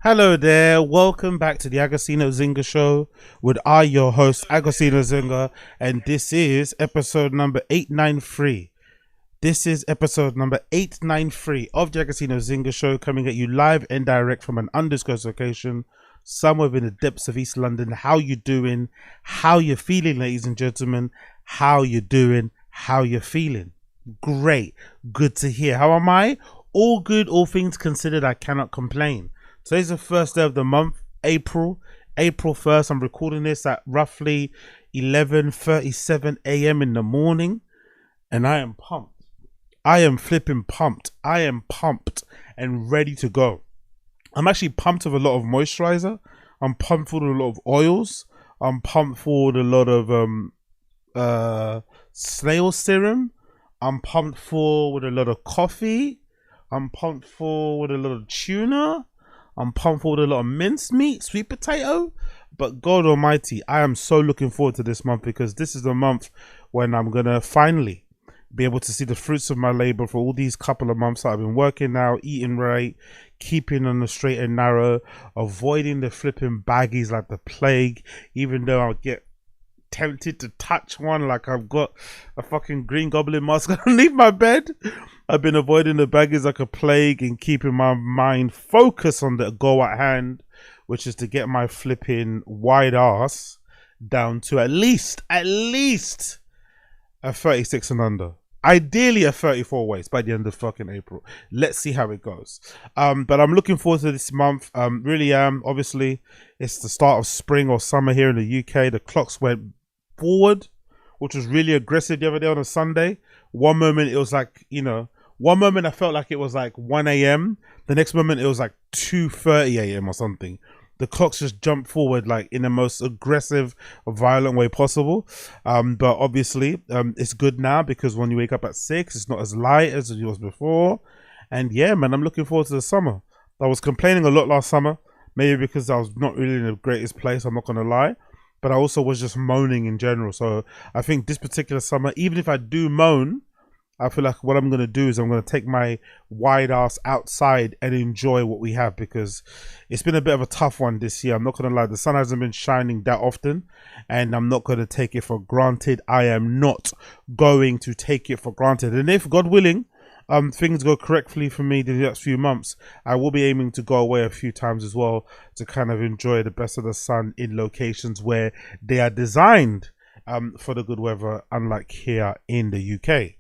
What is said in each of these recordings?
Hello there, welcome back to the Agostinho Zinga show with your host Agostinho Zinga, and this is episode number 893. This is episode number 893 of the Agostinho Zinga show, coming at you live and direct from an undisclosed location somewhere in the depths of East London. How you doing? How you feeling, ladies and gentlemen? How you doing? How you feeling? Great, good to hear. How am I? All good, all things considered. I cannot complain. Today's the first day of the month, April 1st. I'm recording this at roughly 11:37 a.m. in the morning, and I am pumped. I am flipping pumped. I am pumped and ready to go. I'm actually pumped with a lot of moisturizer. I'm pumped with a lot of oils. I'm pumped for a lot of snail serum. I'm pumped for with a lot of coffee. I'm pumped for with a lot of tuna. I'm pumped for with a lot of mincemeat, sweet potato. But God Almighty, I am so looking forward to this month, because this is the month when I'm gonna finally be able to see the fruits of my labor for all these couple of months that I've been working now, eating right, keeping on the straight and narrow, avoiding the flipping baggies like the plague, even though I'll get tempted to touch one, like I've got a fucking Green Goblin mask underneath my bed. I've been avoiding the baggies like a plague and keeping my mind focused on the goal at hand, which is to get my flipping wide ass down to at least a 36 and under. Ideally a 34 waist by the end of fucking April. Let's see how it goes. But I'm looking forward to this month. Really am. Obviously, it's the start of spring or summer here in the UK. The clocks went forward, which was really aggressive the other day on a Sunday. One moment it was like, one moment I felt like it was like 1 a.m. The next moment it was like 2:30 a.m. or something. The clocks just jumped forward like in the most aggressive, violent way possible. But obviously, it's good now, because when you wake up at 6, it's not as light as it was before. And yeah, man, I'm looking forward to the summer. I was complaining a lot last summer, maybe because I was not really in the greatest place, I'm not going to lie. But I also was just moaning in general. So I think this particular summer, even if I do moan, I feel like what I'm going to do is I'm going to take my wide ass outside and enjoy what we have, because it's been a bit of a tough one this year. I'm not going to lie. The sun hasn't been shining that often, and I'm not going to take it for granted. I am not going to take it for granted. And if, God willing, things go correctly for me the next few months, I will be aiming to go away a few times as well, to kind of enjoy the best of the sun in locations where they are designed for the good weather, unlike here in the UK.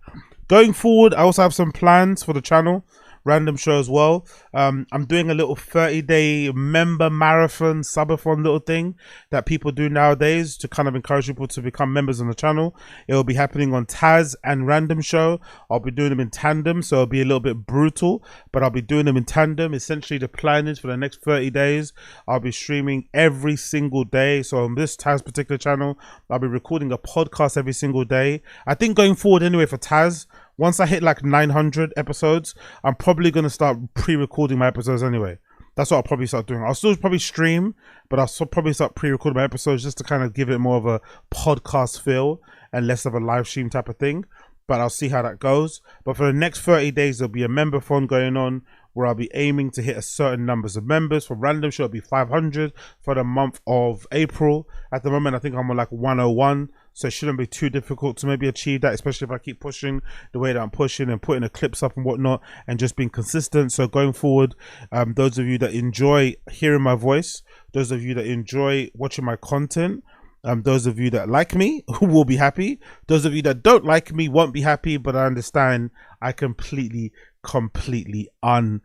Going forward, I also have some plans for the channel, random show as well. I'm doing a little 30-day member marathon, subathon little thing that people do nowadays to kind of encourage people to become members on the channel. It will be happening on Tazs and Random Show. I'll be doing them in tandem, so it'll be a little bit brutal, but I'll be doing them in tandem. Essentially, the plan is for the next 30 days, I'll be streaming every single day. So on this Taz particular channel, I'll be recording a podcast every single day. I think going forward anyway for Taz, once I hit like 900 episodes, I'm probably going to start pre-recording my episodes anyway. That's what I'll probably start doing. I'll still probably stream, but I'll probably start pre-recording my episodes just to kind of give it more of a podcast feel and less of a live stream type of thing. But I'll see how that goes. But for the next 30 days, there'll be a member-thon going on where I'll be aiming to hit a certain numbers of members. For Random Show, it'll be 500 for the month of April. At the moment, I think I'm on like 101. So it shouldn't be too difficult to maybe achieve that, especially if I keep pushing the way that I'm pushing and putting the clips up and whatnot and just being consistent. So going forward, those of you that enjoy hearing my voice, those of you that enjoy watching my content, those of you that like me will be happy. Those of you that don't like me won't be happy, but I understand. I completely understand.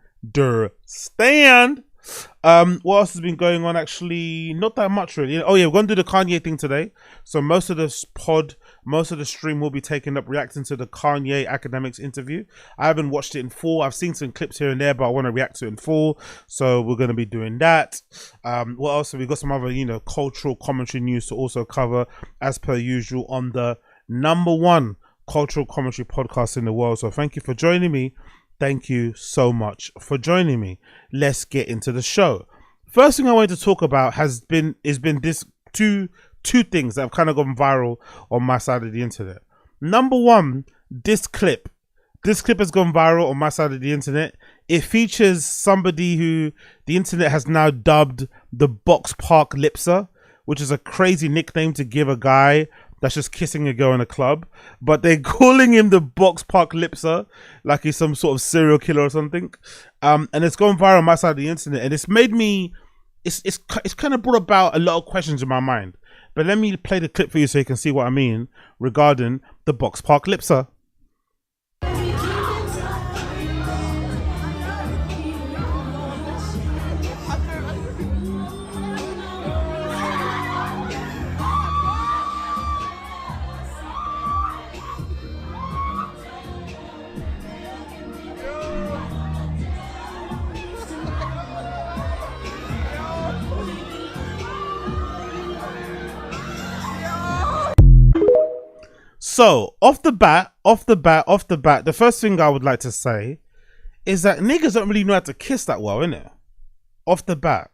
What else has been going on? Actually, not that much really. Oh yeah, we're going to do the Kanye thing today. So most of the stream will be taken up reacting to the Kanye Akademiks interview. I haven't watched it in full. I've seen some clips here and there, but I want to react to it in full. So we're going to be doing that. What else? We've got some other, cultural commentary news to also cover, as per usual, on the #1 cultural commentary podcast in the world. So thank you for joining me. Thank you so much for joining me. Let's get into the show. First thing I wanted to talk about has been this two things that have kind of gone viral on my side of the internet. Number one, this clip has gone viral on my side of the internet. It features somebody who the internet has now dubbed the Boxpark Lipser, which is a crazy nickname to give a guy that's just kissing a girl in a club. But they're calling him the Boxpark Lipser, like he's some sort of serial killer or something. And it's gone viral on my side of the internet, and it's made me, it's kind of brought about a lot of questions in my mind. But let me play the clip for you so you can see what I mean regarding the Boxpark Lipser. So, off the bat, the first thing I would like to say is that niggas don't really know how to kiss that well, innit? Off the bat.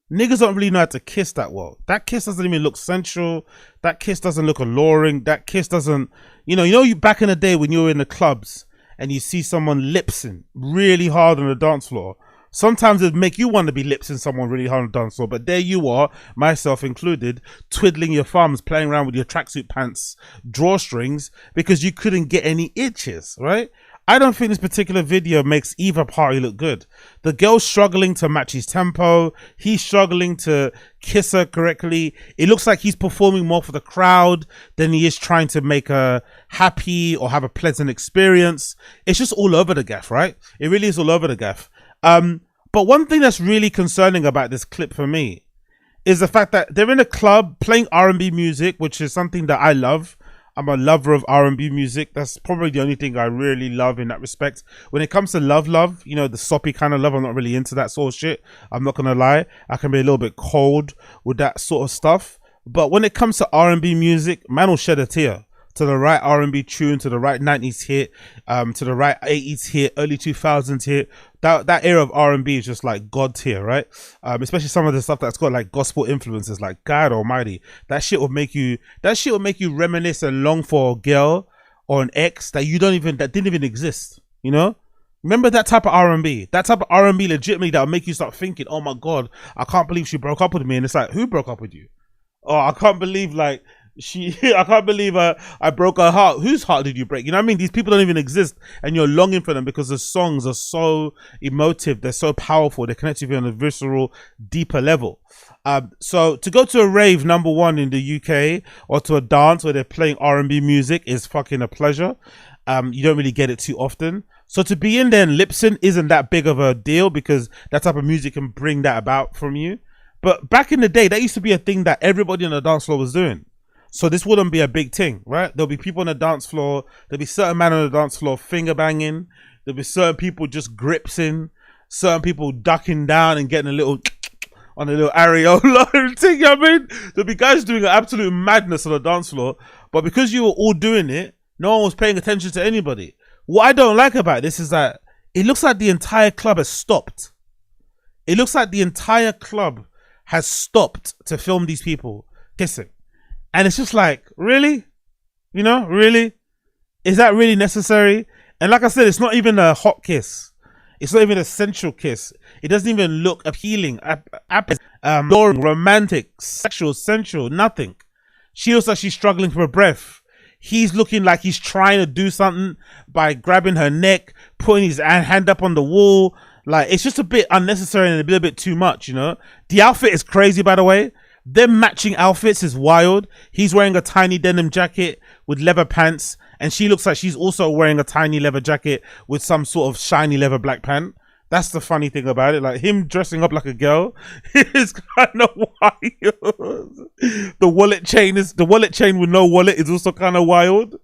Niggas don't really know how to kiss that well. That kiss doesn't even look sensual. That kiss doesn't look alluring. That kiss doesn't, you back in the day when you were in the clubs and you see someone lipsing really hard on the dance floor. Sometimes it'd make you want to be lipsing someone really hard on the dance floor, but there you are, myself included, twiddling your thumbs, playing around with your tracksuit pants, drawstrings, because you couldn't get any itches, right? I don't think this particular video makes either party look good. The girl's struggling to match his tempo. He's struggling to kiss her correctly. It looks like he's performing more for the crowd than he is trying to make her happy or have a pleasant experience. It's just all over the gaff, right? It really is all over the gaff. But one thing that's really concerning about this clip for me is the fact that they're in a club playing R&B music, which is something that I love. I'm a lover of R&B music. That's probably the only thing I really love in that respect. When it comes to love, the soppy kind of love, I'm not really into that sort of shit. I'm not gonna lie. I can be a little bit cold with that sort of stuff. But when it comes to R&B music, man will shed a tear to the right R&B tune, to the right 90s hit, to the right 80s hit, early 2000s hit. That era of R&B is just like God tier, right? Especially some of the stuff that's got like gospel influences, like God Almighty. That shit will make you reminisce and long for a girl or an ex that didn't even exist. Remember that type of R&B? That type of R&B legitimately that'll make you start thinking, oh my God, I can't believe she broke up with me. And it's like, who broke up with you? Oh, I can't believe I broke her heart. Whose heart did you break? You know what I mean? These people don't even exist, and you're longing for them because the songs are so emotive, they're so powerful, they connect with you on a visceral, deeper level. So to go to a rave #1 in the UK or to a dance where they're playing R&B music is fucking a pleasure. You don't really get it too often. So to be in there and lip sync isn't that big of a deal because that type of music can bring that about from you. But back in the day, that used to be a thing that everybody on the dance floor was doing. So this wouldn't be a big thing, right? There'll be people on the dance floor. There'll be certain men on the dance floor finger banging. There'll be certain people just gripsing. Certain people ducking down and getting a little on a little areola thing, you know what I mean? There'll be guys doing an absolute madness on the dance floor. But because you were all doing it, no one was paying attention to anybody. What I don't like about this is that it looks like the entire club has stopped. It looks like the entire club has stopped to film these people kissing. And it's just like, really? Really? Is that really necessary? And like I said, it's not even a hot kiss. It's not even a sensual kiss. It doesn't even look appealing, boring, romantic, sexual, sensual, nothing. She looks like she's struggling for breath. He's looking like he's trying to do something by grabbing her neck, putting his hand up on the wall. Like, it's just a bit unnecessary and a little bit too much, The outfit is crazy, by the way. Them matching outfits is wild. He's wearing a tiny denim jacket with leather pants, and she looks like she's also wearing a tiny leather jacket with some sort of shiny leather black pant. That's the funny thing about it. Like, him dressing up like a girl is kind of wild. The wallet chain with no wallet is also kind of wild.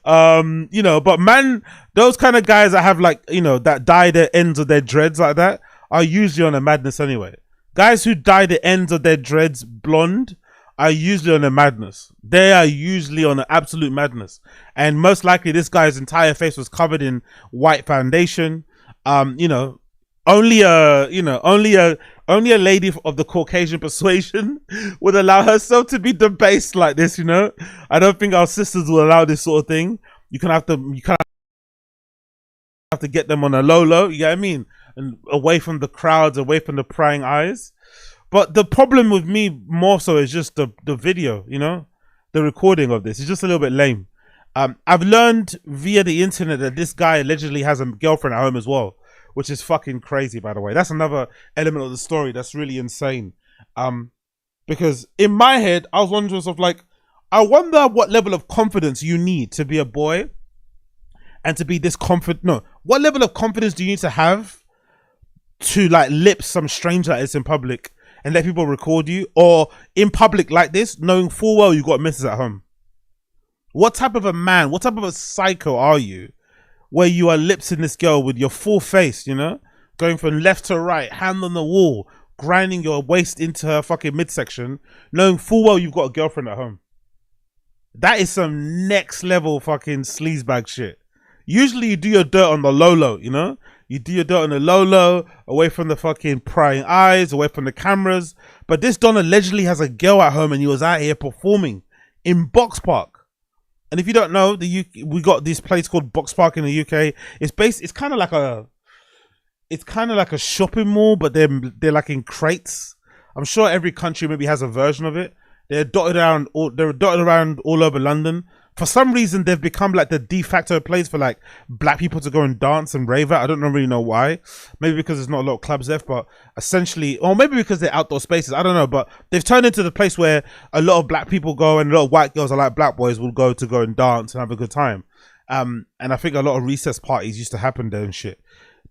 But man, those kind of guys that have that dye their ends of their dreads like that are usually on a madness anyway. Guys who dye the ends of their dreads blonde are usually on a madness. They are usually on an absolute madness. And most likely this guy's entire face was covered in white foundation. Only a lady of the Caucasian persuasion would allow herself to be debased like this, I don't think our sisters will allow this sort of thing. You kind of have to get them on a low, you know what I mean? and away from the crowds, away from the prying eyes. But the problem with me more so is just the video, you know, the recording of this is just a little bit lame. I've learned via the internet that this guy allegedly has a girlfriend at home as well, which is fucking crazy, by the way. That's another element of the story that's really insane. Because in my head, I was wondering stuff like, I wonder what level of confidence you need to be a boy and to be this confident. No, what level of confidence do you need to have to like lip some stranger like this in public and let people record you, or in public like this, knowing full well you got misses at home? What type of a man, what type of a psycho are you where you are lipsing this girl with your full face, you know, going from left to right, hand on the wall, grinding your waist into her fucking midsection, knowing full well you've got a girlfriend at home? That is some next level fucking sleazebag shit. Usually you do your dirt on the low, you know? You do your dirt on the low, away from the fucking prying eyes, away from the cameras. But this Don allegedly has a girl at home and he was out here performing in Boxpark. And if you don't know, we got this place called Boxpark in the UK. It's kind of like a shopping mall, but they're like in crates. I'm sure every country maybe has a version of it. They're dotted around all over London. For some reason, they've become like the de facto place for like black people to go and dance and rave at. I don't really know why. Maybe because there's not a lot of clubs left, but essentially, or maybe because they're outdoor spaces. I don't know, but they've turned into the place where a lot of black people go and a lot of white girls are like black boys will go and dance and have a good time. And I think a lot of recess parties used to happen there and shit.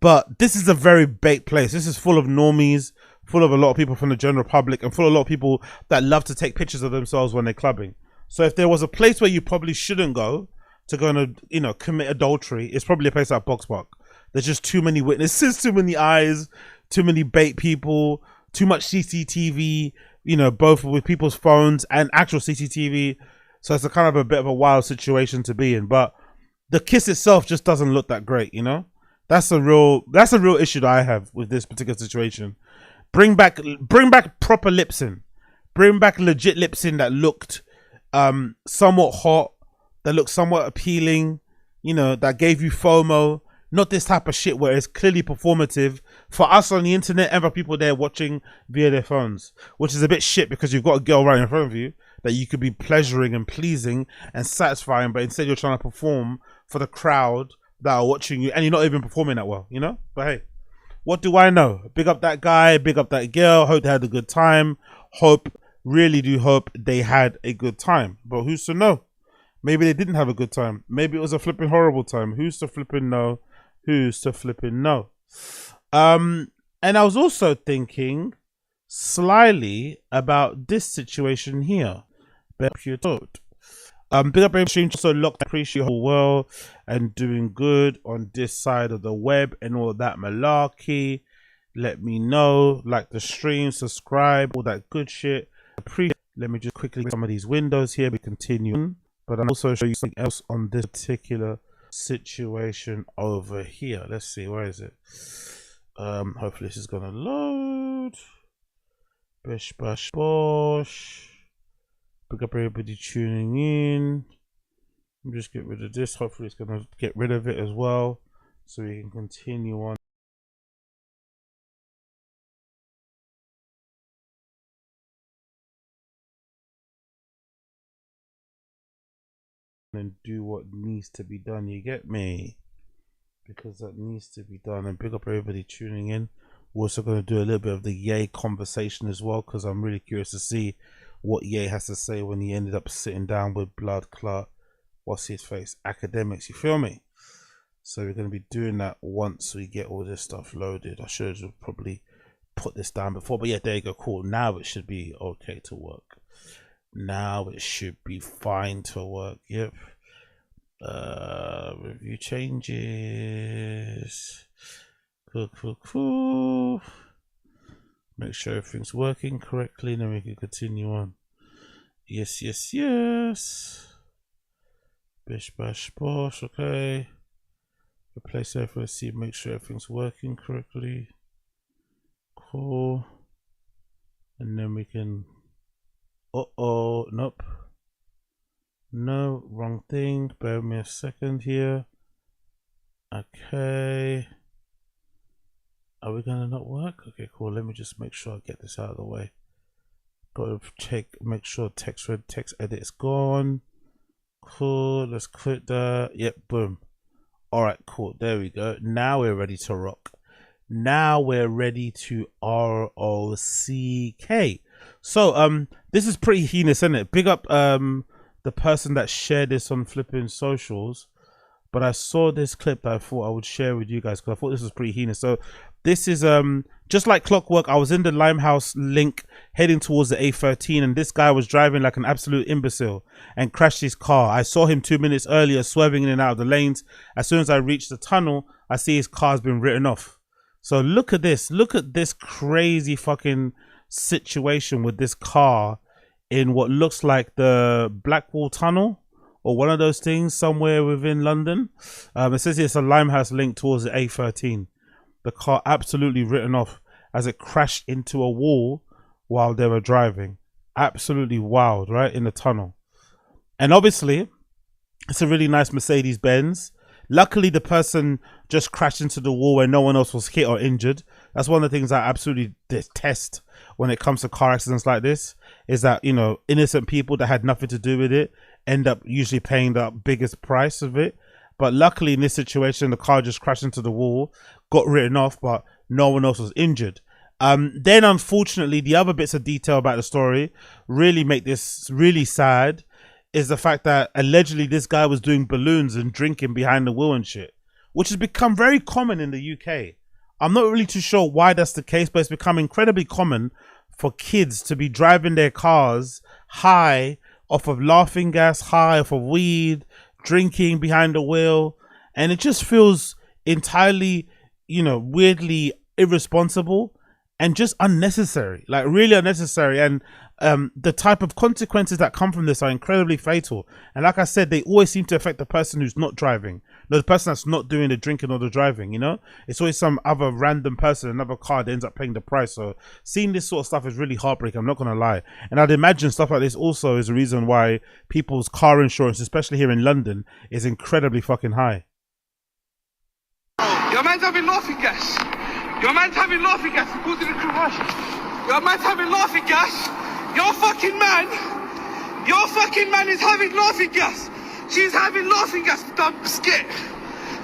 But this is a very baked place. This is full of normies, full of a lot of people from the general public, and full of a lot of people that love to take pictures of themselves when they're clubbing. So if there was a place where you probably shouldn't go to go and, you know, commit adultery, it's probably a place like Boxpark. There's just too many witnesses, too many eyes, too many bait people, too much CCTV, you know, both with people's phones and actual CCTV. So it's a kind of a bit of a wild situation to be in. But the kiss itself just doesn't look that great, you know? That's a real issue that I have with this particular situation. Bring back proper lipsing. Bring back legit lipsing that looked somewhat hot, that looked somewhat appealing, you know, that gave you FOMO. Not this type of shit where it's clearly performative for us on the internet and for people there watching via their phones, which is a bit shit because you've got a girl right in front of you that you could be pleasuring and pleasing and satisfying, but instead you're trying to perform for the crowd that are watching you and you're not even performing that well, you know? But hey, what do I know? Big up that guy, big up that girl. Hope they had a good time. Really do hope they had a good time. But who's to know? Maybe they didn't have a good time. Maybe it was a flipping horrible time. Who's to flipping know? Who's to flipping know? And I was also thinking slyly about this situation here. Big up every stream, so locked. Appreciate you well and doing good on this side of the web and all that malarkey. Let me know, like the stream, subscribe, all that good shit. Let me just quickly get some of these windows here. We continue, but I'll also show you something else on this particular situation over here. Let's see, where is it? Hopefully this is gonna load. Bish bash bosh. Pick up everybody tuning in. Just get rid of this. Hopefully it's gonna get rid of it as well, so we can continue on. And do what needs to be done, you get me? Because that needs to be done. And pick up everybody tuning in. We're also going to do a little bit of the Ye conversation as well, because I'm really curious to see what Ye has to say when he ended up sitting down with blood clot, what's his face, Akademiks, you feel me? So we're going to be doing that once we get all this stuff loaded. I should have probably put this down before, but yeah, there you go. Cool. Now it should be okay to work. Now it should be fine to work. Yep. Review changes. Cool. Make sure everything's working correctly, and then we can continue on. Yes. Bish bash bosh. Okay. Replace everything. See, make sure everything's working correctly. Cool. And then we can. Nope. No, wrong thing. Bear with me a second here. Okay. Are we gonna not work? Okay, cool. Let me just make sure I get this out of the way. Gotta check, make sure text edit is gone. Cool. Let's click that. Yep, boom. All right, cool. There we go. Now we're ready to rock. Now we're ready to ROCK. So this is pretty heinous, isn't it? Big up the person that shared this on flipping socials. But I saw this clip that I thought I would share with you guys because I thought this was pretty heinous. So this is just like clockwork. I was in the Limehouse link heading towards the A13, and this guy was driving like an absolute imbecile and crashed his car. I saw him 2 minutes earlier swerving in and out of the lanes. As soon as I reached the tunnel, I see his car's been written off. So look at this. Look at this crazy fucking situation with this car in what looks like the Blackwall Tunnel or one of those things somewhere within London. It says it's a Limehouse link towards the A13. The car absolutely written off as it crashed into a wall while they were driving. Absolutely wild, right? In the tunnel. And obviously, it's a really nice Mercedes Benz. Luckily, the person just crashed into the wall where no one else was hit or injured. That's one of the things I absolutely detest when it comes to car accidents like this, is that, you know, innocent people that had nothing to do with it end up usually paying the biggest price of it. But luckily in this situation, the car just crashed into the wall, got written off, but no one else was injured. Then unfortunately, the other bits of detail about the story really make this really sad, is the fact that allegedly this guy was doing balloons and drinking behind the wheel and shit, which has become very common in the UK. I'm not really too sure why that's the case, but it's become incredibly common for kids to be driving their cars high off of laughing gas, high off of weed, drinking behind the wheel. And it just feels entirely, you know, weirdly irresponsible and just unnecessary, like really unnecessary. And the type of consequences that come from this are incredibly fatal. And like I said, they always seem to affect the person who's not driving, the person that's not doing the drinking or the driving, you know. It's always some other random person, another car that ends up paying the price. So seeing this sort of stuff is really heartbreaking, I'm not gonna lie. And I'd imagine stuff like this also is a reason why people's car insurance, especially here in London, is incredibly fucking high. Your man's having laughing gas. Your man's having laughing gas. He goes in the commercial. Your man's having laughing gas. Your fucking man is having laughing gas. She's having laughing gas. Dumb skit.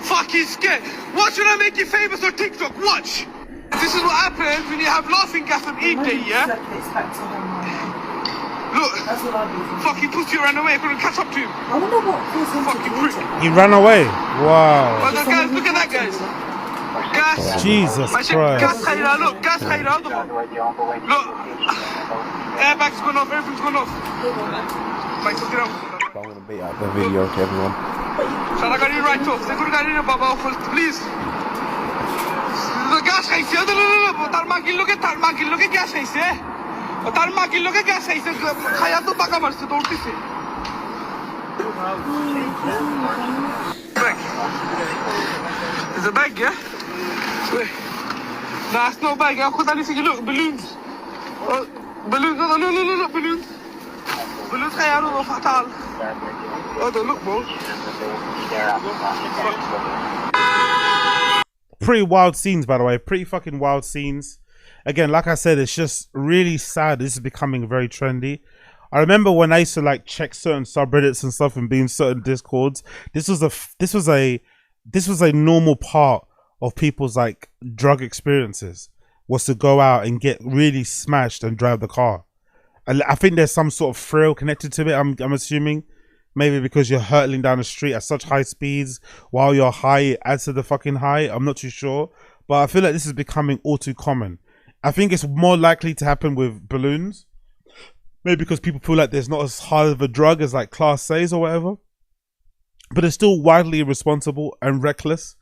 Fucking skit. Watch when I make you famous on TikTok. Watch. This is what happens when you have laughing gas on eBay, yeah? Look. That's what I do. Fucking pussy ran away. I couldn't catch up to him. I wonder what caused him fucking prick. He ran away. Wow. Well, guys, look at that, guys. Gas. Jesus Christ. Gas khayra, look. Gas khayra. Look. Airbags gone off. Everything's gone off. Mate, look it up. I'm going to beat out the video to everyone. Shall I get it right off? They're going to get it, Baba, please. The gas khayse. Look. Tarmaki, look at gas khayse. Tarmaki, look at gas khayse. Khaya to baka marse, don't you see? Bag. There's a bag, yeah? Wait. Nah, it's no bag. I'll put that in. Look, balloons. Balloons. Look, balloons. Balloons khayaro no fatal. Oh, look, bro. Pretty wild scenes, by the way. Pretty fucking wild scenes. Again, like I said, it's just really sad. This is becoming very trendy. I remember when I used to like check certain subreddits and stuff and be in certain discords. This was a normal part of people's like drug experiences, was to go out and get really smashed and drive the car. I think there's some sort of thrill connected to it. I'm assuming, maybe because you're hurtling down the street at such high speeds while you're high, it adds to the fucking high. I'm not too sure, but I feel like this is becoming all too common. I think it's more likely to happen with balloons, maybe because people feel like there's not as hard of a drug as like Class A's or whatever, but it's still widely irresponsible and reckless.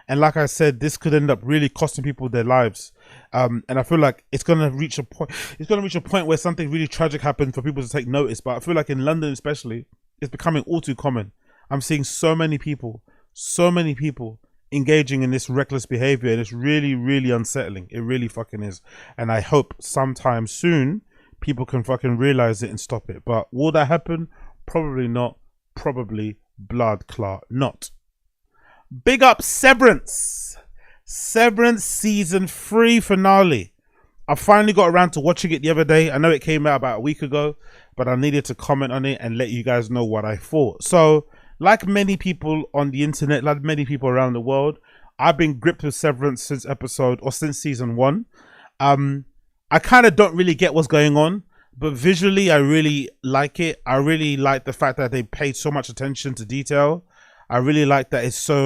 And like I said, this could end up really costing people their lives. And I feel like it's gonna reach a point where something really tragic happens for people to take notice. But I feel like in London especially, it's becoming all too common. I'm seeing so many people engaging in this reckless behavior, and it's really, really unsettling. It really fucking is. And I hope sometime soon people can fucking realize it and stop it. But will that happen? Probably not. Probably blood clot not. Big up Severance. Severance season 3 finale. I finally got around to watching it the other day. I know it came out about a week ago, but I needed to comment on it and let you guys know what I thought. So, like many people on the internet, like many people around the world, I've been gripped with Severance since season 1. I kind of don't really get what's going on, but visually I really like it. I really like the fact that they paid so much attention to detail. I really like that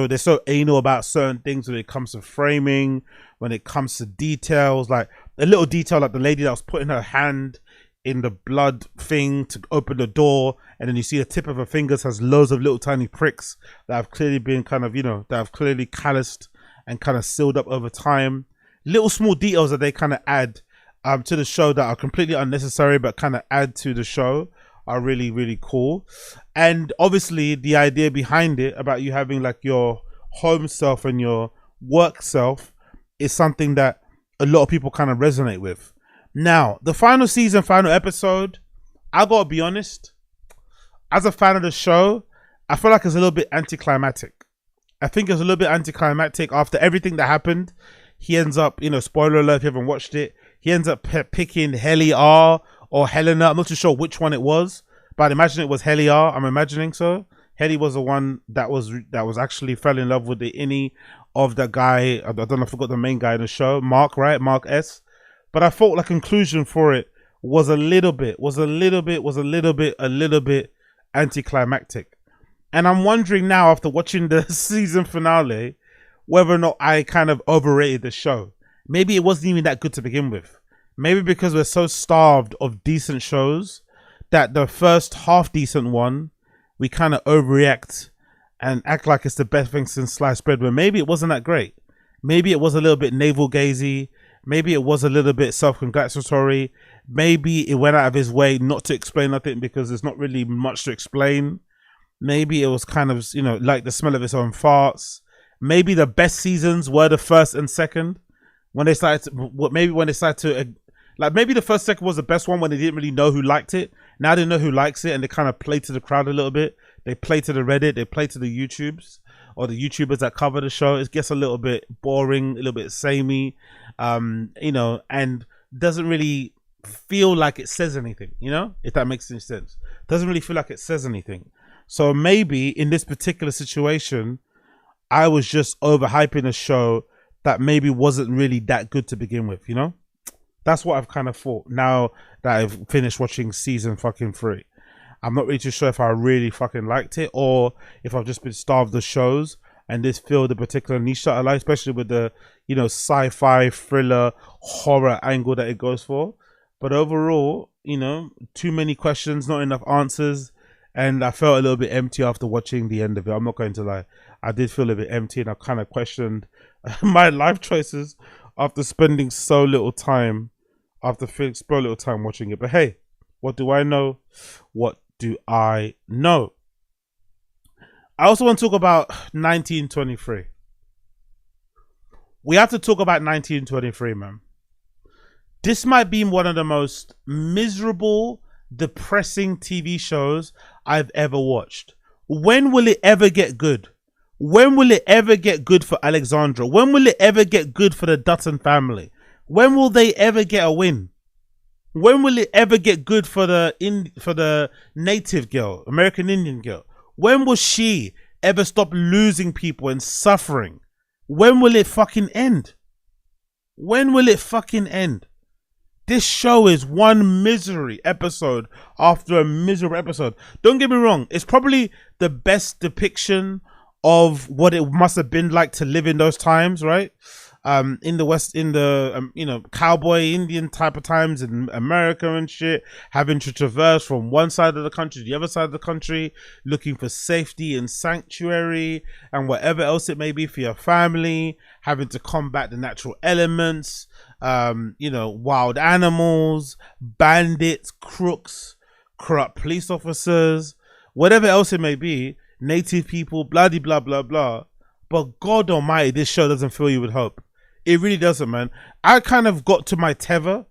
they're so anal about certain things when it comes to framing, when it comes to details, like a little detail like the lady that was putting her hand in the blood thing to open the door, and then you see the tip of her fingers has loads of little tiny pricks that have clearly been kind of, that have clearly calloused and kind of sealed up over time. Little small details that they kind of add to the show that are completely unnecessary but kind of add to the show are really, really cool. And obviously the idea behind it about you having like your home self and your work self is something that a lot of people kind of resonate with. Now, the final season, final episode, I gotta be honest, as a fan of the show, I feel like it's a little bit anticlimactic. I think it's a little bit anticlimactic after everything that happened. He ends up, spoiler alert if you haven't watched it, he ends up picking Helly R or Helena. I'm not too sure which one it was, but I'd imagine it was Helly R. I'm imagining so. Helly was the one that was actually fell in love with the innie of the guy. I don't know, I forgot the main guy in the show, Mark, right? Mark S. But I thought the conclusion for it was a little bit anticlimactic. And I'm wondering now, after watching the season finale, whether or not I kind of overrated the show. Maybe it wasn't even that good to begin with. Maybe because we're so starved of decent shows that the first half decent one, we kind of overreact and act like it's the best thing since sliced bread, when maybe it wasn't that great. Maybe it was a little bit navel-gazy. Maybe it was a little bit self-congratulatory. Maybe it went out of his way not to explain nothing because there's not really much to explain. Maybe it was kind of, like the smell of its own farts. Maybe the best seasons were the first and second. When they started to, maybe the first second was the best one when they didn't really know who liked it. Now they know who likes it and they kind of play to the crowd a little bit. They play to the Reddit, they play to the YouTubes or the YouTubers that cover the show. It gets a little bit boring, a little bit samey, and doesn't really feel like it says anything, if that makes any sense. Doesn't really feel like it says anything. So maybe in this particular situation, I was just overhyping a show that maybe wasn't really that good to begin with, That's what I've kind of thought now that I've finished watching season 3. I'm not really too sure if I really fucking liked it or if I've just been starved of shows and this filled the particular niche that I like, especially with the, sci-fi, thriller, horror angle that it goes for. But overall, too many questions, not enough answers. And I felt a little bit empty after watching the end of it. I'm not going to lie. I did feel a bit empty and I kind of questioned my life choices after spending so little time, watching it. But hey, what do I know? What do I know? I also want to talk about 1923. We have to talk about 1923, man. This might be one of the most miserable, depressing TV shows I've ever watched. When will it ever get good? When will it ever get good for Alexandra? When will it ever get good for the Dutton family? When will they ever get a win? When will it ever get good for the native girl, American Indian girl? When will she ever stop losing people and suffering? When will it fucking end? When will it fucking end? This show is one misery episode after a miserable episode. Don't get me wrong, it's probably the best depiction of what it must have been like to live in those times, right? In the West, in the cowboy Indian type of times in America and shit, having to traverse from one side of the country to the other side of the country, looking for safety and sanctuary and whatever else it may be for your family, having to combat the natural elements, wild animals, bandits, crooks, corrupt police officers, whatever else it may be, native people, blah blah blah blah. But God Almighty, this show doesn't fill you with hope. It really doesn't, man. I kind of got to my tether.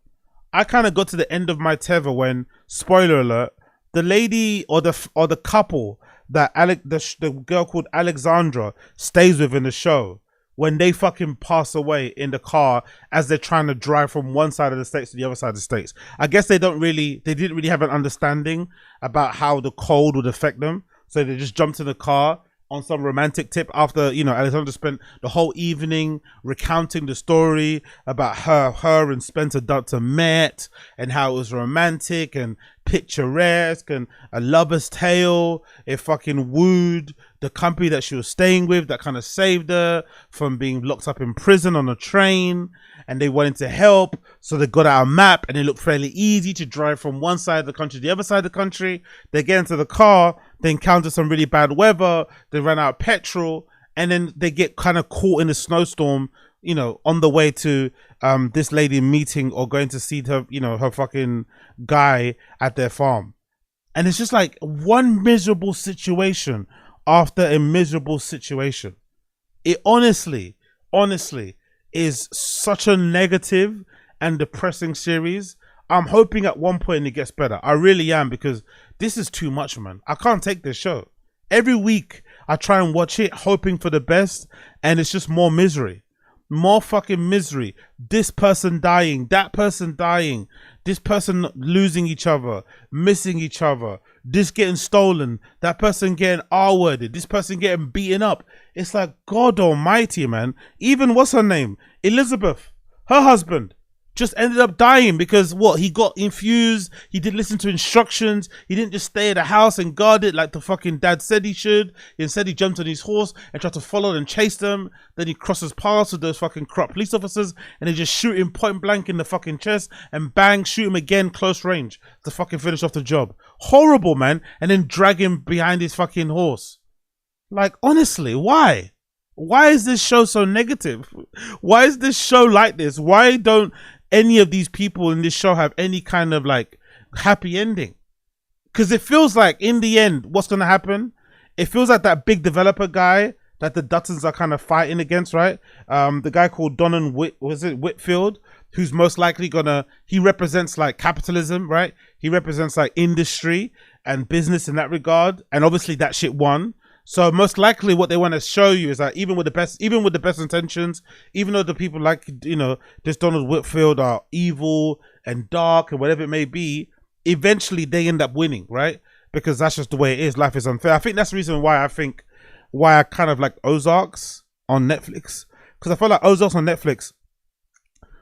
I kind of got to the end of my tether when, spoiler alert, the lady or the couple that the girl called Alexandra stays with in the show when they fucking pass away in the car as they're trying to drive from one side of the states to the other side of the states. I guess they didn't really have an understanding about how the cold would affect them. So they just jumped in the car on some romantic tip after, you know, Alexandra spent the whole evening recounting the story about her and Spencer Dutton met and how it was romantic and picturesque and a lover's tale. It fucking wooed the company that she was staying with that kind of saved her from being locked up in prison on a train, and they wanted to help, so they got out a map and it looked fairly easy to drive from one side of the country to the other side of the country. They get into the car, they encounter some really bad weather, they run out of petrol, and then they get kind of caught in a snowstorm, you know, on the way to this lady meeting or going to see her, you know, her fucking guy at their farm. And it's just like one miserable situation after a miserable situation. It honestly is such a negative and depressing series. I'm hoping at one point it gets better. I really am, because this is too much, man. I can't take this show. Every week I try and watch it hoping for the best, and it's just more misery. More fucking misery. This person dying, that person dying, this person losing each other, missing each other, this getting stolen, that person getting R-worded, this person getting beaten up. It's like, God almighty, man. Even, what's her name? Elizabeth, her husband, just ended up dying because what? He got infused. He didn't listen to instructions. He didn't just stay at the house and guard it like the fucking dad said he should. Instead, he jumped on his horse and tried to follow and chase them. Then he crosses paths with those fucking corrupt police officers, and they just shoot him point blank in the fucking chest and bang, shoot him again close range to fucking finish off the job. Horrible, man. And then drag him behind his fucking horse. Like, honestly, why? Why is this show so negative? Why is this show like this? Why don't any of these people in this show have any kind of like happy ending? Because it feels like in the end, what's going to happen? It feels like that big developer guy that the Duttons are kind of fighting against, right? The guy called Donan Whitfield, who's most likely he represents like capitalism, right? He represents like industry and business in that regard. And obviously that shit won. So most likely what they want to show you is that even with the best intentions, even though the people like, you know, this Donald Whitfield are evil and dark and whatever it may be, eventually they end up winning, right? Because that's just the way it is. Life is unfair. I think that's the reason why I kind of like Ozarks on Netflix. Because I feel like Ozarks on Netflix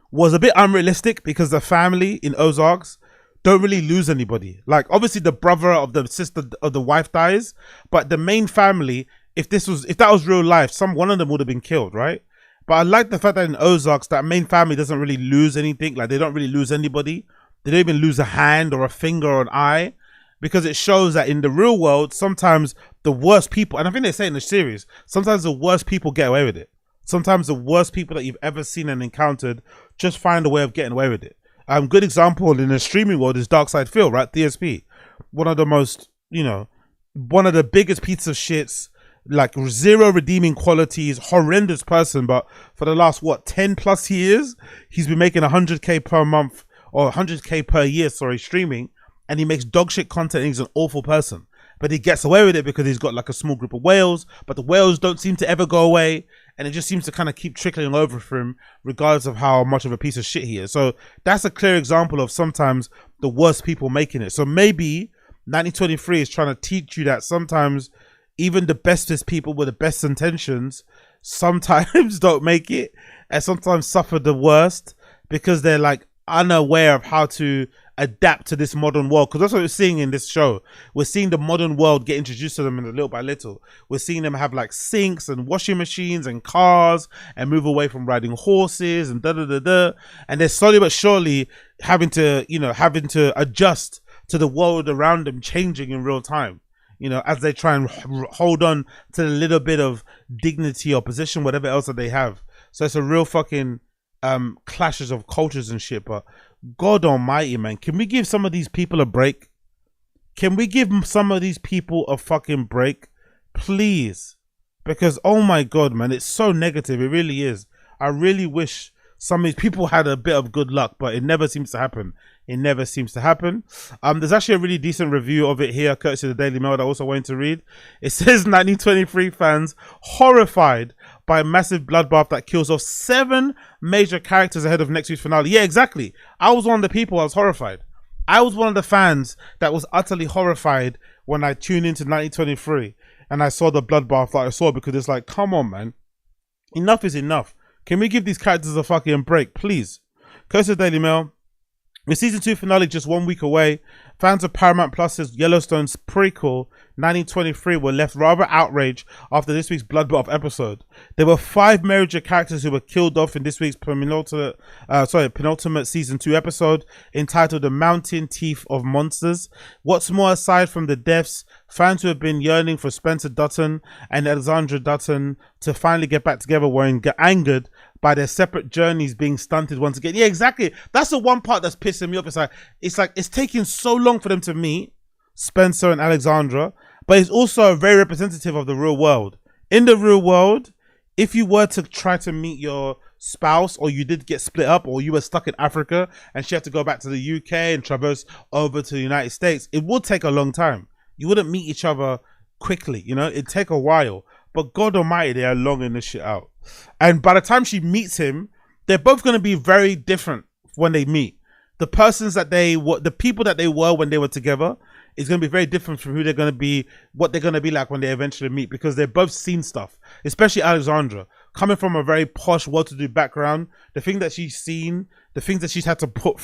was a bit unrealistic because the family in Ozarks don't really lose anybody. Like, obviously the brother of the sister of the wife dies, but the main family, if that was real life, one of them would have been killed, right? But I like the fact that in Ozarks, that main family doesn't really lose anything. Like, they don't really lose anybody. They don't even lose a hand or a finger or an eye, because it shows that in the real world, sometimes the worst people, and I think they say in the series, sometimes the worst people get away with it. Sometimes the worst people that you've ever seen and encountered just find a way of getting away with it. Good example in the streaming world is Darkside Phil, right? DSP. One of the most, you know, one of the biggest pieces of shits, like zero redeeming qualities, horrendous person. But for the last, 10 plus years, he's been making 100K per month or 100K per year, streaming. And he makes dog shit content and he's an awful person. But he gets away with it because he's got like a small group of whales, but the whales don't seem to ever go away. And it just seems to kind of keep trickling over for him, regardless of how much of a piece of shit he is. So that's a clear example of sometimes the worst people making it. So maybe 1923 is trying to teach you that sometimes even the bestest people with the best intentions sometimes don't make it, and sometimes suffer the worst because they're like unaware of how to adapt to this modern world. Because that's what we're seeing in this show. We're seeing the modern world get introduced to them little by little. We're seeing them have like sinks and washing machines and cars and move away from riding horses and and they're slowly but surely having to adjust to the world around them changing in real time, you know, as they try and hold on to a little bit of dignity or position, whatever else that they have. So it's a real fucking clashes of cultures and shit. But God almighty, man, can we give some of these people a break? Can we give some of these people a fucking break, please? Because oh my God, man, it's so negative. It really is. I really wish some of these people had a bit of good luck, but it never seems to happen. It never seems to happen. There's actually a really decent review of it here, courtesy of the Daily Mail, that I also wanted to read. It says 1923 fans horrified by a massive bloodbath that kills off 7 major characters ahead of next week's finale. Yeah, exactly. I was one of the people. I was horrified. I was one of the fans that was utterly horrified when I tuned into 1923 and I saw the bloodbath that I saw, because it's like, come on, man. Enough is enough. Can we give these characters a fucking break, please? Courtesy of the Daily Mail. With season 2 finale just 1 week away, fans of Paramount Plus's Yellowstone's prequel 1923 were left rather outraged after this week's bloodbath episode. There were 5 major characters who were killed off in this week's penultimate season 2 episode, entitled "The Mountain Teeth of Monsters." What's more, aside from the deaths, fans who have been yearning for Spencer Dutton and Alexandra Dutton to finally get back together were angered by their separate journeys being stunted once again. Yeah, exactly. That's the one part that's pissing me off. It's like it's taking so long for them to meet, Spencer and Alexandra, but it's also very representative of the real world. In the real world, if you were to try to meet your spouse, or you did get split up, or you were stuck in Africa and she had to go back to the UK and traverse over to the United States, it would take a long time. You wouldn't meet each other quickly, you know, it'd take a while. But God Almighty, they are longing this shit out. And by the time she meets him, they're both going to be very different when they meet. The persons that they were, the people that they were when they were together, is going to be very different from who they're going to be, what they're going to be like when they eventually meet, because they've both seen stuff. Especially Alexandra, coming from a very posh, well-to-do background, the thing that she's seen, the things that she's had to put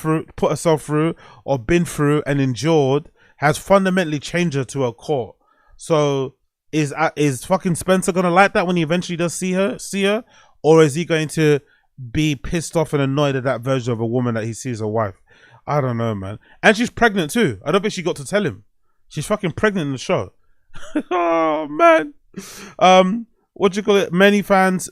herself through, or been through and endured, has fundamentally changed her to her core. So is fucking Spencer gonna like that when he eventually does see her, or is he going to be pissed off and annoyed at that version of a woman that he sees as a wife? I don't know, man. And she's pregnant too. I don't think she got to tell him. She's fucking pregnant in the show. Oh man. What do you call it? Many fans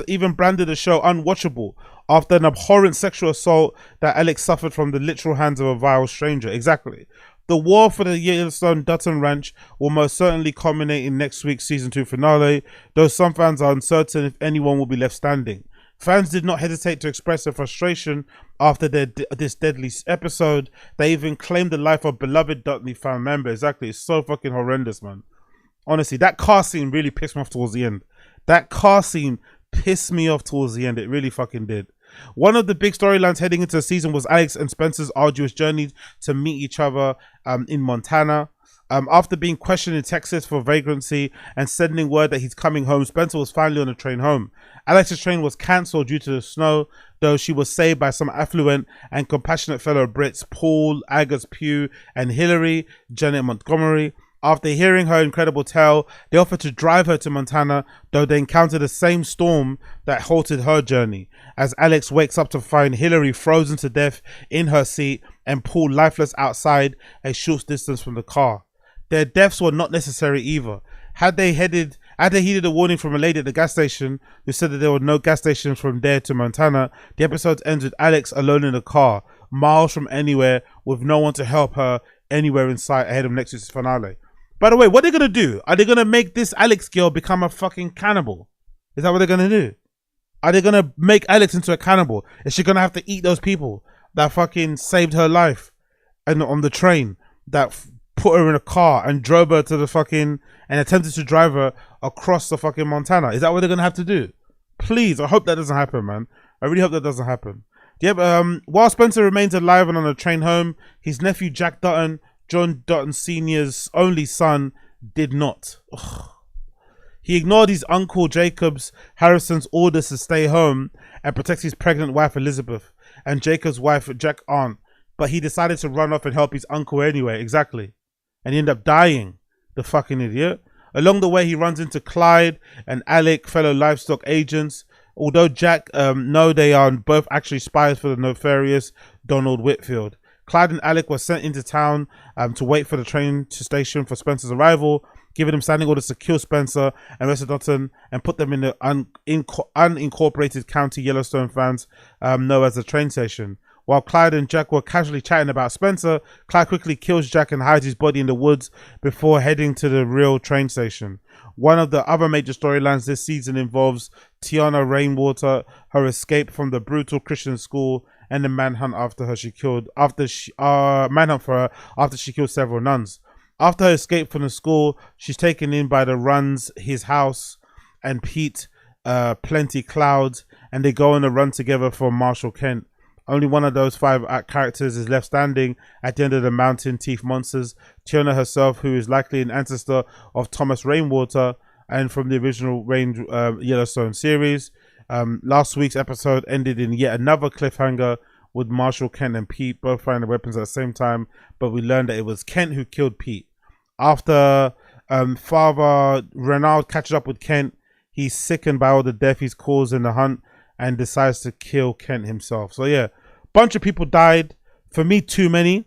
even branded the show unwatchable after an abhorrent sexual assault that Alex suffered from the literal hands of a vile stranger. Exactly. The war for the Yellowstone Dutton Ranch will most certainly culminate in next week's season 2 finale, though some fans are uncertain if anyone will be left standing. Fans did not hesitate to express their frustration after this deadly episode. They even claimed the life of beloved Dudley family member. Exactly, it's so fucking horrendous, man. Honestly, that car scene really pissed me off towards the end. It really fucking did. One of the big storylines heading into the season was Alex and Spencer's arduous journey to meet each other in Montana. After being questioned in Texas for vagrancy and sending word that he's coming home, Spencer was finally on a train home. Alex's train was cancelled due to the snow, though she was saved by some affluent and compassionate fellow Brits, Paul, Agus Pugh, and Hillary Janet Montgomery. After hearing her incredible tale, they offered to drive her to Montana, though they encountered the same storm that halted her journey, as Alex wakes up to find Hillary frozen to death in her seat and Paul lifeless outside a short distance from the car. Their deaths were not necessary either. Had they heeded a warning from a lady at the gas station who said that there were no gas stations from there to Montana, the episode ends with Alex alone in a car, miles from anywhere, with no one to help her anywhere in sight ahead of next week's finale. By the way, what are they going to do? Are they going to make this Alex girl become a fucking cannibal? Is that what they're going to do? Are they going to make Alex into a cannibal? Is she going to have to eat those people that fucking saved her life and on the train, that put her in a car and drove her to the fucking, and attempted to drive her across the fucking Montana? Is that what they're going to have to do? Please, I hope that doesn't happen, man. I really hope that doesn't happen. Yep, while Spencer remains alive and on a train home, his nephew Jack Dutton, John Dutton Sr.'s only son, did not. Ugh. He ignored his uncle Jacob's Harrison's orders to stay home and protect his pregnant wife Elizabeth and Jacob's wife Jack's aunt, but he decided to run off and help his uncle anyway. Exactly. And he ended up dying, the fucking idiot. Along the way, he runs into Clyde and Alec, fellow livestock agents. Although Jack know they are both actually spies for the nefarious Donald Whitfield. Clyde and Alec were sent into town to wait for the train to station for Spencer's arrival, giving him standing orders to kill Spencer and Rest Dutton and put them in the unincorporated county Yellowstone fans know as the train station. While Clyde and Jack were casually chatting about Spencer, Clyde quickly kills Jack and hides his body in the woods before heading to the real train station. One of the other major storylines this season involves Tiana Rainwater, her escape from the brutal Christian school, and the manhunt after her manhunt for her after she killed several nuns. After her escape from the school, she's taken in by the Runs, his house, and Pete, Plenty Clouds, and they go on a run together for Marshall Kent. Only one of those 5 characters is left standing at the end of the Mountain Teeth Monsters, Tiana herself, who is likely an ancestor of Thomas Rainwater and from the original Yellowstone series. Last week's episode ended in yet another cliffhanger with Marshall, Kent, and Pete both finding weapons at the same time, but we learned that it was Kent who killed Pete. After Father Renaud catches up with Kent, he's sickened by all the death he's caused in the hunt and decides to kill Kent himself. So yeah, bunch of people died. For me, too many.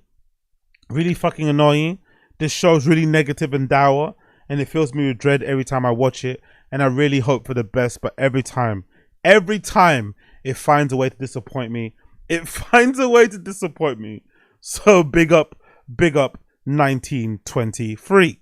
Really fucking annoying. This show's really negative and dour, and it fills me with dread every time I watch it, and I really hope for the best, but every time it finds a way to disappoint me. It finds a way to disappoint me. So big up 1923.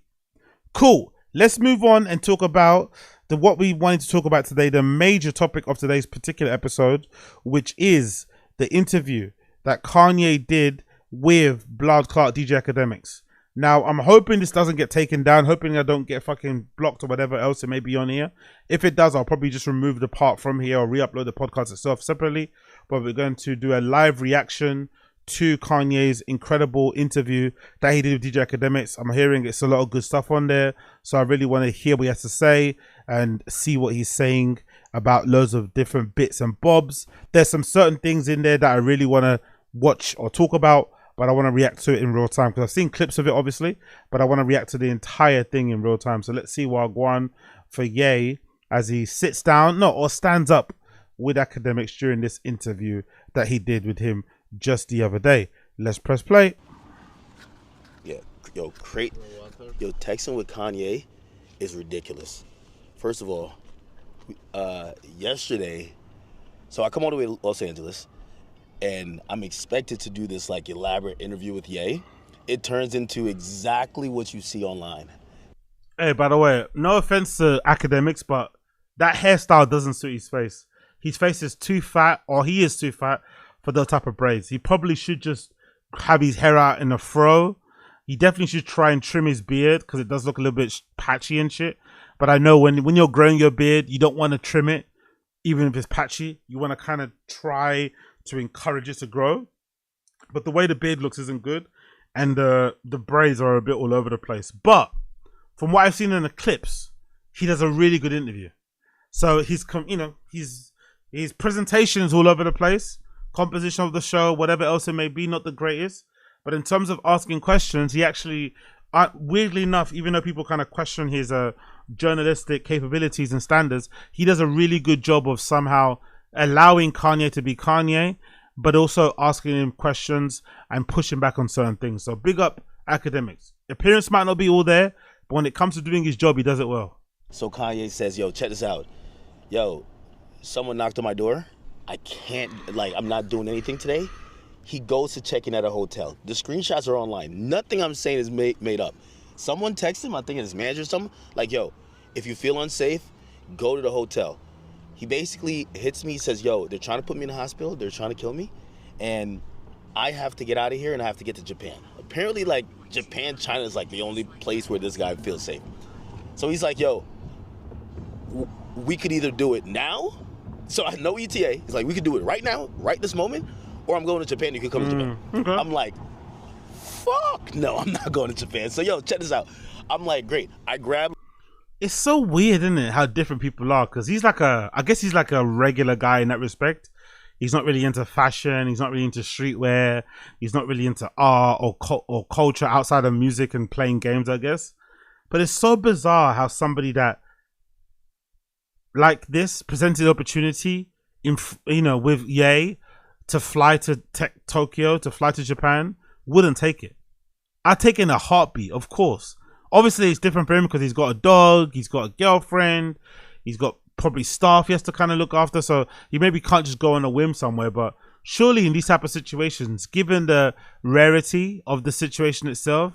Cool. Let's move on and talk about what we wanted to talk about today, the major topic of today's particular episode, which is the interview that Kanye did with Blood Clot DJ Akademiks. Now, I'm hoping this doesn't get taken down, hoping I don't get fucking blocked or whatever else it may be on here. If it does, I'll probably just remove the part from here or re-upload the podcast itself separately. But we're going to do a live reaction to Kanye's incredible interview that he did with DJ Akademiks. I'm hearing it's a lot of good stuff on there, so I really want to hear what he has to say and see what he's saying about loads of different bits and bobs. There's some certain things in there that I really want to watch or talk about, but I want to react to it in real time because I've seen clips of it obviously, but I want to react to the entire thing in real time. So let's see Wagwan for Ye as he sits down, or stands up with Akademiks during this interview that he did with him just the other day. Let's press play. Yeah, texting with Kanye is ridiculous. First of all, yesterday, so I come all the way to Los Angeles, and I'm expected to do this like elaborate interview with Ye. It turns into exactly what you see online. Hey, by the way, no offense to Akademiks, but that hairstyle doesn't suit his face. His face is too fat, or he is too fat for those type of braids. He probably should just have his hair out in a fro. He definitely should try and trim his beard because it does look a little bit patchy and shit. But I know when you're growing your beard, you don't want to trim it, even if it's patchy. You want to kind of try to encourage it to grow. But the way the beard looks isn't good, and the braids are a bit all over the place. But from what I've seen in the clips, he does a really good interview. So his presentation is all over the place. Composition of the show, whatever else it may be, not the greatest. But in terms of asking questions, he actually, weirdly enough, even though people kind of question his journalistic capabilities and standards, he does a really good job of somehow allowing Kanye to be Kanye, but also asking him questions and pushing back on certain things. So big up Akademiks. Appearance might not be all there, but when it comes to doing his job, he does it well. So Kanye says, yo, check this out. Yo, someone knocked on my door. I can't, I'm not doing anything today. He goes to check in at a hotel. The screenshots are online. Nothing I'm saying is made up. Someone texted him, I think his manager or something, like, yo, if you feel unsafe, go to the hotel. He basically hits me, says, yo, they're trying to put me in the hospital. They're trying to kill me. And I have to get out of here and I have to get to Japan. Apparently, Japan, China is the only place where this guy feels safe. So he's like, yo, we could either do it now. So I know ETA. He's like, we could do it right now, right this moment, or I'm going to Japan. You can come to Japan. Okay. I'm like, fuck no, I'm not going to Japan. So yo, check this out. I'm like, great. I grab. It's so weird, isn't it, how different people are? Because I guess he's like a regular guy in that respect. He's not really into fashion. He's not really into streetwear. He's not really into art or culture outside of music and playing games, I guess. But it's so bizarre how somebody that like this presented opportunity with Ye to fly to Tokyo, to fly to Japan, wouldn't take it. I'd take it in a heartbeat, of course. Obviously, it's different for him because he's got a dog, he's got a girlfriend, he's got probably staff he has to kind of look after, so he maybe can't just go on a whim somewhere. But surely in these type of situations, given the rarity of the situation itself,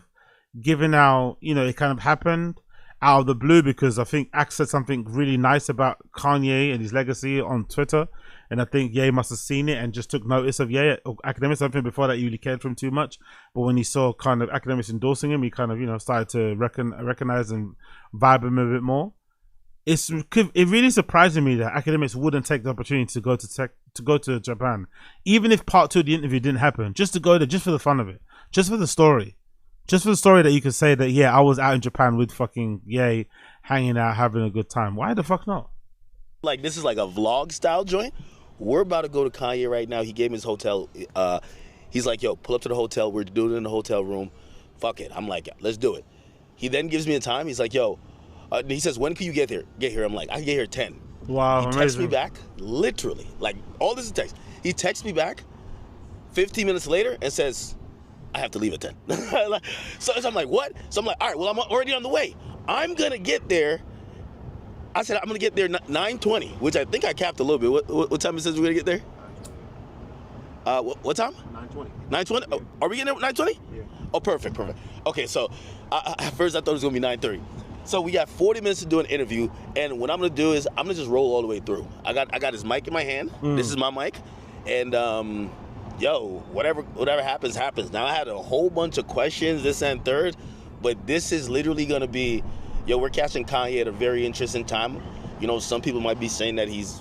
given how it kind of happened, out of the blue because I think Axe said something really nice about Kanye and his legacy on Twitter. And I think Ye must have seen it and just took notice of Ye or Akademiks. Something before that he really cared for him too much. But when he saw kind of Akademiks endorsing him, he kind of, you know, started to recognize and vibe him a bit more. It really surprised me that Akademiks wouldn't take the opportunity to go to Japan, even if part 2 of the interview didn't happen, just to go there, just for the fun of it, just for the story that you could say that, yeah, I was out in Japan with fucking Ye, hanging out, having a good time. Why the fuck not? Like, this is like a vlog style joint. We're about to go to Kanye right now. He gave me his hotel. He's like, yo, pull up to the hotel. We're doing it in the hotel room. Fuck it. I'm like, let's do it. He then gives me a time. He's like, yo, he says, when can you get here? I'm like, I can get here at 10. Wow, he texts me back, literally, like, all this is text. He texts me back 15 minutes later and says, I have to leave at 10. so I'm like, what? So I'm like, all right, well, I'm already on the way. I'm going to get there. I said, I'm going to get there 9:20, which I think I capped a little bit. What time it says we're going to get there? What time? 9:20. 9:20? Oh, are we getting there at 9:20? Yeah. Oh, perfect. Okay, so at first I thought it was going to be 9:30. So we got 40 minutes to do an interview, and what I'm going to do is I'm going to just roll all the way through. I got his mic in my hand. This is my mic. And, yo, whatever happens. Now, I had a whole bunch of questions, this and third, but this is literally going to be, yo, we're catching Kanye at a very interesting time. You know, some people might be saying that he's,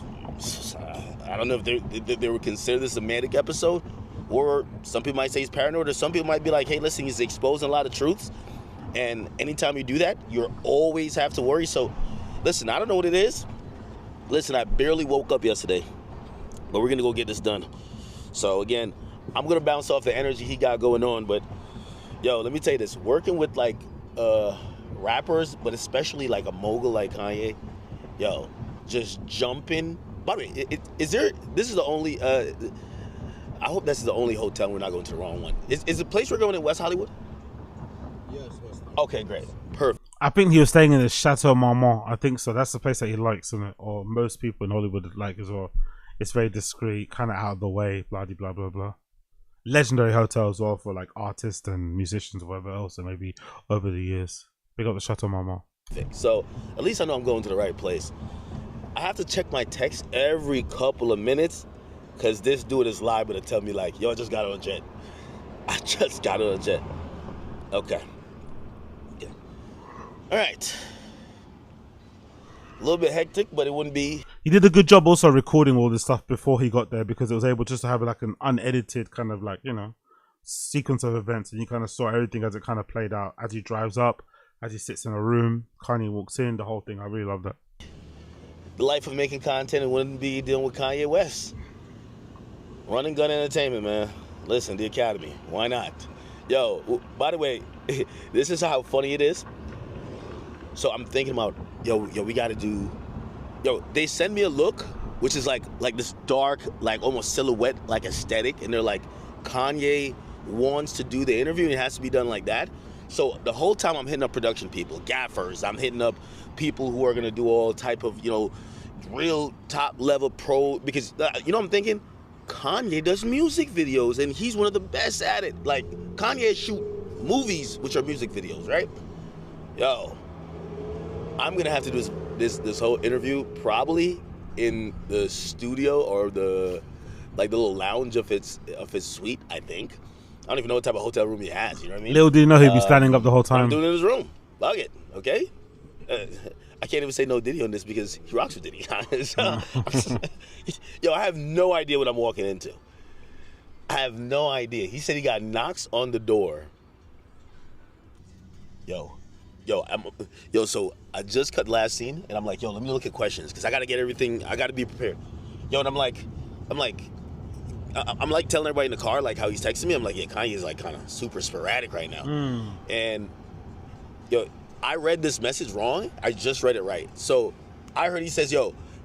I don't know if they would consider this a manic episode, or some people might say he's paranoid, or some people might be like, hey, listen, he's exposing a lot of truths. And anytime you do that, you always have to worry. So, listen, I don't know what it is. Listen, I barely woke up yesterday, but we're going to go get this done. So, again, I'm going to bounce off the energy he got going on. But, yo, let me tell you this. Working with, like, rappers, but especially, like, a mogul like Kanye, yo, just jumping. By the way, this is the only, I hope this is the only hotel we're not going to the wrong one. Is the place we're going in West Hollywood? Yes, West. Okay, great. Perfect. I think he was staying in the Chateau Marmont. I think so. That's the place that he likes, isn't it? Or most people in Hollywood like as well. It's very discreet, kind of out of the way, blah, blah, blah, blah. Legendary hotel as well for like artists and musicians or whatever else, and maybe over the years. Big up the Chateau Marmont. So at least I know I'm going to the right place. I have to check my text every couple of minutes because this dude is live to tell me like, yo, I just got on a jet. I just got on a jet. Okay. Yeah. All right. A little bit hectic, but it wouldn't be. He did a good job also recording all this stuff before he got there because it was able just to have like an unedited kind of like, you know, sequence of events, and you kind of saw everything as it kind of played out as he drives up, as he sits in a room, Kanye walks in, the whole thing. I really love that. The life of making content, and wouldn't be dealing with Kanye West. Run and gun entertainment, man. Listen, the Academy. Why not? Yo, by the way, this is how funny it is. So I'm thinking about, yo, we got to do, they send me a look, which is like this dark, like almost silhouette, like aesthetic. And they're like, Kanye wants to do the interview and it has to be done like that. So the whole time I'm hitting up production people, gaffers, I'm hitting up people who are going to do all type of, real top level pro, because, I'm thinking, Kanye does music videos and he's one of the best at it. Like, Kanye shoot movies, which are music videos, right? Yo, I'm going to have to do this whole interview probably in the studio or the little lounge of his suite, I think. I don't even know what type of hotel room he has, you know what I mean? Little do you know he'd be standing up the whole time. I'm doing it in his room. Bug it, okay? I can't even say no Diddy on this because he rocks with Diddy. Yo, I have no idea what I'm walking into. I have no idea. He said he got knocks on the door. So I just cut last scene, and I'm like, let me look at questions because I got to get everything. I got to be prepared. And I'm like telling everybody in the car like how he's texting me. I'm like, yeah, Kanye's like kind of super sporadic right now. And I read this message wrong. I just read it right. So I heard he says,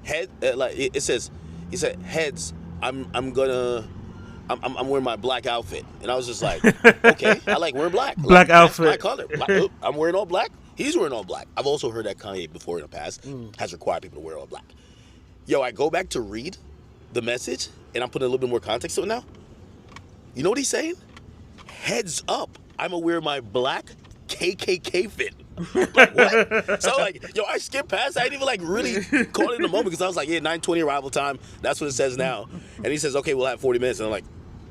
head, he said, heads, I'm wearing my black outfit. And I was just like, okay, I like wearing black. Black outfit. That's my color. I'm wearing all black. He's wearing all black. I've also heard that Kanye before in the past has required people to wear all black. I go back to read the message, and I'm putting a little bit more context to it now. You know what he's saying? Heads up, I'm gonna wear my black KKK fit. I'm like, what? So like, yo, I skipped past. I didn't even like really call it in the moment because I was like, yeah, 9:20 arrival time. That's what it says now. And he says, okay, we'll have 40 minutes. And I'm like,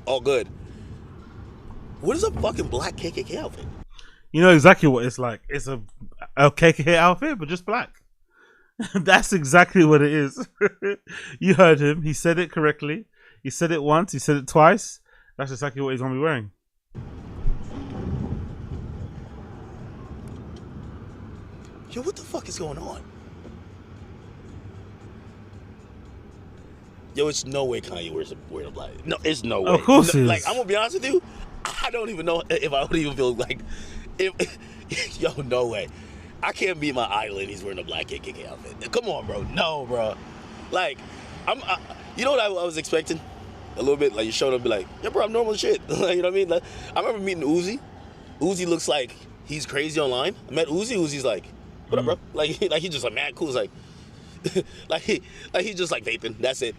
all good. What is a fucking black KKK outfit? You know exactly what it's like. It's a KKK outfit, but just black. That's exactly what it is. You heard him. He said it correctly. He said it once. He said it twice. That's exactly what he's gonna be wearing. Yo, what the fuck is going on? Yo, it's no way Kanye wears a black. No, it's no way. Of course no, it is. Like, I'm gonna be honest with you, I don't even know if I would even feel like, yo, no way. I can't be my idol and he's wearing a black KKK outfit. Come on, bro. No, bro. Like, you know what I was expecting? A little bit, like you showed up, be like, yeah, bro, I'm normal as shit. Like, you know what I mean? Like, I remember meeting Uzi. Uzi looks like he's crazy online. I met Uzi. Uzi's like, what up, bro? Like he just like mad cool. It's like, like he just like vaping. That's it.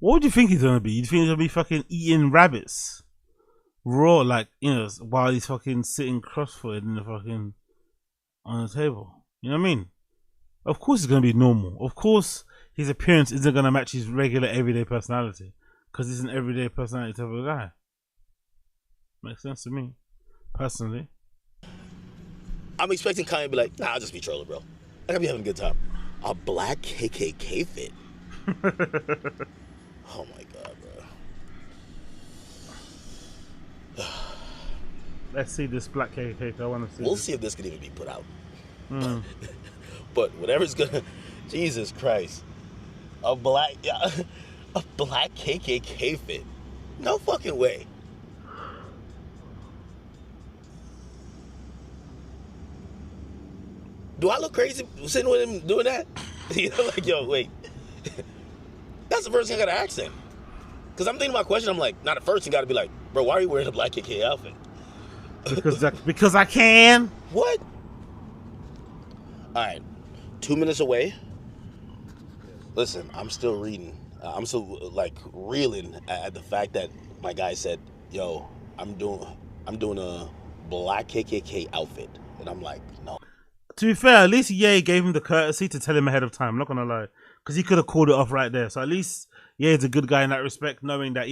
What do you think he's gonna be? You think he's gonna be fucking eating rabbits raw, like, you know, while he's fucking sitting cross-footed in the fucking on the table? You know what I mean? Of course, it's gonna be normal. Of course, his appearance isn't gonna match his regular everyday personality because he's an everyday personality type of guy. Makes sense to me, personally. I'm expecting Kanye to be like, nah, I'll just be trolling, bro. I gotta be having a good time. A black KKK fit. Oh my god, bro. Let's see this black KKK. I want to see. We'll this. see if this can even be put out. But whatever's gonna, Jesus Christ, a black KKK fit. No fucking way. Do I look crazy sitting with him doing that? You know, like, yo, wait. That's the first thing I gotta ask him. Because I'm thinking my question, I'm like, not the first thing gotta be like, bro, why are you wearing a black KK outfit? Because I can. What? All right, 2 minutes away. Listen, I'm still reading. I'm still like reeling at the fact that my guy said, yo, I'm doing a black KKK outfit. And I'm like, no. To be fair, at least Ye gave him the courtesy to tell him ahead of time. I'm not gonna lie, because he could have called it off right there. So at least Ye is a good guy in that respect, knowing that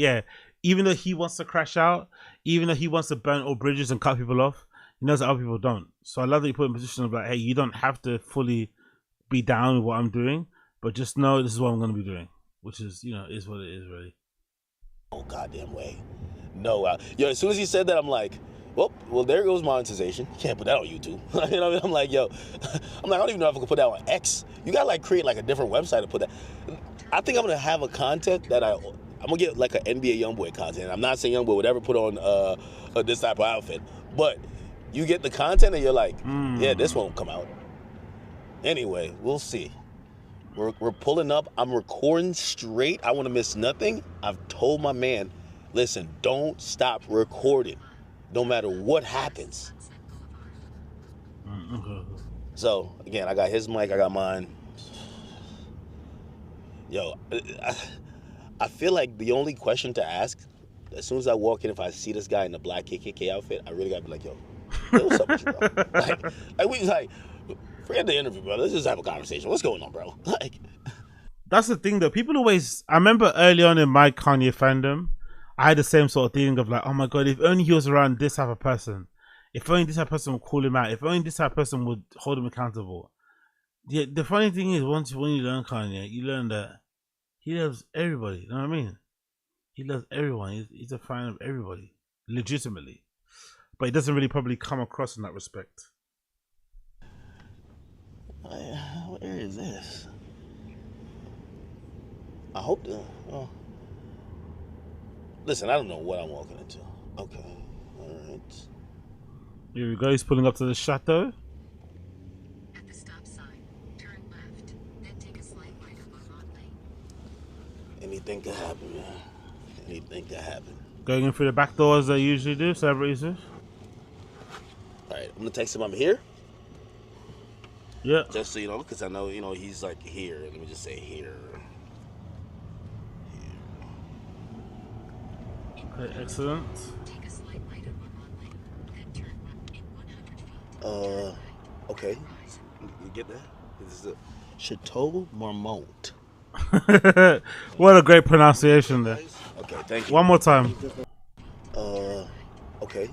even though he wants to crash out, even though he wants to burn all bridges and cut people off, he knows that other people don't. So I love that you put in a position of like, hey, you don't have to fully be down with what I'm doing, but just know this is what I'm gonna be doing, which is, you know, is what it is, really. Oh goddamn way, no. Yo, as soon as he said that, I'm like, well, there goes monetization. You can't put that on YouTube. You know what I mean? I'm like, yo, I don't even know if I can put that on X. You gotta like create like a different website to put that. I think I'm gonna have a content that I'm gonna get like an NBA YoungBoy content. I'm not saying YoungBoy would ever put on this type of outfit, but you get the content and you're like, yeah, this won't come out. Anyway, we'll see. We're pulling up. I'm recording straight. I want to miss nothing. I've told my man, listen, don't stop recording. No matter what happens. So, again, I got his mic, I got mine. Yo, I feel like the only question to ask, as soon as I walk in, if I see this guy in a black KKK outfit, I really gotta be like, yo, what's up with you, bro? like, forget the interview, bro. Let's just have a conversation. What's going on, bro? Like, that's the thing, though. People always, I remember early on in my Kanye fandom, I had the same sort of feeling of like, oh my god, if only he was around this type of person. If only this type of person would call him out. If only this type of person would hold him accountable. Yeah, the funny thing is, when you learn Kanye, you learn that he loves everybody. You know what I mean? He loves everyone. He's a fan of everybody, legitimately. But he doesn't really probably come across in that respect. Where is this? I hope the... Oh. Listen, I don't know what I'm walking into. Okay, all right. Here we go. He's pulling up to the chateau. At the stop sign, turn left, then take a slight right up on Rod Lane. Anything could happen, man. Anything could happen. Going in through the back door as they usually do. Severance. All right, I'm gonna text him I'm here. Yeah. Just so you know, because I know, you know, he's like here. Let me just say here. Okay, excellent. Take a slight right up on Rod Lane, then turn in 100 feet. Okay. You get that? This is a Chateau Marmont. What a great pronunciation there. Okay, thank you. One more time. Okay.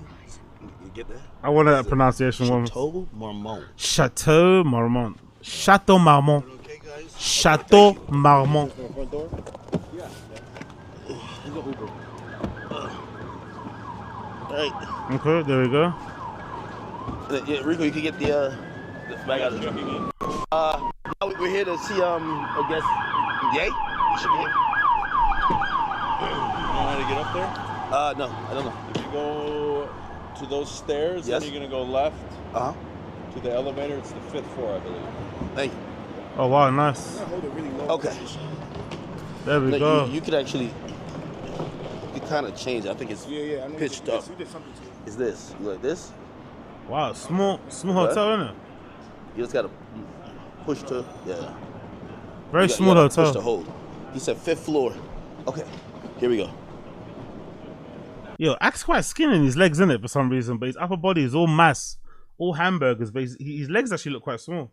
You get that? I want that pronunciation one. Chateau Marmont. Chateau Marmont. Chateau Marmont. Okay, guys. Chateau Marmont. Front door? Yeah. There's an Uber. Alright. Okay, there we go. Yeah, Rico, you can get the bag out of the truck. Now we're here to see, I guess, Yay? You should be here. You know how to get up there? No, I don't know. If you go to those stairs, Yes. then you're gonna go left Uh-huh. to the elevator. It's the 5th floor, I believe. Thank you. Oh wow, nice. Hold it really low. Okay. There we No, go. you could actually, you kind of change it. I think it's Yeah. I know pitched you up. did something to it. Is this? You like this? Wow, small hotel, isn't it? You just gotta push to, yeah. Very You got- small you gotta hotel. Push to hold. He said 5th floor. Okay, here we go. Yo, Axe quite skinny in his legs, isn't it, for some reason? But his upper body is all mass, all hamburgers. But his legs actually look quite small.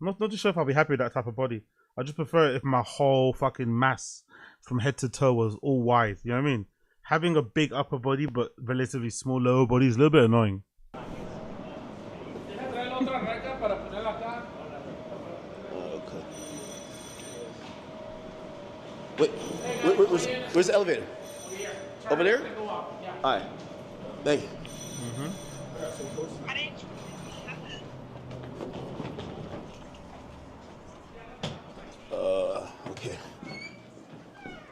Not too sure if I'll be happy with that type of body. I just prefer it if my whole fucking mass from head to toe was all wide. You know what I mean? Having a big upper body but relatively small lower body is a little bit annoying. Okay. Wait, where's the elevator? Over there? All right. Thank you. Okay.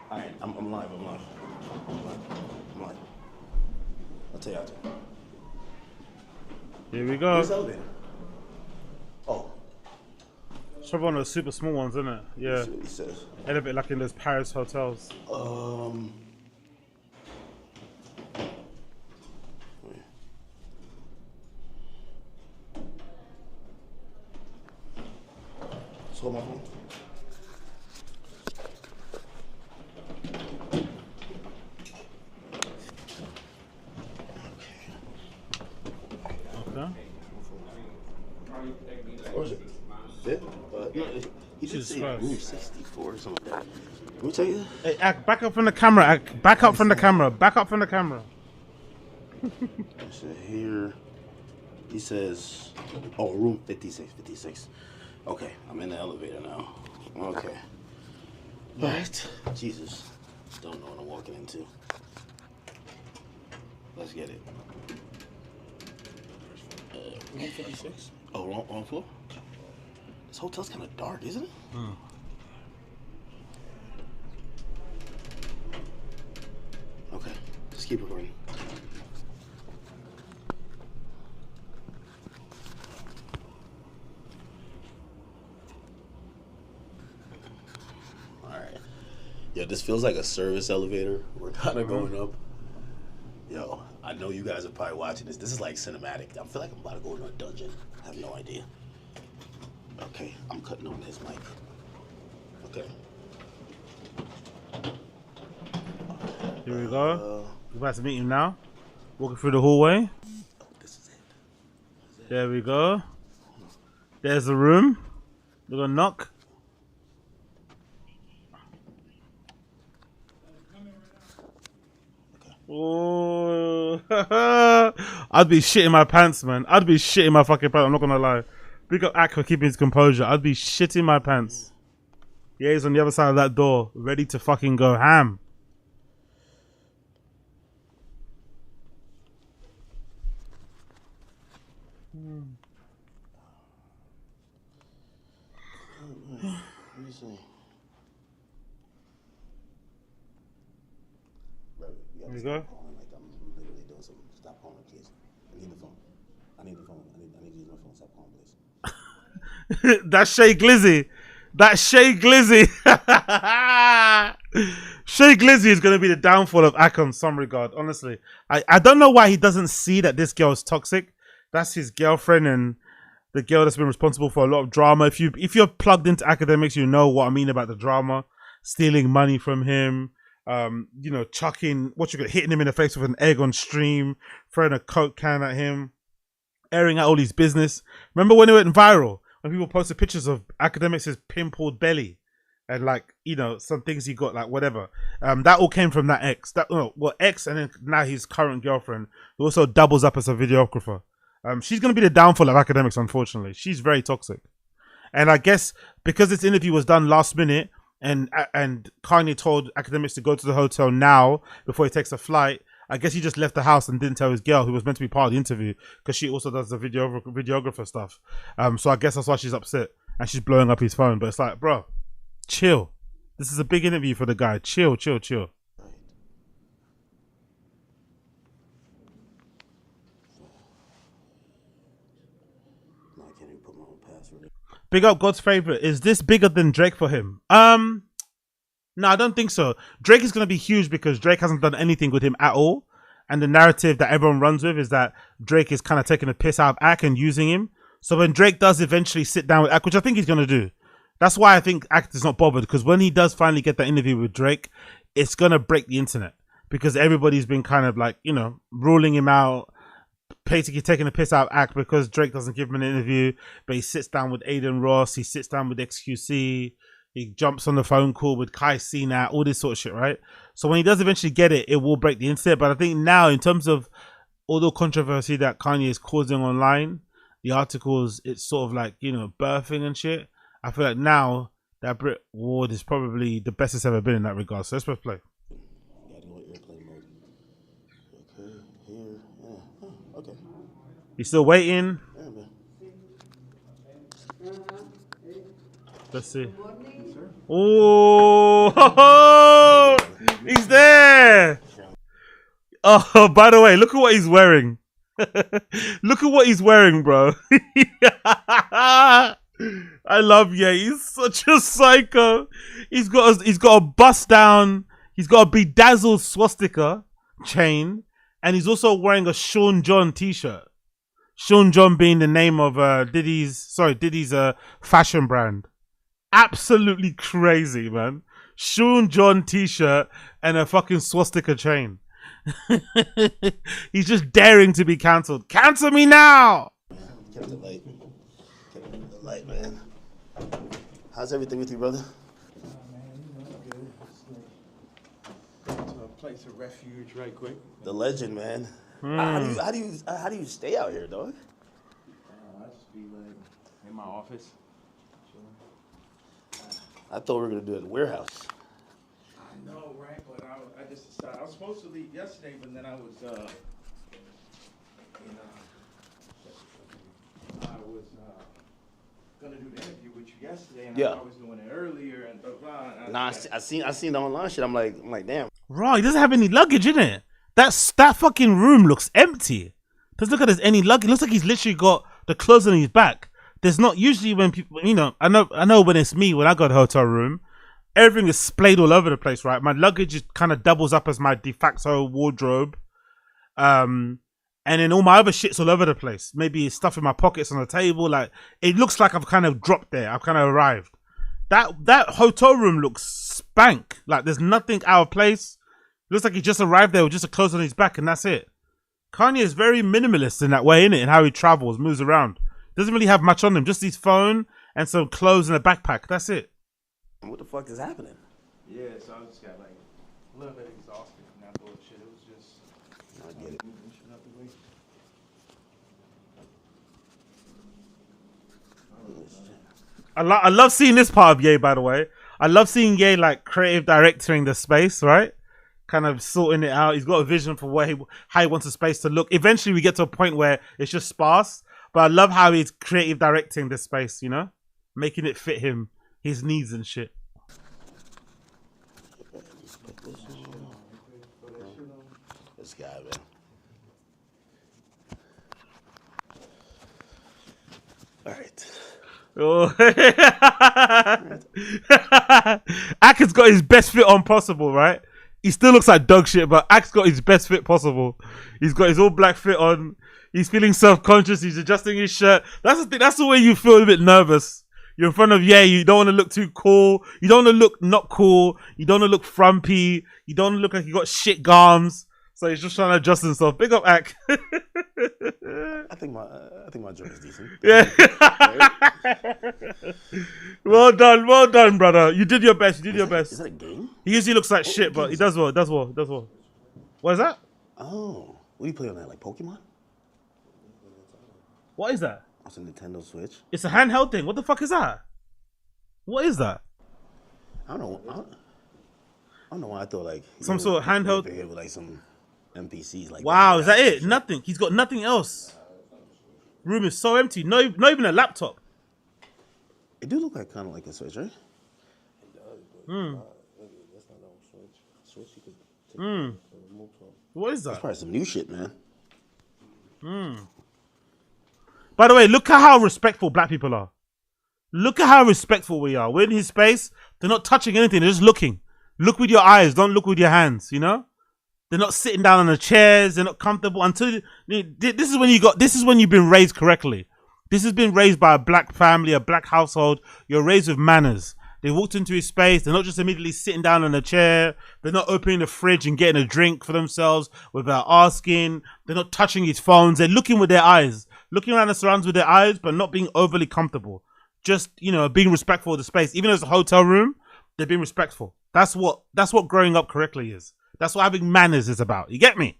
All right, I'm live. I'm live. I'll tell you after. Here we go. Where's the elevator? Oh, It's probably one of those super small ones, isn't it? Yeah. let's see what he says. A little bit like in those Paris hotels. Just hold my phone. Okay. Or is it? Fifth? No, he did Jesus say Christ. room 64 or something like that. Let me tell you. Hey, Ak, back up from the camera. Ak, back up from the camera. Back up from the camera. So here, he says, oh, room 56. Okay, I'm in the elevator now. Okay. All right. Jesus. Don't know what I'm walking into. Let's get it. Room 56? Oh, wrong floor? This hotel's kind of dark, isn't it? Okay, just keep recording. Alright. Yo, this feels like a service elevator. We're kind of going up. Yo, I know you guys are probably watching this. This is like cinematic. I feel like I'm about to go into a dungeon. I have no idea. Okay, I'm cutting on his mic. Okay. Here we go. We're about to meet him now. Walking through the hallway. Oh, this is it. There we go. There's the room. We're gonna knock. Oh, I'd be shitting my pants, man. I'd be shitting my fucking pants. I'm not gonna lie. Big up Ak for keeping his composure. I'd be shitting my pants. Yeah, he's on the other side of that door, ready to fucking go ham. Let me see. Bro, you There you gotta go. stop calling like I'm literally doing something. Stop calling, please. I need the phone. I need to use my phone. Stop calling, please. That's Shay Glizzy. That's Shay Glizzy. Shay Glizzy is going to be the downfall of Ak in some regard, honestly. I don't know why he doesn't see that this girl is toxic. That's his girlfriend and the girl that's been responsible for a lot of drama. If you're plugged into Akademiks, you know what I mean about the drama. Stealing money from him, chucking, hitting him in the face with an egg on stream, throwing a Coke can at him. airing out all his business. Remember when it went viral? When people posted pictures of Akademiks' pimpled belly and like, you know, some things he got, like whatever. That all came from that ex. Ex, and then now his current girlfriend, who also doubles up as a videographer. She's gonna be the downfall of Akademiks, unfortunately. She's very toxic. And I guess because this interview was done last minute and Kanye told Akademiks to go to the hotel now before he takes a flight, I guess he just left the house and didn't tell his girl, who was meant to be part of the interview, because she also does the videographer stuff. So I guess that's why she's upset and she's blowing up his phone. But it's like, bro, chill. This is a big interview for the guy. Chill. Big up God's favorite. Is this bigger than Drake for him? No, I don't think so. Drake is going to be huge because Drake hasn't done anything with him at all. And the narrative that everyone runs with is that Drake is kind of taking a piss out of Ak and using him. So when Drake does eventually sit down with Ak, which I think he's going to do, that's why I think Ak is not bothered, because when he does finally get that interview with Drake, it's going to break the internet because everybody's been kind of like, you know, ruling him out, basically taking a piss out of Ak because Drake doesn't give him an interview, but he sits down with Aiden Ross, he sits down with XQC, he jumps on the phone call with Kai Cenat, all this sort of shit, right? So when he does eventually get it, it will break the internet. But I think now, in terms of all the controversy that Kanye is causing online, the articles, it's sort of like, you know, birthing and shit. I feel like now that Brit Ward is probably the best it's ever been in that regard. So let's press play. You still waiting? Let's see. Oh, he's there. Oh, by the way, look at what he's wearing. Look at what he's wearing, bro. I love Ye. He's such a psycho. He's got a bust down. He's got a bedazzled swastika chain, and he's also wearing a Sean John t-shirt. Sean John being the name of Diddy's fashion brand. Absolutely crazy, man. Sean John t-shirt and a fucking swastika chain. He's just daring to be cancelled. Cancel me now! Kept the light, man. How's everything with you, brother? To a place of refuge right quick. The legend, man. How do you stay out here, dog? I just be like in my office. I thought we were gonna do it in the warehouse. I know, right? But I just decided I was supposed to leave yesterday, but then I was gonna do the interview with you yesterday, and I was doing it earlier and blah blah. Nah, I seen the online shit. I'm like, damn. Right, he doesn't have any luggage in it. That fucking room looks empty. Doesn't look like there's any luggage. It looks like he's literally got the clothes on his back. There's not usually when people, you know, I know when it's me, when I go to a hotel room, everything is splayed all over the place, right? My luggage just kind of doubles up as my de facto wardrobe. And then all my other shit's all over the place. Maybe stuff in my pockets on the table. Like, it looks like I've kind of dropped there. I've kind of arrived. That hotel room looks spank. Like, there's nothing out of place. It looks like he just arrived there with just a clothes on his back and that's it. Kanye is very minimalist in that way, innit? In how he travels, moves around. Doesn't really have much on him. Just his phone and some clothes and a backpack. That's it. What the fuck is happening? Yeah, so I just got like a little bit exhausted from that bullshit. It was just I get it. moving shit out the way. I love seeing this part of Ye, by the way. I love seeing Ye like creative directing the space, right? Kind of sorting it out. He's got a vision for how he wants the space to look. Eventually we get to a point where it's just sparse. But I love how he's creative directing this space, you know? Making it fit him, his needs and shit. This guy, man. All right. Oh. Ak's got his best fit on possible, right? He still looks like dog shit, but Ak's got his best fit possible. He's got his all black fit on. He's feeling self-conscious. He's adjusting his shirt. That's the thing. That's the way you feel a bit nervous. You're in front of you don't want to look too cool. You don't want to look not cool. You don't want to look frumpy. You don't want to look like you got shit gums. So he's just trying to adjust himself. Big up, Ak. I think my joint is decent. Yeah. Well done, brother. You did your best. Is that a game? He usually looks like shit, but he does well. What is that? Oh, what do you play on that? Like Pokemon? What is that? It's a Nintendo Switch. It's a handheld thing. What the fuck is that? What is that? I don't know. I don't know why I thought like Some sort of handheld. with like some NPCs. Like Wow, is that it? Nothing. He's got nothing else. Room is so empty. No, not even a laptop. It do look like kind of like a Switch, right? What is That's that? probably some new shit, man. By the way, look at how respectful black people are. Look at how respectful we are. We're in his space. They're not touching anything. They're just looking. Look with your eyes. Don't look with your hands. You know. They're not sitting down on the chairs. They're not comfortable until this is when you've been raised correctly. This has been raised by a black family, a black household. You're raised with manners. They walked into his space. They're not just immediately sitting down on a chair. They're not opening the fridge and getting a drink for themselves without asking. They're not touching his phones. They're looking with their eyes, looking around the surroundings with their eyes, but not being overly comfortable. Just, being respectful of the space. Even as a hotel room, they're being respectful. That's what growing up correctly is. That's what having manners is about. You get me?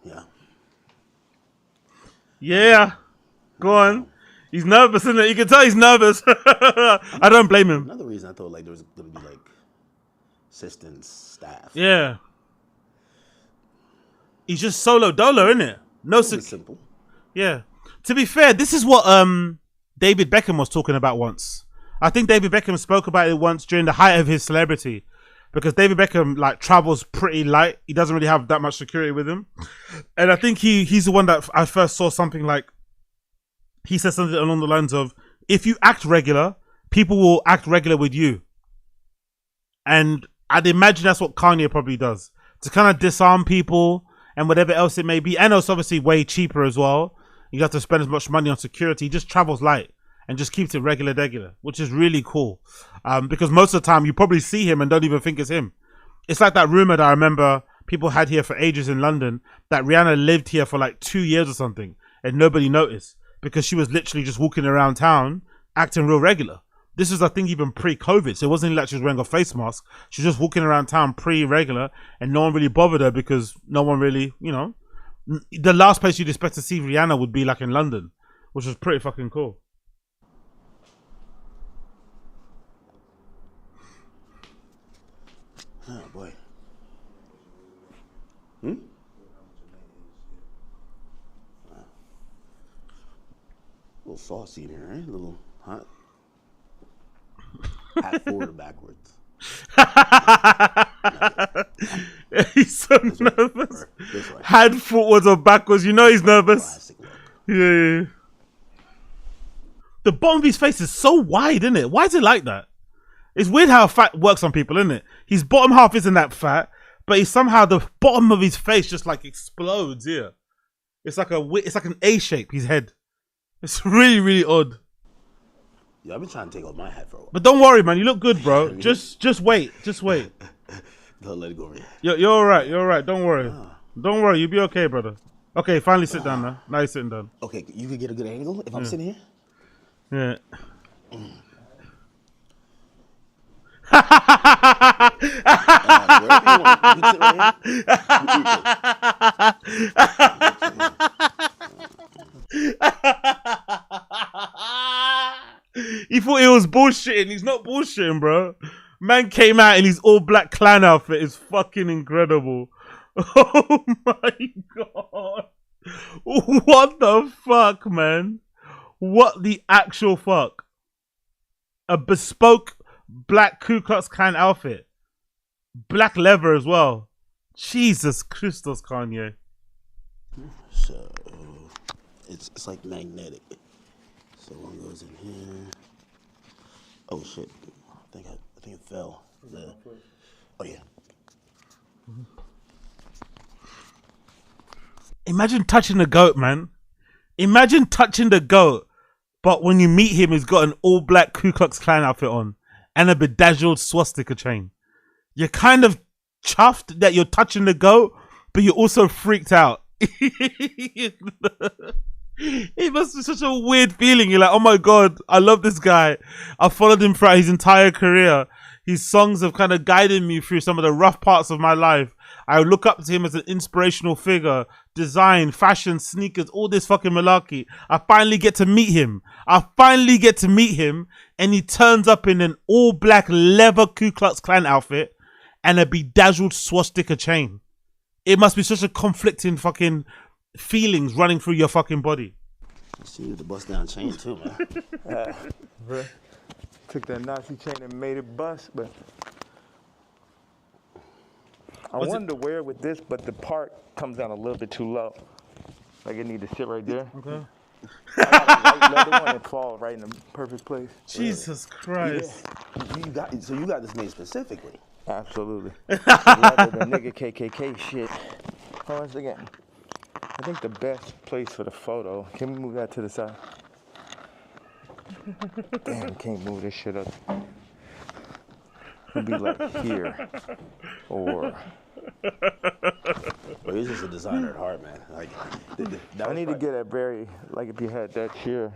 Yeah. Yeah. Go on. He's nervous, isn't it? You can tell he's nervous. I don't blame him. Another reason I thought like there was gonna be like assistants, staff. Yeah. He's just solo dolo, isn't it? No Simple. Yeah. To be fair, this is what David Beckham was talking about once. I think David Beckham spoke about it once during the height of his celebrity, because David Beckham like travels pretty light. He doesn't really have that much security with him, and I think he's the one that I first saw something like. He said something along the lines of, "If you act regular, people will act regular with you." And I'd imagine that's what Kanye probably does, to kind of disarm people and whatever else it may be. And it's obviously way cheaper as well. You have to spend as much money on security. He just travels light and just keeps it regular, which is really cool. Because most of the time you probably see him and don't even think it's him. It's like that rumor that I remember people had here for ages in London, that Rihanna lived here for like 2 years or something and nobody noticed, because she was literally just walking around town acting real regular. This is, I think, even pre-COVID. So it wasn't like she was wearing a face mask. She was just walking around town pre-regular and no one really bothered her, because no one really, the last place you'd expect to see Rihanna would be like in London, which was pretty fucking cool. Oh boy. A little saucy in here, right? A little hot. Hat forward or backwards. He's so nervous. Hand forwards or backwards. You know he's nervous. Yeah. The bottom of his face is so wide, isn't it? Why is it like that? It's weird how fat works on people, isn't it? His bottom half isn't that fat, but somehow the bottom of his face just like explodes here. It's like an A shape, his head. It's really, really odd. Yeah, I've been trying to take off my hat for a while. But don't worry, man. You look good, bro. Just wait. Don't let it go over here. You're all right. Don't worry. Don't worry. You'll be okay, brother. Okay, finally sit down now. Now you're sitting down. Okay, you can get a good angle if I'm sitting here? Yeah. Wherever you want. You can sit right He thought he was bullshitting. He's not bullshitting, bro. Man came out in his all black clan outfit. It's fucking incredible. Oh my god. What the fuck, man? What the actual fuck? A bespoke black Ku Klux Klan outfit. Black leather as well. Jesus Christos, Kanye. So, it's like magnetic. So one goes in here. Oh shit! I think it fell. Oh yeah. Imagine touching the goat, man. Imagine touching the goat, but when you meet him, he's got an all black Ku Klux Klan outfit on, and a bedazzled swastika chain. You're kind of chuffed that you're touching the goat, but you're also freaked out. It must be such a weird feeling. You're like, oh my God, I love this guy. I've followed him throughout his entire career. His songs have kind of guided me through some of the rough parts of my life. I look up to him as an inspirational figure. Design, fashion, sneakers, all this fucking malarkey. I finally get to meet him. And he turns up in an all-black leather Ku Klux Klan outfit and a bedazzled swastika chain. It must be such a conflicting fucking feelings running through your fucking body. See the bust down chain too, man. Bro, took that Nazi chain and made it bust, but I wanted to wear it with this, but the part comes down a little bit too low. Like it need to sit right there. Okay. I got a white leather one and fall right in the perfect place. Jesus Christ. Yeah. You got this made specifically. Absolutely. Leather, the nigga KKK shit. Hold on a second. I think the best place for the photo, can we move that to the side? Damn, can't move this shit up. It'll be like here, or... Well, he's just a designer at heart, man. Like, I need to get a very, like if you had that chair.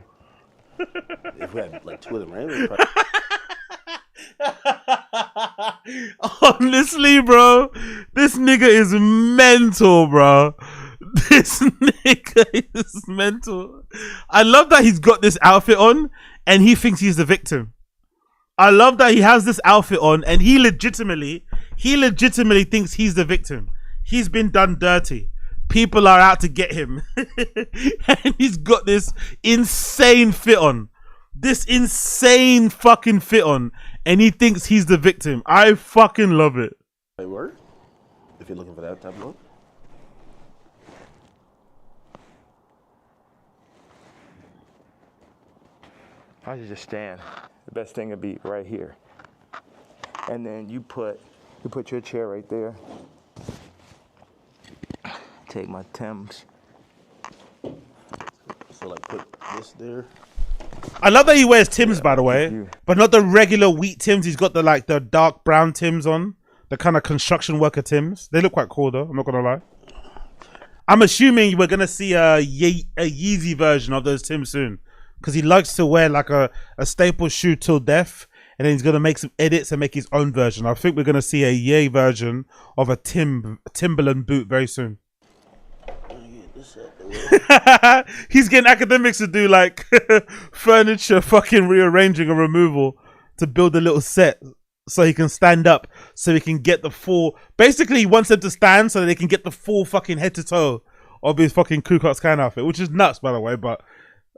If we had like two of them, right? Honestly, bro, this nigga is mental, bro. This nigga is mental. I love that he's got this outfit on and he thinks he's the victim. I love that he has this outfit on and he legitimately thinks he's the victim. He's been done dirty. People are out to get him. And he's got this insane fit on. This insane fucking fit on. And he thinks he's the victim. I fucking love it. They were? If you're looking for that type of look. I should just stand. The best thing would be right here. And then you put your chair right there. Take my Timbs. So like put this there. I love that he wears Timbs, by the way, but not the regular wheat Timbs. He's got the dark brown Timbs on, the kind of construction worker Timbs. They look quite cool though. I'm not gonna lie. I'm assuming we're gonna see a Yeezy version of those Timbs soon, because he likes to wear like a staple shoe till death, and then he's gonna make some edits and make his own version. I think we're gonna see a Ye version of a Timberland boot very soon. He's getting Akademiks to do like furniture fucking rearranging and removal to build a little set so he can stand up, so he can get the full, basically he wants them to stand so that they can get the full fucking head to toe of his fucking Ku Klux Klan outfit, which is nuts, by the way, but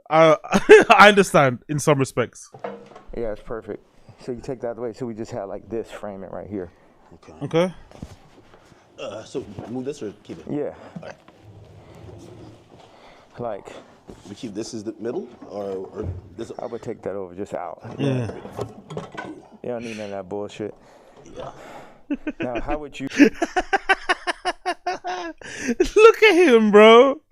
I understand in some respects. Yeah, it's perfect. So you take that away, so we just have like this, frame it right here. Okay. So move this or keep it? Yeah. All right. Like, We keep this as the middle, or this? I would take that over, just out. Yeah. You don't need none of that bullshit. Yeah. Now, how would you? Look at him, bro.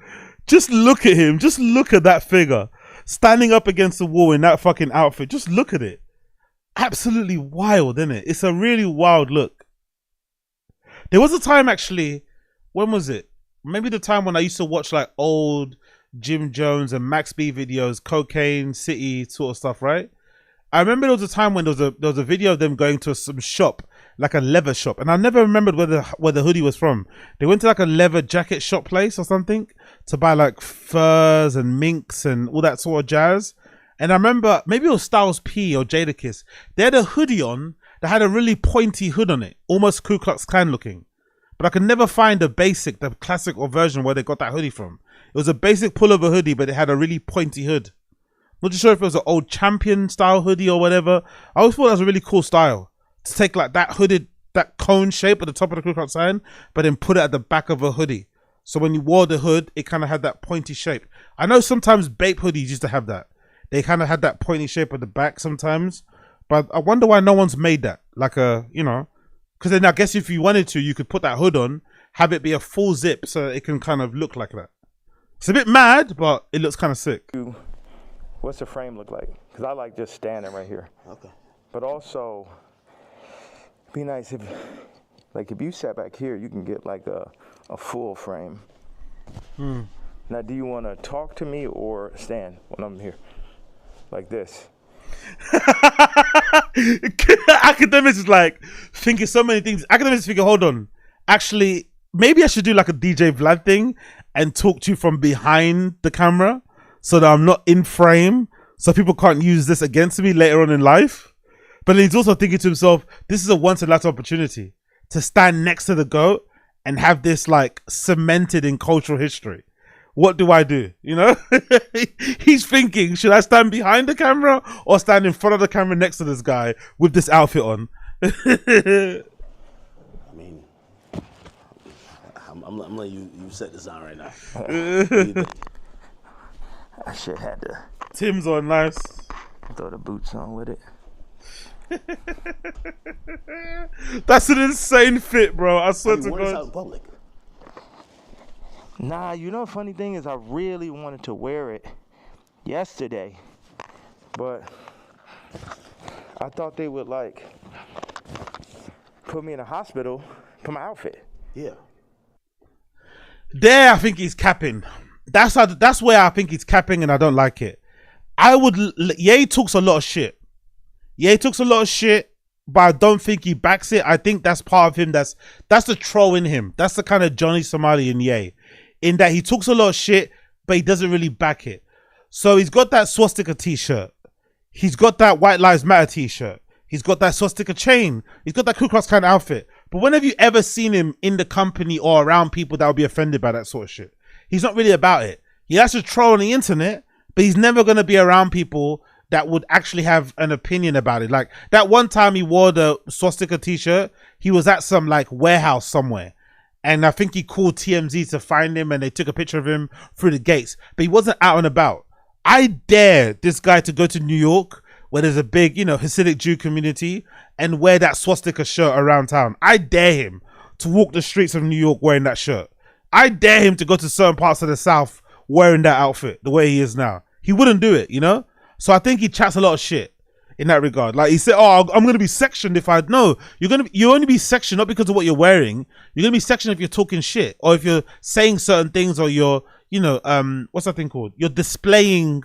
Just look at him. Just look at that figure standing up against the wall in that fucking outfit. Just look at it. Absolutely wild, isn't it? It's a really wild look. There was a time, actually, when was it? Maybe the time when I used to watch like old Jim Jones and Max B videos, Cocaine City sort of stuff, right? I remember there was a time when there was a video of them going to some shop, like a leather shop, and I never remembered where the hoodie was from. They went to like a leather jacket shop place or something to buy like furs and minks and all that sort of jazz. And I remember, maybe it was Styles P or Jadakiss, they had a hoodie on that had a really pointy hood on it, almost Ku Klux Klan looking. But I could never find the classic or version where they got that hoodie from. It was a basic pullover hoodie, but it had a really pointy hood. Not too sure if it was an old Champion style hoodie or whatever. I always thought that was a really cool style, to take like that hooded, that cone shape at the top of the Ku Klux Klan, but then put it at the back of a hoodie. So when you wore the hood, it kind of had that pointy shape. I know sometimes Bape hoodies used to have that. They kind of had that pointy shape at the back sometimes. But I wonder why no one's made that. Like a, you know, because then I guess if you wanted to, you could put that hood on, have it be a full zip so it can kind of look like that. It's a bit mad, but it looks kind of sick. What's the frame look like? Because I like just standing right here. Okay. But also, be nice if you sat back here, you can get like a full frame. Now, do you want to talk to me or stand when I'm here? Like this. Akademiks is like thinking so many things. Akademiks is thinking, hold on. Actually, maybe I should do like a DJ Vlad thing and talk to you from behind the camera so that I'm not in frame so people can't use this against me later on in life. But then he's also thinking to himself, this is a once in a lifetime opportunity to stand next to the GOAT and have this like cemented in cultural history. What do I do? You know, he's thinking, should I stand behind the camera or stand in front of the camera next to this guy with this outfit on? I mean, I'm letting you set this on right now. What do you think? I should have to Tim's on, nice. throw the boots on with it. That's an insane fit, bro. I swear to Wear this out God. in public. Nah, you know the funny thing is I really wanted to wear it yesterday, but I thought they would like put me in a hospital for my outfit. Yeah. There, I think he's capping. That's where I think he's capping, and I don't like it. Ye talks a lot of shit. Ye talks a lot of shit, but I don't think he backs it. I think that's part of him. That's the troll in him. That's the kind of Johnny Somali in Ye. In that he talks a lot of shit, but he doesn't really back it. So he's got that swastika t-shirt. He's got that White Lives Matter t-shirt. He's got that swastika chain. He's got that Ku Klux Klan outfit. But when have you ever seen him in the company or around people that will be offended by that sort of shit? He's not really about it. He has to troll on the internet, but he's never going to be around people that would actually have an opinion about it. Like that one time he wore the swastika t-shirt, he was at some like warehouse somewhere. And I think he called TMZ to find him and they took a picture of him through the gates. But he wasn't out and about. I dare this guy to go to New York where there's a big, Hasidic Jew community and wear that swastika shirt around town. I dare him to walk the streets of New York wearing that shirt. I dare him to go to certain parts of the South wearing that outfit the way he is now. He wouldn't do it, So I think he chats a lot of shit in that regard. Like he said, I'm going to be sectioned if I... No, you only be sectioned not because of what you're wearing. You're going to be sectioned if you're talking shit or if you're saying certain things or you're, what's that thing called? You're displaying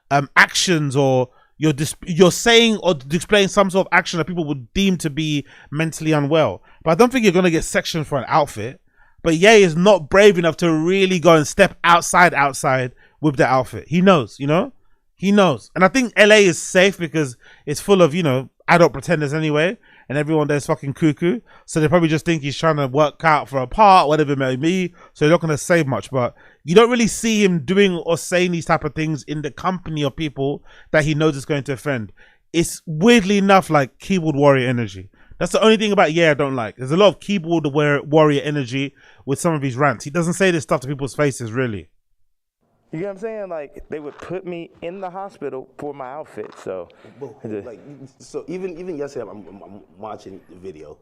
actions or you're saying or displaying some sort of action that people would deem to be mentally unwell. But I don't think you're going to get sectioned for an outfit. But Ye is not brave enough to really go and step outside with the outfit. He knows, He knows. And I think LA is safe because it's full of, adult pretenders anyway. And everyone there's fucking cuckoo. So they probably just think he's trying to work out for a part, whatever it may be. So they're not going to say much. But you don't really see him doing or saying these type of things in the company of people that he knows is going to offend. It's weirdly enough like keyboard warrior energy. That's the only thing about I don't like. There's a lot of keyboard warrior energy with some of his rants. He doesn't say this stuff to people's faces, really. You know what I'm saying? Like they would put me in the hospital for my outfit. So, So even yesterday, I'm watching the video,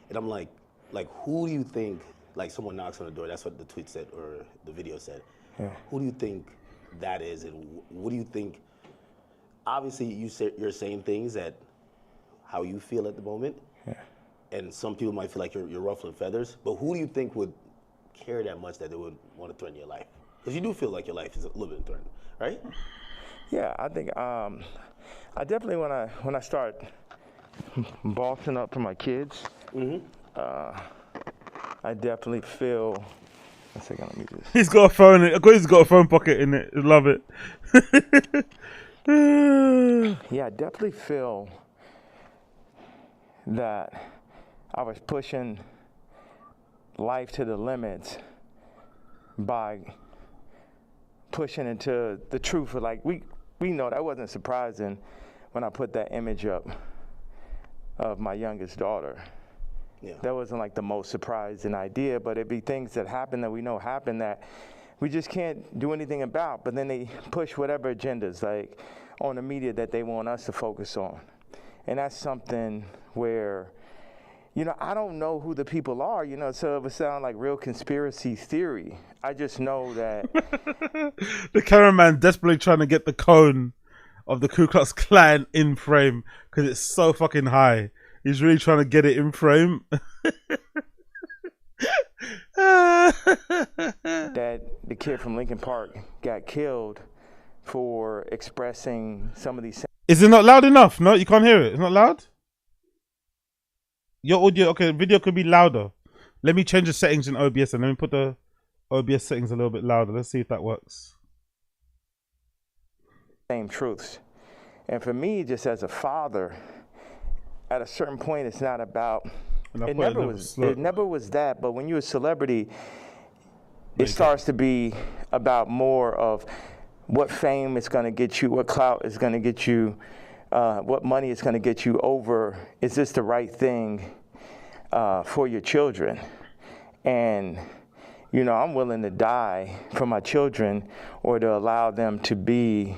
and I'm like, who do you think? Like someone knocks on the door. That's what the tweet said or the video said. Yeah. Who do you think that is, and what do you think? Obviously, you're saying things that how you feel at the moment. Yeah. And some people might feel like you're ruffling feathers, but who do you think would care that much that they would want to threaten your life? Because you do feel like your life is a little bit threatened, right? Yeah, I think I definitely when I start bossing up for my kids, I definitely feel. A second, let me just. He's got a phone. He's got a phone pocket in it. I love it. Yeah, I definitely feel that I was pushing life to the limits by pushing into the truth. Like we know that wasn't surprising when I put that image up of my youngest daughter. Yeah. That wasn't like the most surprising idea, but it'd be things that happen that we know happen that we just can't do anything about. But then they push whatever agendas like on the media that they want us to focus on. And that's something where, I don't know who the people are, so it would sound like real conspiracy theory. I just know that. The cameraman desperately trying to get the cone of the Ku Klux Klan in frame because it's so fucking high. He's really trying to get it in frame. That the kid from Lincoln Park got killed for expressing some of these. Is it not loud enough? No, you can't hear it. It's not loud? Your audio, okay, video could be louder. Let me change the settings in OBS and let me put the OBS settings a little bit louder. Let's see if that works. Same truths. And for me, just as a father, at a certain point, it's not about. It never was that. But when you're a celebrity, it starts to be about more of what fame is going to get you, what clout is going to get you, what money is going to get you over. Is this the right thing for your children? And, you know, I'm willing to die for my children or to allow them to be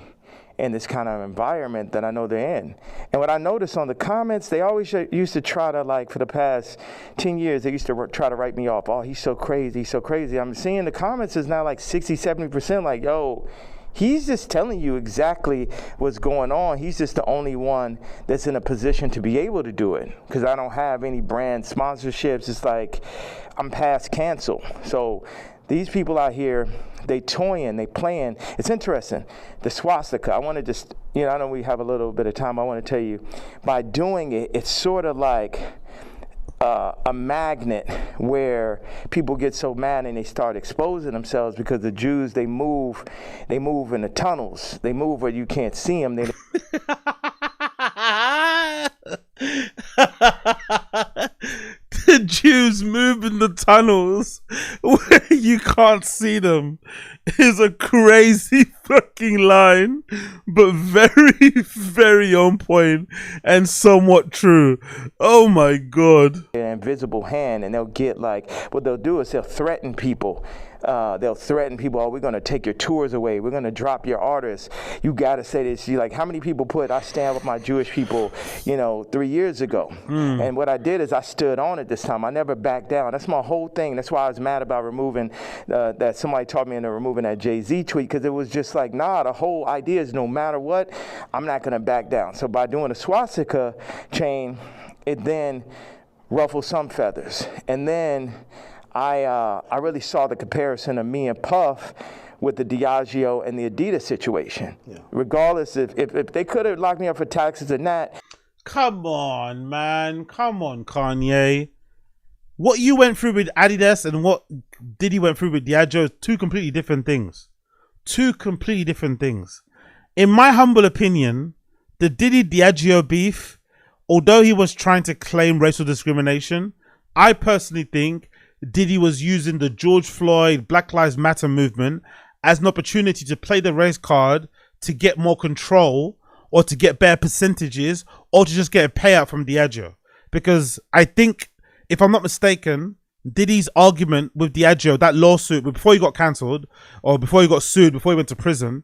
in this kind of environment that I know they're in. And what I noticed on the comments, they always used to try to, like, for the past 10 years, they used to try to write me off. Oh, he's so crazy, he's so crazy. I'm seeing the comments is now like 60, 70% like, yo, he's just telling you exactly what's going on. He's just the only one that's in a position to be able to do it because I don't have any brand sponsorships. It's like I'm past cancel. So these people out here, they toying, they playing. It's interesting. The swastika, I want to just, you know, I know we have a little bit of time. I want to tell you, by doing it, it's sort of like a magnet where people get so mad and they start exposing themselves because the Jews, they move in the tunnels. They move where you can't see them. They The Jews move in the tunnels where you can't see them is a crazy fucking line, but very, very on point and somewhat true. Oh my God. An invisible hand, and they'll get like, what they'll do is they'll threaten people. They'll threaten people, oh, we're going to take your tours away. We're going to drop your artists. You got to say this. You like, how many people put, I stand with my Jewish people, you know, 3 years ago. And what I did is I stood on it this time. I never backed down. That's my whole thing. That's why I was mad about removing, that somebody taught me into removing that Jay-Z tweet, because it was just like, nah, the whole idea is no matter what, I'm not going to back down. So by doing a swastika chain, it then ruffled some feathers. And then I really saw the comparison of me and Puff with the Diageo and the Adidas situation. Yeah. Regardless if they could have locked me up for taxes or not. Come on, man. Come on, Kanye. What you went through with Adidas and what Diddy went through with Diageo, two completely different things. Two completely different things. In my humble opinion, the Diddy Diageo beef, although he was trying to claim racial discrimination, I personally think Diddy was using the George Floyd Black Lives Matter movement as an opportunity to play the race card to get more control or to get better percentages or to just get a payout from Diageo. Because I think, if I'm not mistaken, Diddy's argument with Diageo, that lawsuit, before he got cancelled or before he got sued, before he went to prison,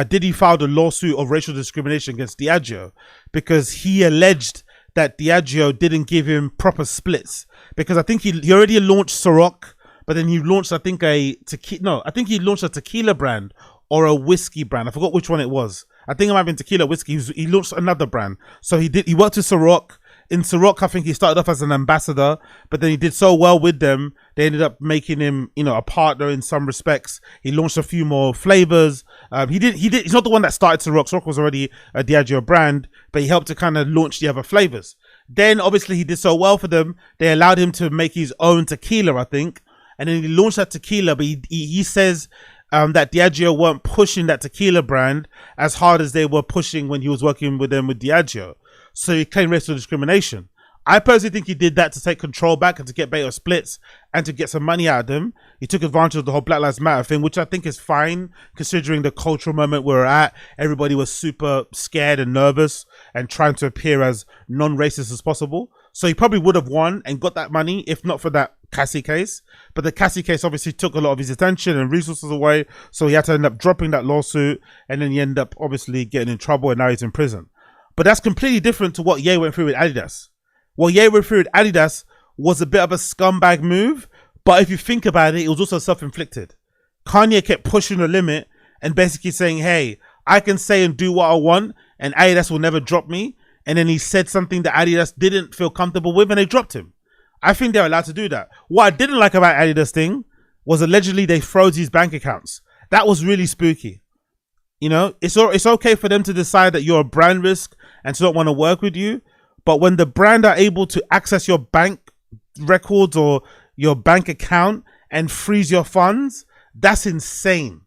Diddy filed a lawsuit of racial discrimination against Diageo because he alleged that Diageo didn't give him proper splits. Because I think he already launched Ciroc, but then he launched, I think, he launched a tequila brand or a whiskey brand. I forgot which one it was. I think it might have been tequila whiskey. He launched another brand. So he worked with Ciroc. In Ciroc, I think he started off as an ambassador, but then he did so well with them, they ended up making him, you know, a partner in some respects. He launched a few more flavors. He's not the one that started Ciroc. Ciroc was already a Diageo brand, but he helped to kind of launch the other flavors. Then obviously he did so well for them, they allowed him to make his own tequila, I think. And then he launched that tequila, but he says that Diageo weren't pushing that tequila brand as hard as they were pushing when he was working with them with Diageo. So he claimed racial discrimination. I personally think he did that to take control back and to get better splits and to get some money out of them. He took advantage of the whole Black Lives Matter thing, which I think is fine considering the cultural moment we're at. Everybody was super scared and nervous and trying to appear as non-racist as possible. So he probably would have won and got that money if not for that Cassie case. But the Cassie case obviously took a lot of his attention and resources away. So he had to end up dropping that lawsuit and then he ended up obviously getting in trouble and now he's in prison. But that's completely different to what Ye went through with Adidas. What Ye went through with Adidas was a bit of a scumbag move, but if you think about it, it was also self-inflicted. Kanye kept pushing the limit and basically saying, hey, I can say and do what I want, and Adidas will never drop me. And then he said something that Adidas didn't feel comfortable with, and they dropped him. I think they're allowed to do that. What I didn't like about Adidas thing was allegedly they froze his bank accounts. That was really spooky. You know, it's okay for them to decide that you're a brand risk and to not want to work with you. But when the brand are able to access your bank records or your bank account and freeze your funds, that's insane.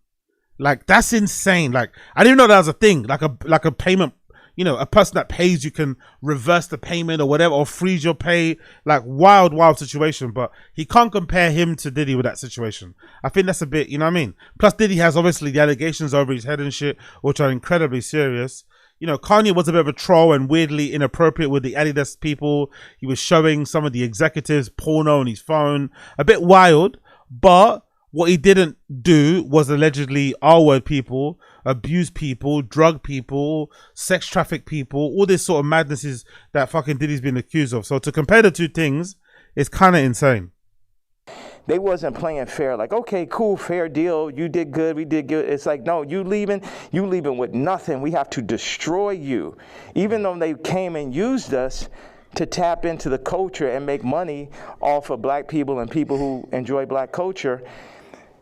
Like, that's insane. Like, I didn't know that was a thing. Like a payment, you know, a person that pays, you can reverse the payment or whatever, or freeze your pay. Like, wild situation. But he can't compare him to Diddy with that situation. I think that's a bit, you know what I mean? Plus, Diddy has obviously the allegations over his head and shit, which are incredibly serious. You know, Kanye was a bit of a troll and weirdly inappropriate with the Adidas people. He was showing some of the executives porno on his phone. A bit wild, but what he didn't do was allegedly R-word people, abuse people, drug people, sex traffic people, all this sort of madnesses that fucking Diddy's been accused of. So to compare the two things is kind of insane. They wasn't playing fair, like, okay, cool, fair deal, you did good, we did good. It's like, no, you leaving with nothing. We have to destroy you. Even though they came and used us to tap into the culture and make money off of black people and people who enjoy black culture.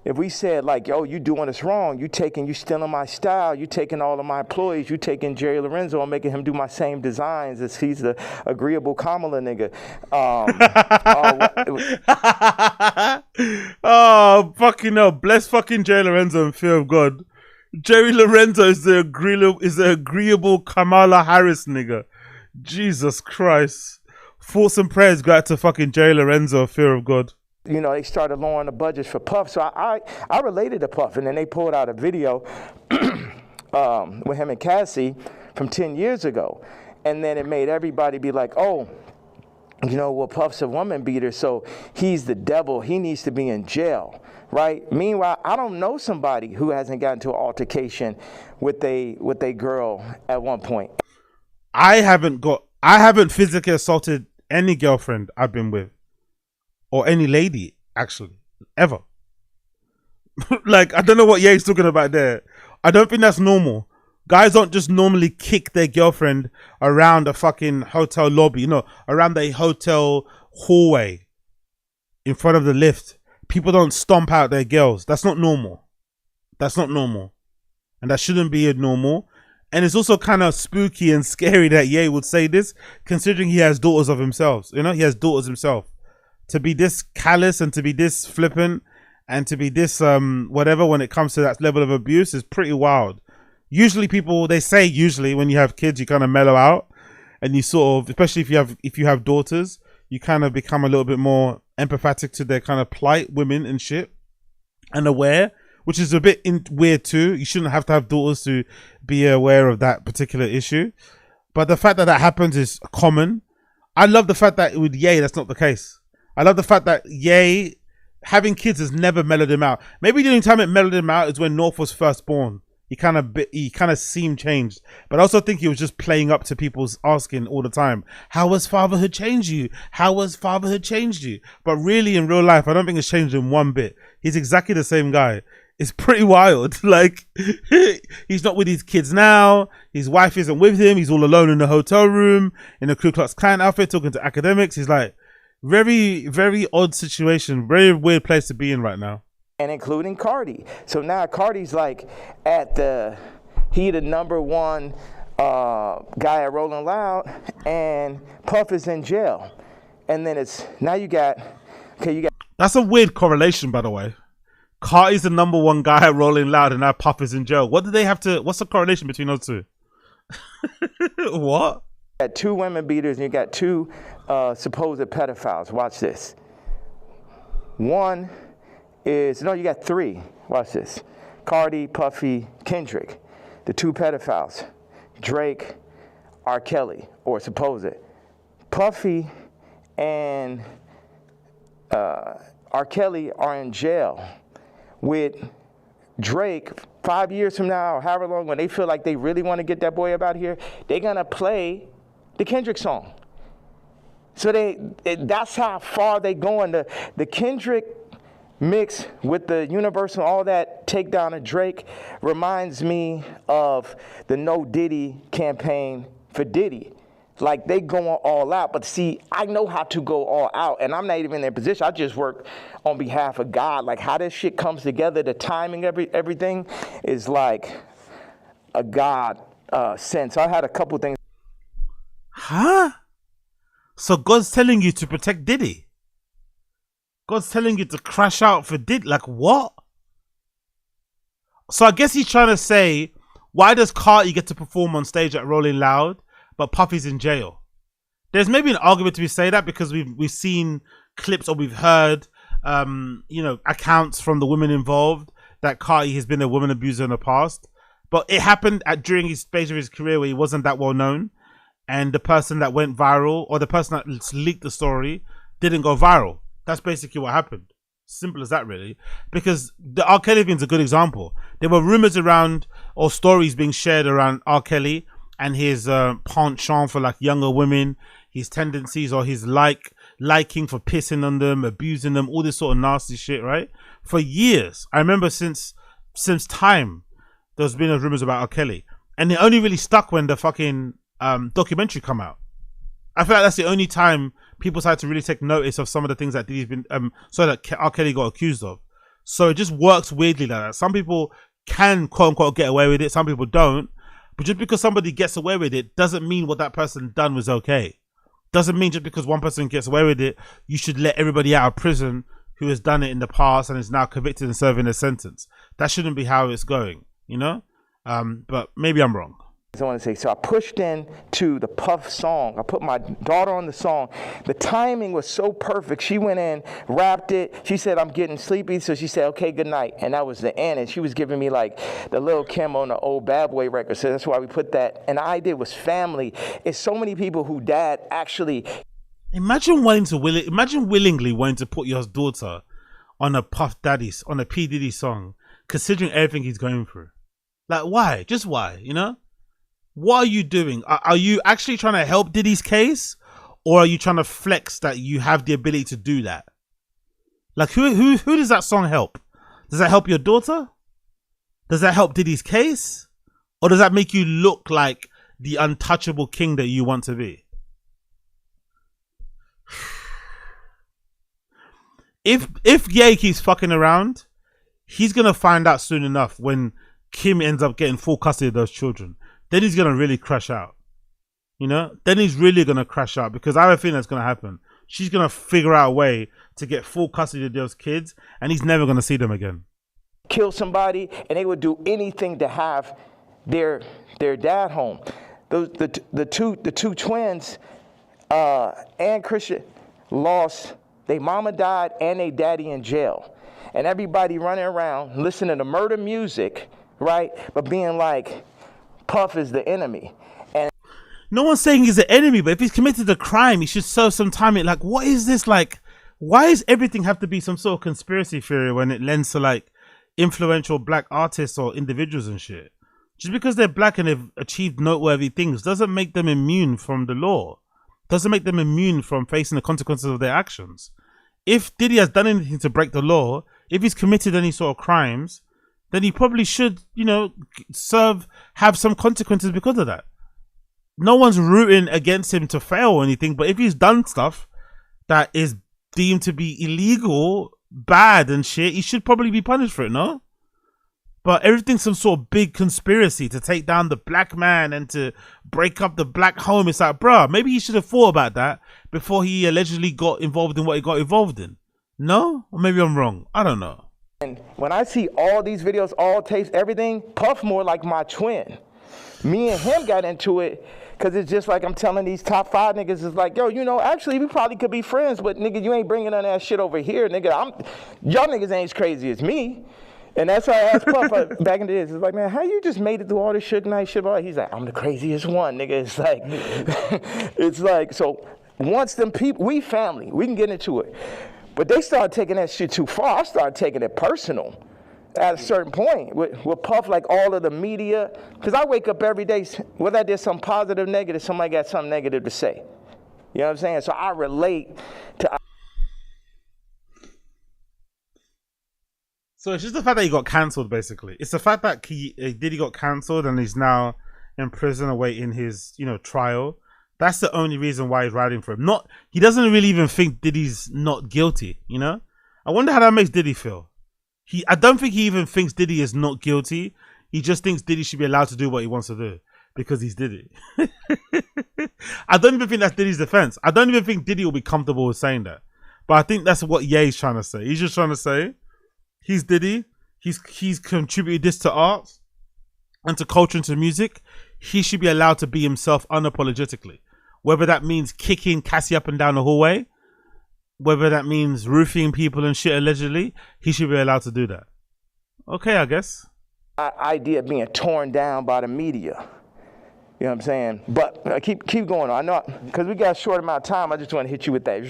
If we said, like, yo, you doing us wrong, you stealing my style, you taking all of my employees, you taking Jerry Lorenzo and making him do my same designs as he's the agreeable Kamala nigga. Oh, fucking hell. Bless fucking Jerry Lorenzo and fear of God. Jerry Lorenzo is the agreeable Kamala Harris nigga. Jesus Christ. Thoughts and prayers go out to fucking Jerry Lorenzo, fear of God. You know, they started lowering the budgets for Puff. So I related to Puff, and then they pulled out a video with him and Cassie from 10 years ago. And then it made everybody be like, oh, you know, well, Puff's a woman beater, so he's the devil. He needs to be in jail, right? Meanwhile, I don't know somebody who hasn't gotten to an altercation with a girl at one point. I haven't physically assaulted any girlfriend I've been with. Or any lady, actually, ever. Like, I don't know what Ye's talking about there. I don't think that's normal. Guys don't just normally kick their girlfriend around a fucking hotel lobby, you know, around a hotel hallway in front of the lift. People don't stomp out their girls. That's not normal. That's not normal. And that shouldn't be normal. And it's also kind of spooky and scary that Ye would say this, considering he has daughters of himself. You know, he has daughters himself. To be this callous and to be this flippant and to be this whatever when it comes to that level of abuse is pretty wild. Usually they say when you have kids you kind of mellow out and you sort of, especially if you have daughters, you kind of become a little bit more empathetic to their kind of plight, women and shit, and aware, which is a bit weird too. You shouldn't have to have daughters to be aware of that particular issue. But the fact that that happens is common. I love the fact that with Ye that's not the case. I love the fact that Ye having kids has never mellowed him out. Maybe the only time it mellowed him out is when North was first born. He kind of seemed changed. But I also think he was just playing up to people's asking all the time, how has fatherhood changed you? How has fatherhood changed you? But really in real life, I don't think it's changed him one bit. He's exactly the same guy. It's pretty wild. Like, he's not with his kids now. His wife isn't with him. He's all alone in the hotel room in a Ku Klux Klan outfit talking to Akademiks. He's like, very, very odd situation. Very weird place to be in right now. And including Cardi. So now Cardi's like the number one guy at Rolling Loud, and Puff is in jail. And then you got. That's a weird correlation, by the way. Cardi's the number one guy at Rolling Loud, and now Puff is in jail. What's the correlation between those two? What? You got two women beaters and you got two supposed pedophiles. Watch this. You got three. Watch this. Cardi, Puffy, Kendrick. The two pedophiles. Drake, R. Kelly, or supposed. Puffy and R. Kelly are in jail with Drake 5 years from now, or however long, when they feel like they really want to get that boy up out here, they're going to play the Kendrick song. So that's how far they going. The Kendrick mixed with the Universal, all that takedown of Drake reminds me of the No Diddy campaign for Diddy. Like, they going all out, but see, I know how to go all out, and I'm not even in their position. I just work on behalf of God. Like, how this shit comes together, the timing, everything is like a God sense. I had a couple things. Huh? So God's telling you to protect Diddy? God's telling you to crash out for Diddy? Like, what? So I guess he's trying to say, why does Carti get to perform on stage at Rolling Loud, but Puffy's in jail? There's maybe an argument to be say that, because we've seen clips, or we've heard accounts from the women involved that Carti has been a woman abuser in the past. But it happened during his stage of his career where he wasn't that well known, and the person that went viral, or the person that leaked the story, didn't go viral. That's basically what happened. Simple as that, really. Because the R. Kelly thing is a good example. There were rumors around, or stories being shared around R. Kelly and his penchant for like younger women, his tendencies, or his liking for pissing on them, abusing them, all this sort of nasty shit, right? For years. I remember since time, there's been rumors about R. Kelly. And it only really stuck when the fucking documentary come out. I feel like that's the only time people started to really take notice of some of the things that Diddy's been, that R. Kelly got accused of. So it just works weirdly like that. Some people can, quote unquote, get away with it. Some people don't. But just because somebody gets away with it doesn't mean what that person done was okay. Doesn't mean just because one person gets away with it, you should let everybody out of prison who has done it in the past and is now convicted and serving a sentence. That shouldn't be how it's going, you know? But maybe I'm wrong. I want to say, so I pushed in to the Puff song. I put my daughter on the song. The timing was so perfect. She went in, rapped it. She said, I'm getting sleepy. So she said, okay, good night. And that was the end. And she was giving me like the Lil Kim on the old Bad Boy record. So that's why we put that. And the idea was family. It's so many people who dad actually. Imagine willingly wanting to put your daughter on a Puff Daddy, on a P. Diddy song, considering everything he's going through. Like, why? Just why, you know? What are you doing? Are you actually trying to help Diddy's case, or are you trying to flex that you have the ability to do that? Like, who does that song help? Does that help your daughter? Does that help Diddy's case? Or does that make you look like the untouchable king that you want to be? If Ye keeps fucking around, he's gonna find out soon enough when Kim ends up getting full custody of those children. Then he's going to really crash out. You know? Then he's really going to crash out, because I have a feeling that's going to happen. She's going to figure out a way to get full custody of those kids, and he's never going to see them again. Kill somebody, and they would do anything to have their dad home. The two twins, and Christian, lost, their mama died and their daddy in jail. And everybody running around listening to murder music, right? But being like, Puff is the enemy. And no one's saying he's the enemy, but if he's committed a crime, he should serve some time. Like, what is this? Like, why does everything have to be some sort of conspiracy theory when it lends to like influential black artists or individuals and shit? Just because they're black and they've achieved noteworthy things doesn't make them immune from the law. Doesn't make them immune from facing the consequences of their actions. If Diddy has done anything to break the law, if he's committed any sort of crimes, then he probably should, you know, have some consequences because of that. No one's rooting against him to fail or anything, but if he's done stuff that is deemed to be illegal, bad and shit, he should probably be punished for it, no? But everything's some sort of big conspiracy to take down the black man and to break up the black home. It's like, bruh, maybe he should have thought about that before he allegedly got involved in what he got involved in. No? Or maybe I'm wrong. I don't know. And when I see all these videos, all tapes, everything, Puff more like my twin. Me and him got into it because it's just like I'm telling these top 5 niggas, it's like, yo, you know, actually we probably could be friends, but nigga, you ain't bringing none of that shit over here, nigga. Y'all niggas ain't as crazy as me. And that's why I asked Puff back in the days. It's like, man, how you just made it through all this Suge Knight shit? He's like, I'm the craziest one, nigga. It's like, it's like, so once them people, we family, we can get into it. But they started taking that shit too far. I started taking it personal at a certain point with Puff, like all of the media. Because I wake up every day, whether I did something positive, negative, somebody got something negative to say. You know what I'm saying? So I relate to... So it's just the fact that he got cancelled, basically. It's the fact that Diddy got cancelled and he's now in prison awaiting his, trial. That's the only reason why he's riding for him. He doesn't really even think Diddy's not guilty, I wonder how that makes Diddy feel. I don't think he even thinks Diddy is not guilty. He just thinks Diddy should be allowed to do what he wants to do because he's Diddy. I don't even think that's Diddy's defense. I don't even think Diddy will be comfortable with saying that. But I think that's what Ye's trying to say. He's just trying to say he's Diddy. He's contributed this to art and to culture and to music. He should be allowed to be himself unapologetically. Whether that means kicking Cassie up and down the hallway, whether that means roofing people and shit allegedly, he should be allowed to do that. Okay, I guess. Idea of being torn down by the media. You know what I'm saying? But keep going. I know, because we got a short amount of time, I just want to hit you with that.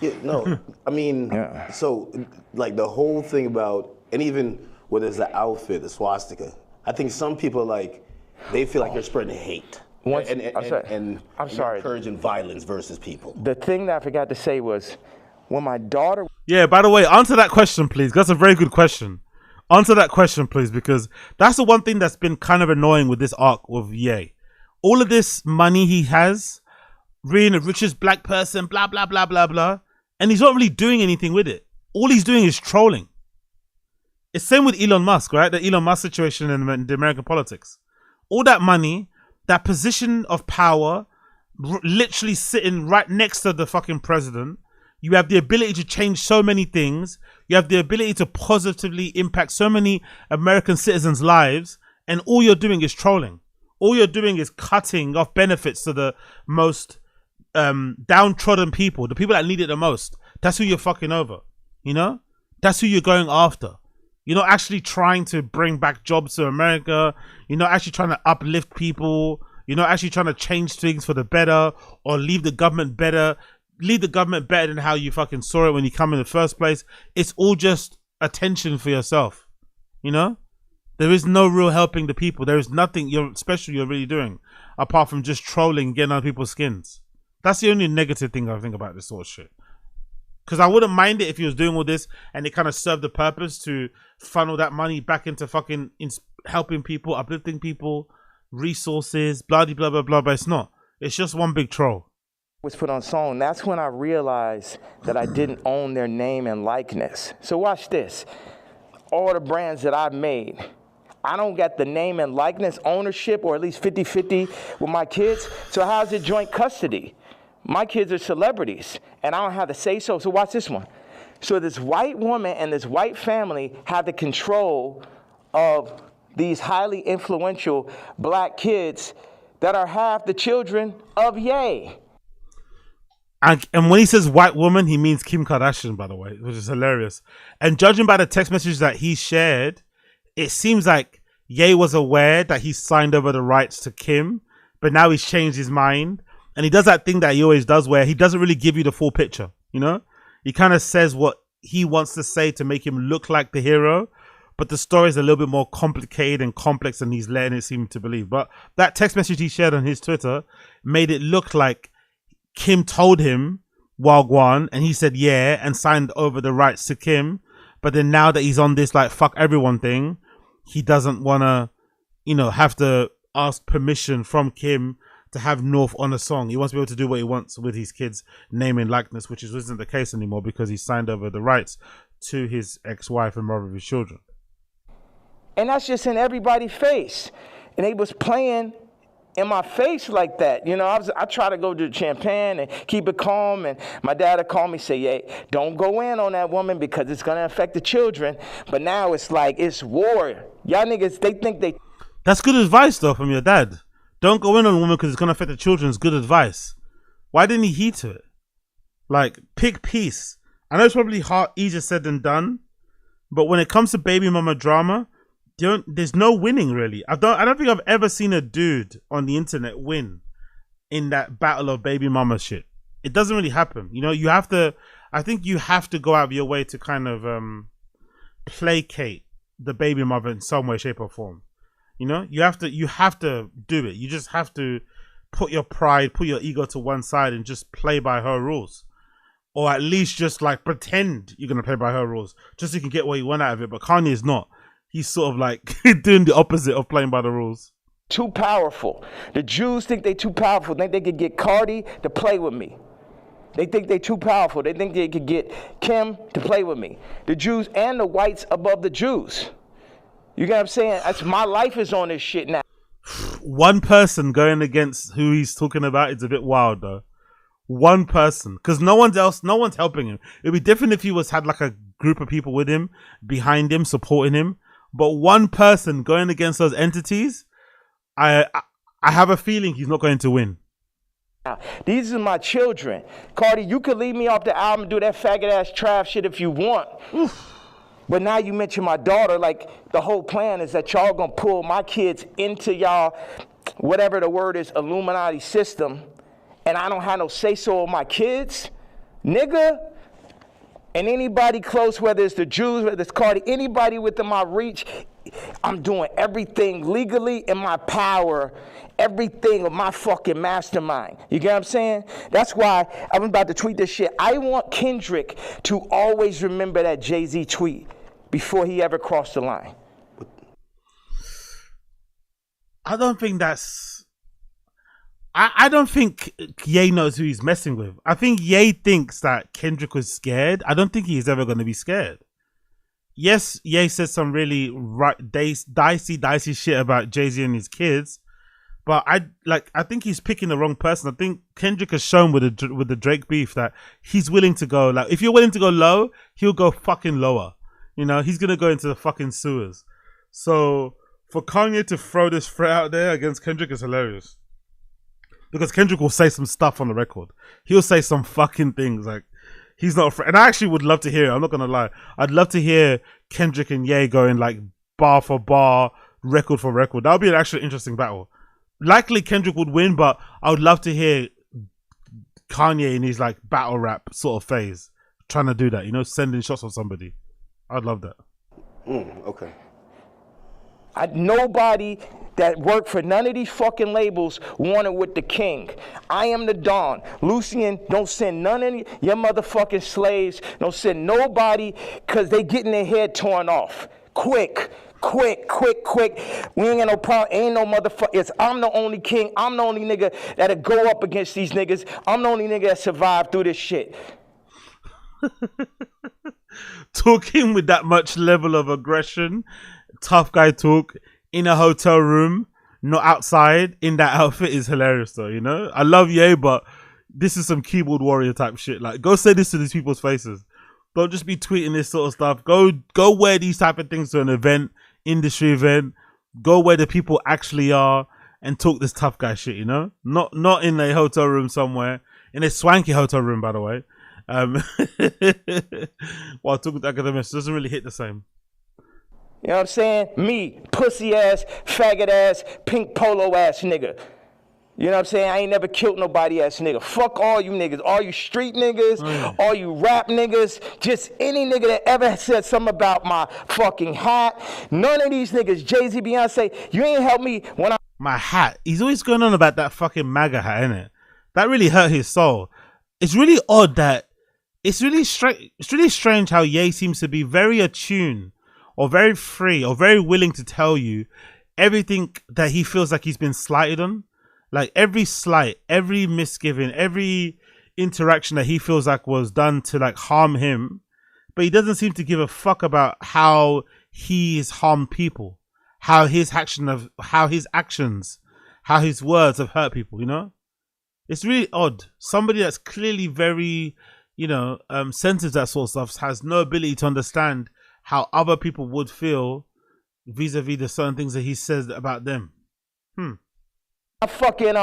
Yeah, no, I mean, so, like, the whole thing about, and even whether it's the outfit, the swastika, I think some people, like, they feel like they're spreading hate. And I'm sorry. Encouraging violence versus people. The thing that I forgot to say was, when my daughter... Yeah, by the way, answer that question, please. That's a very good question. Answer that question, please, because that's the one thing that's been kind of annoying with this arc with Ye. All of this money he has, being the richest black person, blah, blah, blah, blah, blah, and he's not really doing anything with it. All he's doing is trolling. It's same with Elon Musk, right? The Elon Musk situation in the American politics. All that money, that position of power, literally sitting right next to the fucking president. You have the ability to change so many things. You have the ability to positively impact so many American citizens' lives. And all you're doing is trolling. All you're doing is cutting off benefits to the most downtrodden people, the people that need it the most. That's who you're fucking over. That's who you're going after. You're not actually trying to bring back jobs to America. You're not actually trying to uplift people. You're not actually trying to change things for the better or leave the government better. Leave the government better than how you fucking saw it when you come in the first place. It's all just attention for yourself. There is no real helping the people. There is nothing special you're really doing apart from just trolling, getting on people's skins. That's the only negative thing I think about this sort of shit. Because I wouldn't mind it if he was doing all this and it kind of served the purpose to funnel that money back into fucking helping people, uplifting people, resources, blah, blah, blah, blah, but it's not. It's just one big troll. Was put on song. That's when I realized that I didn't own their name and likeness. So watch this. All the brands that I've made, I don't get the name and likeness ownership, or at least 50-50 with my kids. So how's it joint custody? My kids are celebrities, and I don't have to say so. So watch this one. So this white woman and this white family have the control of these highly influential black kids that are half the children of Ye. And when he says white woman, he means Kim Kardashian, by the way, which is hilarious. And judging by the text message that he shared, it seems like Ye was aware that he signed over the rights to Kim, but now he's changed his mind. And he does that thing that he always does where he doesn't really give you the full picture, He kind of says what he wants to say to make him look like the hero, but the story is a little bit more complicated and complex than he's letting it seem to believe. But that text message he shared on his Twitter made it look like Kim told him Wagwan and he said yeah and signed over the rights to Kim. But then now that he's on this like fuck everyone thing, he doesn't want to, have to ask permission from Kim to have North on a song. He wants to be able to do what he wants with his kids' name and likeness, which isn't the case anymore because he signed over the rights to his ex-wife and mother of his children. And that's just in everybody's face. And they was playing in my face like that. I try to go to the champagne and keep it calm. And my dad would call me, say, hey, don't go in on that woman because it's going to affect the children. But now it's like, it's war. Y'all niggas, they think they... That's good advice, though, from your dad. Don't go in on a woman because it's going to affect the children. It's good advice. Why didn't he heed to it? Like, pick peace. I know it's probably easier said than done, but when it comes to baby mama drama, there's no winning, really. I don't think I've ever seen a dude on the internet win in that battle of baby mama shit. It doesn't really happen. I think you have to go out of your way to kind of placate the baby mother in some way, shape, or form. You have to do it. You just have to put your pride, put your ego to one side and just play by her rules. or at least just like pretend you're gonna play by her rules, just so you can get what you want out of it. But Kanye is not. He's sort of like doing the opposite of playing by the rules. Too powerful. The Jews think they too powerful. Think they could get Cardi to play with me. They think they too powerful. They think they could get Kim to play with me. The Jews and the whites above the Jews. You get what I'm saying? That's, my life is on this shit now. One person going against who he's talking about is a bit wild though. One person, because no one's helping him. It'd be different if he had like a group of people with him, behind him, supporting him. But one person going against those entities, I have a feeling he's not going to win. These are my children. Cardi, you could leave me off the album and do that faggot ass trap shit if you want. Oof. But now you mention my daughter, like the whole plan is that y'all gonna pull my kids into y'all, whatever the word is, Illuminati system, and I don't have no say-so of my kids, nigga. And anybody close, whether it's the Jews, whether it's Cardi, anybody within my reach, I'm doing everything legally in my power, everything of my fucking mastermind. You get what I'm saying? That's why I'm about to tweet this shit. I want Kendrick to always remember that Jay-Z tweet before he ever crossed the line. I don't think that's... I don't think Ye knows who he's messing with. I think Ye thinks that Kendrick was scared. I don't think he's ever going to be scared. Yes, Ye said some really dicey shit about Jay-Z and his kids, but I think he's picking the wrong person. I think Kendrick has shown with the Drake beef that he's willing to go, like, if you're willing to go low, he'll go fucking lower. You know, he's gonna go into the fucking sewers. So for Kanye to throw this threat out there against Kendrick is hilarious. Because Kendrick will say some stuff on the record. He'll say some fucking things like he's not afraid. And I actually would love to hear it. I'm not gonna lie. I'd love to hear Kendrick and Ye going like bar for bar, record for record. That would be an actually interesting battle. Likely Kendrick would win, but I would love to hear Kanye in his like battle rap sort of phase trying to do that. You know, sending shots on somebody. I'd love that. Okay. Nobody that worked for none of these fucking labels wanted with the king. I am the Don. Lucian, don't send none of your motherfucking slaves. Don't send nobody because they getting their head torn off. Quick. We ain't got no problem. Ain't no motherfucker. I'm the only king. I'm the only nigga that'll go up against these niggas. I'm the only nigga that survived through this shit. Talking with that much level of aggression, tough guy talk in a hotel room, not outside, in that outfit is hilarious though, you know? I love Ye, but this is some keyboard warrior type shit. Like, go say this to these people's faces. Don't just be tweeting this sort of stuff. Go wear these type of things to an event, industry event. Go where the people actually are and talk this tough guy shit, you know? Not in a hotel room somewhere. In a swanky hotel room, by the way. While talking to Akademiks, doesn't really hit the same. You know what I'm saying? Me, pussy ass, faggot ass, pink polo ass nigga. You know what I'm saying? I ain't never killed nobody ass nigga. Fuck all you niggas. All you street niggas, all you rap niggas, just any nigga that ever said something about my fucking hat. None of these niggas, Jay-Z, Beyonce, you ain't helped me when I... My hat. He's always going on about that fucking MAGA hat, innit? That really hurt his soul. It's really odd that... It's really strange how Ye seems to be very attuned or very free or very willing to tell you everything that he feels like he's been slighted on. Like every slight, every misgiving, every interaction that he feels like was done to like harm him. But he doesn't seem to give a fuck about how he's harmed people, how his actions, how his words have hurt people, you know? It's really odd. Somebody that's clearly very... sensitive to that sort of stuff has no ability to understand how other people would feel vis-a-vis the certain things that he says about them. I fucking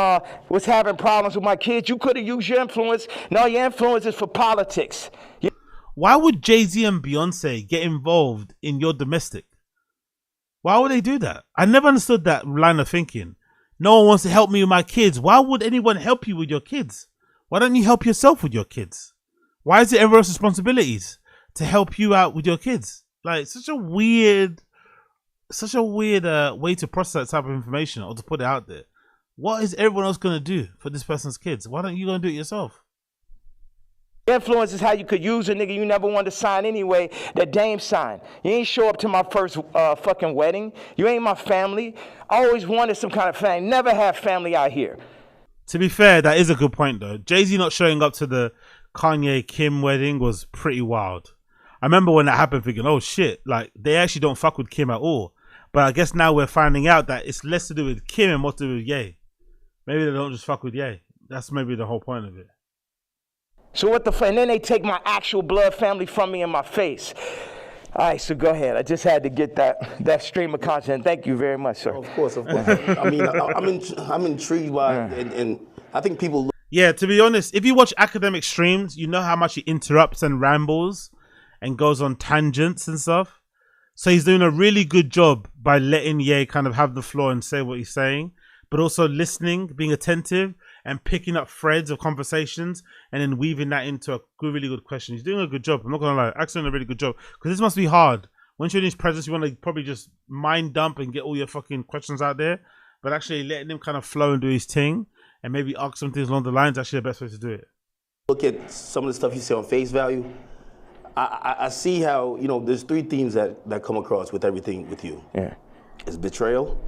was having problems with my kids. You could have used your influence. No, your influence is for politics. Why would Jay-Z and Beyonce get involved in your domestic? Why would they do that? I never understood that line of thinking. No one wants to help me with my kids. Why would anyone help you with your kids? Why don't you help yourself with your kids? Why is it everyone's responsibilities to help you out with your kids? Like, such a weird way to process that type of information or to put it out there. What is everyone else going to do for this person's kids? Why don't you go and do it yourself? Influence is how you could use a nigga you never wanted to sign anyway, that Dame signed. You ain't show up to my first fucking wedding. You ain't my family. I always wanted some kind of family. Never had family out here. To be fair, that is a good point though. Jay-Z not showing up to the Kanye Kim wedding was pretty wild. I remember when that happened thinking, oh shit, like they actually don't fuck with Kim at all. But I guess now we're finding out that it's less to do with Kim and more to do with Ye. Maybe they don't just fuck with Ye. That's maybe the whole point of it. So what the fuck? And then they take my actual blood family from me in my face. All right, so go ahead. I just had to get that stream of content. Thank you very much, sir. Of course. I mean, I'm intrigued by, and I think people. Yeah, to be honest, if you watch academic streams, you know how much he interrupts and rambles and goes on tangents and stuff. So he's doing a really good job by letting Ye kind of have the floor and say what he's saying, but also listening, being attentive, and picking up threads of conversations and then weaving that into a really good question. He's doing a good job. I'm not going to lie. Actually doing a really good job. Because this must be hard. Once you're in his presence, you want to probably just mind dump and get all your fucking questions out there. But actually letting him kind of flow and do his thing and maybe ask some things along the lines, actually the best way to do it. Look at some of the stuff you say on face value. I see how, there's three themes that come across with everything with you. Yeah. It's betrayal,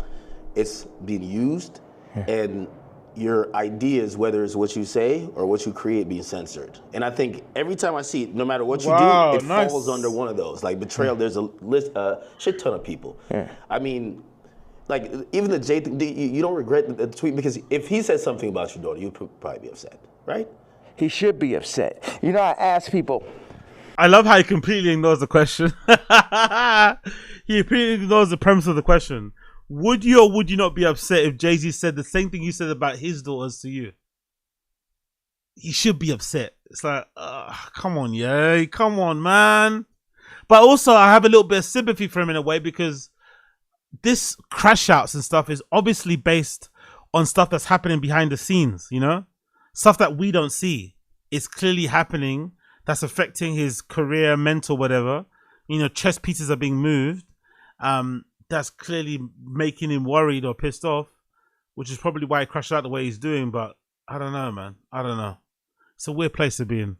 it's being used, and your ideas, whether it's what you say or what you create, being censored. And I think every time I see it, no matter what you do, it falls under one of those. Like betrayal, there's a shit ton of people. Yeah. I mean, like even the Jay thing, you don't regret the tweet, because if he said something about your daughter, you'd probably be upset, right? He should be upset. I ask people. I love how he completely ignores the question. He completely ignores the premise of the question. Would you or would you not be upset if Jay-Z said the same thing you said about his daughters to you? He should be upset. It's like, come on, yeah, come on, man. But also, I have a little bit of sympathy for him in a way, because this crash outs and stuff is obviously based on stuff that's happening behind the scenes, stuff that we don't see. It's clearly happening. That's affecting his career, mental, whatever. Chess pieces are being moved. That's clearly making him worried or pissed off, which is probably why he crashed out the way he's doing. But I don't know, man. I don't know. It's a weird place to be in.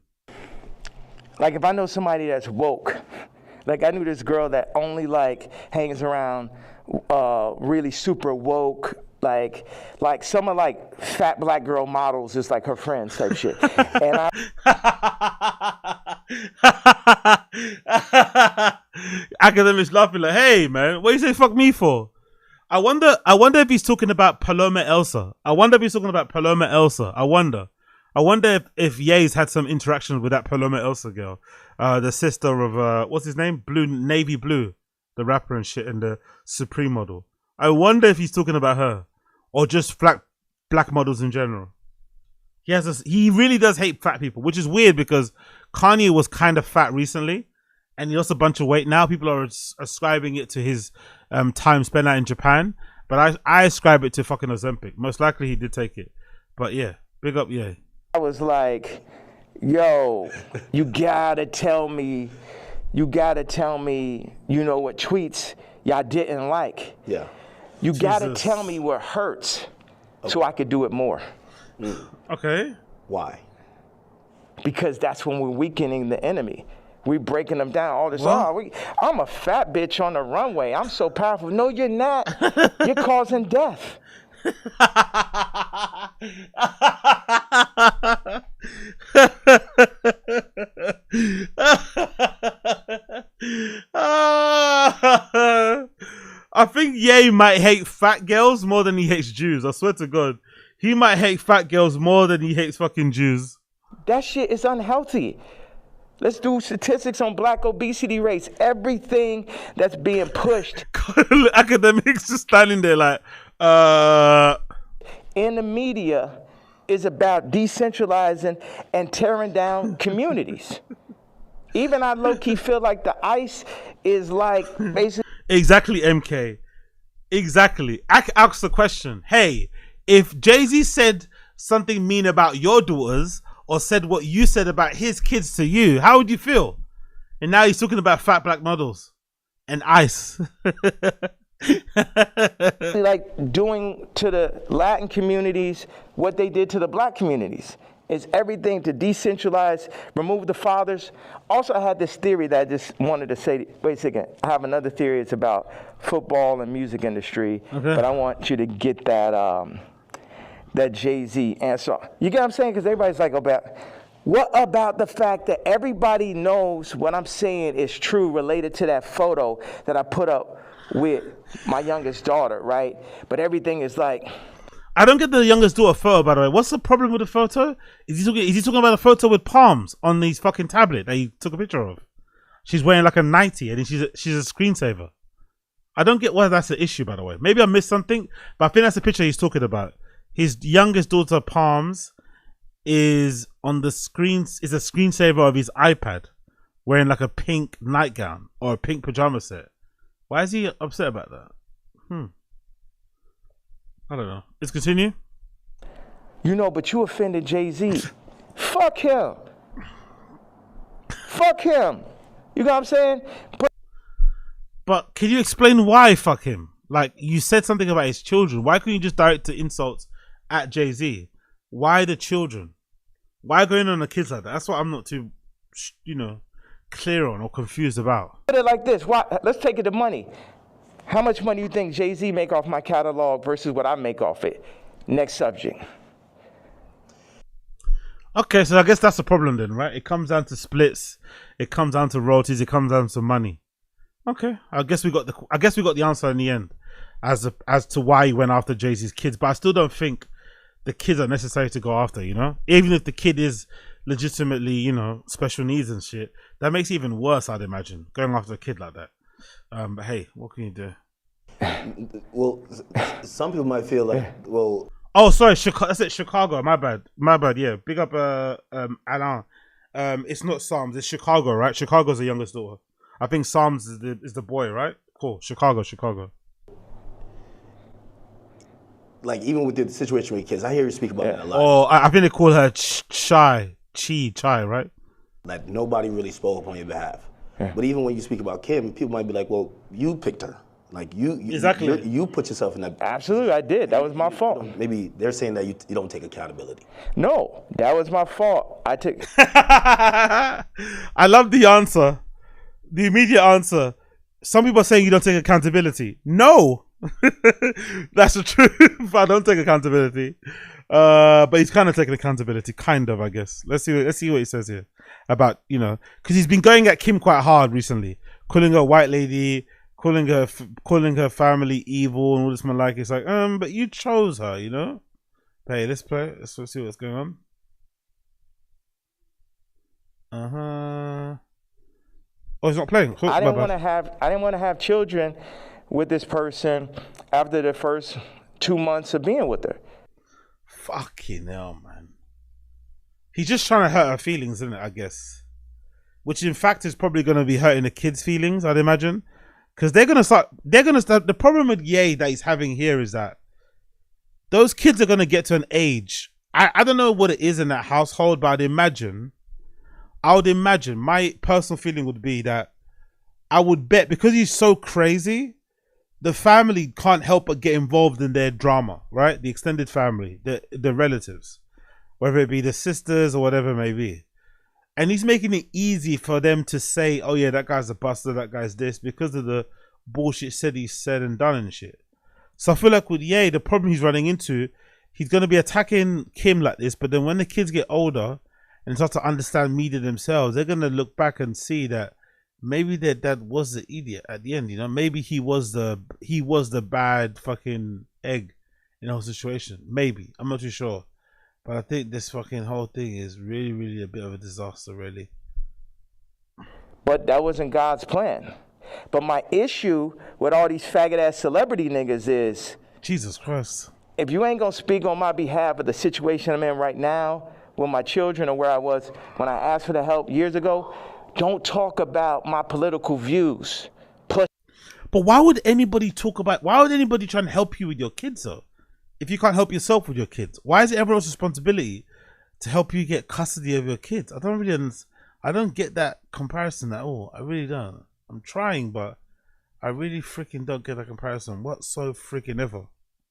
Like if I know somebody that's woke, like I knew this girl that only hangs around really super woke, like some of fat black girl models is like her friends type shit. And Akademiks laughing like, hey man, what you say fuck me for? I wonder if he's talking about Paloma Elsa. I wonder if Ye's had some interaction with that Paloma Elsa girl, the sister of what's his name, Navy Blue, the rapper and shit, and the Supreme model. I wonder if he's talking about her or just black models in general. He really does hate fat people, which is weird because Kanye was kind of fat recently and he lost a bunch of weight. Now people are ascribing it to his time spent out in Japan, but I ascribe it to fucking Ozempic. Most likely he did take it, but yeah, big up, yeah. I was like, yo, you gotta tell me, what tweets y'all didn't like. Yeah. You gotta tell me what hurts so I could do it more. Okay. Why? Because that's when we're weakening the enemy. We breaking them down. All this. I'm a fat bitch on the runway. I'm so powerful. No, you're not. You're causing death. I think Ye might hate fat girls more than he hates Jews. I swear to God. He might hate fat girls more than he hates fucking Jews. That shit is unhealthy. Let's do statistics on black obesity rates. Everything that's being pushed. Akademiks just standing there like, in the media is about decentralizing and tearing down communities. Even I low-key feel like the ICE is like basically... Exactly, MK. Exactly. Ask the question. Hey, if Jay-Z said something mean about your daughters or said what you said about his kids to you, how would you feel? And now he's talking about fat black models and ICE. Like doing to the Latin communities what they did to the black communities. is everything to decentralize, remove the fathers. Also, I had this theory that I just wanted to say, wait a second, I have another theory. It's about football and music industry, but I want you to get that that Jay-Z answer. You get what I'm saying? Because everybody's like, what about the fact that everybody knows what I'm saying is true related to that photo that I put up with my youngest daughter, right? But everything is like... I don't get the youngest daughter photo, by the way. What's the problem with the photo? Is he talking about a photo with palms on his fucking tablet that he took a picture of? She's wearing like a nightie and she's a screensaver. I don't get why that's the issue, by the way. Maybe I missed something, but I think that's the picture he's talking about. His youngest daughter palms is on the screen, is a screensaver of his iPad, wearing like a pink nightgown or a pink pajama set. Why is he upset about that? I don't know. Let's continue. You know, but you offended Jay-Z. Fuck him. Fuck him. You know what I'm saying? But can you explain why fuck him? Like, you said something about his children. Why couldn't you just direct the insults at Jay-Z? Why the children? Why going on the kids like that? That's what I'm not too, clear on or confused about. Put it like this. Why? Let's take it to money. How much money do you think Jay-Z make off my catalog versus what I make off it? Next subject. Okay, so I guess that's the problem then, right? It comes down to splits, it comes down to royalties, it comes down to money. Okay, I guess we got the answer in the end, as to why he went after Jay-Z's kids. But I still don't think the kids are necessary to go after. Even if the kid is legitimately, special needs and shit, that makes it even worse. I'd imagine going after a kid like that. But hey, what can you do? Well, some people might feel like, well... Oh, sorry, I said Chicago. My bad. Yeah, big up, Alain. It's not Psalms. It's Chicago, right? Chicago's the youngest daughter. I think Psalms is the boy, right? Cool. Chicago. Like, even with the situation with kids, I hear you speak about that a lot. Oh, I think they call her Chai, right? Like, nobody really spoke on your behalf. Yeah. But even when you speak about Kim, people might be like, well, you picked her. Like, you exactly. You put yourself in that. Absolutely, I did. That was my fault. Maybe they're saying that you don't take accountability. No, that was my fault. I took. I love the answer. The immediate answer. Some people are saying you don't take accountability. No. That's the truth. I don't take accountability. But he's kind of taking accountability, kind of, I guess. Let's see what he says here about, because he's been going at Kim quite hard recently, calling her a white lady, calling her family evil and all this man like. It's like, but you chose her, Hey, let's play. Let's see what's going on. Oh, he's not playing. I didn't want to have children with this person after the first 2 months of being with her. Fucking hell, man. He's just trying to hurt her feelings, isn't it, I guess? Which in fact is probably going to be hurting the kids' feelings, I'd imagine. Because they're going to start, the problem with Ye that he's having here is that those kids are going to get to an age. I don't know what it is in that household, but I would imagine, my personal feeling would be that I would bet, because he's so crazy, the family can't help but get involved in their drama, right? The extended family, the relatives, whether it be the sisters or whatever it may be. And he's making it easy for them to say, oh yeah, that guy's a buster, that guy's this, because of the bullshit he's said and done and shit. So I feel like with Ye, the problem he's running into, he's going to be attacking Kim like this, but then when the kids get older and start to understand media themselves, they're going to look back and see that maybe their dad was the idiot at the end, maybe he was the bad fucking egg in the whole situation. Maybe. I'm not too sure. But I think this fucking whole thing is really, really a bit of a disaster, really. But that wasn't God's plan. But my issue with all these faggot ass celebrity niggas is, Jesus Christ. If you ain't gonna speak on my behalf of the situation I'm in right now with my children or where I was when I asked for the help years ago, don't talk about my political views. But why would anybody try and help you with your kids though? If you can't help yourself with your kids, why is it everyone's responsibility to help you get custody of your kids? I don't get that comparison at all. I really don't. I'm trying, but I really freaking don't get that comparison whatsoever freaking ever.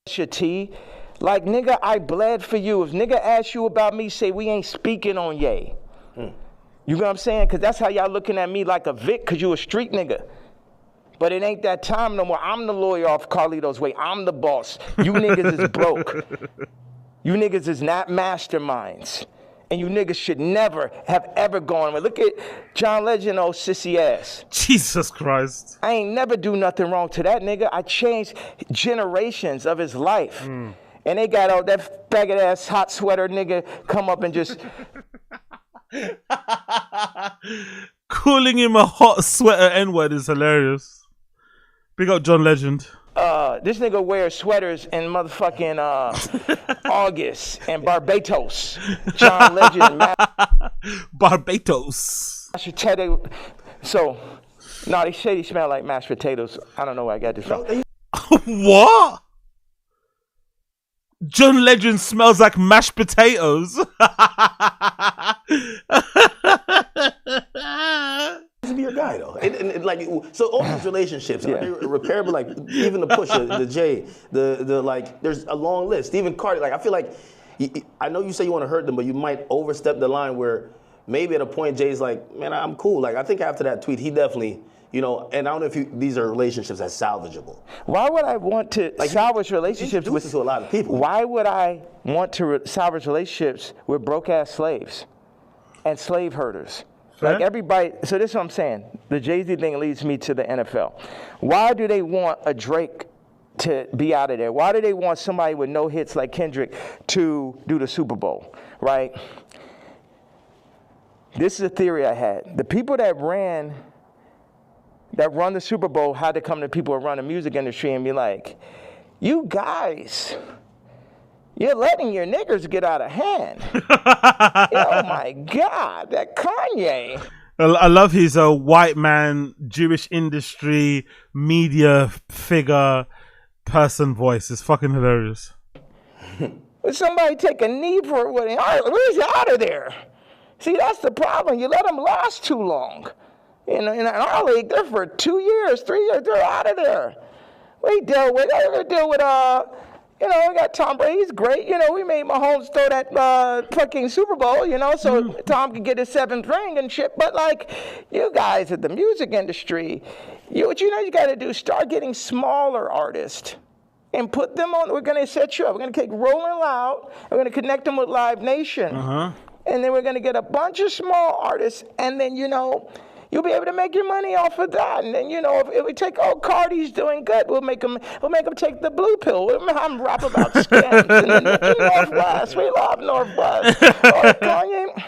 Your tea, Like, nigga, I bled for you. If nigga asks you about me, say we ain't speaking on Ye. You know what I'm saying? Because that's how y'all looking at me like a Vic, because you a street nigga. But it ain't that time no more. I'm the lawyer off Carlito's way. I'm the boss. You niggas is broke. You niggas is not masterminds. And you niggas should never have ever gone with. Look at John Legend, old sissy ass. Jesus Christ. I ain't never do nothing wrong to that nigga. I changed generations of his life. And they got all that faggot ass hot sweater nigga come up and just... Calling him a hot sweater N-word is hilarious. Big up John Legend. This nigga wears sweaters in motherfucking August and Barbados. John Legend. Barbados. Mashed potato. So, no, they say they smell like mashed potatoes. I don't know where I got this from. What? John Legend smells like mashed potatoes. To be your guy though, and like so all these relationships are they repairable? Like even the Pusha, the Jay, the like. There's a long list. Even Cardi. Like I feel like I know you say you want to hurt them, but you might overstep the line where maybe at a point Jay's like, man, I'm cool. Like I think after that tweet, he definitely, you know. And I don't know if these are relationships that's salvageable. Why would I want to salvage relationships with to a lot of people? Why would I want to salvage relationships with broke ass slaves and slave herders? Like everybody, so this is what I'm saying. The Jay-Z thing leads me to the NFL. Why do they want a Drake to be out of there? Why do they want somebody with no hits like Kendrick to do the Super Bowl, right? This is a theory I had. The people that run the Super Bowl had to come to people who run the music industry and be like, you guys, you're letting your niggers get out of hand. Oh my God, that Kanye. I love his white man, Jewish industry, media figure, person voice. It's fucking hilarious. Somebody take a knee for it. Where's he out of there? See, that's the problem. You let them last too long. You know, in our league, they're for 2 years, 3 years, they're out of there. We deal with, you know, we got Tom Brady. He's great. You know, we made Mahomes throw that fucking Super Bowl, you know, so Tom could get his 7th ring and shit. But, like, you guys at the music industry, what you got to do, start getting smaller artists and put them on. We're going to set you up. We're going to take Rolling Loud. We're going to connect them with Live Nation. And then we're going to get a bunch of small artists. And then, you know, you'll be able to make your money off of that. And then, you know, if we take, Cardi's doing good, we'll make them take the blue pill. We'll have them rap about scams. And then Northwest, we love Northwest. Kanye,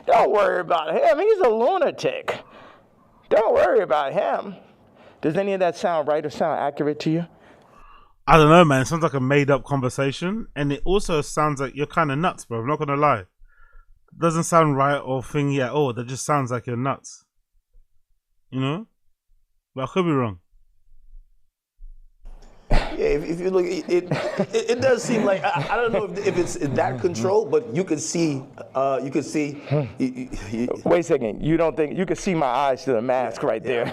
don't worry about him. He's a lunatic. Don't worry about him. Does any of that sound right or sound accurate to you? I don't know, man. It sounds like a made-up conversation. And it also sounds like you're kind of nuts, bro. I'm not going to lie. It doesn't sound right or thingy at all. That just sounds like you're nuts. You know? But I could be wrong. Yeah, if you look, it does seem like, I don't know if it's that control, but you could see, Wait a second, you don't think, you can see my eyes through the mask right there.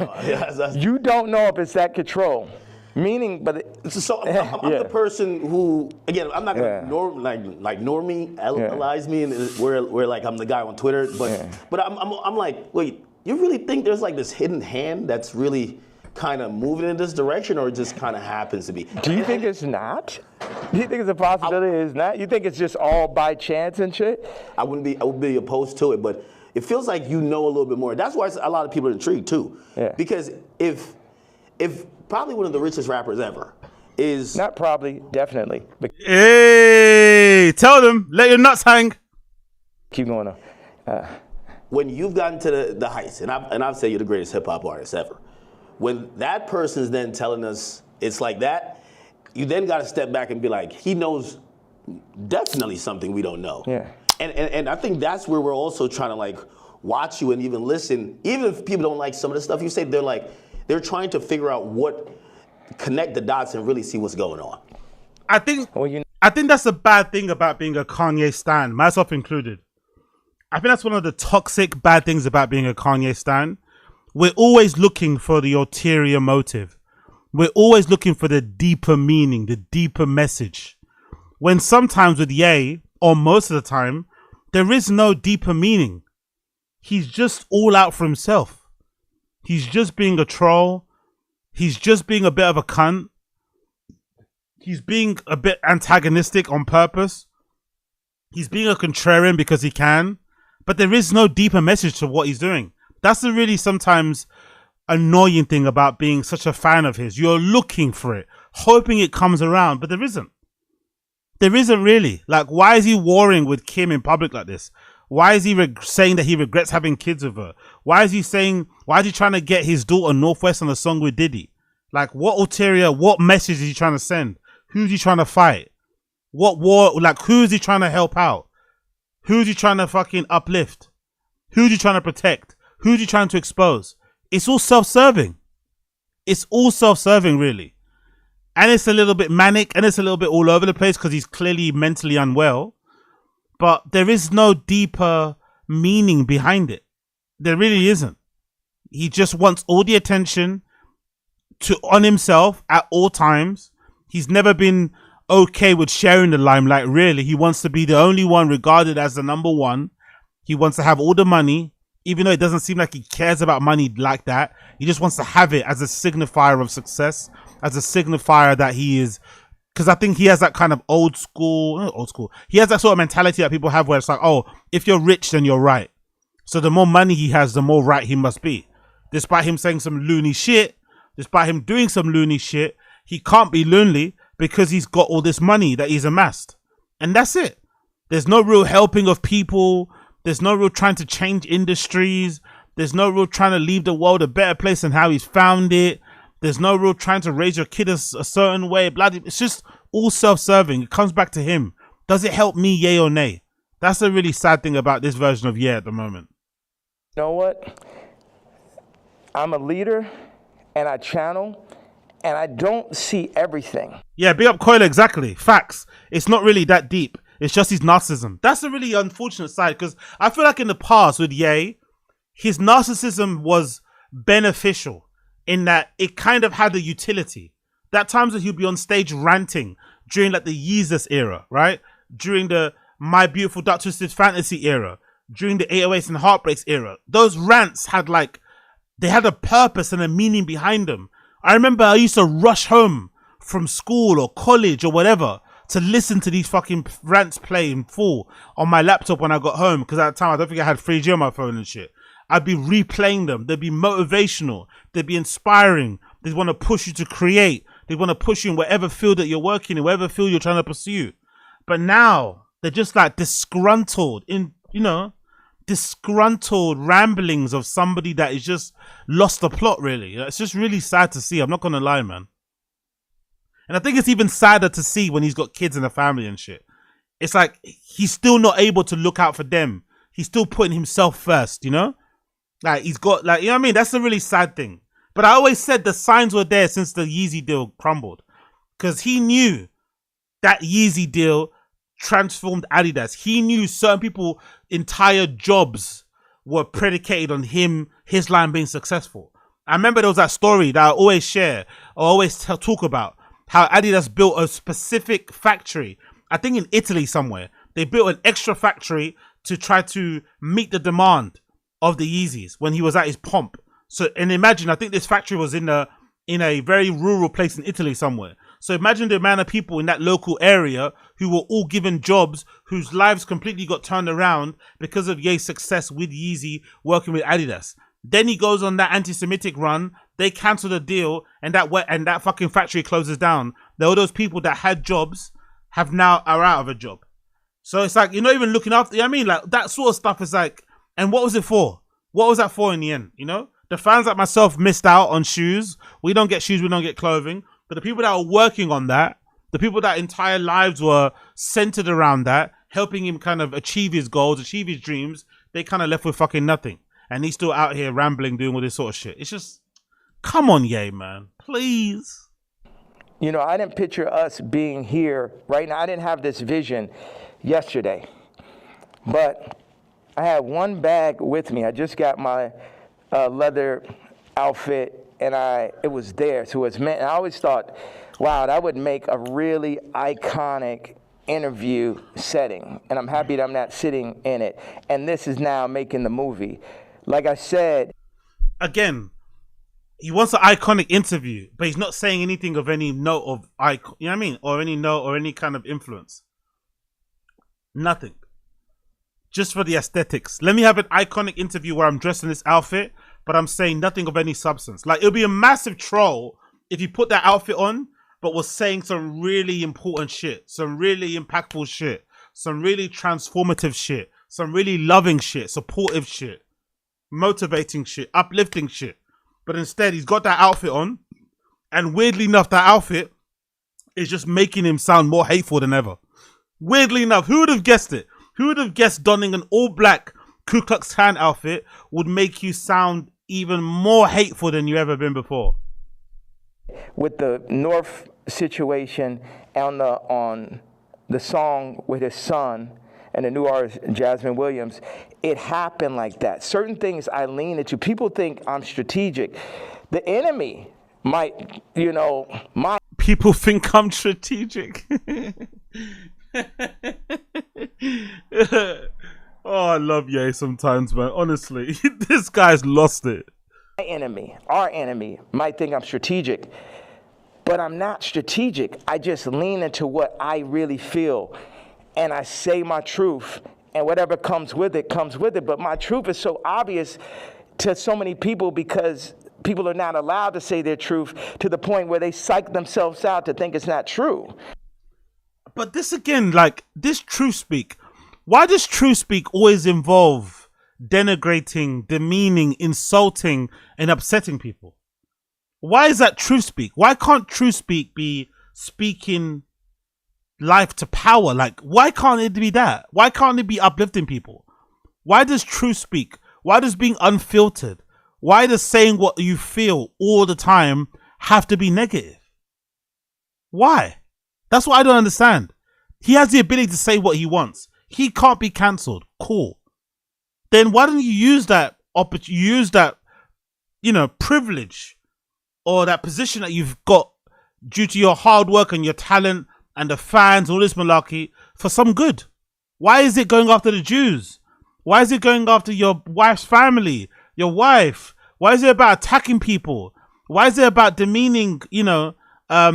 You don't know if it's that control. Meaning, but so I'm the person who, again, I'm not gonna normalize me, and where like I'm the guy on Twitter, but I'm like, wait, you really think there's like this hidden hand that's really kind of moving in this direction, or it just kind of happens to be? Do you think it's not? Do you think it's a possibility it's not? You think it's just all by chance and shit? I would be opposed to it, but it feels like you know a little bit more. That's why a lot of people are intrigued too. Yeah. Because if probably one of the richest rappers ever is not probably, definitely. But hey, tell them, let your nuts hang. Keep going on. When you've gotten to the heights, and I've said you're the greatest hip hop artist ever. When that person's then telling us it's like that, you then got to step back and be like, he knows definitely something we don't know. Yeah. And I think that's where we're also trying to like watch you and even listen. Even if people don't like some of the stuff you say, they're trying to figure out connect the dots and really see what's going on. I think that's a bad thing about being a Kanye stan, myself included. I think that's one of the toxic bad things about being a Kanye stan. We're always looking for the ulterior motive. We're always looking for the deeper meaning, the deeper message. When sometimes with Ye, or most of the time, there is no deeper meaning. He's just all out for himself. He's just being a troll. He's just being a bit of a cunt. He's being a bit antagonistic on purpose. He's being a contrarian because he can. But there is no deeper message to what he's doing. That's the really sometimes annoying thing about being such a fan of his. You're looking for it, hoping it comes around, but there isn't. There isn't really. Like, why is he warring with Kim in public like this? Why is he saying that he regrets having kids with her? Why is he trying to get his daughter Northwest on a song with Diddy? Like, what ulterior, what message is he trying to send? Who's he trying to fight? What war, like, who's he trying to help out? Who's he trying to fucking uplift? Who's he trying to protect? Who's he trying to expose? It's all self-serving. It's all self-serving, really. And it's a little bit manic and it's a little bit all over the place because he's clearly mentally unwell. But there is no deeper meaning behind it. There really isn't. He just wants all the attention on himself at all times. He's never been okay with sharing the limelight, really. He wants to be the only one regarded as the number one. He wants to have all the money, even though it doesn't seem like he cares about money like that. He just wants to have it as a signifier of success, as a signifier that he is, because I think he has that kind of old school. He has that sort of mentality that people have where it's like, oh, if you're rich, then you're right. So the more money he has, the more right he must be. Despite him saying some loony shit, despite him doing some loony shit, he can't be loony because he's got all this money that he's amassed. And that's it. There's no real helping of people. There's no real trying to change industries. There's no real trying to leave the world a better place than how he's found it. There's no real trying to raise your kid a certain way. Bloody, it's just all self-serving. It comes back to him. Does it help me, yay or nay? That's the really sad thing about this version of yeah at the moment. You know what? I'm a leader and I channel and I don't see everything. Yeah, big up Coiler, exactly. Facts. It's not really that deep. It's just his narcissism. That's a really unfortunate side because I feel like in the past with Ye, his narcissism was beneficial in that it kind of had a utility. That times that he'd be on stage ranting during like the Yeezus era, right? During the My Beautiful Dark Twisted Fantasy era, during the 808s and Heartbreaks era. Those rants had like, they had a purpose and a meaning behind them. I remember I used to rush home from school or college or whatever to listen to these fucking rants play in full on my laptop when I got home, because at the time I don't think I had 3G on my phone and shit. I'd be replaying them. They'd be motivational. They'd be inspiring. They'd want to push you to create. They want to push you in whatever field that you're working in, whatever field you're trying to pursue. But now they're just like disgruntled disgruntled ramblings of somebody that is just lost the plot, really. It's just really sad to see. I'm not going to lie, man. And I think it's even sadder to see when he's got kids and a family and shit. It's like he's still not able to look out for them. He's still putting himself first, you know? Like he's got, like, you know what I mean? That's a really sad thing. But I always said the signs were there since the Yeezy deal crumbled. Because he knew that Yeezy deal transformed Adidas. He knew certain people, entire jobs were predicated on his line being successful. I remember there was that story that I always share, or always talk about, how Adidas built a specific factory, I think in Italy somewhere. They built an extra factory to try to meet the demand of the Yeezys when he was at his pomp. So, and imagine, I think this factory was in a very rural place in Italy somewhere. So imagine the amount of people in that local area who were all given jobs, whose lives completely got turned around because of Ye's success with Yeezy working with Adidas. Then he goes on that anti-Semitic run. They cancel the deal, and that fucking factory closes down. All those people that had jobs are out of a job. So it's like, you're not even looking after. You know what I mean? Like that sort of stuff is like, and what was it for? What was that for in the end? You know, the fans like myself missed out on shoes. We don't get shoes. We don't get clothing. But the people that are working on that, the people that entire lives were centered around that, helping him kind of achieve his goals, achieve his dreams, they kind of left with fucking nothing. And he's still out here rambling, doing all this sort of shit. It's just, come on, Ye, man. Please. You know, I didn't picture us being here right now. I didn't have this vision yesterday. But I had one bag with me. I just got my leather outfit, and it was there. So it's meant. And I always thought, wow, that would make a really iconic interview setting, and I'm happy that I'm not sitting in it. And this is now making the movie. Like I said, again, he wants an iconic interview, but he's not saying anything of any note of icon. You know what I mean? Or any note or any kind of influence. Nothing. Just for the aesthetics. Let me have an iconic interview where I'm dressed in this outfit, but I'm saying nothing of any substance. Like, it'll be a massive troll if you put that outfit on, but was saying some really important shit, some really impactful shit, some really transformative shit, some really loving shit, supportive shit, motivating shit, uplifting shit. But instead, he's got that outfit on, and weirdly enough, that outfit is just making him sound more hateful than ever. Weirdly enough, who would have guessed it? Who would have guessed donning an all-black Ku Klux Klan outfit would make you sound even more hateful than you ever been before? With the North situation on the song with his son and the new artist Jasmine Williams, it happened like that. Certain things I lean into. People think I'm strategic. The enemy might, People think I'm strategic. Oh, I love Ye sometimes, man. Honestly, this guy's lost it. My enemy, our enemy, might think I'm strategic, but I'm not strategic. I just lean into what I really feel, and I say my truth, and whatever comes with it, comes with it. But my truth is so obvious to so many people because people are not allowed to say their truth, to the point where they psych themselves out to think it's not true. But this again, like, this truth speak, why does truth speak always involve denigrating, demeaning, insulting, and upsetting people? Why is that truth speak? Why can't truth speak be speaking life to power? Like, why can't it be that? Why can't it be uplifting people? Why does truth speak? Why does being unfiltered? Why does saying what you feel all the time have to be negative? Why? That's what I don't understand. He has the ability to say what he wants. He can't be cancelled. Cool. Then why don't you use that privilege or that position that you've got due to your hard work and your talent and the fans, all this malarkey, for some good? Why is it going after the Jews? Why is it going after your wife's family, your wife? Why is it about attacking people? Why is it about demeaning,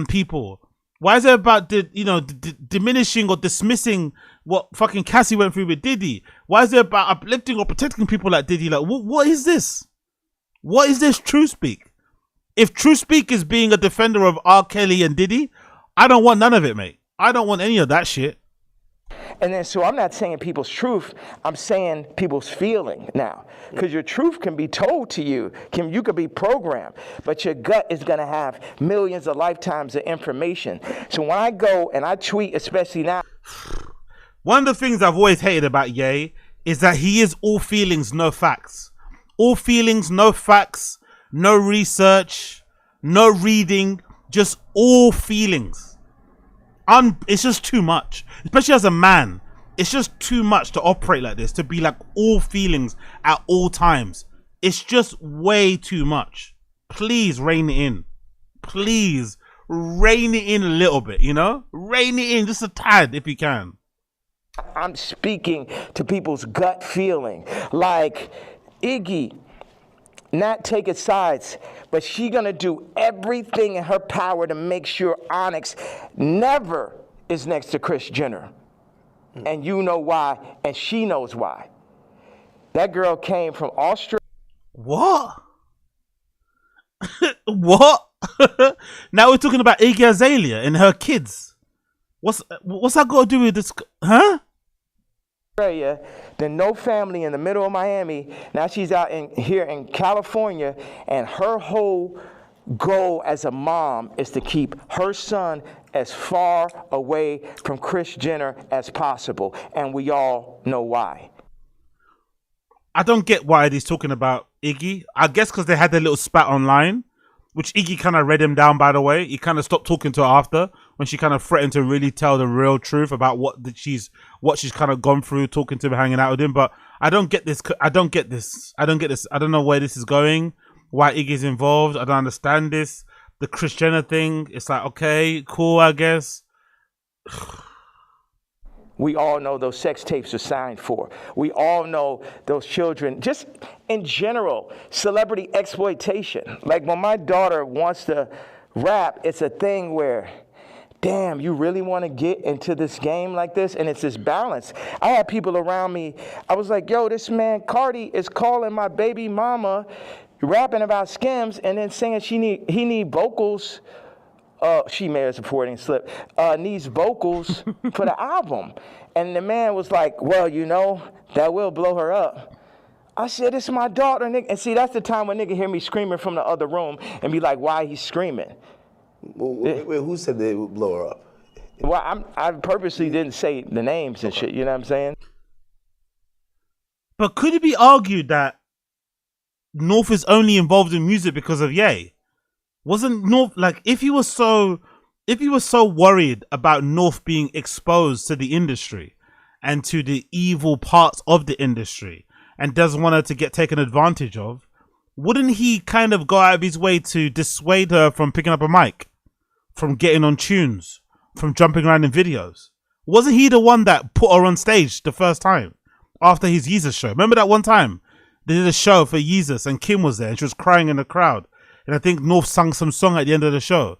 people? Why is it about diminishing or dismissing what fucking Cassie went through with Diddy? Why is it about uplifting or protecting people like Diddy? Like, what is this? What is this true speak? If true speak is being a defender of R. Kelly and Diddy, I don't want none of it, mate. I don't want any of that shit. And then, so I'm not saying people's truth, I'm saying people's feeling now. Because your truth can be told to you. You could be programmed. But your gut is going to have millions of lifetimes of information. So when I go and I tweet, especially now. One of the things I've always hated about Ye is that he is all feelings, no facts. All feelings, no facts, no research, no reading, just all feelings. It's just too much, especially as a man. It's just too much to operate like this, to be like all feelings at all times. It's just way too much. Please rein it in. Please rein it in a little bit, rein it in just a tad if you can. I'm speaking to people's gut feeling, like Iggy, not taking sides, but she gonna do everything in her power to make sure Onyx never is next to Kris Jenner. And you know why, and she knows why. That girl came from Australia. What? What? Now we're talking about Iggy Azalea and her kids. What's that got to do with this? Huh? Then no family in the middle of Miami. Now she's out here in California, and her whole goal as a mom is to keep her son as far away from Kris Jenner as possible, and we all know why. I don't get why he's talking about Iggy. I guess because they had their little spat online, which Iggy kind of read him down, by the way. He kind of stopped talking to her after, when she kind of threatened to really tell the real truth about what she's kind of gone through, talking to him, hanging out with him. But I don't get this. I don't know where this is going, why Iggy's involved. I don't understand this. The Kris Jenner thing, it's like, okay, cool, I guess. We all know those sex tapes are signed for. We all know those children, just in general, celebrity exploitation. Like when my daughter wants to rap, it's a thing where, damn, you really want to get into this game like this? And it's this balance. I had people around me, I was like, yo, this man Cardi is calling my baby mama, rapping about Skims, and then saying he need vocals. She may have supporting slip, needs vocals for the album. And the man was like, well, you know, that will blow her up. I said, it's my daughter, nigga. And see, that's the time when nigga hear me screaming from the other room and be like, why he screaming? Wait, who said they would blow her up? Well, I purposely didn't say the names and shit, you know what I'm saying? But could it be argued that North is only involved in music because of Ye? Wasn't North, like, if he was so worried about North being exposed to the industry and to the evil parts of the industry and doesn't want her to get taken advantage of, wouldn't he kind of go out of his way to dissuade her from picking up a mic, from getting on tunes, from jumping around in videos? Wasn't he the one that put her on stage the first time after his Yeezus show? Remember that one time they did a show for Yeezus and Kim was there and she was crying in the crowd, and I think North sang some song at the end of the show.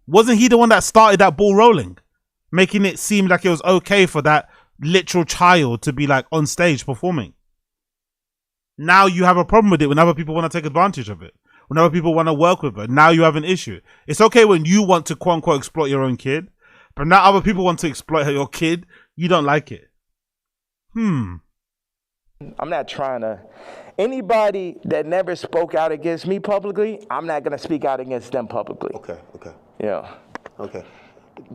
Wasn't he the one that started that ball rolling, making it seem like it was okay for that literal child to be like on stage performing? Now you have a problem with it when other people want to take advantage of it, when other people want to work with her. Now you have an issue. It's okay when you want to quote unquote exploit your own kid, but now other people want to exploit your kid. You don't like it. I'm not trying to. Anybody that never spoke out against me publicly, I'm not going to speak out against them publicly. Okay. Yeah. Okay.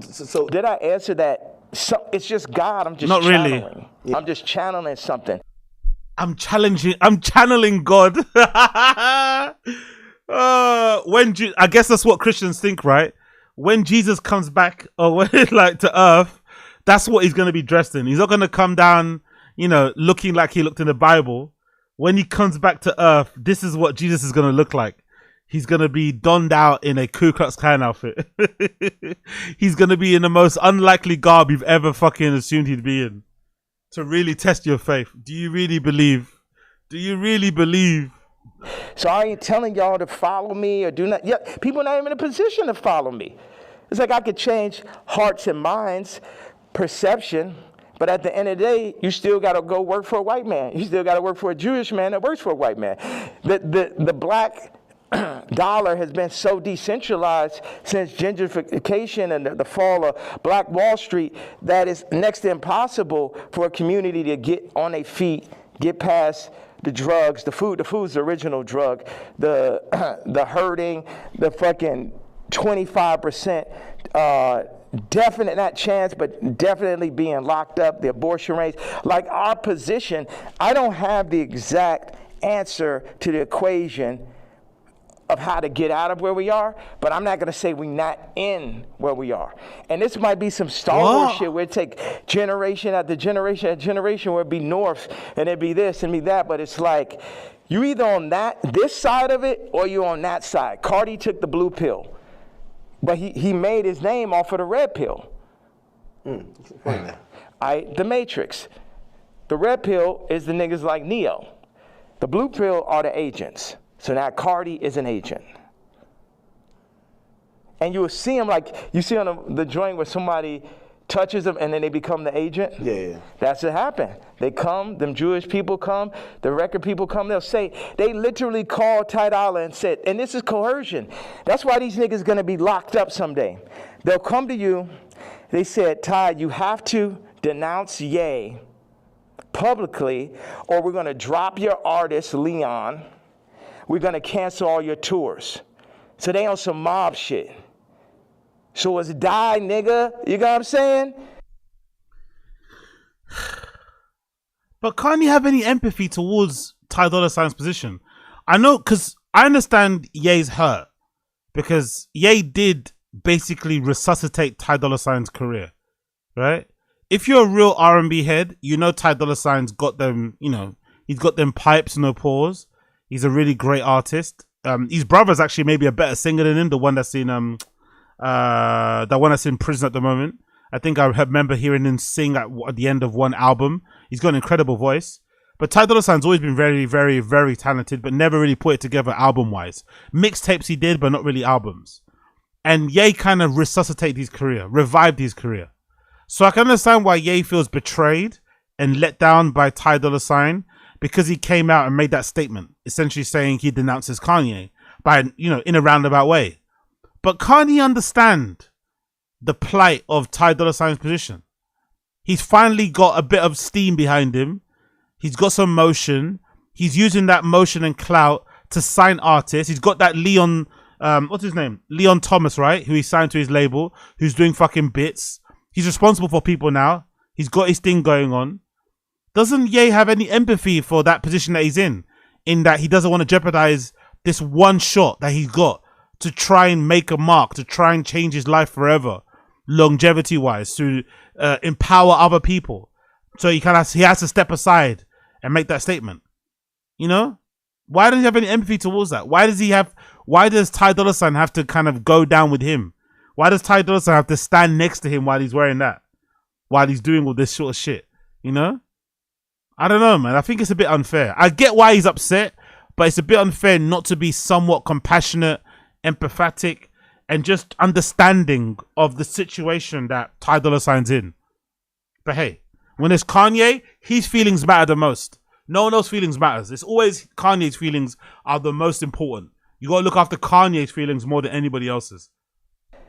So did I answer that? So, it's just God. I'm just not channeling. really. Yeah. I'm just channeling something. I'm channeling God. I guess that's what Christians think, right? When Jesus comes back or when, like, to earth, that's what he's going to be dressed in. He's not going to come down, you know, looking like he looked in the Bible. When he comes back to earth, this is what Jesus is going to look like. He's going to be donned out in a Ku Klux Klan outfit. He's going to be in the most unlikely garb you've ever fucking assumed he'd be in, to really test your faith. Do you really believe? Do you really believe? So I ain't telling y'all to follow me or do not. Yeah, people are not even in a position to follow me. It's like I could change hearts and minds, perception, but at the end of the day, you still got to go work for a white man. You still got to work for a Jewish man that works for a white man. The black dollar has been so decentralized since gentrification and the fall of Black Wall Street that it's next to impossible for a community to get on their feet, get past the drugs, the food. The food's the original drug. The hurting, the fucking 25%. Definite, not chance, but definitely being locked up, the abortion rates. Like our position, I don't have the exact answer to the equation of how to get out of where we are, but I'm not going to say we're not in where we are. And this might be some Star Wars shit where it take generation after generation after generation where it'd be north and it'd be this and be that, but it's like you either on this side of it or you on that side. Cardi took the blue pill. But he made his name off of the red pill. The Matrix. The red pill is the niggas like Neo. The blue pill are the agents. So now Cardi is an agent. And you will see him like, you see on the joint where somebody touches them and then they become the agent? Yeah. That's what happened. They come, them Jewish people come, the record people come, they'll say, they literally called Ty Dolla and said, and this is coercion. That's why these niggas gonna be locked up someday. They'll come to you, they said, Ty, you have to denounce Ye publicly or we're gonna drop your artist, Leon. We're gonna cancel all your tours. So they on some mob shit. So it's die, nigga. You know what I'm saying? But can't you have any empathy towards Ty Dolla $ign's position? I know, because I understand Ye's hurt. Because Ye did basically resuscitate Ty Dolla $ign's career. Right? If you're a real R&B head, you know Ty Dolla $ign's got them, you know, he's got them pipes, no pause. He's a really great artist. His brother's actually maybe a better singer than him, the one that's in prison at the moment. I think I remember hearing him sing at the end of one album. He's got an incredible voice. But Ty Dolla $ign's always been very, very, very talented, but never really put it together album-wise. Mixtapes he did, but not really albums. And Ye kind of resuscitated his career, revived his career. So I can understand why Ye feels betrayed and let down by Ty Dolla $ign, because he came out and made that statement, essentially saying he denounces Kanye by, in a roundabout way. But can't he understand the plight of Ty Dolla $ign's position? He's finally got a bit of steam behind him. He's got some motion. He's using that motion and clout to sign artists. He's got that Leon, what's his name? Leon Thomas, right? Who he signed to his label, who's doing fucking bits. He's responsible for people now. He's got his thing going on. Doesn't Ye have any empathy for that position that he's in that he doesn't want to jeopardize this one shot that he's got to try and make a mark, to try and change his life forever, longevity-wise, to empower other people. So he has to step aside and make that statement. Why doesn't he have any empathy towards that? Why does Ty Dolla $ign have to kind of go down with him? Why does Ty Dolla $ign have to stand next to him while he's wearing that? While he's doing all this sort of shit? I don't know, man. I think it's a bit unfair. I get why he's upset, but it's a bit unfair not to be somewhat compassionate, empathetic, and just understanding of the situation that Ty Dolla $ign's in. But hey, when it's Kanye, his feelings matter the most. No one else's feelings matters. It's always Kanye's feelings are the most important. You gotta look after Kanye's feelings more than anybody else's.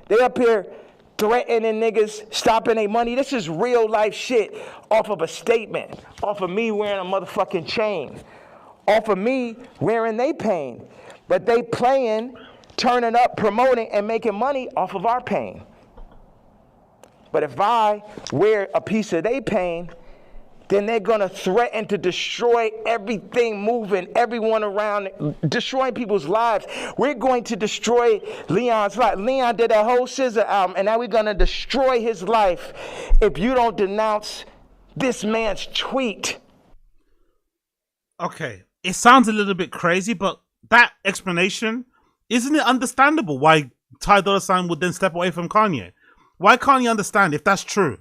They up here threatening niggas, stopping their money. This is real life shit off of a statement, off of me wearing a motherfucking chain, off of me wearing they pain. But they playing, turning up, promoting, and making money off of our pain. But if I wear a piece of they pain, then they're gonna threaten to destroy everything moving, everyone around, destroying people's lives. We're going to destroy Leon's life. Leon did that whole Scissor album, and now we're gonna destroy his life if you don't denounce this man's tweet. Okay, it sounds a little bit crazy, but that explanation, isn't it understandable why Ty Dolla $ign would then step away from Kanye? Why can't you understand if that's true?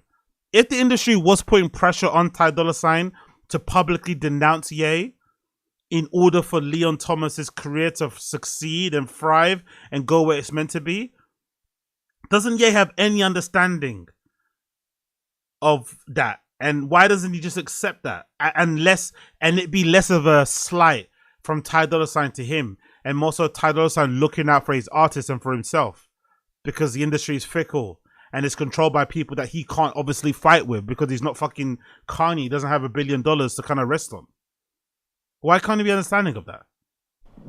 If the industry was putting pressure on Ty Dolla $ign to publicly denounce Ye in order for Leon Thomas's career to succeed and thrive and go where it's meant to be, doesn't Ye have any understanding of that? And why doesn't he just accept that? And it be less of a slight from Ty Dolla $ign to him, and more so Ty Dolla $ign looking out for his artists and for himself, because the industry is fickle. And it's controlled by people that he can't obviously fight with because he's not fucking Kanye. He doesn't have $1 billion to kind of rest on. Why can't he be understanding of that?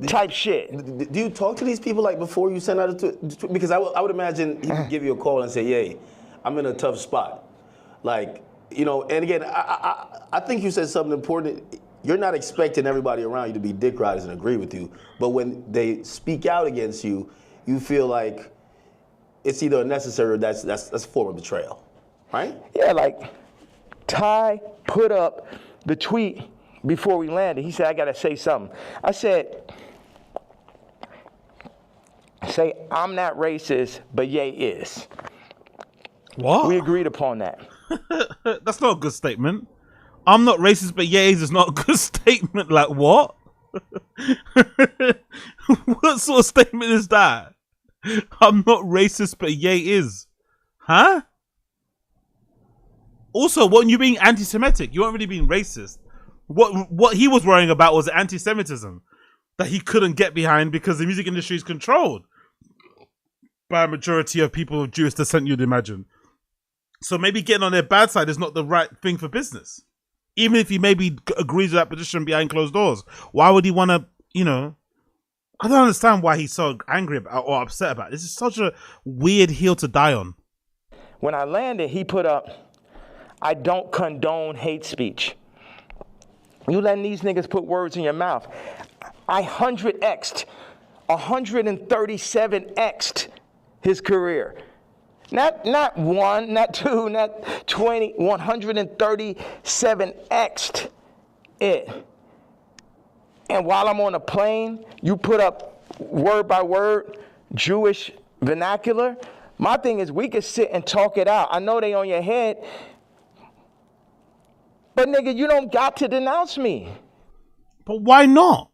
Type shit. Do you talk to these people like before you send out a tweet? Because I would imagine he would give you a call and say, "Yay, I'm in a tough spot." And again, I think you said something important. You're not expecting everybody around you to be dick riders and agree with you. But when they speak out against you, you feel like it's either unnecessary or that's a form of betrayal, right? Yeah, like Ty put up the tweet before we landed. He said, "I gotta say something." I said, "Say I'm not racist, but Ye is." What? We agreed upon that. That's not a good statement. I'm not racist, but Ye is not a good statement. Like what? What sort of statement is that? I'm not racist, but Ye is. Huh? Also, weren't you being anti-Semitic? You weren't really being racist. What he was worrying about was anti-Semitism that he couldn't get behind because the music industry is controlled by a majority of people of Jewish descent, you'd imagine. So maybe getting on their bad side is not the right thing for business. Even if he maybe agrees with that position behind closed doors. Why would he want to, I don't understand why he's so angry about or upset about it. This is such a weird hill to die on. When I landed, he put up, "I don't condone hate speech." You letting these niggas put words in your mouth. I 137x'd his career. Not one, not two, not 20, 137x'd it. And while I'm on a plane, you put up word by word Jewish vernacular, My thing is we could sit and talk it out. I know they on your head, but nigga, you don't got to denounce me. But why not?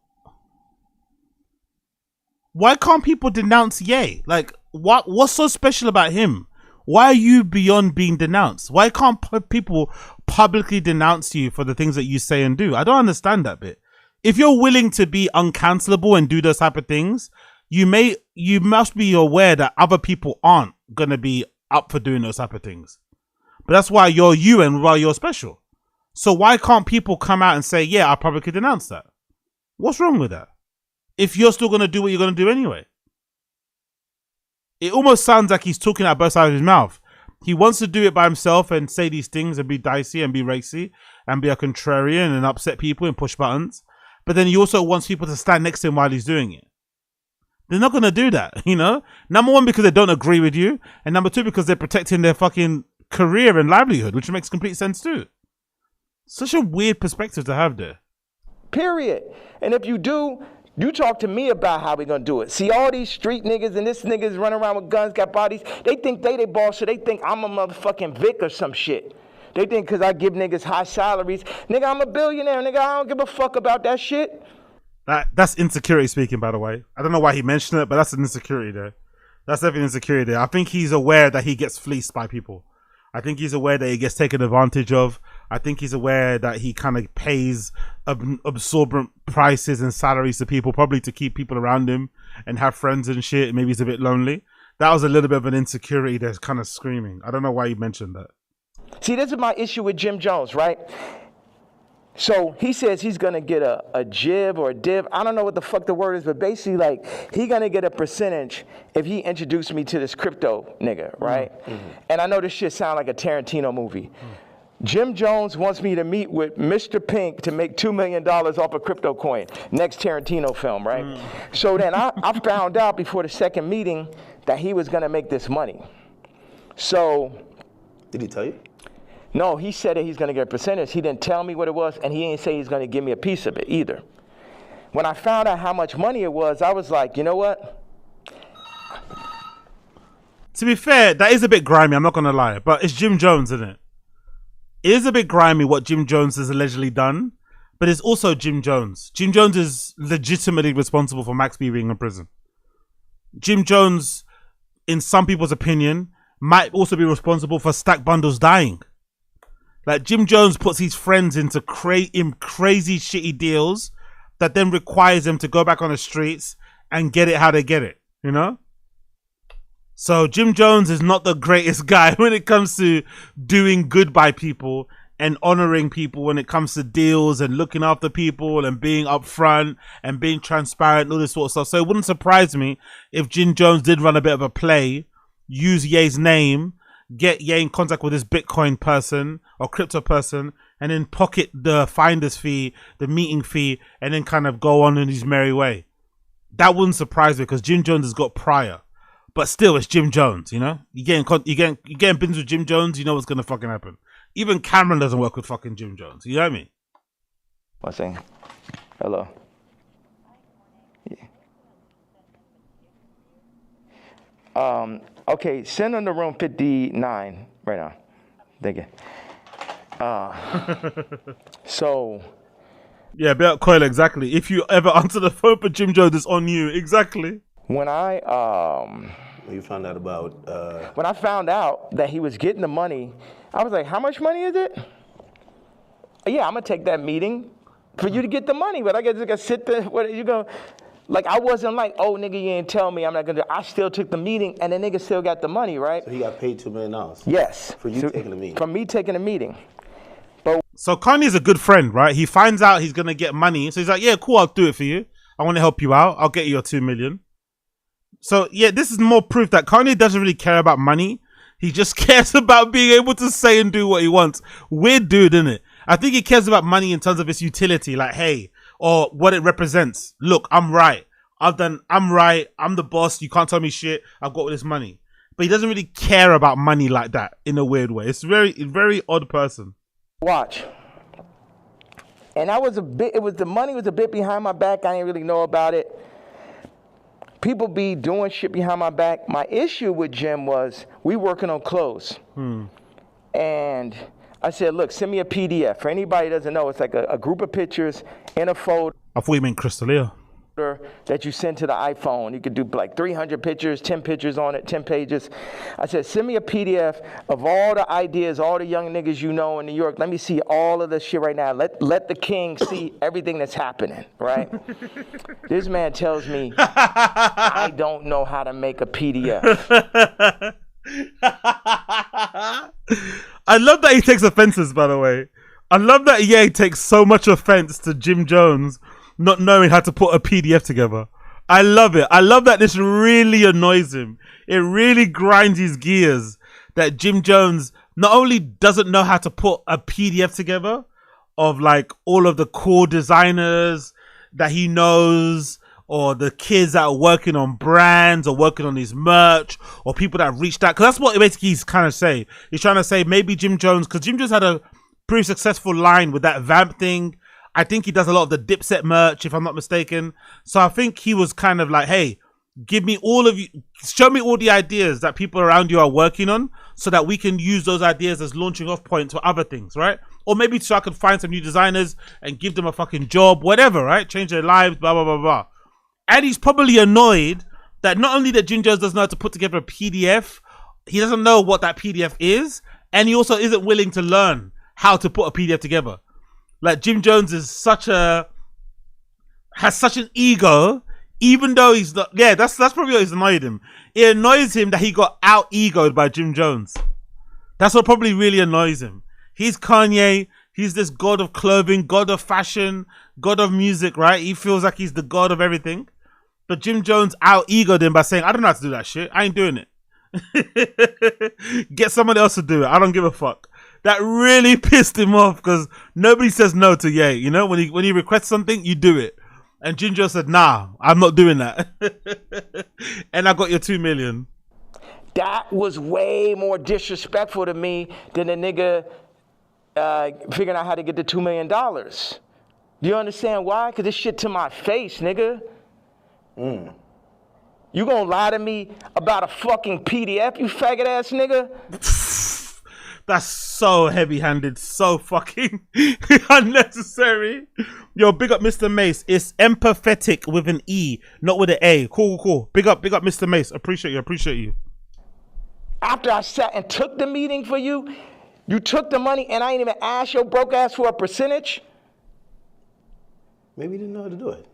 Why can't people denounce Ye? Like, what's so special about him? Why are you beyond being denounced? Why can't people publicly denounce you for the things that you say and do? I don't understand that bit. If you're willing to be uncancelable and do those type of things, you must be aware that other people aren't gonna be up for doing those type of things. But that's why you're you and why you're special. So why can't people come out and say, yeah, I publicly denounce that? What's wrong with that? If you're still gonna do what you're gonna do anyway. It almost sounds like he's talking out both sides of his mouth. He wants to do it by himself and say these things and be dicey and be racy and be a contrarian and upset people and push buttons. But then he also wants people to stand next to him while he's doing it. They're not going to do that, you know? Number one, because they don't agree with you. And number two, because they're protecting their fucking career and livelihood, which makes complete sense too. Such a weird perspective to have there. Period. And if you do, you talk to me about how we gonna do it. See all these street niggas and this niggas running around with guns, got bodies. They think they boss, so they think I'm a motherfucking Vic or some shit. They think because I give niggas high salaries, nigga, I'm a billionaire, nigga, I don't give a fuck about that shit. That's insecurity speaking, by the way. I don't know why he mentioned it, but that's an insecurity there. That's definitely insecurity there. I think he's aware that he gets fleeced by people. I think he's aware that he gets taken advantage of. I think he's aware that he kind of pays absorbent prices and salaries to people, probably to keep people around him and have friends and shit. Maybe he's a bit lonely. That was a little bit of an insecurity that's kind of screaming. I don't know why you mentioned that. See, this is my issue with Jim Jones, right? So he says he's going to get a jib or a div. I don't know what the fuck the word is, but basically, like, he going to get a percentage if he introduced me to this crypto nigga, right? Mm-hmm. And I know this shit sound like a Tarantino movie. Jim Jones wants me to meet with Mr. Pink to make $2 million off a crypto coin. Next Tarantino film, right? So then I found out before the second meeting that he was going to make this money. So. Did he tell you? No, he said that he's going to get a percentage. He didn't tell me what it was, and he didn't say he's going to give me a piece of it either. When I found out how much money it was, I was like, you know what? To be fair, that is a bit grimy, I'm not going to lie. But it's Jim Jones, isn't it? It is a bit grimy what Jim Jones has allegedly done, but it's also Jim Jones. Jim Jones is legitimately responsible for Max B being in prison. Jim Jones, in some people's opinion, might also be responsible for Stack Bundles dying. Like, Jim Jones puts his friends into crazy shitty deals that then requires them to go back on the streets and get it how they get it, you know? So Jim Jones is not the greatest guy when it comes to doing good by people and honoring people when it comes to deals and looking after people and being upfront and being transparent and all this sort of stuff. So it wouldn't surprise me if Jim Jones did run a bit of a play, use Ye's name, get Ye in contact with this Bitcoin person or crypto person, and then pocket the finder's fee, the meeting fee, and then kind of go on in his merry way. That wouldn't surprise me because Jim Jones has got prior, but still, it's Jim Jones. You know, you getting business with Jim Jones, you know what's gonna fucking happen. Even Cameron doesn't work with fucking Jim Jones. You know what I mean? One second. Hello. Yeah. Okay, send them to room 59 right now. Thank you. So. Yeah, be out coil, exactly. If you ever answer the phone for Jim Jones, it's on you. Exactly. When you found out about... When I found out that he was getting the money, I was like, how much money is it? Yeah, I'm going to take that meeting for you to get the money, but I got to sit there. What are you going to... Like, I wasn't like, oh, nigga, you didn't tell me I'm not going to... I still took the meeting, and the nigga still got the money, right? So he got paid $2 million? Yes. For you taking the meeting? For me taking the meeting. So Kanye's a good friend, right? He finds out he's going to get money. So he's like, yeah, cool, I'll do it for you. I want to help you out. I'll get you your $2 million. So, yeah, this is more proof that Kanye doesn't really care about money. He just cares about being able to say and do what he wants. Weird dude, isn't it? I think he cares about money in terms of its utility. Like, hey, or what it represents. Look, I'm right. I'm right. I'm the boss. You can't tell me shit. I've got all this money. But he doesn't really care about money like that in a weird way. It's very odd person. Watch. And the money was a bit behind my back. I didn't really know about it. people be doing shit behind my back. My issue with Jim was we working on clothes. And I said, look, send me a PDF. For anybody who doesn't know, it's like a group of pictures in a folder I thought you meant Crystalia. that you send to the iPhone. You could do like 300 pictures, 10 pictures on it, 10 pages. I said, send me a PDF of all the ideas, all the young niggas you know in New York. Let me see all of this shit right now. Let the king see everything that's happening, right? This man tells me, I don't know how to make a PDF. I love that he takes offenses, by the way. I love that EA takes so much offense to Jim Jones not knowing how to put a PDF together. I love it. I love that this really annoys him. It really grinds his gears that Jim Jones not only doesn't know how to put a PDF together of like all of the core designers that he knows, or the kids that are working on brands or working on his merch, or people that have reached out. Because that's what basically he's kind of saying. He's trying to say maybe Jim Jones, because Jim Jones had a pretty successful line with that Vamp thing. I think he does a lot of the Dipset merch, if I'm not mistaken. So I think he was kind of like, hey, give me all of you, show me all the ideas that people around you are working on so that we can use those ideas as launching off points for other things, right? Or maybe so I can find some new designers and give them a fucking job, whatever, right? Change their lives, blah, blah, blah, blah. And he's probably annoyed that not only that Jim Jones doesn't know how to put together a PDF, he doesn't know what that PDF is, and he also isn't willing to learn how to put a PDF together. Like, Jim Jones is has such an ego, even though he's not. Yeah, that's probably what annoyed him. It annoys him that he got out-egoed by Jim Jones. That's what probably really annoys him. He's Kanye. He's this god of clothing, god of fashion, god of music, right? He feels like he's the god of everything. But Jim Jones out-egoed him by saying, I don't know how to do that shit. I ain't doing it. Get someone else to do it. I don't give a fuck. That really pissed him off because nobody says no to Ye. You know, when he requests something, you do it. And Jim Jones said, nah, I'm not doing that. And I got your 2 million. That was way more disrespectful to me than a nigga figuring out how to get the $2 million. Do you understand why? Because this shit to my face, nigga. You gonna lie to me about a fucking PDF, you faggot ass nigga? That's so heavy-handed, so fucking unnecessary. Yo, big up Mr. Mace. It's empathetic with an E, not with an A. Cool. Big up Mr. Mace. Appreciate you. After I sat and took the meeting for you, you took the money and I ain't even asked your broke ass for a percentage? Maybe you didn't know how to do it.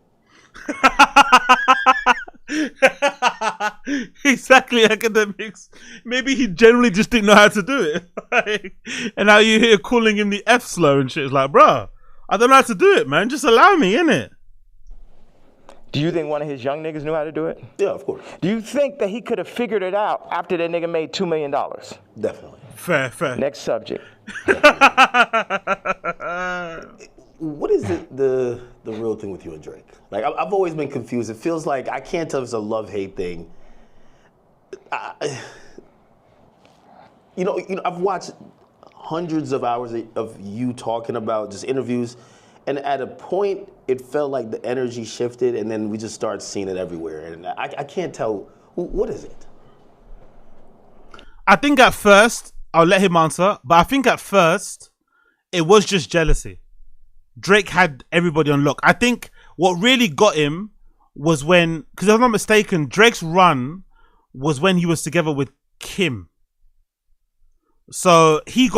Exactly, Akademiks. Maybe he generally just didn't know how to do it. And now you hear calling him the F slow and shit. It's like, bruh, I don't know how to do it, man. Just allow me, innit? Do you think one of his young niggas knew how to do it? Yeah, of course. Do you think that he could have figured it out after that nigga made $2 million? Definitely. Fair. Next subject. What is the real thing with you and Drake? Like, I've always been confused. It feels like I can't tell if it's a love-hate thing. You know, I've watched hundreds of hours of you talking about just interviews, and at a point, it felt like the energy shifted, and then we just started seeing it everywhere. And I can't tell, what is it? I think at first, I'll let him answer, but I think at first, it was just jealousy. Drake had everybody on lock. I think what really got him was when, because if I'm not mistaken, Drake's run was when he was together with Kim. So he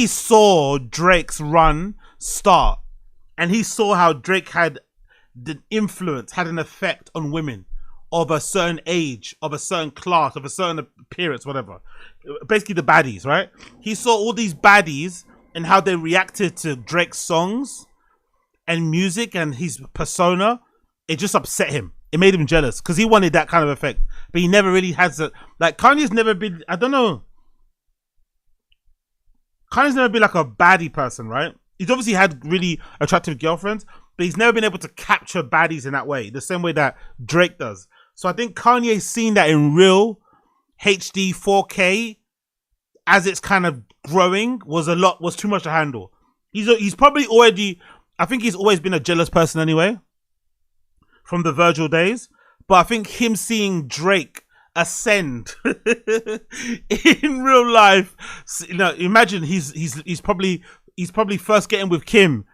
saw Drake's run start, and he saw how Drake had the influence, had an effect on women of a certain age, of a certain class, of a certain appearance, whatever. Basically the baddies, right? He saw all these baddies and how they reacted to Drake's songs and music and his persona. It just upset him. It made him jealous because he wanted that kind of effect, but he never really has that. Like, Kanye's never been, I don't know. Kanye's never been like a baddie person, right? He's obviously had really attractive girlfriends, but he's never been able to capture baddies in that way, the same way that Drake does. So I think Kanye's seen that in real HD 4K as it's kind of growing was too much to handle. He's probably already, I think he's always been a jealous person anyway, from the Virgil days. but I think him seeing Drake ascend in real life, imagine he's probably first getting with Kim.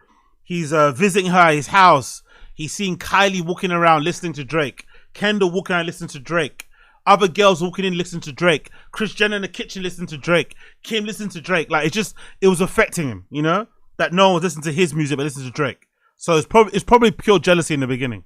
He's visiting her at his house. He's seeing Kylie walking around listening to Drake. Kendall walking around listening to Drake. Other girls walking in listening to Drake. Kris Jenner in the kitchen listening to Drake. Kim listening to Drake. Like it was affecting him, that no one was listening to his music but listening to Drake. So it's probably pure jealousy in the beginning.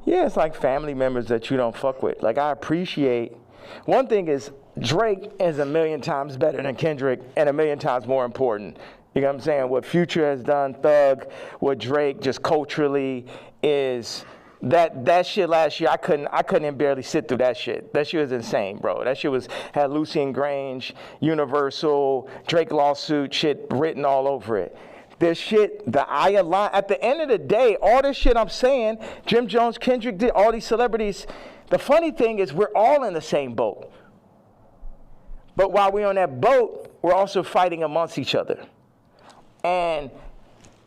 Yeah, it's like family members that you don't fuck with. Like, I appreciate, one thing is Drake is a million times better than Kendrick and a million times more important. You know what I'm saying? What Future has done, Thug, what Drake just culturally is, that shit last year, I couldn't even barely sit through that shit. That shit was insane, bro. That shit had Lucian Grange, Universal, Drake lawsuit shit written all over it. This shit, at the end of the day, all this shit I'm saying, Jim Jones, Kendrick did, all these celebrities, the funny thing is we're all in the same boat. But while we're on that boat, we're also fighting amongst each other. And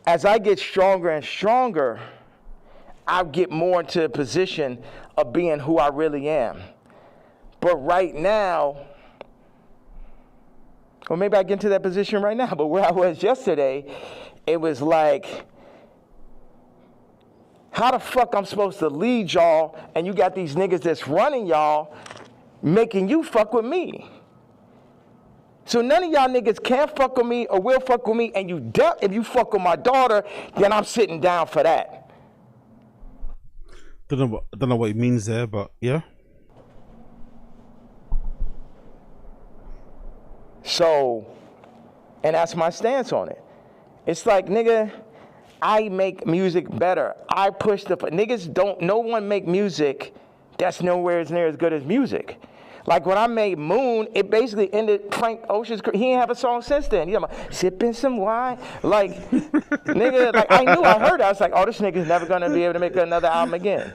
as I get stronger and stronger, I get more into a position of being who I really am. But right now, or maybe I get into that position right now, but where I was yesterday, it was like, how the fuck I'm supposed to lead y'all, and you got these niggas that's running y'all, making you fuck with me. So none of y'all niggas can fuck with me or will fuck with me, and if you fuck with my daughter, then I'm sitting down for that. Don't know what it means there, but yeah. So, and that's my stance on it. It's like, nigga, I make music better. I push no one make music that's nowhere near as good as music. Like when I made Moon, it basically ended Frank Ocean's career. He ain't have a song since then. You know, sipping some wine. Like, nigga, like I knew I heard it. I was like, oh, this nigga's never gonna be able to make another album again.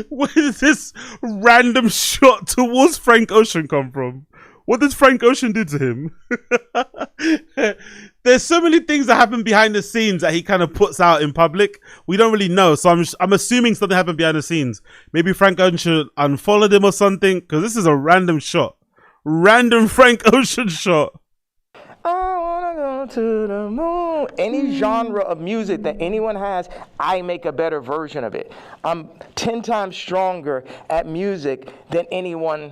Where does this random shot towards Frank Ocean come from? What does Frank Ocean do to him? There's so many things that happen behind the scenes that he kind of puts out in public. We don't really know. So I'm assuming something happened behind the scenes. Maybe Frank Ocean unfollowed him or something. Because this is a random shot. Random Frank Ocean shot. I wanna go to the moon. Any genre of music that anyone has, I make a better version of it. I'm 10 times stronger at music than anyone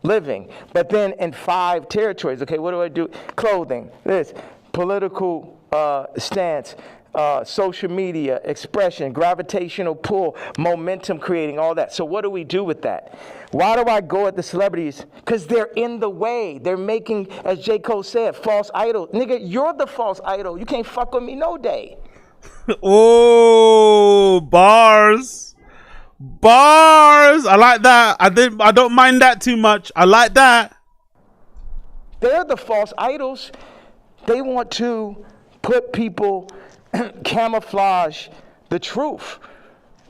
living, but then in 5 territories. Okay, what do I do? Clothing, this, political stance, social media, expression, gravitational pull, momentum creating, all that. So what do we do with that? Why do I go at the celebrities? Because they're in the way. They're making, as J. Cole said, false idol. Nigga, you're the false idol. You can't fuck with me no day. Oh, bars. Bars. I like that. I don't mind that too much. I like that. They're the false idols. They want to put people, camouflage the truth,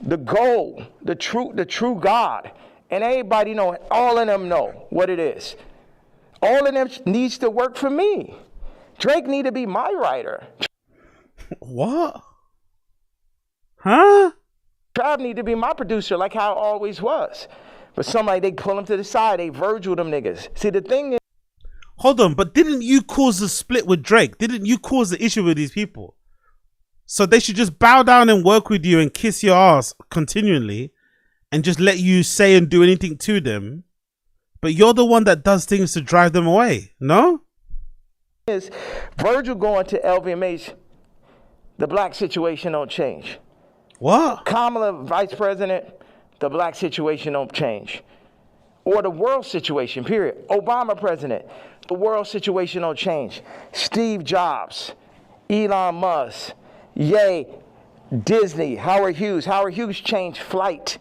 the goal, the true God. And everybody know, all of them know what it is. All of them needs to work for me. Drake need to be my writer. What? Huh? Trav need to be my producer like how it always was. But somebody, they pull him to the side, they Virgil them niggas. See, the thing is, hold on, but didn't you cause the split with Drake? Didn't you cause the issue with these people? So they should just bow down and work with you and kiss your ass continually and just let you say and do anything to them. But you're the one that does things to drive them away, no? Is Virgil going to LVMH, the black situation don't change. What? Kamala, vice president, the black situation don't change. Or the world situation, period. Obama president, the world situation don't change. Steve Jobs, Elon Musk, Ye, Disney, Howard Hughes. Howard Hughes changed flight.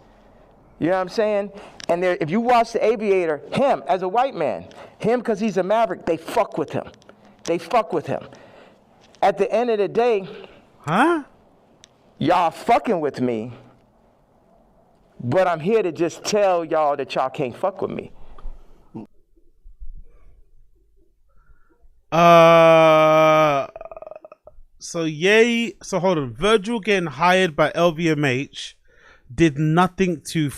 You know what I'm saying? And there, if you watch The Aviator, him as a white man, him because he's a maverick, they fuck with him. They fuck with him. At the end of the day, y'all fucking with me, but I'm here to just tell y'all that y'all can't fuck with me. So hold on. Virgil getting hired by LVMH did nothing to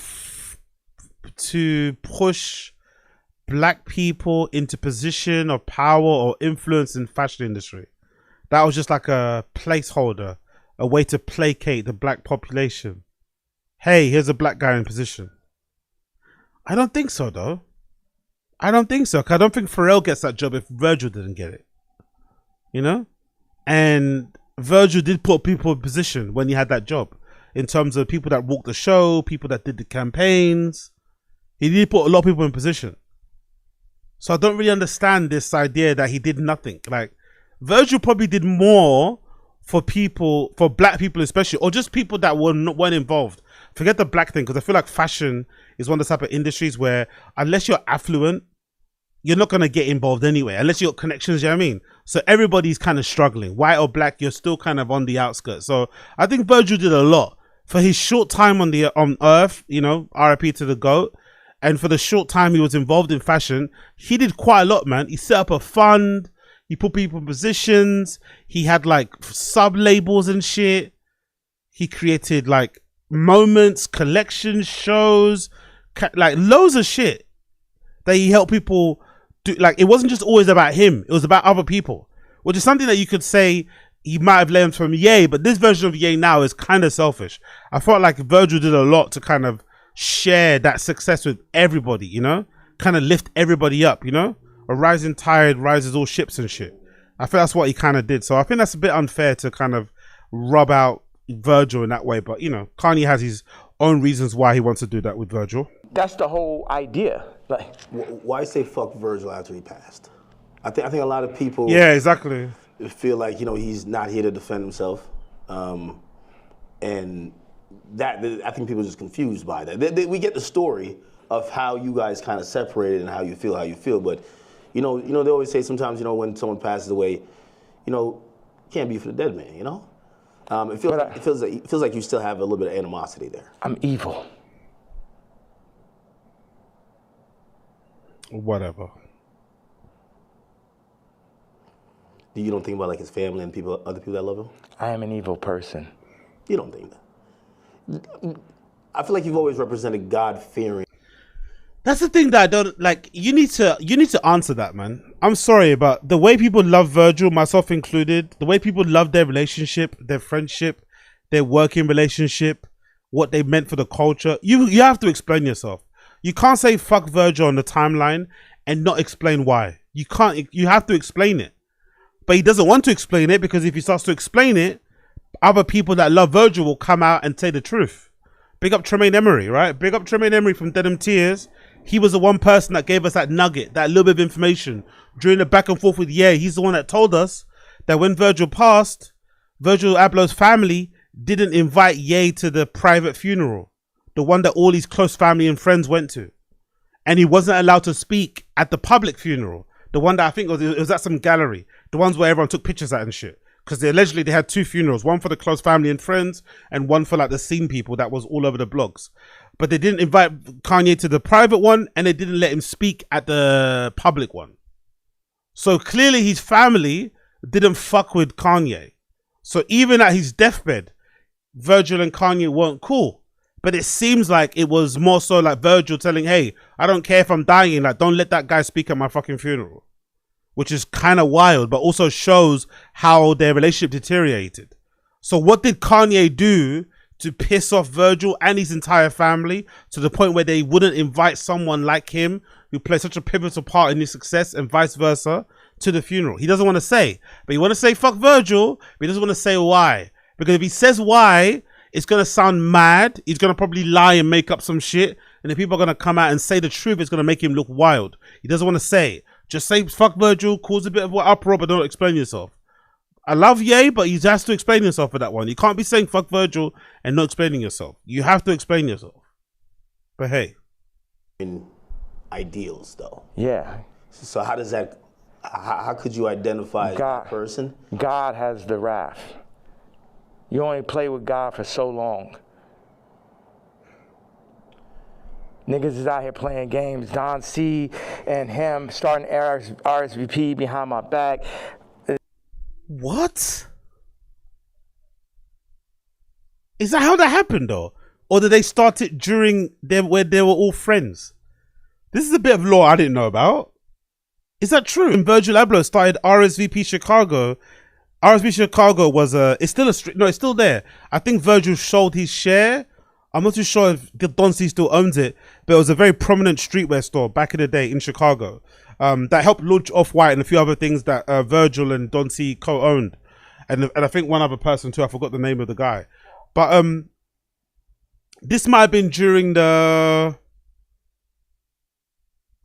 push black people into position of power or influence in fashion industry. That was just like a placeholder, a way to placate the black population. Hey, here's a black guy in position. I don't think so, though. I don't think so. 'Cause I don't think Pharrell gets that job if Virgil didn't get it. You know? And Virgil did put people in position when he had that job. In terms of people that walked the show, people that did the campaigns. He did put a lot of people in position. So I don't really understand this idea that he did nothing. Like, Virgil probably did more for people, for black people especially, or just people that weren't involved. Forget the black thing, because I feel like fashion is one of the type of industries where unless you're affluent, you're not going to get involved anyway, unless you got connections, you know what I mean? So everybody's kind of struggling. White or black, you're still kind of on the outskirts. So I think Virgil did a lot. For his short time on Earth, you know, RIP to the GOAT, and for the short time he was involved in fashion, he did quite a lot, man. He set up a fund, he put people in positions, he had like sub-labels and shit. He created like moments, collections, shows, like loads of shit that he helped people do. Like, it wasn't just always about him, it was about other people, which is something that you could say he might have learned from Ye, but this version of Ye now is kind of selfish. I felt like Virgil did a lot to kind of share that success with everybody, you know, kind of lift everybody up, you know, a rising tide rises all ships and shit. I feel that's what he kind of did. So I think that's a bit unfair to kind of rub out Virgil in that way, but you know, Kanye has his own reasons why he wants to do that with Virgil. That's the whole idea. Like, Why say fuck Virgil after he passed? I think a lot of people exactly feel like, you know, he's not here to defend himself, and that I think people are just confused by that. We get the story of how you guys kind of separated and how you feel, but you know they always say sometimes, you know, when someone passes away, you know, can't be for the dead man, you know. It feels like you still have a little bit of animosity there. I'm evil. Whatever. You don't think about like his family and other people that love him? I am an evil person. You don't think that? I feel like you've always represented God-fearing. That's the thing that I don't like. You need to answer that, man. I'm sorry, but the way people love Virgil, myself included, the way people love their relationship, their friendship, their working relationship, what they meant for the culture, you have to explain yourself. You can't say fuck Virgil on the timeline and not explain why. You can't. You have to explain it. But he doesn't want to explain it, because if he starts to explain it, other people that love Virgil will come out and say the truth. Big up Tremaine Emery, right? Big up Tremaine Emery from Denim Tears. He was the one person that gave us that nugget, that little bit of information during the back and forth with Ye. He's the one that told us that when Virgil passed, Virgil Abloh's family didn't invite Ye to the private funeral, the one that all his close family and friends went to. And he wasn't allowed to speak at the public funeral, the one that I think it was at some gallery, the ones where everyone took pictures at and shit. Because allegedly they had two funerals, one for the close family and friends and one for like the scene people that was all over the blogs. But they didn't invite Kanye to the private one, and they didn't let him speak at the public one. So clearly his family didn't fuck with Kanye. So even at his deathbed, Virgil and Kanye weren't cool. But it seems like it was more so like Virgil telling, hey, I don't care if I'm dying, like, don't let that guy speak at my fucking funeral. Which is kind of wild, but also shows how their relationship deteriorated. So what did Kanye do to piss off Virgil and his entire family to the point where they wouldn't invite someone like him, who played such a pivotal part in his success, and vice versa, to the funeral? He doesn't want to say, but he want to say fuck Virgil, but he doesn't want to say why. Because if he says why, it's going to sound mad. He's going to probably lie and make up some shit, and if people are going to come out and say the truth, it's going to make him look wild. He doesn't want to say. Just say fuck Virgil, cause a bit of uproar, but don't explain yourself. I love Ye, but he has to explain himself for that one. You can't be saying fuck Virgil and not explaining yourself. You have to explain yourself. But hey. In ideals, though. Yeah. So how does that, how could you identify that person? God has the wrath. You only play with God for so long. Niggas is out here playing games. Don C and him starting RSVP behind my back. What? Is that how that happened though? or did they start it during them where they were all friends? This is a bit of lore I didn't know about. Is that true? When Virgil Abloh started RSVP Chicago, RSVP Chicago was it's still a street. No, it's still there. I think Virgil sold his share. I'm not too sure if Don C still owns it, but it was a very prominent streetwear store back in the day in Chicago that helped launch Off-White and a few other things that Virgil and Don C co-owned. And I think one other person too. I forgot the name of the guy. But this might have been during the...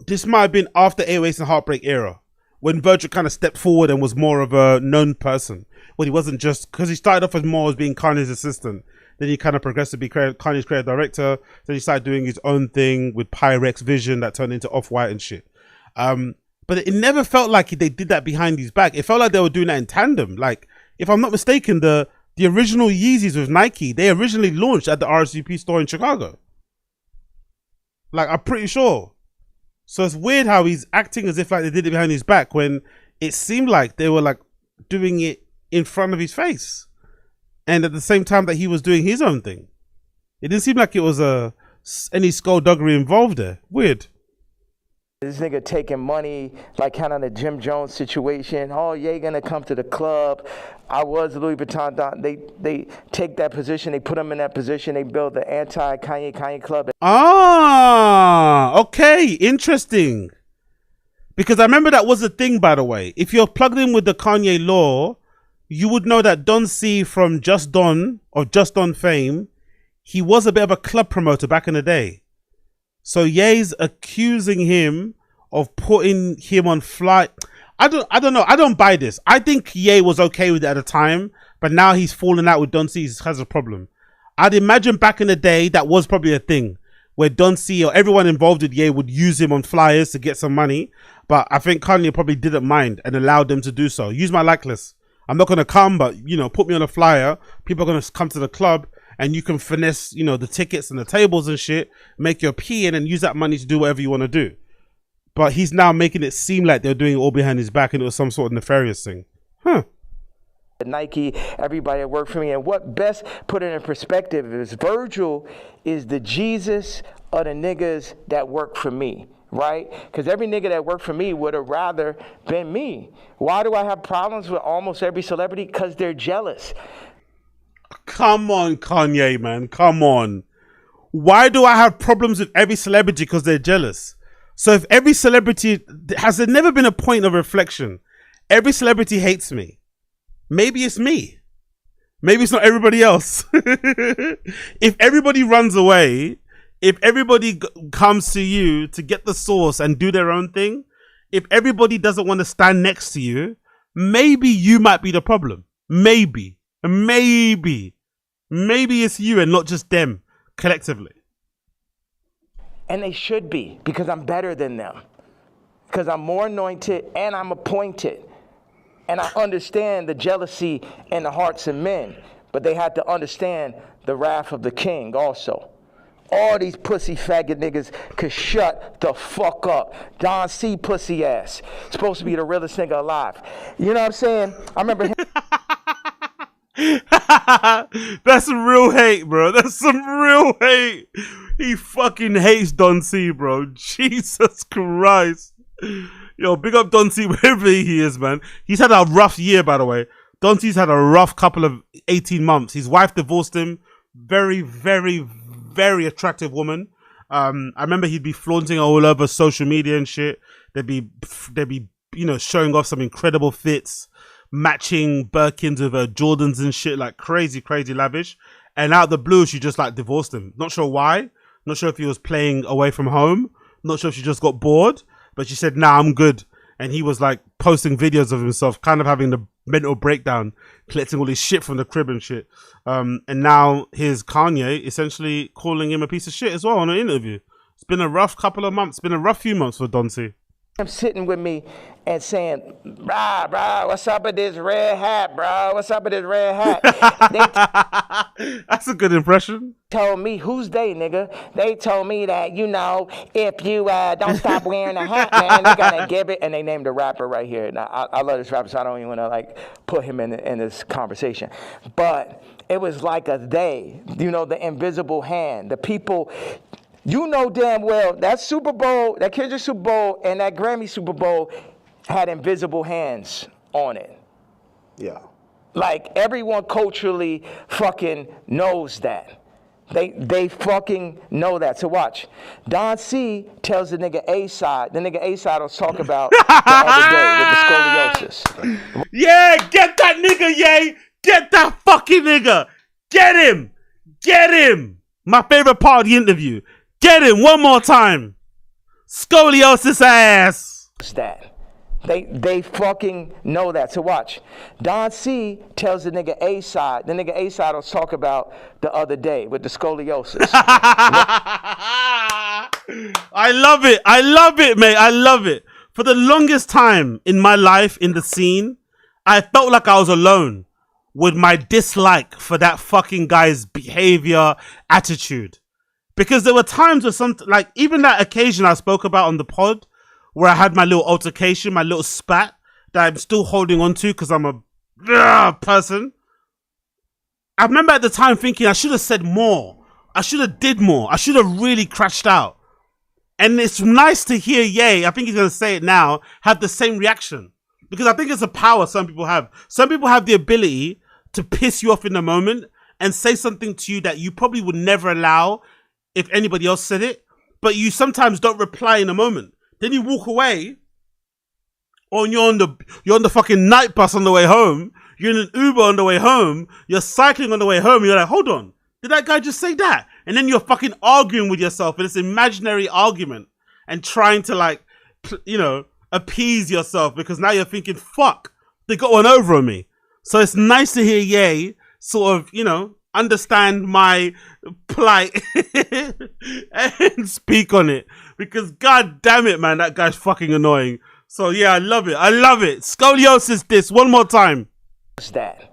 This might have been after Airways and Heartbreak era, when Virgil kind of stepped forward and was more of a known person. Well, he wasn't just, because he started off as more as being Kanye's assistant. Then he kind of progressed to be Kanye's creative director. Then he started doing his own thing with Pyrex Vision that turned into Off-White and shit. But it never felt like they did that behind his back. It felt like they were doing that in tandem. Like, if I'm not mistaken, the original Yeezys with Nike, they originally launched at the RSVP store in Chicago. Like, I'm pretty sure. So it's weird how he's acting as if like they did it behind his back when it seemed like they were like doing it in front of his face. And at the same time that he was doing his own thing. It didn't seem like it was any skullduggery involved there. Weird. This nigga taking money, like kind of the Jim Jones situation. Oh, yeah, gonna come to the club. I was Louis Vuitton. They take that position. They put him in that position. They build the anti-Kanye club. Ah, okay. Interesting. Because I remember that was a thing, by the way. If you're plugged in with the Kanye lore, you would know that Don C from Just Don, or Just Don fame, he was a bit of a club promoter back in the day. So Ye's accusing him of putting him on flight. I don't know. I don't buy this. I think Ye was okay with it at the time, but now he's fallen out with Don C. He has a problem. I'd imagine back in the day that was probably a thing where Don C or everyone involved with Ye would use him on flyers to get some money. But I think Kanye probably didn't mind and allowed them to do so. Use my likeness. I'm not going to come, but, you know, put me on a flyer. People are going to come to the club. And you can finesse, you know, the tickets and the tables and shit, make your pee in and use that money to do whatever you want to do. But he's now making it seem like they're doing it all behind his back and it was some sort of nefarious thing. Huh. Nike, everybody that worked for me. And what best put it in perspective is Virgil is the Jesus of the niggas that work for me. Right? Because every nigga that worked for me would have rather been me. Why do I have problems with almost every celebrity? Because they're jealous. Come on, Kanye, man. Come on. Why do I have problems with every celebrity? Because they're jealous. So if every celebrity... Has there never been a point of reflection? Every celebrity hates me. Maybe it's me. Maybe it's not everybody else. If everybody runs away, if everybody comes to you to get the source and do their own thing, if everybody doesn't want to stand next to you, maybe you might be the problem. Maybe it's you and not just them collectively. And they should be, because I'm better than them, because I'm more anointed and I'm appointed, and I understand the jealousy in the hearts of men, but they had to understand the wrath of the king also. All these pussy faggot niggas could shut the fuck up. Don C pussy ass, supposed to be the realest nigga alive. You know what I'm saying? I remember him. That's some real hate, bro. That's some real hate. He fucking hates Don C, bro. Jesus Christ. Yo, big up Don C wherever he is, man. He's had a rough year, by the way. Don C's had a rough couple of 18 months. His wife divorced him. Very, very, very attractive woman. I remember he'd be flaunting all over social media and shit. They'd be, you know, showing off some incredible fits, matching Birkins with Jordans and shit, like crazy lavish. And out of the blue, she just like divorced him. Not sure why. Not sure if he was playing away from home. Not sure if she just got bored. But she said, nah, I'm good. And he was like posting videos of himself, kind of having the mental breakdown, collecting all his shit from the crib and shit. And now here's Kanye essentially calling him a piece of shit as well on an interview. It's been a rough couple of months. It's been a rough few months for Don C. him sitting with me and saying, bruh, what's up with this red hat, bro? What's up with this red hat? That's a good impression. Told me, who's they, nigga? They told me that, you know, if you don't stop wearing a hat, man, they're gonna give it. And they named a rapper right here. Now, I love this rapper, so I don't even want to like put him in this conversation. But it was like a they, you know, the invisible hand, the people. You know damn well that Super Bowl, that Kendrick Super Bowl, and that Grammy Super Bowl had invisible hands on it. Yeah. Like everyone culturally fucking knows that. They fucking know that. So watch. Don C tells the nigga A-side. The nigga A-side will talk about the other day with the scoliosis. Yeah, get that nigga, yay! Get that fucking nigga! Get him! Get him! My favorite part of the interview. Get him one more time. Scoliosis ass. That. They fucking know that. So watch. Don C tells the nigga A-side. The nigga A-side will talk about the other day with the scoliosis. I love it. I love it, mate. I love it. For the longest time in my life in the scene, I felt like I was alone with my dislike for that fucking guy's behavior, attitude. Because there were times where like even that occasion I spoke about on the pod, where I had my little altercation, my little spat that I'm still holding on to because I'm a person. I remember at the time thinking I should have said more. I should have did more. I should have really crashed out. And it's nice to hear Ye, I think he's going to say it now, have the same reaction. Because I think it's a power some people have. Some people have the ability to piss you off in the moment and say something to you that you probably would never allow if anybody else said it. But you sometimes don't reply in a moment. Then you walk away, or you're on the fucking night bus on the way home. You're in an Uber on the way home. You're cycling on the way home. You're like, hold on, did that guy just say that? And then you're fucking arguing with yourself in this imaginary argument and trying to like, you know, appease yourself because now you're thinking, fuck, they got one over on me. So it's nice to hear Ye sort of, you know, understand my plight and speak on it, because god damn it, man, that guy's fucking annoying. So yeah, I love it. I love it. Scoliosis this one more time. That.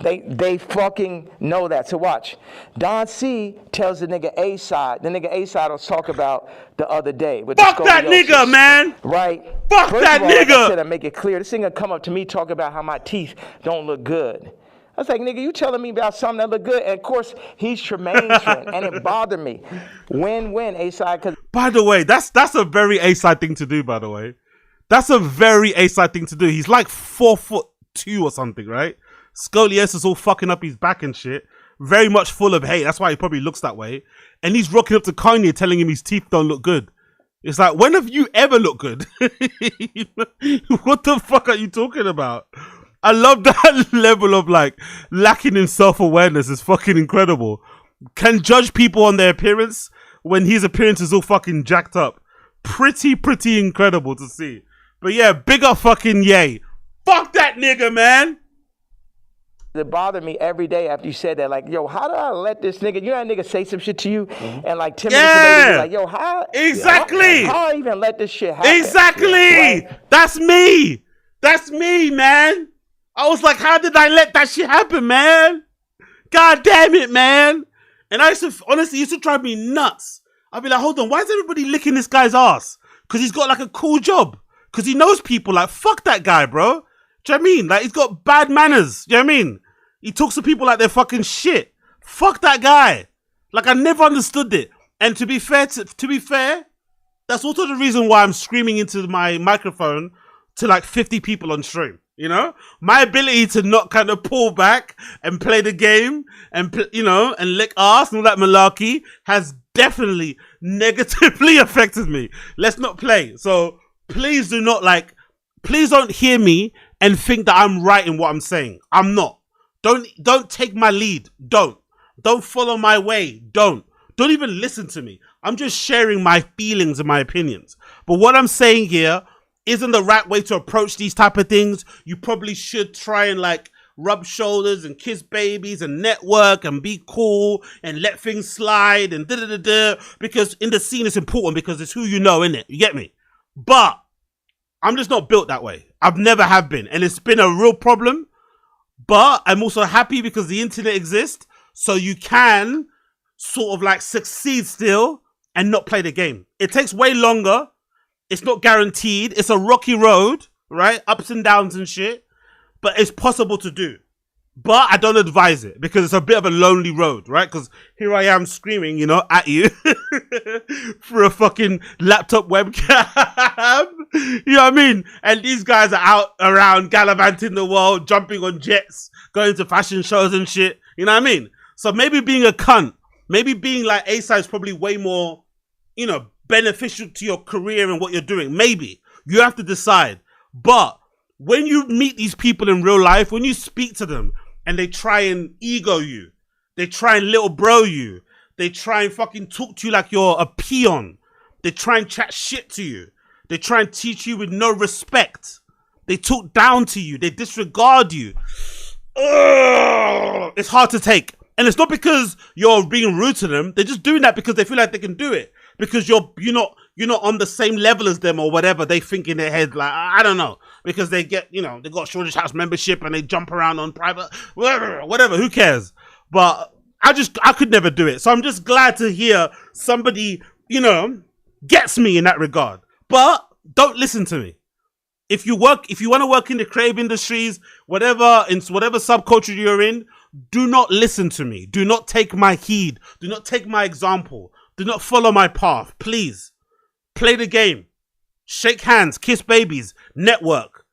They fucking know that. So watch. Don C tells the nigga A-side. The nigga A-side will talk about the other day with fuck the that nigga, man. Right? Fuck First that of all, like nigga. I said, I make it clear. This nigga come up to me talk about how my teeth don't look good. I was like, nigga, you telling me about something that look good? And of course, he's Tremaine's friend, and it bothered me. Win-win, A-side. Cause by the way, that's a very A-side thing to do, by the way. That's a very A-side thing to do. He's like 4'2" or something, right? Scoliosis all fucking up his back and shit. Very much full of hate. That's why he probably looks that way. And he's rocking up to Kanye telling him his teeth don't look good. It's like, when have you ever looked good? What the fuck are you talking about? I love that level of like lacking in self-awareness. Is fucking incredible. Can judge people on their appearance when his appearance is all fucking jacked up. Pretty incredible to see. But yeah, big up fucking Ye. Fuck that nigga, man. It bothered me every day after you said that. Like, yo, how do I let this nigga, you know that nigga say some shit to you and like 10 minutes later, like, yo, how? Exactly. How I even let this shit happen? Exactly. Right? That's me. That's me, man. I was like, how did I let that shit happen, man? God damn it, man. And I honestly used to drive me nuts. I'd be like, hold on, why is everybody licking this guy's ass? Because he's got like a cool job. Because he knows people. Like, fuck that guy, bro. Do you know what I mean? Like, he's got bad manners. Do you know what I mean? He talks to people like they're fucking shit. Fuck that guy. Like, I never understood it. And to be fair, that's also the reason why I'm screaming into my microphone to like 50 people on stream. You know, my ability to not kind of pull back and play the game and, you know, and lick ass and all that malarkey has definitely negatively affected me. Let's not play. So please do not please don't hear me and think that I'm right in what I'm saying. I'm not. Don't take my lead. Don't follow my way. Don't even listen to me. I'm just sharing my feelings and my opinions. But what I'm saying here isn't the right way to approach these type of things. You probably should try and like rub shoulders and kiss babies and network and be cool and let things slide and because in the scene it's important because it's who you know, innit? You get me? But I'm just not built that way. I've never have been. And it's been a real problem. But I'm also happy because the internet exists. So you can sort of like succeed still and not play the game. It takes way longer. It's not guaranteed. It's a rocky road, right? Ups and downs and shit. But it's possible to do. But I don't advise it because it's a bit of a lonely road, right? Because here I am screaming, you know, at you through a fucking laptop webcam. You know what I mean? And these guys are out around gallivanting the world, jumping on jets, going to fashion shows and shit. You know what I mean? So maybe being a cunt, maybe being like A-side is probably way more, you know, beneficial to your career and what you're doing. Maybe. You have to decide. But when you meet these people in real life, when you speak to them and they try and ego you, they try and little bro you, they try and fucking talk to you like you're a peon, they try and chat shit to you, they try and teach you with no respect, they talk down to you, they disregard you. Ugh, it's hard to take. And it's not because you're being rude to them, they're just doing that because they feel like they can do it. Because you're not on the same level as them or whatever they think in their head. Like, I don't know. Because they get, you know, they got Shoreditch House membership and they jump around on private, whatever, who cares? But I could never do it. So I'm just glad to hear somebody, you know, gets me in that regard. But don't listen to me. If you want to work in the creative industries, whatever subculture you're in, do not listen to me. Do not take my heed. Do not take my example. Do not follow my path. Please. Play the game. Shake hands. Kiss babies. Network.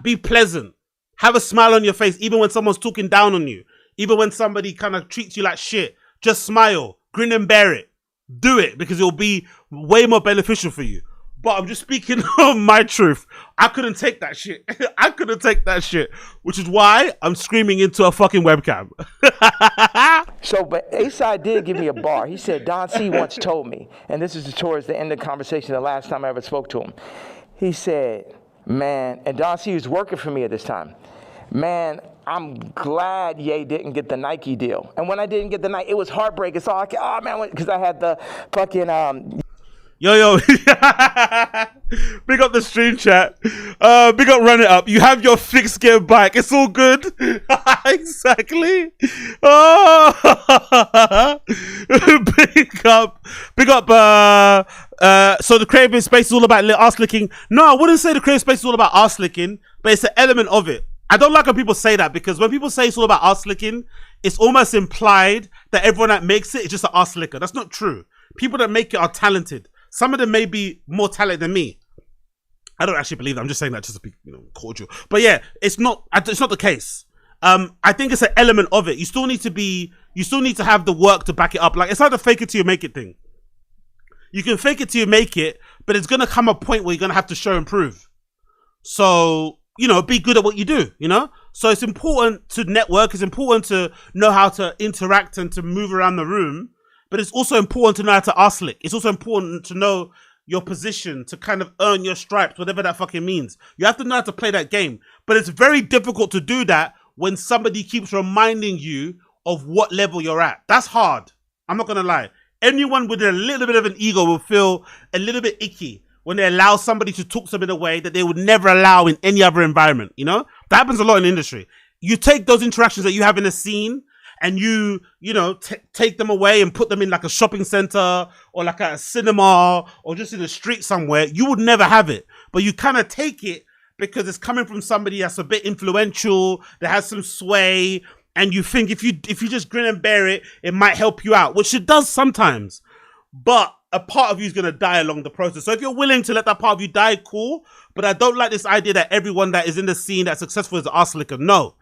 Be pleasant. Have a smile on your face even when someone's talking down on you. Even when somebody kind of treats you like shit. Just smile. Grin and bear it. Do it because it'll be way more beneficial for you. But I'm just speaking of my truth. I couldn't take that shit. I couldn't take that shit. Which is why I'm screaming into a fucking webcam. So, but A-Side did give me a bar. He said, Don C once told me, and this is towards the end of the conversation, the last time I ever spoke to him. He said, man, and Don C was working for me at this time. Man, I'm glad Ye didn't get the Nike deal. And when I didn't get the Nike, it was heartbreak. It's all like, oh man, because I had the fucking Yo, big up the stream chat. Big up Run It Up. You have your fixed gear bike. It's all good. Exactly. Oh. Big up. So the creative space is all about arse licking. No, I wouldn't say the creative space is all about arse licking, but it's an element of it. I don't like when people say that because when people say it's all about arse licking, it's almost implied that everyone that makes it is just an arse licker. That's not true. People that make it are talented. Some of them may be more talented than me. I don't actually believe that. I'm just saying that just to be, you know, cordial. But yeah, it's not the case. I think it's an element of it. You still need to have the work to back it up. Like, it's not the fake it till you make it thing. You can fake it till you make it, but it's going to come a point where you're going to have to show and prove. So, you know, be good at what you do, you know? So it's important to network. It's important to know how to interact and to move around the room. But it's also important to know how to arse lick. It's also important to know your position, to kind of earn your stripes, whatever that fucking means. You have to know how to play that game. But it's very difficult to do that when somebody keeps reminding you of what level you're at. That's hard. I'm not going to lie. Anyone with a little bit of an ego will feel a little bit icky when they allow somebody to talk to them in a way that they would never allow in any other environment, you know? That happens a lot in the industry. You take those interactions that you have in a scene and you know, take them away and put them in like a shopping center or like a cinema or just in the street somewhere, you would never have it. But you kind of take it because it's coming from somebody that's a bit influential, that has some sway, and you think if you just grin and bear it, it might help you out, which it does sometimes. But a part of you is going to die along the process. So if you're willing to let that part of you die, cool. But I don't like this idea that everyone that is in the scene that's successful is an arse licker. No.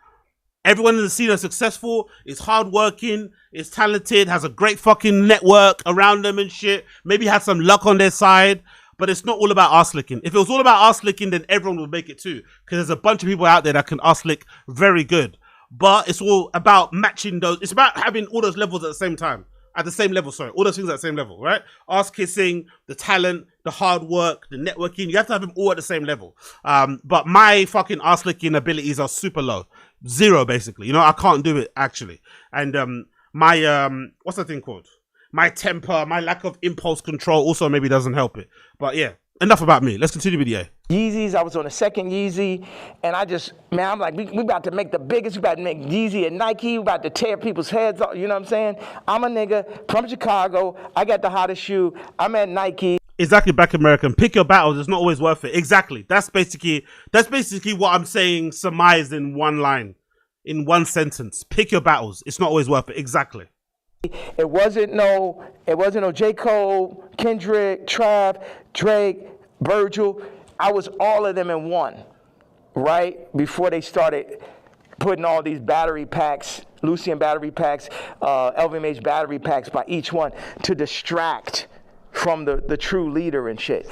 Everyone in the scene is successful, is hardworking, is talented, has a great fucking network around them and shit. Maybe has some luck on their side, but it's not all about arse licking. If it was all about arse licking, then everyone would make it too. Because there's a bunch of people out there that can arse lick very good. But it's all about matching those. It's about having all those levels at the same time. At the same level, sorry. All those things at the same level, right? Arse kissing, the talent, the hard work, the networking. You have to have them all at the same level. But my fucking arse licking abilities are super low. 0, basically. You know, I can't do it, actually. And my, what's that thing called? My temper, my lack of impulse control also maybe doesn't help it. But yeah, enough about me. Let's continue with Ye. Yeezys. I was on the second Yeezy, and I'm like, we about to make the biggest. We about to make Yeezy and Nike. We about to tear people's heads off. You know what I'm saying? I'm a nigga from Chicago. I got the hottest shoe. I'm at Nike. Exactly, Black American. Pick your battles. It's not always worth it. Exactly. That's basically what I'm saying, surmised in one line, in one sentence. Pick your battles. It's not always worth it. Exactly. It wasn't no J. Cole, Kendrick, Trav, Drake, Virgil. I was all of them in one, right? Before they started putting all these battery packs, Lucian battery packs, LVMH battery packs by each one to distract from the true leader and shit.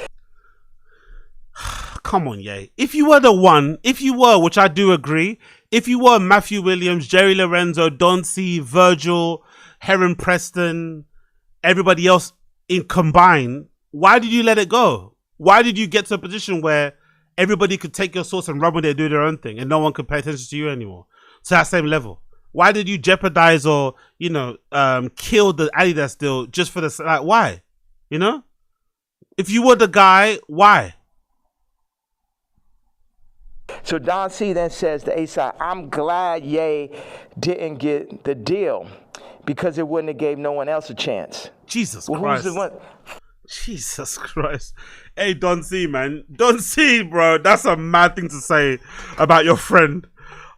Come on, Ye. If you were, which I do agree, if you were Matthew Williams, Jerry Lorenzo, Don C, Virgil, Heron Preston, everybody else in combined, why did you let it go? Why did you get to a position where everybody could take your source and run with it, do their own thing, and no one could pay attention to you anymore? To that same level. Why did you jeopardize or, kill the Adidas deal just for the, like, why? You know? If you were the guy, why? So Don C then says to A-Side, I'm glad Ye didn't get the deal because it wouldn't have gave no one else a chance. Jesus Well, Christ. who's the one? Jesus Christ. Hey, Don C, man. Don C, bro. That's a mad thing to say about your friend.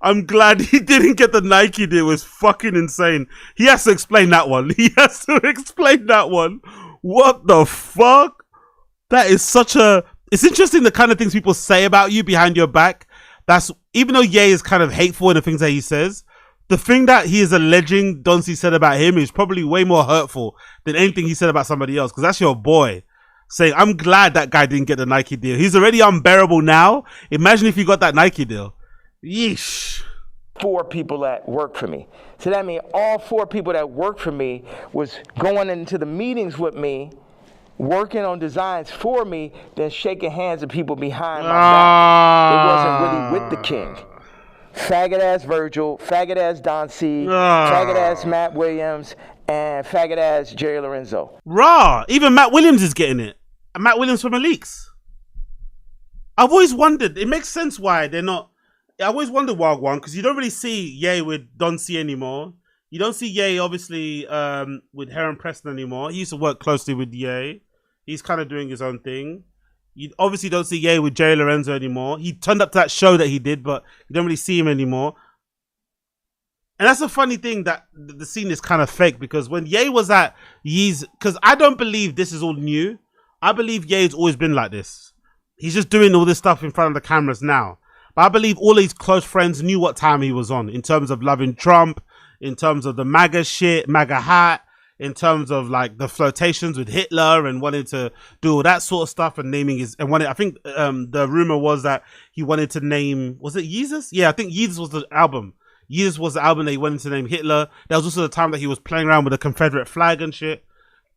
I'm glad he didn't get the Nike deal. It was fucking insane. He has to explain that one. What the fuck? That is such a... It's interesting the kind of things people say about you behind your back. That's... Even though Ye is kind of hateful in the things that he says, the thing that he is alleging Don C said about him is probably way more hurtful than anything he said about somebody else. Because that's your boy saying, I'm glad that guy didn't get the Nike deal. He's already unbearable now. Imagine if he got that Nike deal. Yeesh. 4 people that work for me. So that means all 4 people that work for me was going into the meetings with me, working on designs for me, then shaking hands with people behind my back. It wasn't really with the king. Faggot ass Virgil, faggot ass Don C, faggot ass Matt Williams, and faggot ass Jerry Lorenzo. Raw. Even Matt Williams is getting it. And Matt Williams from Akademiks. I've always wondered. It makes sense why they're not. I always wondered Wild One because you don't really see Ye with Don C anymore. You don't see Ye obviously with Heron Preston anymore. He used to work closely with Ye. He's kind of doing his own thing. You obviously don't see Ye with Jerry Lorenzo anymore. He turned up to that show that he did, but you don't really see him anymore. And that's a funny thing that the scene is kind of fake because when Ye was at Yee's, because I don't believe this is all new. I believe Ye's always been like this. He's just doing all this stuff in front of the cameras now. But I believe all his close friends knew what time he was on in terms of loving Trump, in terms of the MAGA shit, MAGA hat, in terms of like the flirtations with Hitler and wanting to do all that sort of stuff and naming his, and I think the rumor was that he wanted to name, was it Yeezus? Yeah, I think Yeezus was the album. Yeezus was the album that he wanted to name Hitler. That was also the time that he was playing around with the Confederate flag and shit.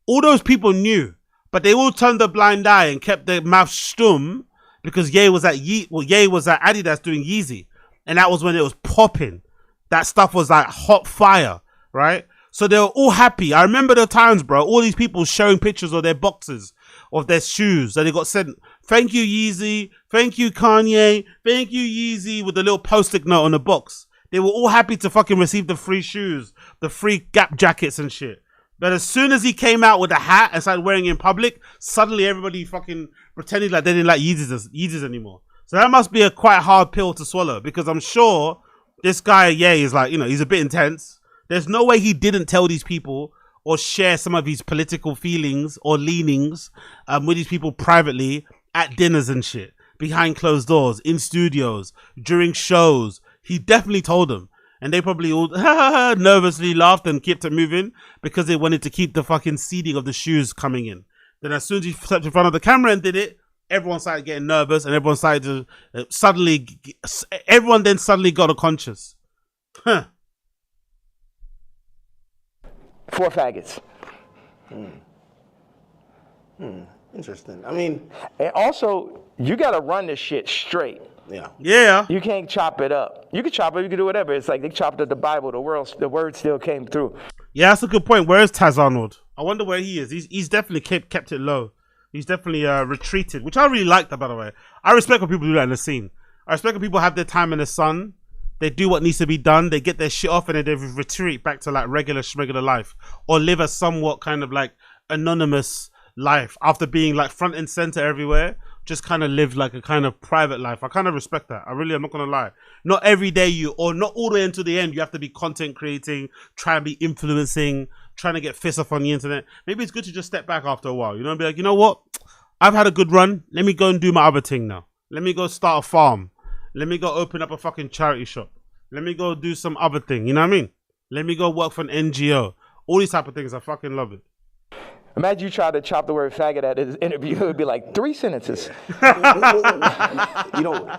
All those people knew, but they all turned a blind eye and kept their mouth stum because Ye was at Adidas doing Yeezy. And that was when it was popping. That stuff was like hot fire, right? So they were all happy. I remember the times, bro. All these people showing pictures of their boxes, of their shoes that they got sent. Thank you, Yeezy. Thank you, Kanye. Thank you, Yeezy, with the little post-it note on the box. They were all happy to fucking receive the free shoes, the free Gap jackets and shit. But as soon as he came out with a hat and started wearing it in public, suddenly everybody fucking pretended like they didn't like Yeezys anymore. So that must be a quite hard pill to swallow because I'm sure this guy, Ye, is like, he's a bit intense. There's no way he didn't tell these people or share some of his political feelings or leanings with these people privately at dinners and shit, behind closed doors, in studios, during shows. He definitely told them. And they probably all nervously laughed and kept it moving because they wanted to keep the fucking seeding of the shoes coming in. Then as soon as he stepped in front of the camera and did it, everyone started getting nervous and everyone started to everyone then suddenly got a conscience. Huh. 4 faggots. Interesting. I mean, and also you got to run this shit straight. Yeah. You can't chop it up. You can chop it. You can do whatever. It's like they chopped up the Bible. The word still came through. Yeah, that's a good point. Where is Taz Arnold? I wonder where he is. He's definitely kept it low He's definitely retreated, which I really like that, by the way. I respect when people do that in the scene. I respect when people have their time in the sun. They do what needs to be done. They get their shit off and then they retreat back to like regular life, or live a somewhat kind of like anonymous life after being like front and center everywhere. Just kind of live like a kind of private life. I kind of respect that. I'm not gonna lie. Not every day or not all the way until the end, you have to be content creating, trying to be influencing, trying to get fists off on the internet. Maybe it's good to just step back after a while, you know, and be like, you know what? I've had a good run. Let me go and do my other thing now. Let me go start a farm. Let me go open up a fucking charity shop. Let me go do some other thing. You know what I mean? Let me go work for an NGO. All these type of things. I fucking love it. Imagine you try to chop the word faggot at his interview. It would be like 3 sentences. You know,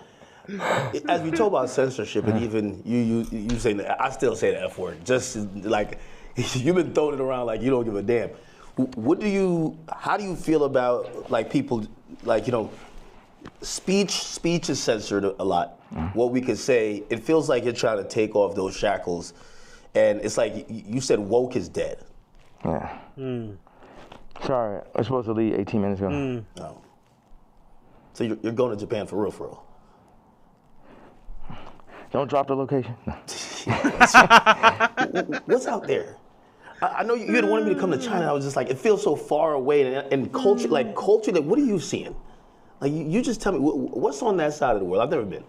as we talk about censorship, and even you say that, I still say the F word. Just like you've been throwing it around like you don't give a damn. How do you feel about like people like, you know, speech is censored a lot. What we could say, it feels like you're trying to take off those shackles, and it's like you said woke is dead. Yeah. Sorry, I was supposed to leave 18 minutes ago. Oh. So you're going to Japan for real? Don't drop the location. No. What's out there? I know you had wanted me to come to China. I was just like, it feels so far away, and culture, like what are you seeing? Like you just tell me, what's on that side of the world? I've never been.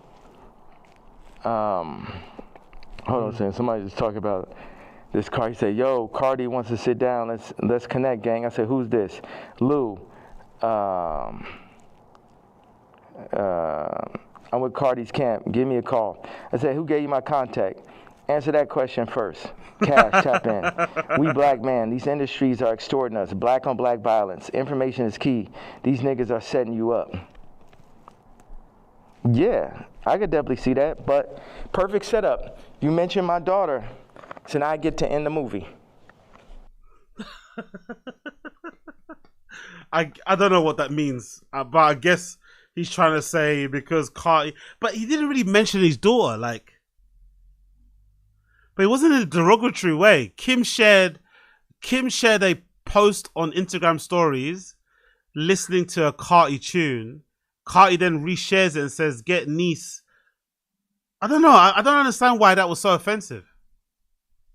Hold on a second. Somebody just talking about this car. He said, "Yo, Cardi wants to sit down. Let's connect, gang." I said, "Who's this?" Lou. I'm with Cardi's camp. Give me a call. I said, "Who gave you my contact?" Answer that question first. Cash, tap in. We black man. These industries are extorting us. Black on black violence. Information is key. These niggas are setting you up. Yeah, I could definitely see that, but perfect setup. You mentioned my daughter, so now I get to end the movie. I don't know what that means, but I guess he's trying to say because Cardi, but he didn't really mention his daughter, like. But it wasn't in a derogatory way. Kim shared a post on Instagram stories listening to a Carti tune. Carti then reshares it and says, "Get niece." I don't know. I don't understand why that was so offensive.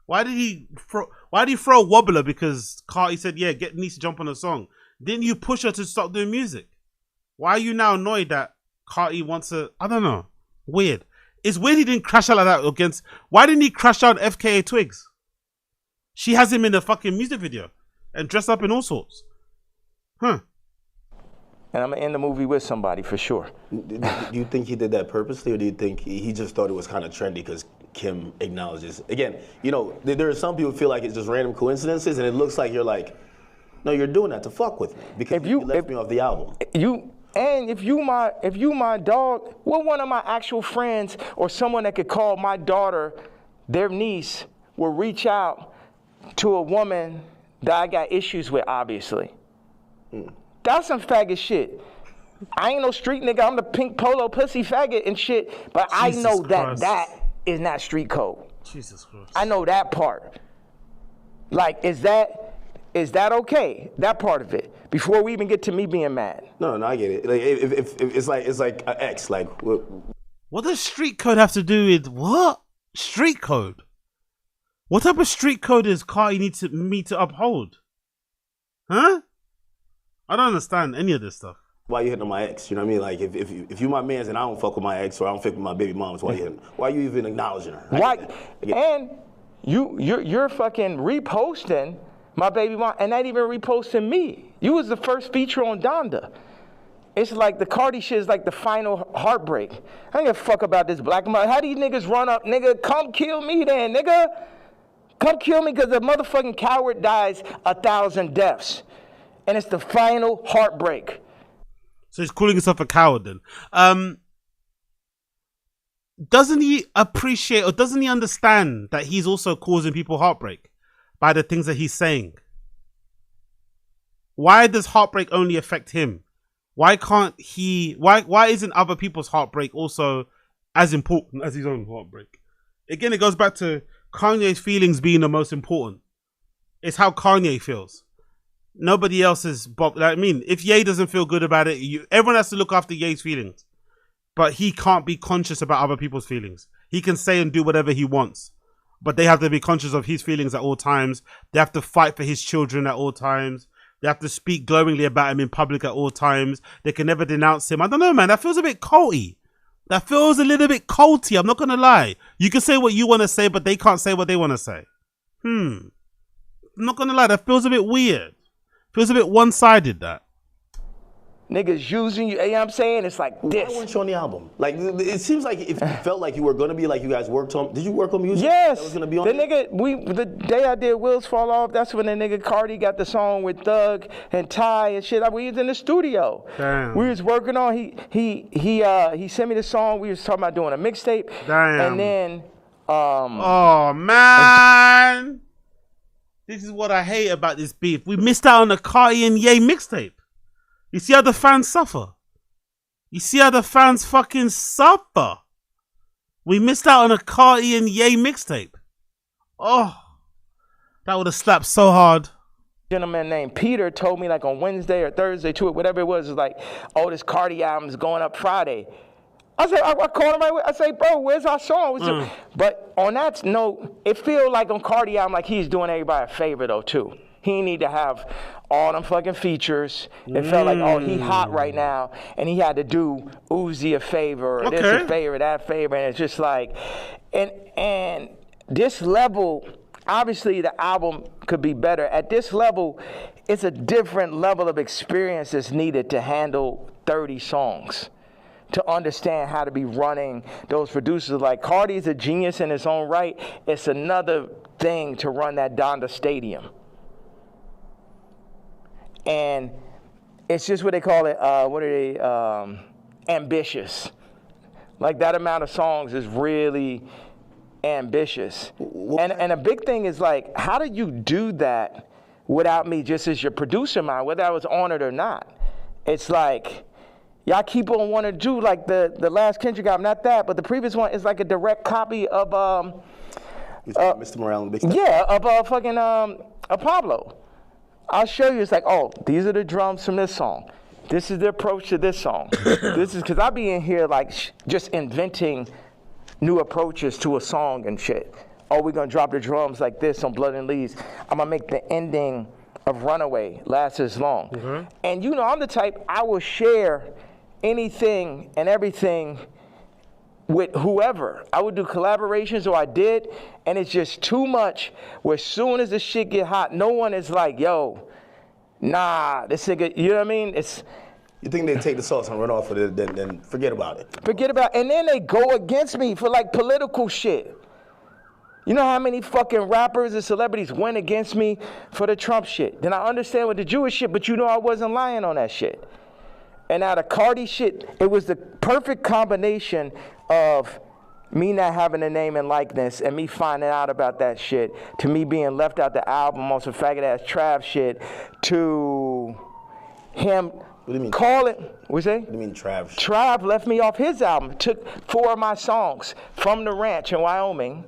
Why did he throw a wobbler because Carti said, "Yeah, get niece to jump on the song"? Didn't you push her to stop doing music? Why are you now annoyed that Carti wants to? I don't know. Weird. It's weird he didn't crash out like that against. Why didn't he crash out FKA Twigs? She has him in the fucking music video and dressed up in all sorts. Huh. And I'm going to end the movie with somebody for sure. Do you think he did that purposely, or do you think he just thought it was kind of trendy because Kim acknowledges? Again, you know, there are some people who feel like it's just random coincidences, and it looks like you're like, no, you're doing that to fuck with me because you left me off the album. If you my dog, what one of my actual friends or someone that could call my daughter their niece will reach out to a woman that I got issues with, obviously. That's some faggot shit. I ain't no street nigga. I'm the pink polo pussy faggot and shit. But I know that is not street code. Jesus Christ. I know that part. Like, is that okay? That part of it. Before we even get to me being mad. No, I get it. Like, if it's like an X. Like, what does street code have to do with what? Street code? What type of street code is Carti need me to uphold? Huh? I don't understand any of this stuff. Why you hitting on my ex? You know what I mean? Like, if you my mans and I don't fuck with my ex or I don't fuck with my baby moms, why you hitting? Why you even acknowledging her? Why? And you're fucking reposting my baby mom, and not even reposting me. You was the first feature on Donda. It's like the Cardi shit is like the final heartbreak. I don't give a fuck about this black man. How these niggas run up, nigga? Come kill me then, nigga. Come kill me because the motherfucking coward dies 1,000 deaths. And it's the final heartbreak. So he's calling himself a coward then. Doesn't he appreciate or doesn't he understand that he's also causing people heartbreak by the things that he's saying? Why does heartbreak only affect him? Why can't he? Why isn't other people's heartbreak also as important as his own heartbreak? Again, it goes back to Kanye's feelings being the most important. It's how Kanye feels. Nobody else is I mean, if Ye doesn't feel good about it, everyone has to look after Ye's feelings. But he can't be conscious about other people's feelings. He can say and do whatever he wants, but they have to be conscious of his feelings at all times. They have to fight for his children at all times. They have to speak glowingly about him in public at all times. They can never denounce him. I don't know, man. That feels a bit culty. That feels a little bit culty. I'm not going to lie. You can say what you want to say, but they can't say what they want to say. I'm not going to lie. That feels a bit weird. Feels a bit one-sided, that. Niggas using you, you know what I'm saying? It's like this. Why weren't you on the album? Like, it seems like if you felt like you were going to be, like you guys worked on, did you work on music? Yes. That was going to be on the nigga, the day I did Wheels Fall Off, that's when the nigga Cardi got the song with Thug and Ty and shit. We was in the studio. Damn. We was working on, he sent me the song. We was talking about doing a mixtape. Damn. And then, oh, man. This is what I hate about this beef. We missed out on the Cardi and Ye mixtape. You see how the fans suffer? You see how the fans fucking suffer? We missed out on a Cardi and Ye mixtape. Oh, that would have slapped so hard. Gentleman named Peter told me like on Wednesday or Thursday to it, whatever it was like, oh, this Cardi album's going up Friday. I said, I called him right away. I say, bro, where's our song? But on that note, it feel like on Cardi album, like he's doing everybody a favor though too. He need to have all them fucking features. It felt like, oh, he hot right now, and he had to do Uzi a favor, or this a favor, that favor, and it's just like, and this level, obviously the album could be better. At this level, it's a different level of experience that's needed to handle 30 songs. To understand how to be running those producers. Like Cardi's a genius in his own right. It's another thing to run that Donda Stadium. And it's just what they call it, ambitious. Like that amount of songs is really ambitious. And a big thing is like, how do you do that without me just as your producer mind, whether I was on it or not? It's like, y'all keep on wanting to do like the last Kendrick album, not that, but the previous one is like a direct copy of Mr. Morale and Big Step. Yeah, of Pablo. I'll show you. It's like, oh, these are the drums from this song. This is the approach to this song. This is because I be in here like just inventing new approaches to a song and shit. Oh, we're gonna drop the drums like this on Blood and Leaves. I'm gonna make the ending of Runaway last as long. And you know, I'm the type, I will share anything and everything with whoever. I would do collaborations, or I did, and it's just too much where as soon as the shit get hot, no one is like, yo, nah, this nigga, you know what I mean? It's, you think they take the sauce and run off with it, then forget about it. And then they go against me for like political shit. You know how many fucking rappers and celebrities went against me for the Trump shit? Then I understand with the Jewish shit, but you know I wasn't lying on that shit. And now the Cardi shit, it was the perfect combination of me not having a name and likeness and me finding out about that shit, to me being left out the album on some faggot ass Trav shit, to him What do you mean? calling, what's that? What do you mean Trav? Trav left me off his album, took 4 of my songs from the ranch in Wyoming.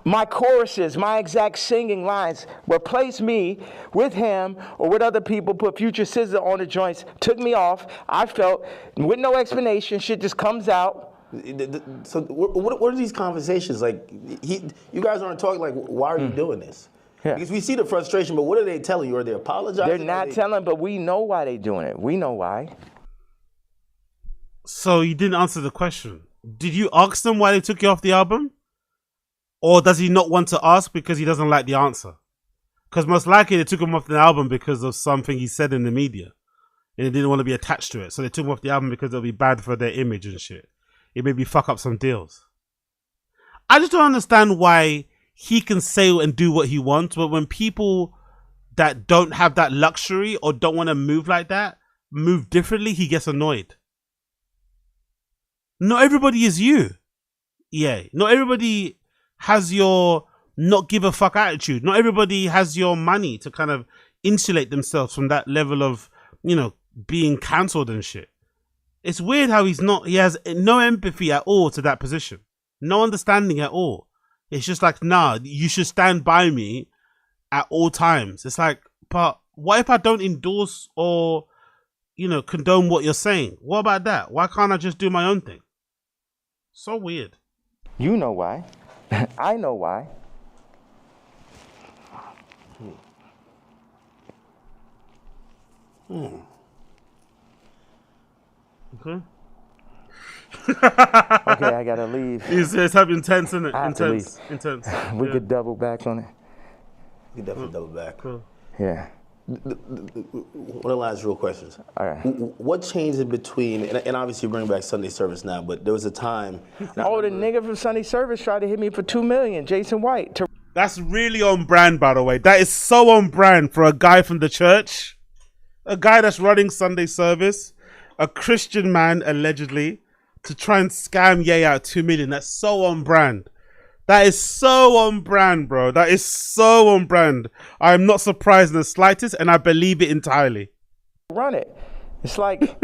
My choruses, my exact singing lines, replaced me with him or with other people, put Future Scissor on the joints, took me off. I felt, with no explanation, shit just comes out. So what are these conversations like? You guys aren't talking like, why are you doing this? Yeah. Because we see the frustration, but what are they telling you? Are they apologizing? They're not telling, but we know why they're doing it. We know why. So you didn't answer the question. Did you ask them why they took you off the album? Or does he not want to ask because he doesn't like the answer? Because most likely they took him off the album because of something he said in the media. And they didn't want to be attached to it. So they took him off the album because it'll be bad for their image and shit. It maybe fuck up some deals. I just don't understand why he can say and do what he wants, but when people that don't have that luxury or don't want to move like that, move differently, he gets annoyed. Not everybody is you. Yeah. Not everybody has your not give a fuck attitude. Not everybody has your money to kind of insulate themselves from that level of, you know, being cancelled and shit. It's weird how he has no empathy at all to that position. No understanding at all. It's just like, nah, you should stand by me at all times. It's like, but what if I don't endorse or, condone what you're saying? What about that? Why can't I just do my own thing? So weird. You know why. I know why. Okay. Okay, I gotta leave. It's having intense, isn't it? I have to Intense. Intense. We could double back on it. You definitely double back. Cool. Yeah. One of the last real questions. All right. What changed in between, and obviously you bring back Sunday service now, but there was a time. Oh, the nigga from Sunday Service tried to hit me for $2 million, Jason White. That's really on brand, by the way. That is so on brand for a guy from the church. A guy that's running Sunday service, a Christian man, allegedly, to try and scam Ye out 2 million. That's so on brand. That is so on brand, bro. That is so on brand. I am not surprised in the slightest, and I believe it entirely. Run it. It's like,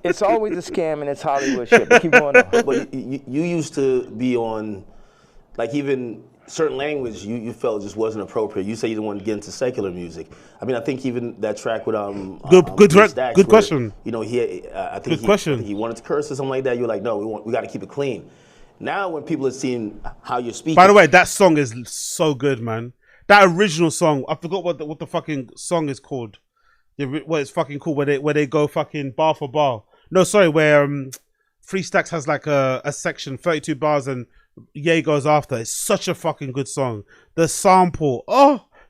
it's always a scam and it's Hollywood shit. But keep going on. But you used to be on, like, even certain language you felt just wasn't appropriate. You say you didn't want to get into secular music. I mean, I think even that track with good question. I think he wanted to curse or something like that. You're like, no, we got to keep it clean. Now, when people are seeing how you're speaking. By the way, that song is so good, man. That original song, I forgot what the fucking song is called. What it's fucking called, where they go fucking bar for bar. No, sorry, where Free Stacks has like a section, 32 bars, and Ye goes after. It's such a fucking good song. The sample,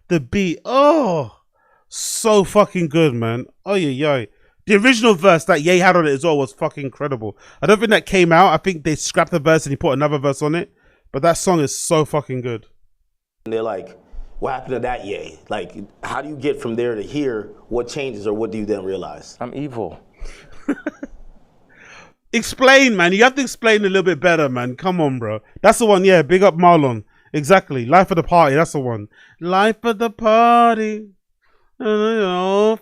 the beat, so fucking good, man. Oh yeah. The original verse that Ye had on it as well was fucking incredible. I don't think that came out. I think they scrapped the verse and he put another verse on it. But that song is so fucking good. And they're like, what happened to that Ye? Like, how do you get from there to here? What changes, or what do you then realize? I'm evil. Explain, man. You have to explain a little bit better, man. Come on, bro. That's the one, yeah. Big up Marlon. Exactly. Life of the party. That's the one. Life of the party. Oh,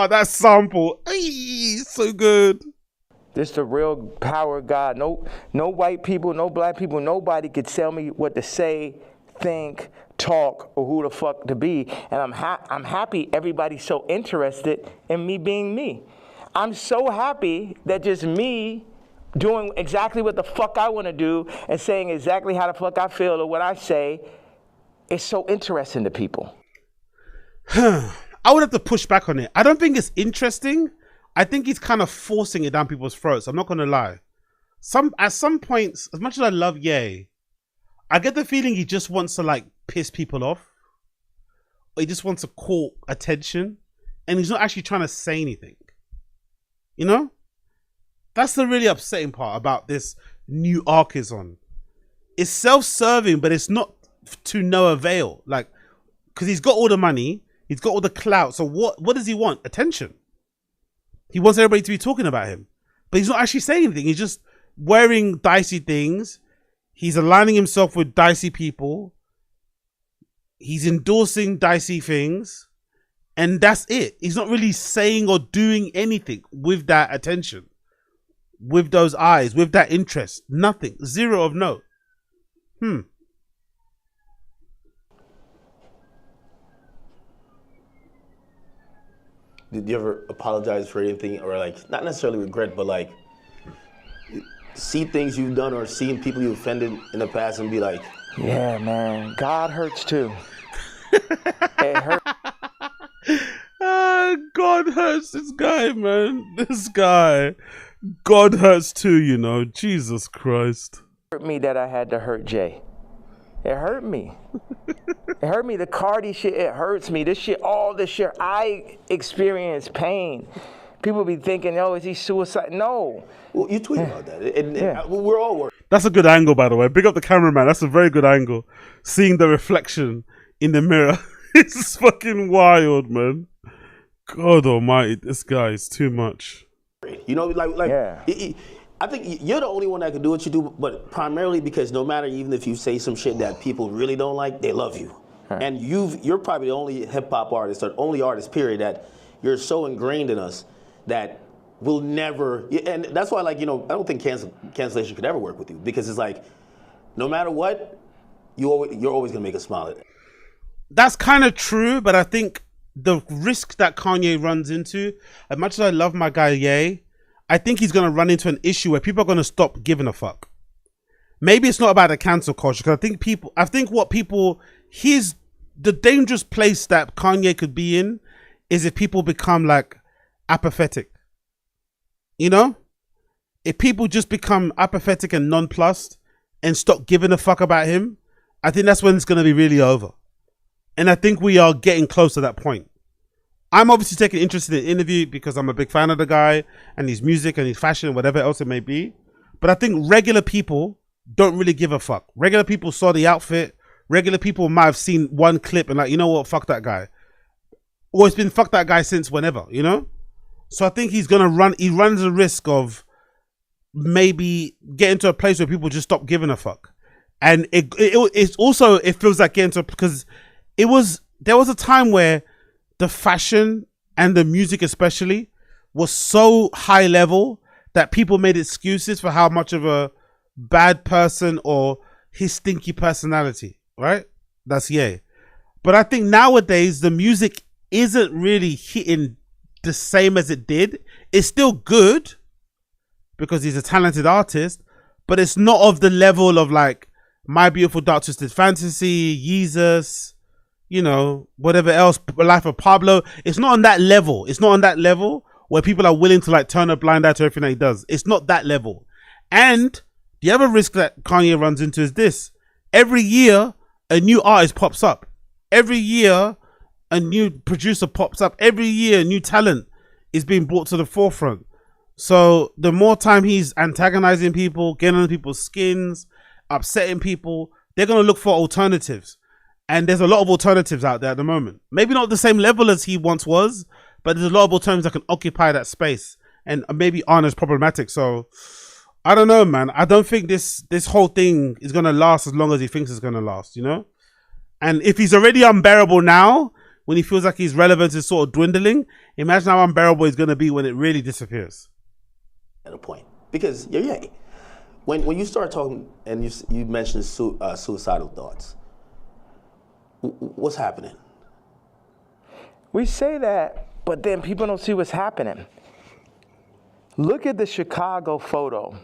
that sample. Ay, so good. This the real power of God. No white people, no black people, nobody could tell me what to say, think, talk, or who the fuck to be. And I'm happy everybody's so interested in me being me. I'm so happy that just me doing exactly what the fuck I want to do and saying exactly how the fuck I feel or what I say is so interesting to people. I would have to push back on it. I don't think it's interesting. I think he's kind of forcing it down people's throats. I'm not going to lie. At some points, as much as I love Ye, I get the feeling he just wants to like piss people off. Or he just wants to call attention. And he's not actually trying to say anything. You know? That's the really upsetting part about this new arc is on. It's self-serving, but it's not to no avail. Like, because he's got all the money, he's got all the clout. So what does he want? Attention. He wants everybody to be talking about him. But he's not actually saying anything. He's just wearing dicey things. He's aligning himself with dicey people. He's endorsing dicey things. And that's it. He's not really saying or doing anything with that attention. With those eyes, with that interest. Nothing. Zero of note. Did you ever apologize for anything, or like, not necessarily regret, but like see things you've done or seen people you offended in the past and be like, yeah, man, God hurts too. It hurts. God hurts this guy, man. This guy. God hurts too, you know. Jesus Christ. It hurt me that I had to hurt Jay. It hurt me. It hurt me. The Cardi shit, it hurts me. This shit, all this shit, I experience pain. People be thinking, oh, is he suicide? No. Well, you tweet about that. And we're all worried. That's a good angle, by the way. Big up the cameraman. That's a very good angle. Seeing the reflection in the mirror. It's fucking wild, man. God almighty, this guy is too much. You know, I think you're the only one that can do what you do, but primarily because no matter, even if you say some shit that people really don't like, they love you. Huh. And you're probably the only hip hop artist, or only artist, period, that you're so ingrained in us that we'll never, and that's why, like, you know, I don't think cancellation could ever work with you, because it's like, no matter what, you're always gonna make us smile. that's kind of true, but I think the risk that Kanye runs into, as much as I love my guy Ye, I think he's going to run into an issue where people are going to stop giving a fuck. Maybe it's not about the cancel culture, because the dangerous place that Kanye could be in is if people become like apathetic. You know? If people just become apathetic and nonplussed and stop giving a fuck about him, I think that's when it's going to be really over. And I think we are getting close to that point. I'm obviously taking interest in the interview because I'm a big fan of the guy and his music and his fashion and whatever else it may be. But I think regular people don't really give a fuck. Regular people saw the outfit. Regular people might have seen one clip and like, you know what, fuck that guy. Or it's been fuck that guy since whenever, you know? So I think he runs a risk of maybe getting to a place where people just stop giving a fuck. And it's also, it feels like getting to, because there was a time where the fashion and the music especially was so high level that people made excuses for how much of a bad person or his stinky personality, right? That's Ye. But I think nowadays the music isn't really hitting the same as it did. It's still good because he's a talented artist, but it's not of the level of like My Beautiful Dark Twisted Fantasy, Yeezus, you know, whatever else, Life of Pablo. It's not on that level. It's not on that level where people are willing to like turn a blind eye to everything that he does. It's not that level. And the other risk that Kanye runs into is this. Every year, a new artist pops up. Every year, a new producer pops up. Every year, new talent is being brought to the forefront. So the more time he's antagonizing people, getting on people's skins, upsetting people, they're going to look for alternatives. And there's a lot of alternatives out there at the moment. Maybe not the same level as he once was, but there's a lot of alternatives that can occupy that space and maybe aren't as problematic. So I don't know, man. I don't think this whole thing is going to last as long as he thinks it's going to last, you know? And if he's already unbearable now, when he feels like his relevance is sort of dwindling, imagine how unbearable he's going to be when it really disappears. At a point. Because, yeah. When you start talking and you mentioned suicidal thoughts, what's happening? We say that, but then people don't see what's happening. Look at the Chicago photo.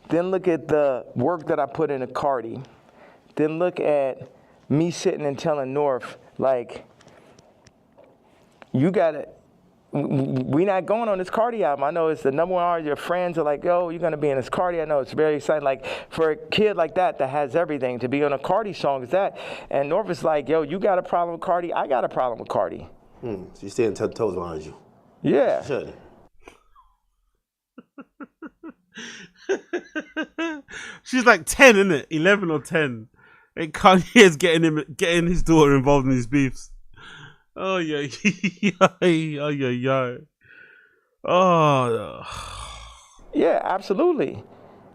Then look at the work that I put in a Cardi. Then look at me sitting and telling North, like, you gotta, we not going on this Cardi album. I know it's the number one artist. Your friends are like, yo, you're gonna be in this Cardi. I know it's very exciting. Like, for a kid like that has everything, to be on a Cardi song is that. And North is like, yo, you got a problem with Cardi? I got a problem with Cardi. So you're staying 10 toes behind you. Yeah. Should. She's like 10, isn't it? 11 or 10. And Kanye is getting his daughter involved in his beefs. Oh yeah, yeah. Oh. Yeah, absolutely.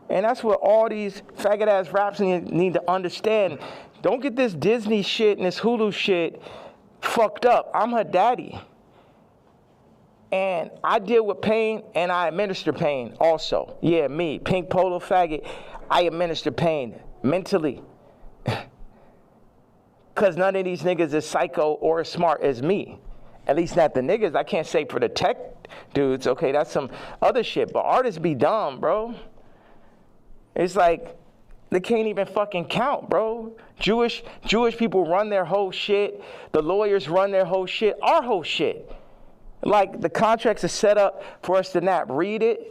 And that's what all these faggot ass raps need to understand. Don't get this Disney shit and this Hulu shit fucked up. I'm her daddy. And I deal with pain and I administer pain also. Yeah, me, pink polo faggot, I administer pain mentally. Because none of these niggas is psycho or as smart as me. At least not the niggas. I can't say for the tech dudes. Okay, that's some other shit. But artists be dumb, bro. It's like they can't even fucking count, bro. Jewish people run their whole shit. The lawyers run their whole shit. Our whole shit. Like, the contracts are set up for us to not read it.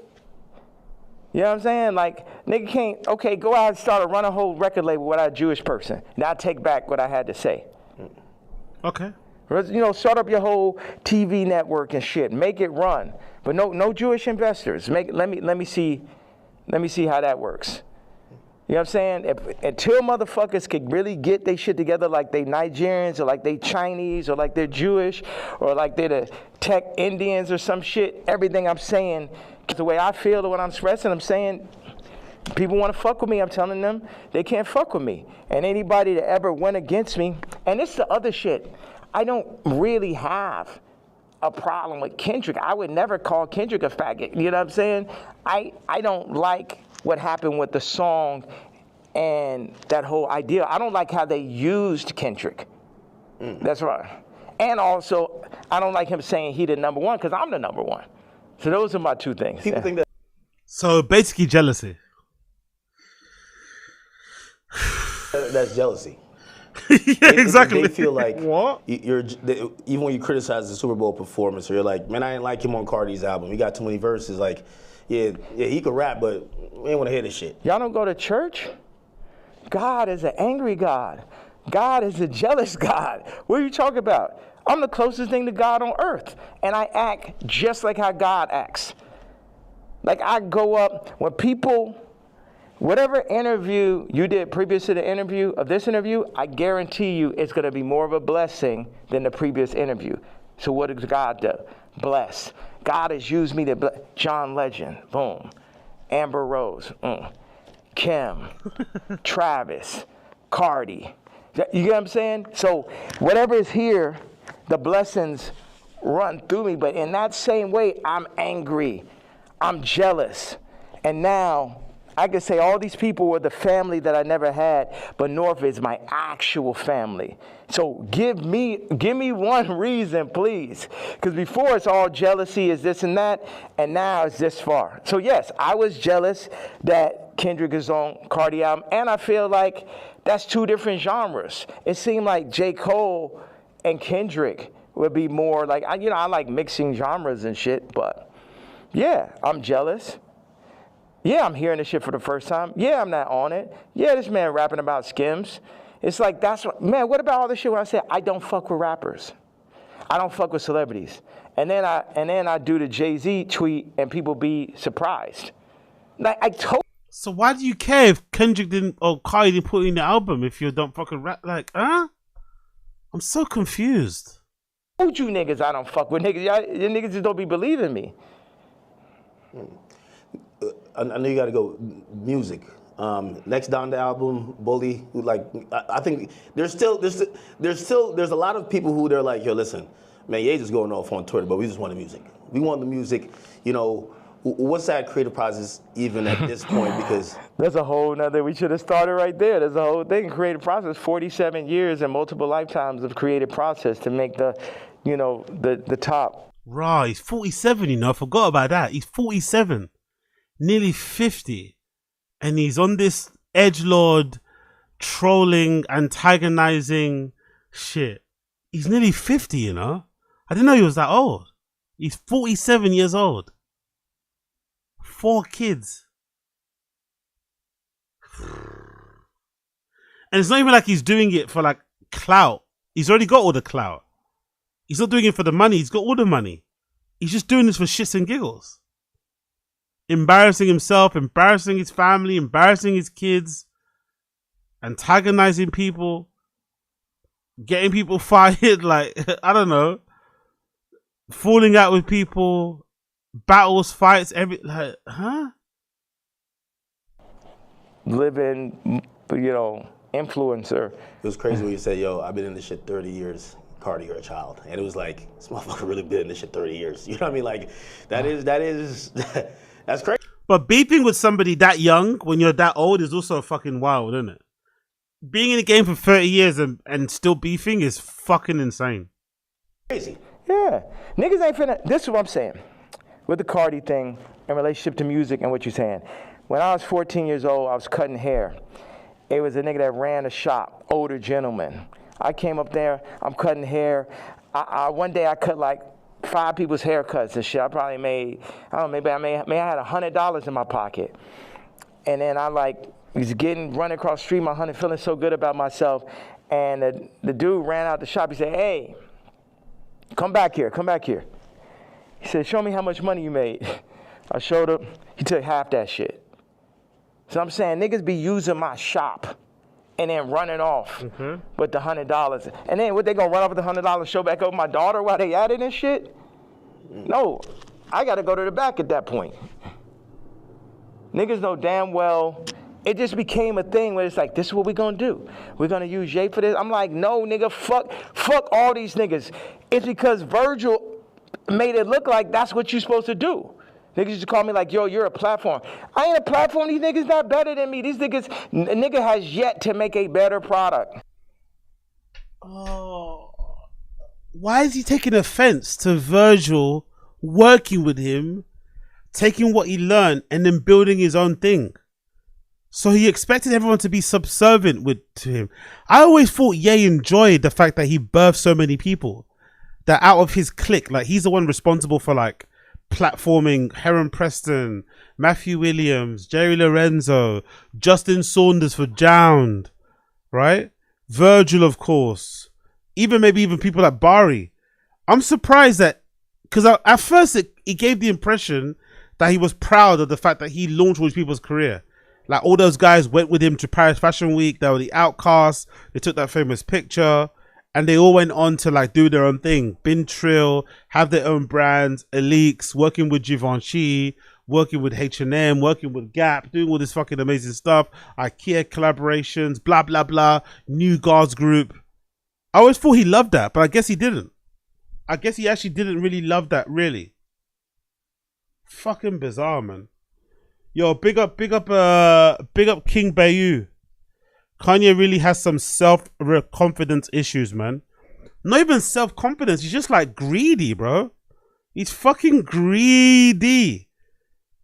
You know what I'm saying? Like, nigga can't, okay, go out and run a whole record label without a Jewish person. Now take back what I had to say. Okay. You know, start up your whole TV network and shit. Make it run. But no Jewish investors. Let me see how that works. You know what I'm saying? Until motherfuckers could really get their shit together like they Nigerians or like they Chinese or like they're Jewish or like they're the tech Indians or some shit, everything I'm saying, the way I feel, the way I'm expressing, I'm saying, people want to fuck with me, I'm telling them they can't fuck with me. And anybody that ever went against me, and it's the other shit, I don't really have a problem with Kendrick. I would never call Kendrick a faggot. You know what I'm saying? I don't like what happened with the song and that whole idea. I don't like how they used Kendrick. That's right. And also, I don't like him saying he the number one because I'm the number one. So those are my two things. People think that. So basically jealousy. That's jealousy. Yeah, exactly. They feel like what? Even when you criticize the Super Bowl performance, or you're like, man, I didn't like him on Cardi's album. He got too many verses. Like, yeah, he could rap, but we ain't want to hear this shit. Y'all don't go to church? God is an angry God. God is a jealous God. What are you talking about? I'm the closest thing to God on earth, and I act just like how God acts. Like I go up when people. Whatever interview you did previous to the interview of this interview, I guarantee you it's going to be more of a blessing than the previous interview. So what does God do? Bless. God has used me to bless. John Legend, boom. Amber Rose, Kim, Travis, Cardi. You get what I'm saying? So whatever is here, the blessings run through me. But in that same way, I'm angry. I'm jealous. And now, I could say all these people were the family that I never had, but North is my actual family. So give me one reason, please. Because before it's all jealousy is this and that, and now it's this far. So yes, I was jealous that Kendrick is on Cardi album, and I feel like that's two different genres. It seemed like J. Cole and Kendrick would be more like, I like mixing genres and shit, but yeah, I'm jealous. Yeah, I'm hearing this shit for the first time. Yeah, I'm not on it. Yeah, this man rapping about Skims. It's like, what about all this shit when I say I don't fuck with rappers? I don't fuck with celebrities. And then I do the Jay-Z tweet and people be surprised. Like I told. So why do you care if Kendrick didn't or Kanye didn't put in the album if you don't fucking rap? Like, huh? I'm so confused. Told you niggas I don't fuck with niggas. Y'all niggas just don't be believing me. I know you got to go music. Next down the album, Bully. I think there's a lot of people who they're like, yo, listen, man, Reyez is going off on Twitter, but we just want the music. We want the music. What's that creative process even at this point? Because there's a whole nother. We should have started right there. There's a whole thing. Creative process. 47 years and multiple lifetimes of creative process to make the top. Right, he's 47. I forgot about that. He's 47. Nearly 50, and he's on this edgelord trolling, antagonizing shit. He's nearly 50, I didn't know he was that old. He's 47 years old. 4 kids. And it's not even like he's doing it for like clout. He's already got all the clout. He's not doing it for the money. He's got all the money. He's just doing this for shits and giggles. Embarrassing himself, embarrassing his family, embarrassing his kids, antagonizing people, getting people fired, like, I don't know, falling out with people, battles, fights, huh? Living, influencer. It was crazy when you said, yo, I've been in this shit 30 years. Cardi, you're a child. And it was like, this motherfucker really been in this shit 30 years. You know what I mean? Like, that is that's crazy. But beefing with somebody that young when you're that old is also fucking wild, isn't it? Being in the game for 30 years and still beefing is fucking insane. Crazy. Yeah. Niggas ain't finna. This is what I'm saying. With the Cardi thing in relationship to music and what you're saying. When I was 14 years old, I was cutting hair. It was a nigga that ran a shop, older gentleman. I came up there, I'm cutting hair. One day I cut like 5 people's haircuts and shit. I probably made, I don't know, maybe I had $100 in my pocket. And then I was running across the street, my honey, feeling so good about myself. And the dude ran out the shop. He said, hey, come back here. He said, show me how much money you made. I showed him. He took half that shit. So I'm saying niggas be using my shop and then running off with the $100. And then what, they gonna run off with the $100, show back over my daughter while they at it and shit? No, I gotta go to the back at that point. Niggas know damn well, it just became a thing where it's like, this is what we gonna do. We're gonna use Jay for this. I'm like, no, nigga, fuck all these niggas. It's because Virgil made it look like that's what you're supposed to do. Niggas used to call me like, yo, you're a platform. I ain't a platform. These niggas not better than me. These niggas, nigga has yet to make a better product. Oh, why is he taking offense to Virgil working with him, taking what he learned and then building his own thing? So he expected everyone to be subservient to him. I always thought Ye enjoyed the fact that he birthed so many people. That out of his clique, like he's the one responsible for like platforming Heron Preston, Matthew Williams, Jerry Lorenzo, Justin Saunders for Jound, right? Virgil, of course. Maybe even people like Bari. I'm surprised that, because at first it gave the impression that he was proud of the fact that he launched all these people's career. Like all those guys went with him to Paris Fashion Week. They were the outcasts. They took that famous picture. And they all went on to like do their own thing. Bin Trill, have their own brands, Alix, working with Givenchy, working with H&M, working with Gap, doing all this fucking amazing stuff. IKEA collaborations, blah, blah, blah. New Guards Group. I always thought he loved that, but I guess he didn't. I guess he actually didn't really love that, really. Fucking bizarre, man. Yo, big up King Bayou. Kanye really has some self-confidence issues, man. Not even self-confidence. He's just like greedy, bro. He's fucking greedy.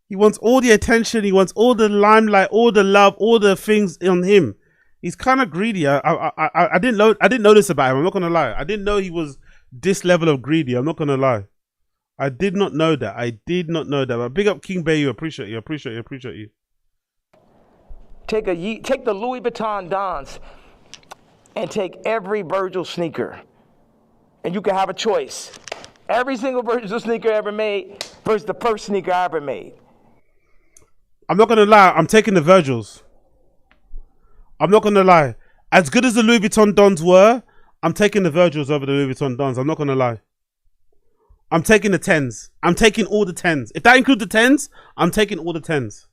He wants all the attention. He wants all the limelight, all the love, all the things on him. He's kind of greedy. I didn't know this about him. I'm not gonna lie. I didn't know he was this level of greedy. I'm not gonna lie. I did not know that. But big up King Bayou. Appreciate you. Take the Louis Vuitton Dons and take every Virgil sneaker, and you can have a choice. Every single Virgil sneaker ever made versus the first sneaker I ever made. I'm not gonna lie. I'm taking the Virgils. I'm not gonna lie. As good as the Louis Vuitton Dons were, I'm taking the Virgils over the Louis Vuitton Dons. I'm not gonna lie. I'm taking the 10s. I'm taking all the 10s. If that includes the 10s, I'm taking all the 10s.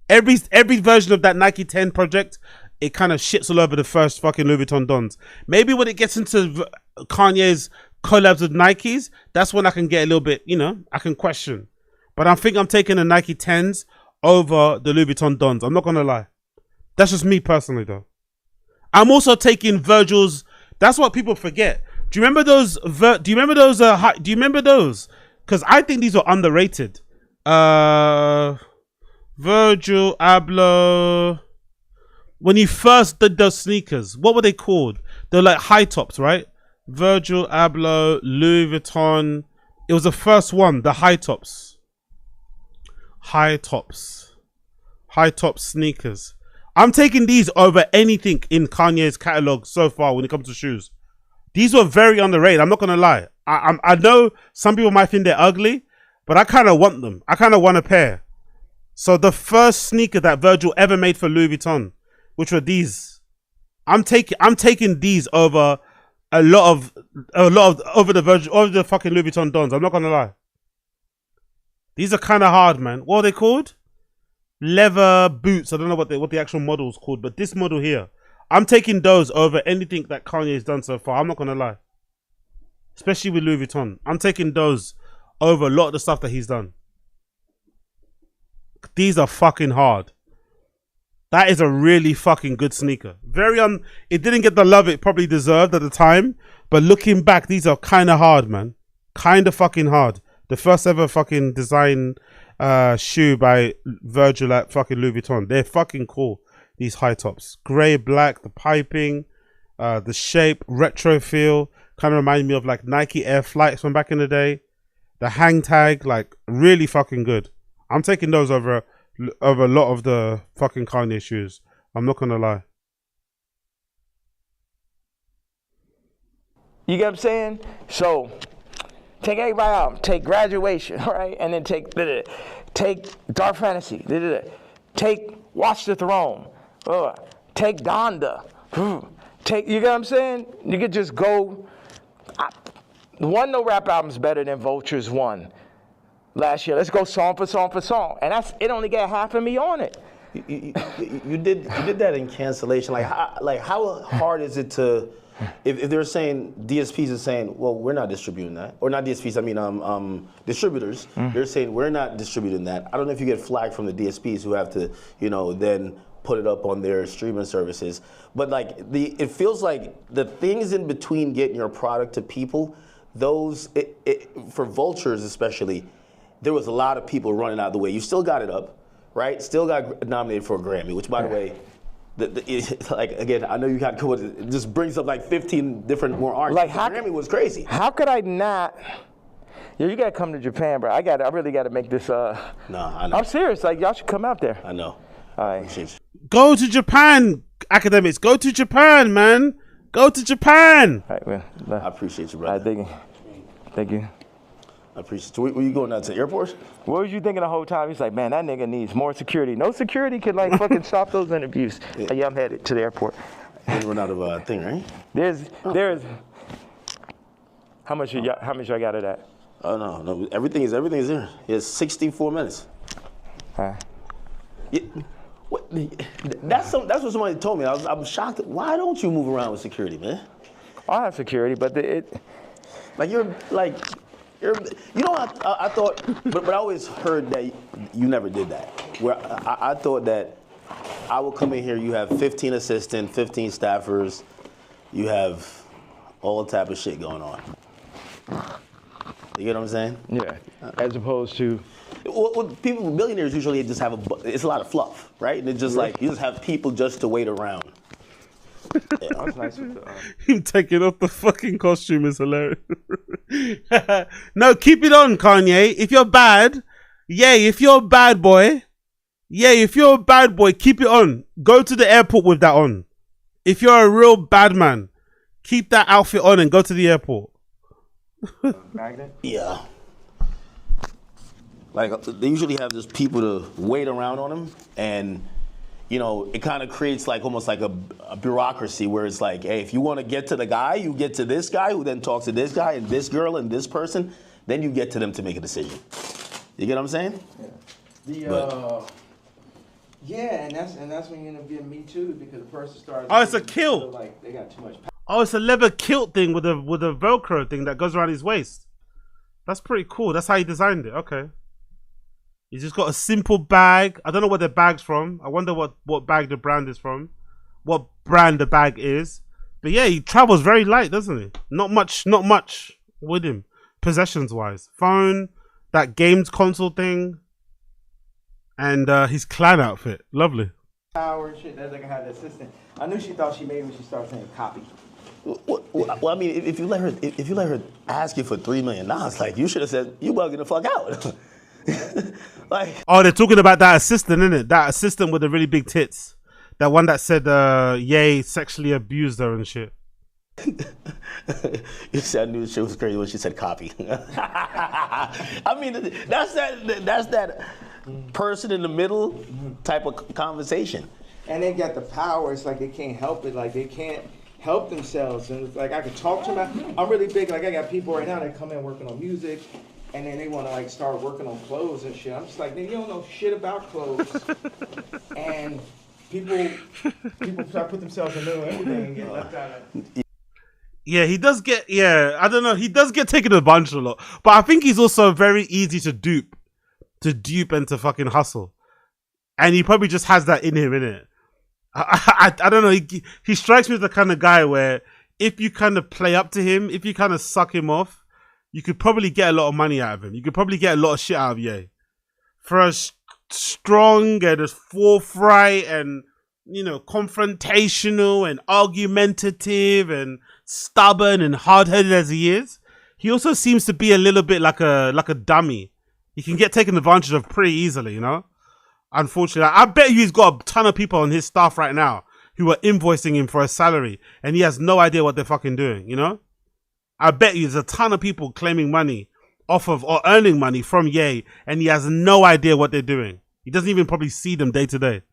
Every version of that Nike 10 project, it kind of shits all over the first fucking Louis Vuitton Dons. Maybe when it gets into Kanye's collabs with Nikes, that's when I can get a little bit, I can question. But I think I'm taking the Nike 10s over the Louis Vuitton Dons. I'm not gonna lie. That's just me personally, though. I'm also taking Virgil's. That's what people forget. Do you remember those? Do you remember those? Because I think these are underrated. Virgil Abloh. When he first did those sneakers, what were they called? They're like high tops, right? Virgil Abloh, Louis Vuitton. It was the first one, the high tops. High top sneakers. I'm taking these over anything in Kanye's catalog so far when it comes to shoes. These were very underrated. I'm not gonna lie. I know some people might think they're ugly, but I kind of want them. I kind of want a pair. So the first sneaker that Virgil ever made for Louis Vuitton, which were these, I'm taking these over a lot of over the fucking Louis Vuitton Dons. I'm not gonna lie. These are kind of hard, man. What are they called? Leather boots. I don't know what the actual model is called, but this model here, I'm taking those over anything that Kanye has done so far. I'm not gonna lie. Especially with Louis Vuitton. I'm taking those over a lot of the stuff that he's done. These are fucking hard. That is a really fucking good sneaker. It didn't get the love it probably deserved at the time, but looking back, these are kind of hard, man. Kind of fucking hard. The first ever fucking design shoe by Virgil at fucking Louis Vuitton. They're fucking cool. These high tops, grey, black, the piping, the shape, retro feel, kind of remind me of like Nike Air Flights from back in the day. The hang tag, like really fucking good. I'm taking those over a lot of the fucking Kanye shoes. I'm not gonna lie. You get what I'm saying? So take everybody out. Take Graduation, right? And then take Dark Fantasy. Take Watch the Throne. Take Donda. You get what I'm saying? You could just go. One No Rap album is better than Vulture's one last year. Let's go song for song. And it only got half of me on it. You did that in cancellation. How hard is it to, if they're saying, DSPs are saying, well, we're not distributing that. Or not DSPs, I mean distributors. They're saying we're not distributing that. I don't know if you get flagged from the DSPs who have to, then put it up on their streaming services. But like it feels like the things in between getting your product to people, those for vultures especially, there was a lot of people running out of the way. You still got it up, right? Still got nominated for a Grammy, which by the way, like again, I know you got cool. It just brings up like 15 different more artists. Like the Grammy was crazy. How could I not? Yo, you gotta come to Japan, bro. I really gotta make this. No, I know. I'm serious. Like y'all should come out there. I know. All right. Go to Japan, Akademiks. Go to Japan, man. Go to Japan. All right, man. I appreciate you, All brother. right, thank you. Thank you. I appreciate you. Where you going out to the airport? What was you thinking the whole time? He's like, man, that nigga needs more security. No security could like fucking stop those interviews. Yeah, I'm headed to the airport. You run out of thing, right? There's. How much I got of that? Oh no, everything is there. It's 64 minutes. All right. Yeah, that's what somebody told me. I'm shocked. Why don't you move around with security, man? I have security, but I thought, but I always heard that you never did that. Where I thought that I would come in here, you have 15 assistants, 15 staffers, you have all type of shit going on. You get what I'm saying? Yeah. As opposed to. Well, millionaires usually just have it's a lot of fluff, right? And it's just like, you just have people just to wait around. Yeah. That was nice with the, Him taking off the fucking costume is hilarious. No, keep it on, Kanye. If you're bad, if you're a bad boy, keep it on. Go to the airport with that on. If you're a real bad man, keep that outfit on and go to the airport. magnet? Yeah. Like, they usually have just people to wait around on them, and it kind of creates like almost like a bureaucracy where it's like, hey, if you want to get to the guy, you get to this guy who then talks to this guy and this girl and this person, then you get to them to make a decision. You get what I'm saying? Yeah. And that's when you end up getting me too, because the person starts. Oh, it's a kill. Like they got too much power. Oh, it's a leather kilt thing with a Velcro thing that goes around his waist. That's pretty cool. That's how he designed it. Okay. He's just got a simple bag. I don't know where the bag's from. I wonder what bag the brand is from. What brand the bag is. But yeah, he travels very light, doesn't he? Not much with him, possessions wise. Phone, that games console thing, and his clan outfit. Lovely. Power and shit. That's like I had an assistant. I knew she thought she made when she started saying copy. Well, I mean, if you let her ask you for $3 million, like, you should have said, you bugging the fuck out. Like, oh, they're talking about that assistant, isn't it? That assistant with the really big tits. That one that said, Ye sexually abused her and shit. You said I knew the shit was crazy when she said copy. I mean, that's that person in the middle type of conversation. And they got the power. It's like they can't help it. Like they can't help themselves. And it's like I could talk to them. I'm really big. Like I got people right now that come in working on music, and then they want to like start working on clothes and shit. I'm just like, you don't know shit about clothes. And people try to put themselves in the middle of everything and get left out of it. Yeah, he does get, I don't know. He does get taken advantage of a lot. But I think he's also very easy to dupe and to fucking hustle. And he probably just has that in him, innit? I don't know. He strikes me as the kind of guy where if you kind of play up to him, if you kind of suck him off, you could probably get a lot of money out of him. You could probably get a lot of shit out of Ye. For a strong and as forthright and, confrontational and argumentative and stubborn and hard-headed as he is, he also seems to be a little bit like a dummy. He can get taken advantage of pretty easily, Unfortunately, I bet you he's got a ton of people on his staff right now who are invoicing him for a salary and he has no idea what they're fucking doing, I bet you there's a ton of people claiming money off of or earning money from Ye and he has no idea what they're doing. He doesn't even probably see them day to day.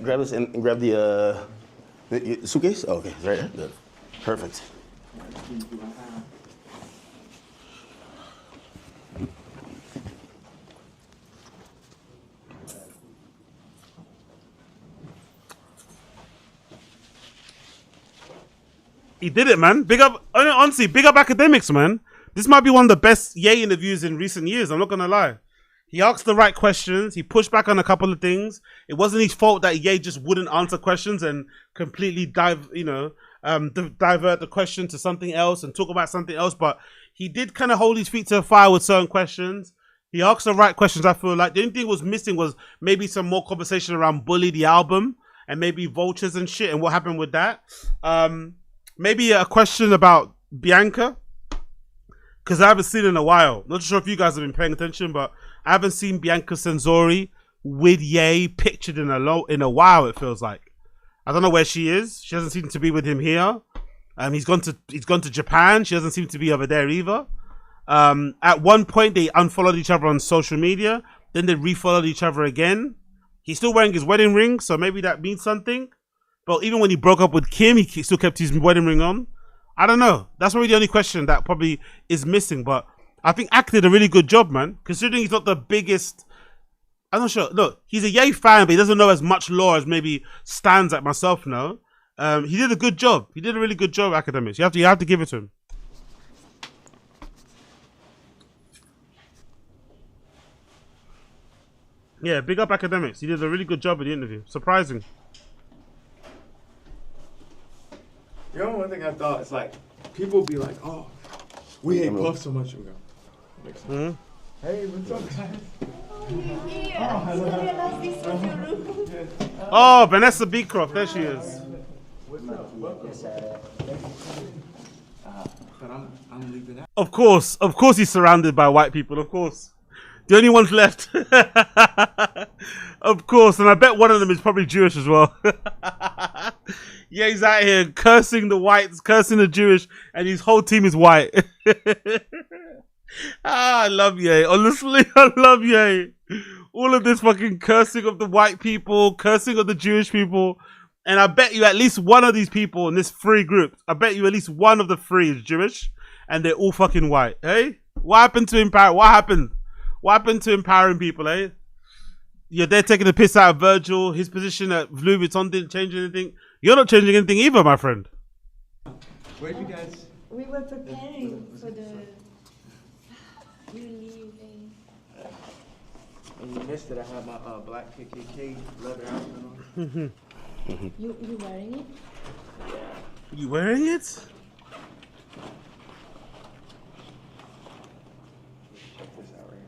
Grab this and grab the suitcase? Oh, okay, it's right there. Good. Perfect. He did it, man. Big up, honestly, big up Akademiks, man. This might be one of the best Ye interviews in recent years. I'm not gonna lie. He asked the right questions. He pushed back on a couple of things. It wasn't his fault that Ye just wouldn't answer questions and completely divert the question to something else and talk about something else. But he did kind of hold his feet to the fire with certain questions. He asked the right questions. I feel like the only thing was missing was maybe some more conversation around Bully the album and maybe Vultures and shit and what happened with that. Maybe a question about Bianca, because I haven't seen it in a while. Not sure if you guys have been paying attention, but I haven't seen Bianca Censori with Ye pictured in a while. It feels like I don't know where she is. She doesn't seem to be with him here. He's gone to Japan. She doesn't seem to be over there either. At one point they unfollowed each other on social media. Then they refollowed each other again. He's still wearing his wedding ring, so maybe that means something. But even when he broke up with Kim, he still kept his wedding ring on. I don't know. That's probably the only question that probably is missing. But I think Ak did a really good job, man. Considering he's not the biggest... I'm not sure. Look, he's a Ye fan, but he doesn't know as much lore as maybe stands like myself know. He did a good job. He did a really good job, Akademiks. You have to give it to him. Yeah, big up Akademiks. He did a really good job in the interview. Surprising. You know, one thing I thought is like, people be like, oh, we hate Puff so much. We go, makes sense. Hey, what's up, guys? Oh, Vanessa Beecroft. There she is. But I'm leaving out. Of course he's surrounded by white people, of course. The only ones left. Of course, and I bet one of them is probably Jewish as well. Yeah, he's out here cursing the whites, cursing the Jewish, and his whole team is white. I love Ye. Honestly, I love Ye. All of this fucking cursing of the white people, cursing of the Jewish people. And I bet you at least one of these people in this three group, I bet you at least one of the three is Jewish, and they're all fucking white. Hey? What happened to empower? What happened? What happened to empowering people, eh? You're there taking the piss out of Virgil. His position at Louis Vuitton didn't change anything. You're not changing anything either, my friend. Where'd you guys? We were preparing for the leaving. And you missed it. I had my black KKK leather outfit on. You wearing it? You wearing it? Check this out right here.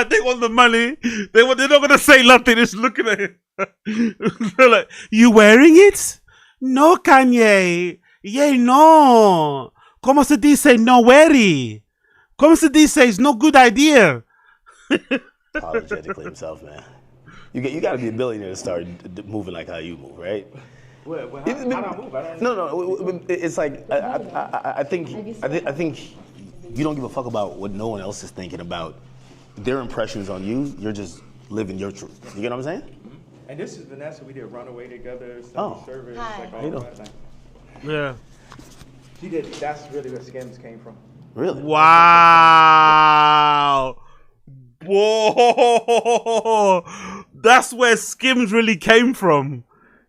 They want the money. They're not gonna say nothing. Just looking at him. They're like, you wearing it? No, Kanye. Yeah, no. Como se dice no worry? Como se dice it's no good idea? Apologetically himself, man. You got to be a billionaire to start moving like how you move, right? Well, how do I move? I don't No. It's like I think you don't give a fuck about what no one else is thinking about. Their impressions on you. You're just living your truth. You get what I'm saying? And this is Vanessa. We did Runaway together. Service, Hi. like all that. Like, Yeah. she did. That's really where Skims came from. Really? Wow. Whoa. That's where Skims really came from.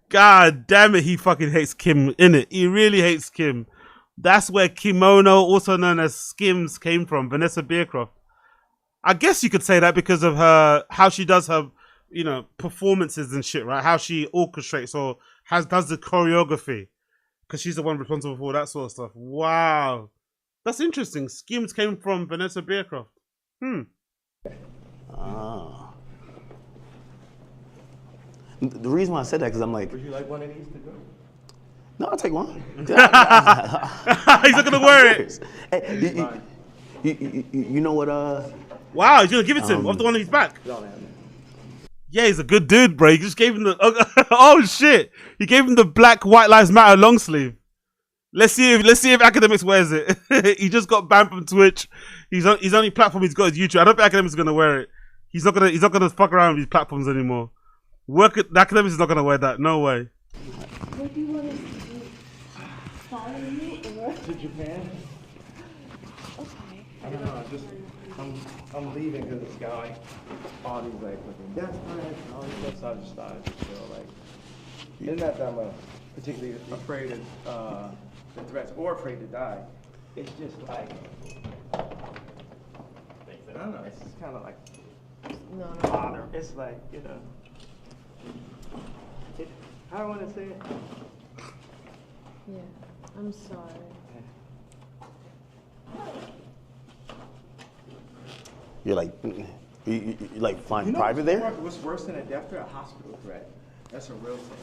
God damn it, he fucking hates Kim, innit? He really hates Kim. That's where Kimono, also known as Skims, came from. Vanessa Beecroft. I guess you could say that because of her, how she does her, performances and shit, right? How she orchestrates or does the choreography. Because she's the one responsible for all that sort of stuff. Wow. That's interesting. Skims came from Vanessa Beecroft. Ah. The reason why I said that because I'm like, Would you like one of these to go? no, I'll take one. He's not gonna wear it. Hey, you know what? Wow, he's gonna give it to him off the one on his back. Yeah, he's a good dude, bro. He just gave him the oh shit. He gave him the black White Lives Matter long sleeve. Let's see if Akademiks wears it. He just got banned from Twitch. His only platform he's got is YouTube. I don't think Akademiks is gonna wear it. He's not gonna fuck around with these platforms anymore. Akademiks is not gonna wear that. No way. What do you want us to do? Follow you or? To Japan? Okay. I don't know. I'm leaving because this guy, all these like fucking death threats and all this stuff. So I just thought I'd just feel like, it's not that I'm particularly afraid of the threats or afraid to die. it's just like, I don't know, it's just kind of like, No, no. bother. It's like, you know, how do I want to say it? Yeah, I'm sorry. You're like, you like flying You know private there? what's worse than a death threat? A hospital threat. That's a real thing.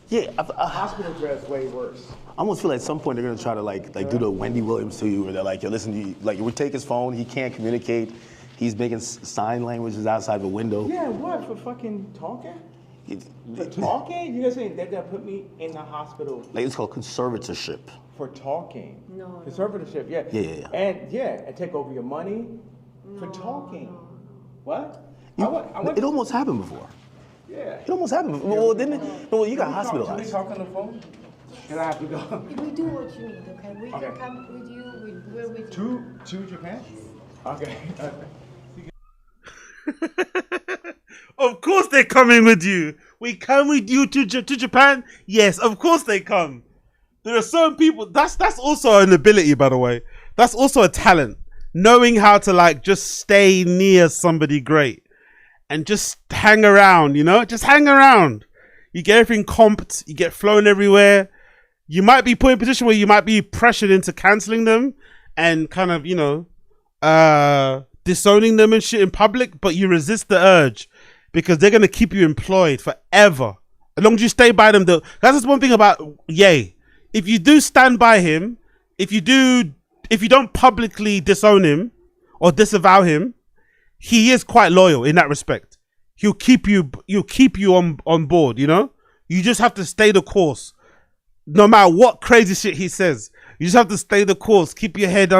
Yeah, A hospital threat is way worse. I almost feel like at some point they're gonna try to like do the Wendy Williams to you, where they're like, yo, listen, we take his phone, he can't communicate, he's making sign languages outside the window. Yeah, what, for fucking talking? For talking? You guys saying they're gonna put me in the hospital Like it's called conservatorship. for talking? No. Conservatorship, yeah. Yeah. And take over your money for talking. no. What? It almost happened before. Yeah. It almost happened before. Well, didn't it? Well, you got Can we hospitalized. talk on the phone? Can I have to go? We do what you need, okay? We Okay. can come with you. We're with you. To Japan? Okay. Of course they're coming with you. We come with you to Japan. Yes, of course they come. There are certain people. That's also an ability, by the way. That's also a talent. Knowing how to like just stay near somebody great and just hang around. You know, just hang around. You get everything comped. You get flown everywhere. You might be put in a position where you might be pressured into canceling them and kind of, you know, disowning them and shit in public, but you resist the urge because they're going to keep you employed forever. As long as you stay by them, that's just one thing about Ye. If you do stand by him, if you don't publicly disown him or disavow him, he is quite loyal in that respect. He'll keep you on board, you know? You just have to stay the course. No matter what crazy shit he says, you just have to stay the course. Keep your head,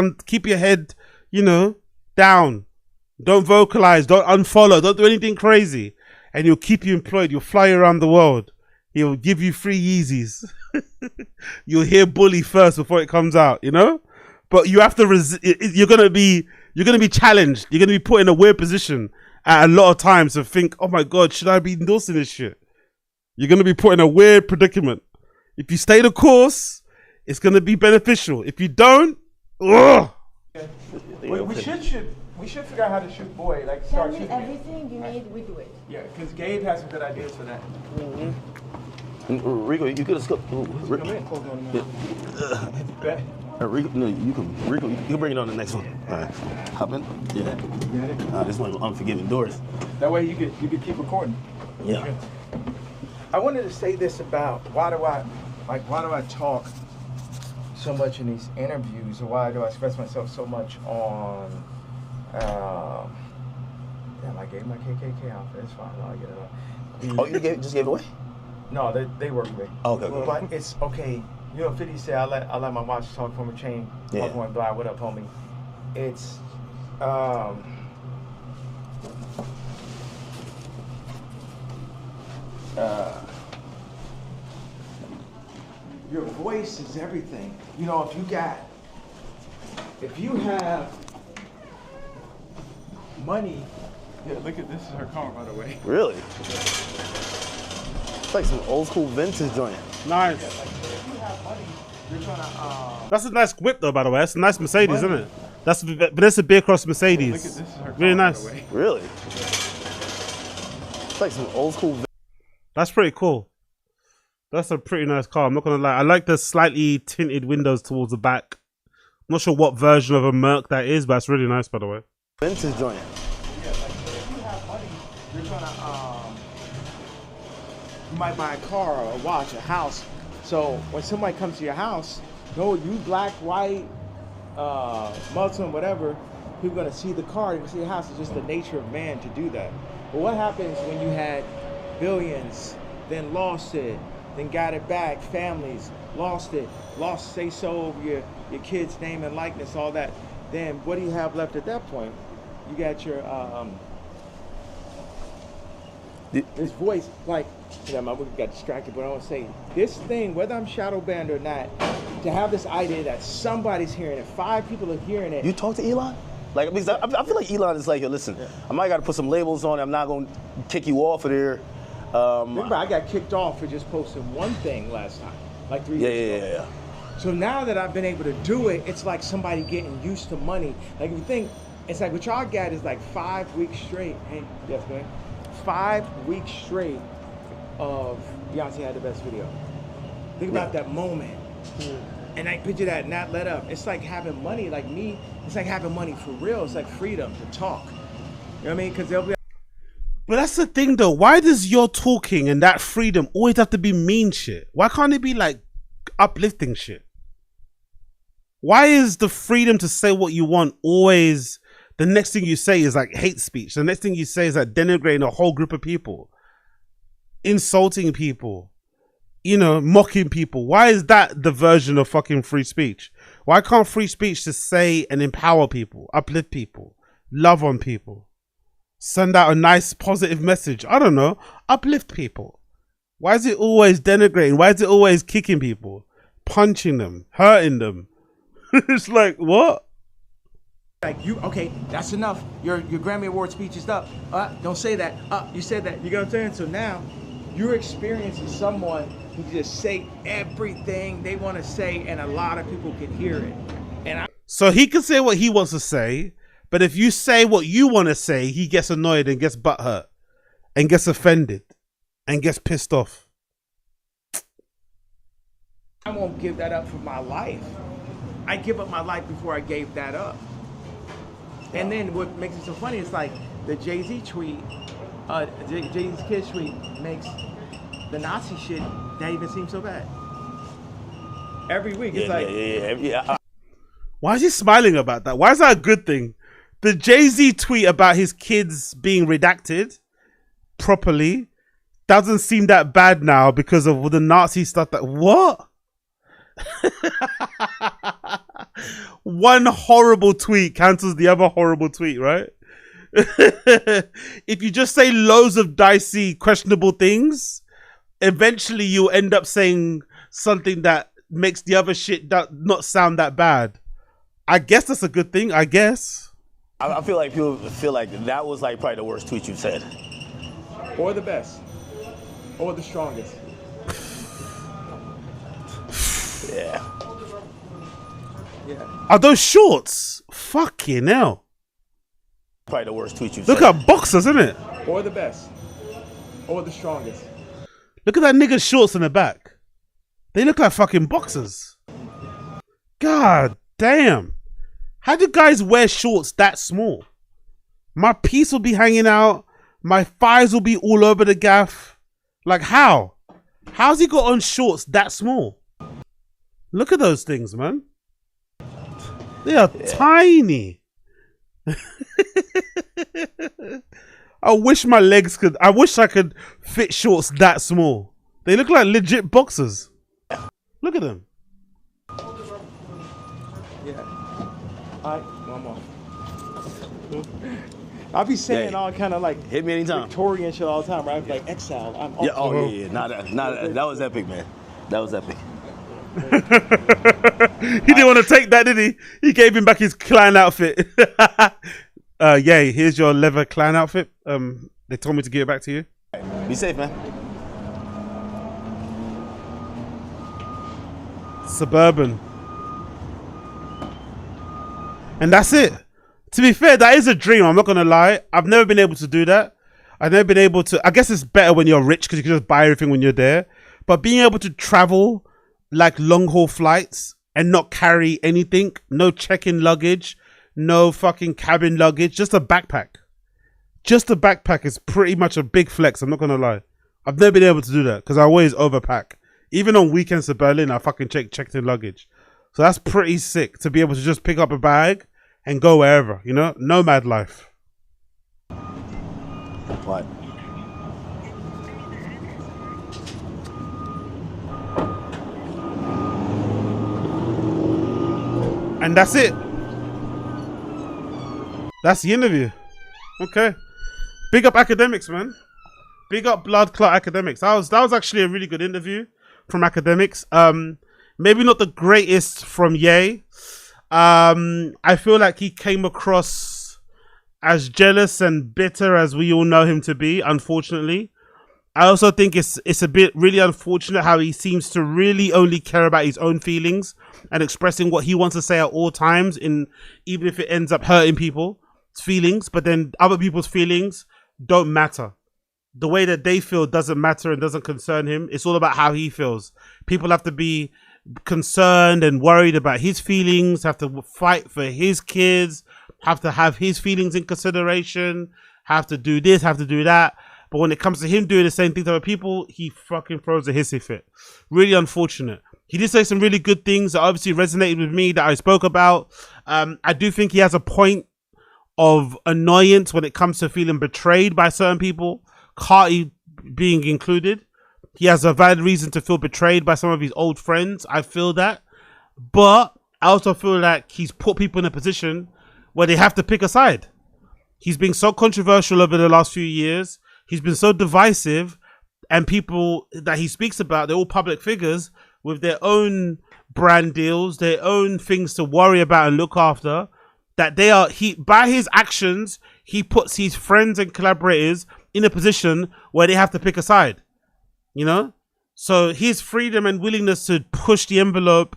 you know, down. Don't vocalize, don't unfollow, don't do anything crazy. And he'll keep you employed. You'll fly around the world. He'll give you free Yeezys. You'll hear Bully first before it comes out, you know? But you have to you're gonna be challenged. You're gonna be put in a weird position at a lot of times to think, oh my God, should I be endorsing this shit? You're gonna be put in a weird predicament. If you stay the course, it's gonna be beneficial. If you don't, ugh. We should figure out how to shoot boy, like Tell start me shooting. everything you need. We do it. Yeah, because Gabe has some good ideas for that. Rico, you could have skipped. Come in, close on the Rico, no, you can bring it on the next one. All right, hop in. Yeah. You got it? This one, Unforgiving Doors. That way you could keep recording. Yeah. I wanted to say this about why do I talk so much in these interviews, or why do I express myself so much on damn, I gave my KKK outfit. It's fine. I'll get it up. Oh, you just gave it away? No, they work with me. Okay. But it's okay. You know, 50 said I let my watch talk from a chain. Yeah. Talk one blind. What up, homie? It's your voice is everything. You know, if you have money. Yeah, look at this is her car, by the way. Really? It's like some old school vintage joint. Nice. Yeah, like, if you have money, you're trying to. That's a nice whip though, by the way. That's a nice Mercedes, isn't it? That's a beer cross Mercedes. Look at this is her car, Really by nice. the way. Really? It's like some old school. That's pretty cool. That's a pretty nice car. I'm not gonna lie. I like the slightly tinted windows towards the back. I'm not sure what version of a Merc that is, but it's really nice, by the way. Vintage joint. Yeah, like if you have money, you're trying to you might buy a car or a watch, a house. So when somebody comes to your house, no, you black, white, Muslim, whatever, people are gonna see the car, they're gonna see the house. It's just the nature of man to do that. But what happens when you had billions, then lost it, then got it back, families, lost it, say so over your kid's name and likeness, all that. Then what do you have left at that point? You got your this voice, like, yeah, my book got distracted, but I want to say this thing, whether I'm shadow banned or not, to have this idea that somebody's hearing it, 5 people are hearing it. You talk to Elon? Like, because I feel like Elon is like, yo, listen, I might got to put some labels on it. I'm not going to kick you off of there. Remember, I got kicked off for just posting one thing last time, like 3 years ago. Yeah. So now that I've been able to do it, it's like somebody getting used to money. Like if you think, it's like what y'all got is like 5 weeks straight. Hey, yes, man. 5 weeks straight of Beyonce had the best video. Think about that moment. And I picture that not let up. It's like having money, like me, it's like having money for real. It's like freedom to talk. You know what I mean? Because they'll be. But that's the thing though. Why does your talking and that freedom always have to be mean shit? Why can't it be like uplifting shit? Why is the freedom to say what you want always the next thing you say is like hate speech? The next thing you say is like denigrating a whole group of people, insulting people, you know, mocking people. Why is that the version of fucking free speech? Why can't free speech just say and empower people, uplift people, love on people, send out a nice positive message? I don't know, uplift people. Why is it always denigrating? Why is it always kicking people, punching them, hurting them? It's like, what? Like you, okay, that's enough. Your Grammy Award speech is up. Don't say that. You said that. You know what I'm saying? So now you're experiencing someone who just say everything they want to say, and a lot of people can hear it. And so he can say what he wants to say, but if you say what you want to say, he gets annoyed and gets butthurt and gets offended and gets pissed off. I won't give that up for my life. I give up my life before I gave that up. And then what makes it so funny is like the Jay-Z tweet, Jay-Z's kid tweet makes the Nazi shit not even seem so bad. Every week it's Why is he smiling about that? Why is that a good thing? The Jay-Z tweet about his kids being redacted properly doesn't seem that bad now because of the Nazi stuff. That what? One horrible tweet cancels the other horrible tweet, right? If you just say loads of dicey, questionable things, eventually you'll end up saying something that makes the other shit not sound that bad. I guess that's a good thing, I guess. I feel like people feel like that was like probably the worst tweet you've said. or the best, or the strongest. Yeah. Yeah. Are those shorts? Fucking hell. Probably the worst tweet you've Look said. at boxers, isn't it? Or the best, or the strongest. Look at that nigga's shorts in the back. They look like fucking boxers. God damn. How do guys wear shorts that small? My piece will be hanging out. My thighs will be all over the gaff. Like how? How's he got on shorts that small? Look at those things, man. They are tiny. I wish my legs could. I wish I could fit shorts that small. They look like legit boxers. Look at them. Yeah. All right, one more. I'll be saying all kind of like hit me anytime. Victorian shit all the time, right? Like exile. I'm Yeah. Oh yeah. That was epic, man. That was epic. He didn't want to take that, did he? He gave him back his clown outfit. Yay, here's your leather clown outfit. They told me to give it back to you. Be safe, man. Suburban. And that's it. To be fair, that is a dream. I'm not going to lie. I've never been able to do that. I've never been able to. I guess it's better when you're rich because you can just buy everything when you're there. But being able to travel like long haul flights and not carry anything, no check-in luggage, no fucking cabin luggage, just a backpack. Just a backpack is pretty much a big flex. I'm not going to lie. I've never been able to do that because I always overpack. Even on weekends to Berlin, I fucking checked in luggage. So that's pretty sick to be able to just pick up a bag and go wherever, you know? Nomad life. What? And that's it. That's the interview. Okay. Big up Akademiks, man. Big up Blood Clot Akademiks. That was actually a really good interview from Akademiks. Maybe not the greatest from Ye. I feel like he came across as jealous and bitter as we all know him to be, unfortunately. I also think it's a bit really unfortunate how he seems to really only care about his own feelings and expressing what he wants to say at all times, even if it ends up hurting people's feelings, but then other people's feelings don't matter. The way that they feel doesn't matter and doesn't concern him. It's all about how he feels. People have to be concerned and worried about his feelings, have to fight for his kids, have to have his feelings in consideration, have to do this, have to do that. But when it comes to him doing the same thing to other people, he fucking throws a hissy fit. Really unfortunate. He did say some really good things that obviously resonated with me that I spoke about. I do think he has a point of annoyance when it comes to feeling betrayed by certain people, Carti being included. He has a valid reason to feel betrayed by some of his old friends. I feel that. But I also feel like he's put people in a position where they have to pick a side. He's been so controversial over the last few years. He's been so divisive, and people that he speaks about, they're all public figures with their own brand deals, their own things to worry about and look after, that by his actions, he puts his friends and collaborators in a position where they have to pick a side, you know? So his freedom and willingness to push the envelope,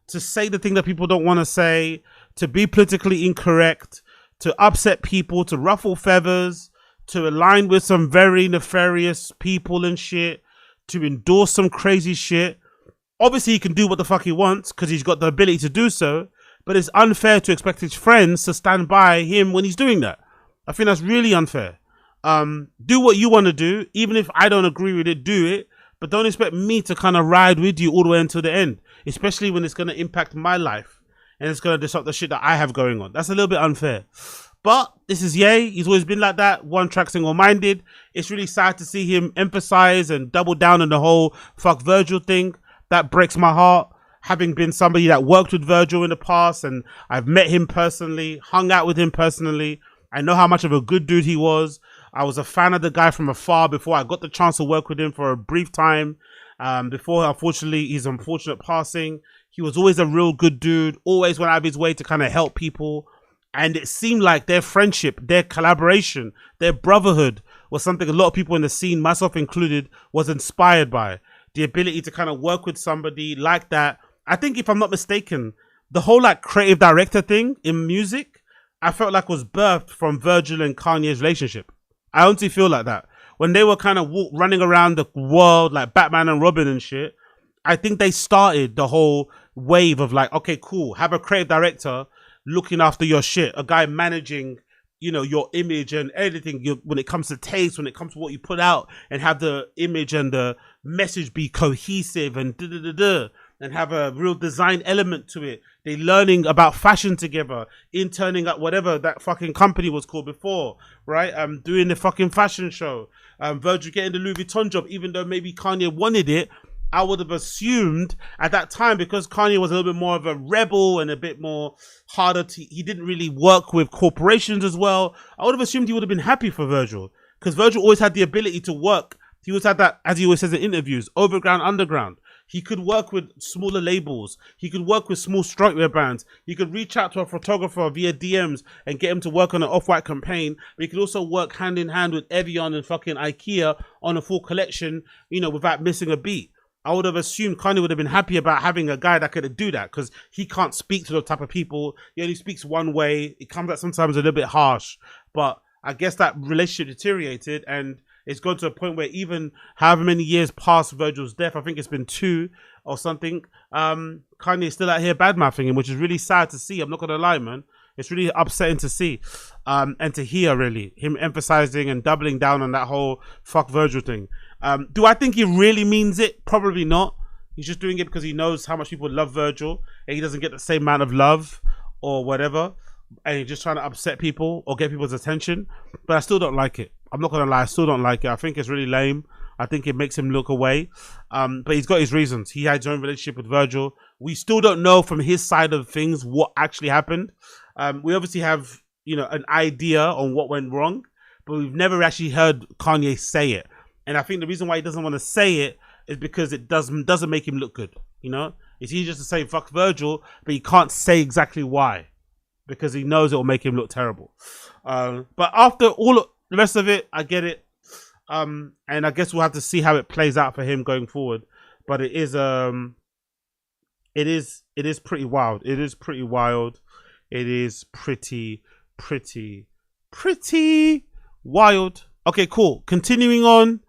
to say the thing that people don't want to say, to be politically incorrect, to upset people, to ruffle feathers, to align with some very nefarious people and shit, to endorse some crazy shit. Obviously, he can do what the fuck he wants because he's got the ability to do so, but it's unfair to expect his friends to stand by him when he's doing that. I think that's really unfair. Do what you want to do. Even if I don't agree with it, do it. But don't expect me to kind of ride with you all the way until the end, especially when it's going to impact my life and it's going to disrupt the shit that I have going on. That's a little bit unfair. But this is Ye. He's always been like that. One track single-minded. It's really sad to see him emphasize and double down on the whole fuck Virgil thing. That breaks my heart. Having been somebody that worked with Virgil in the past, and I've met him personally, hung out with him personally. I know how much of a good dude he was. I was a fan of the guy from afar before I got the chance to work with him for a brief time. Before, unfortunately, his unfortunate passing. He was always a real good dude. Always went out of his way to kind of help people. And it seemed like their friendship, their collaboration, their brotherhood was something a lot of people in the scene, myself included, was inspired by. The ability to kind of work with somebody like that. I think, if I'm not mistaken, the whole like creative director thing in music, I felt like was birthed from Virgil and Kanye's relationship. I honestly feel like that. When they were kind of running around the world like Batman and Robin and shit, I think they started the whole wave of like, okay, cool, have a creative director looking after your shit, a guy managing, you know, your image and everything, when it comes to taste, when it comes to what you put out, and have the image and the message be cohesive and and have a real design element to it. They learning about fashion together, interning at whatever that fucking company was called before, right? Doing the fucking fashion show. Virgil getting the Louis Vuitton job, even though maybe Kanye wanted it. I would have assumed at that time, because Kanye was a little bit more of a rebel and a bit more harder to, he didn't really work with corporations as well. I would have assumed he would have been happy for Virgil, because Virgil always had the ability to work. He always had that, as he always says in interviews, overground, underground. He could work with smaller labels. He could work with small streetwear brands. He could reach out to a photographer via DMs and get him to work on an Off-White campaign. But he could also work hand in hand with Evian and fucking IKEA on a full collection, you know, without missing a beat. I would have assumed Kanye would have been happy about having a guy that could do that, because he can't speak to those type of people. He only speaks one way. It comes out sometimes a little bit harsh. But I guess that relationship deteriorated, and it's gone to a point where even however many years past Virgil's death, I think it's been 2 or something, Kanye is still out here badmouthing him, which is really sad to see. I'm not going to lie, man. It's really upsetting to see and to hear, really, him emphasizing and doubling down on that whole fuck Virgil thing. Do I think he really means it? Probably not. He's just doing it because he knows how much people love Virgil and he doesn't get the same amount of love or whatever. And he's just trying to upset people or get people's attention. But I still don't like it. I'm not going to lie. I still don't like it. I think it's really lame. I think it makes him look away. But he's got his reasons. He had his own relationship with Virgil. We still don't know from his side of things what actually happened. We obviously have, you know, an idea on what went wrong, but we've never actually heard Kanye say it. And I think the reason why he doesn't want to say it is because it doesn't make him look good. You know, it's easy just to say fuck Virgil, but he can't say exactly why, because he knows it will make him look terrible. But after all the rest of it, I get it. And I guess we'll have to see how it plays out for him going forward. But it is pretty wild. It is pretty wild. It is pretty wild. Okay, cool. Continuing on.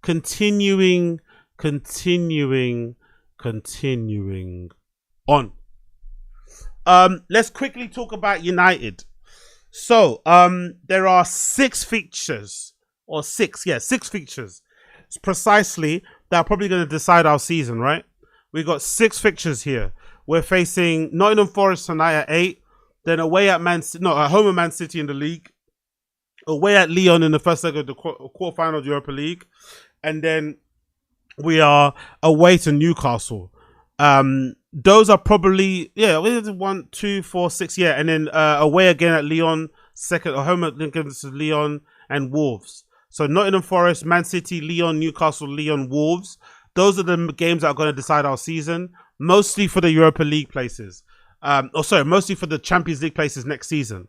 Continuing on. Let's quickly talk about United. So, there are 6 fixtures. Or 6 fixtures. It's precisely that are probably going to decide our season, right? We've got 6 fixtures here. We're facing Nottingham Forest tonight at 8. Then away at at home at Man City in the league. Away at Lyon in the first leg of the quarterfinal of the Europa League. And then we are away to Newcastle. Those are probably, 1, 2, 4, 6, and then away again at Lyon, second, or home against Lyon and Wolves. So Nottingham Forest, Man City, Lyon, Newcastle, Lyon, Wolves. Those are the games that are going to decide our season, mostly for the Europa League places. Mostly for the Champions League places next season.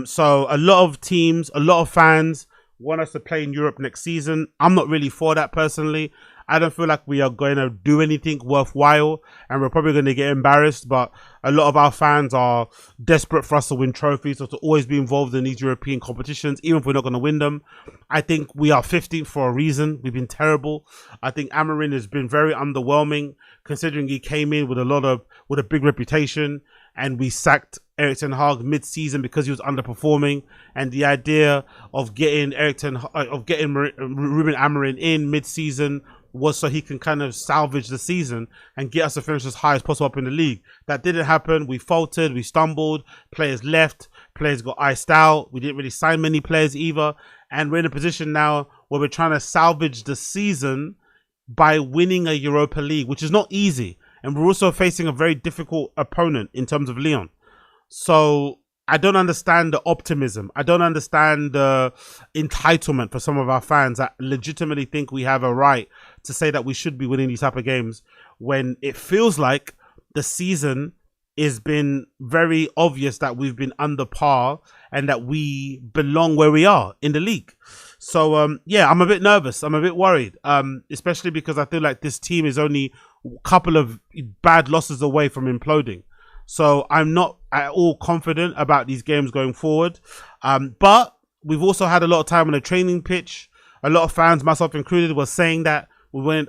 So a lot of teams, a lot of fans want us to play in Europe next season. I'm not really for that personally. I don't feel like we are going to do anything worthwhile, and we're probably going to get embarrassed, but a lot of our fans are desperate for us to win trophies or to always be involved in these European competitions, even if we're not going to win them. I think we are 15th for a reason. We've been terrible. I think Amorim has been very underwhelming, considering he came in with a big reputation, and we sacked Erik ten Hag mid-season because he was underperforming, and the idea of getting Ruben Amorim in mid-season was so he can kind of salvage the season and get us to finish as high as possible up in the league. That didn't happen. We faltered, we stumbled, players left, players got iced out. We didn't really sign many players either, and we're in a position now where we're trying to salvage the season by winning a Europa League, which is not easy, and we're also facing a very difficult opponent in terms of Lyon. So I don't understand the optimism. I don't understand the entitlement for some of our fans that legitimately think we have a right to say that we should be winning these type of games, when it feels like the season has been very obvious that we've been under par and that we belong where we are in the league. So, I'm a bit nervous. I'm a bit worried, especially because I feel like this team is only a couple of bad losses away from imploding. So I'm not at all confident about these games going forward. But we've also had a lot of time on the training pitch. A lot of fans, myself included, were saying that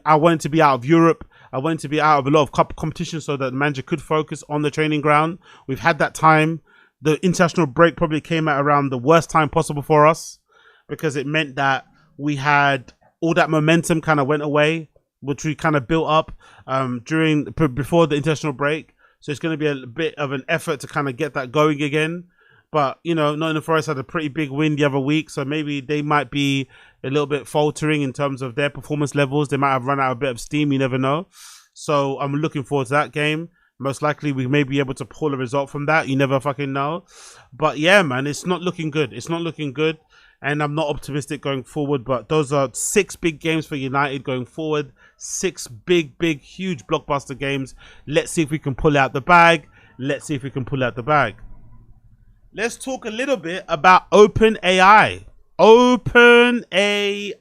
I wanted to be out of Europe. I wanted to be out of a lot of competition so that the manager could focus on the training ground. We've had that time. The international break probably came at around the worst time possible for us, because it meant that we had all that momentum kind of went away, which we kind of built up before the international break. So it's going to be a bit of an effort to kind of get that going again. But, Nottingham Forest had a pretty big win the other week, so maybe they might be a little bit faltering in terms of their performance levels. They might have run out a bit of steam, you never know. So I'm looking forward to that game. Most likely we may be able to pull a result from that. You never fucking know. But yeah, man, it's not looking good. It's not looking good. And I'm not optimistic going forward, but those are 6 big games for United going forward. 6 big, huge blockbuster games. Let's see if we can pull out the bag. Let's talk a little bit about OpenAI. OpenAI.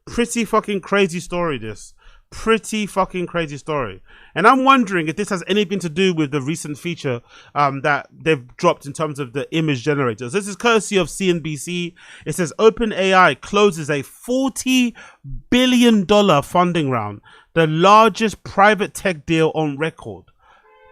Pretty fucking crazy story, this. Pretty fucking crazy story. And I'm wondering if this has anything to do with the recent feature that they've dropped in terms of the image generators. This is courtesy of CNBC. It says OpenAI closes a $40 billion funding round, the largest private tech deal on record.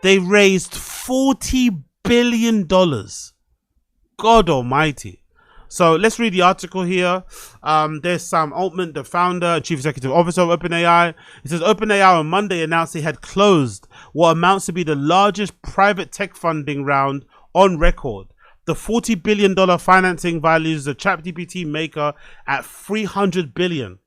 They raised $40 billion. God almighty. So let's read the article here. There's Sam Altman, the founder and chief executive officer of OpenAI. It says OpenAI on Monday announced it had closed what amounts to be the largest private tech funding round on record. The $40 billion financing values the ChatGPT maker at $300 billion.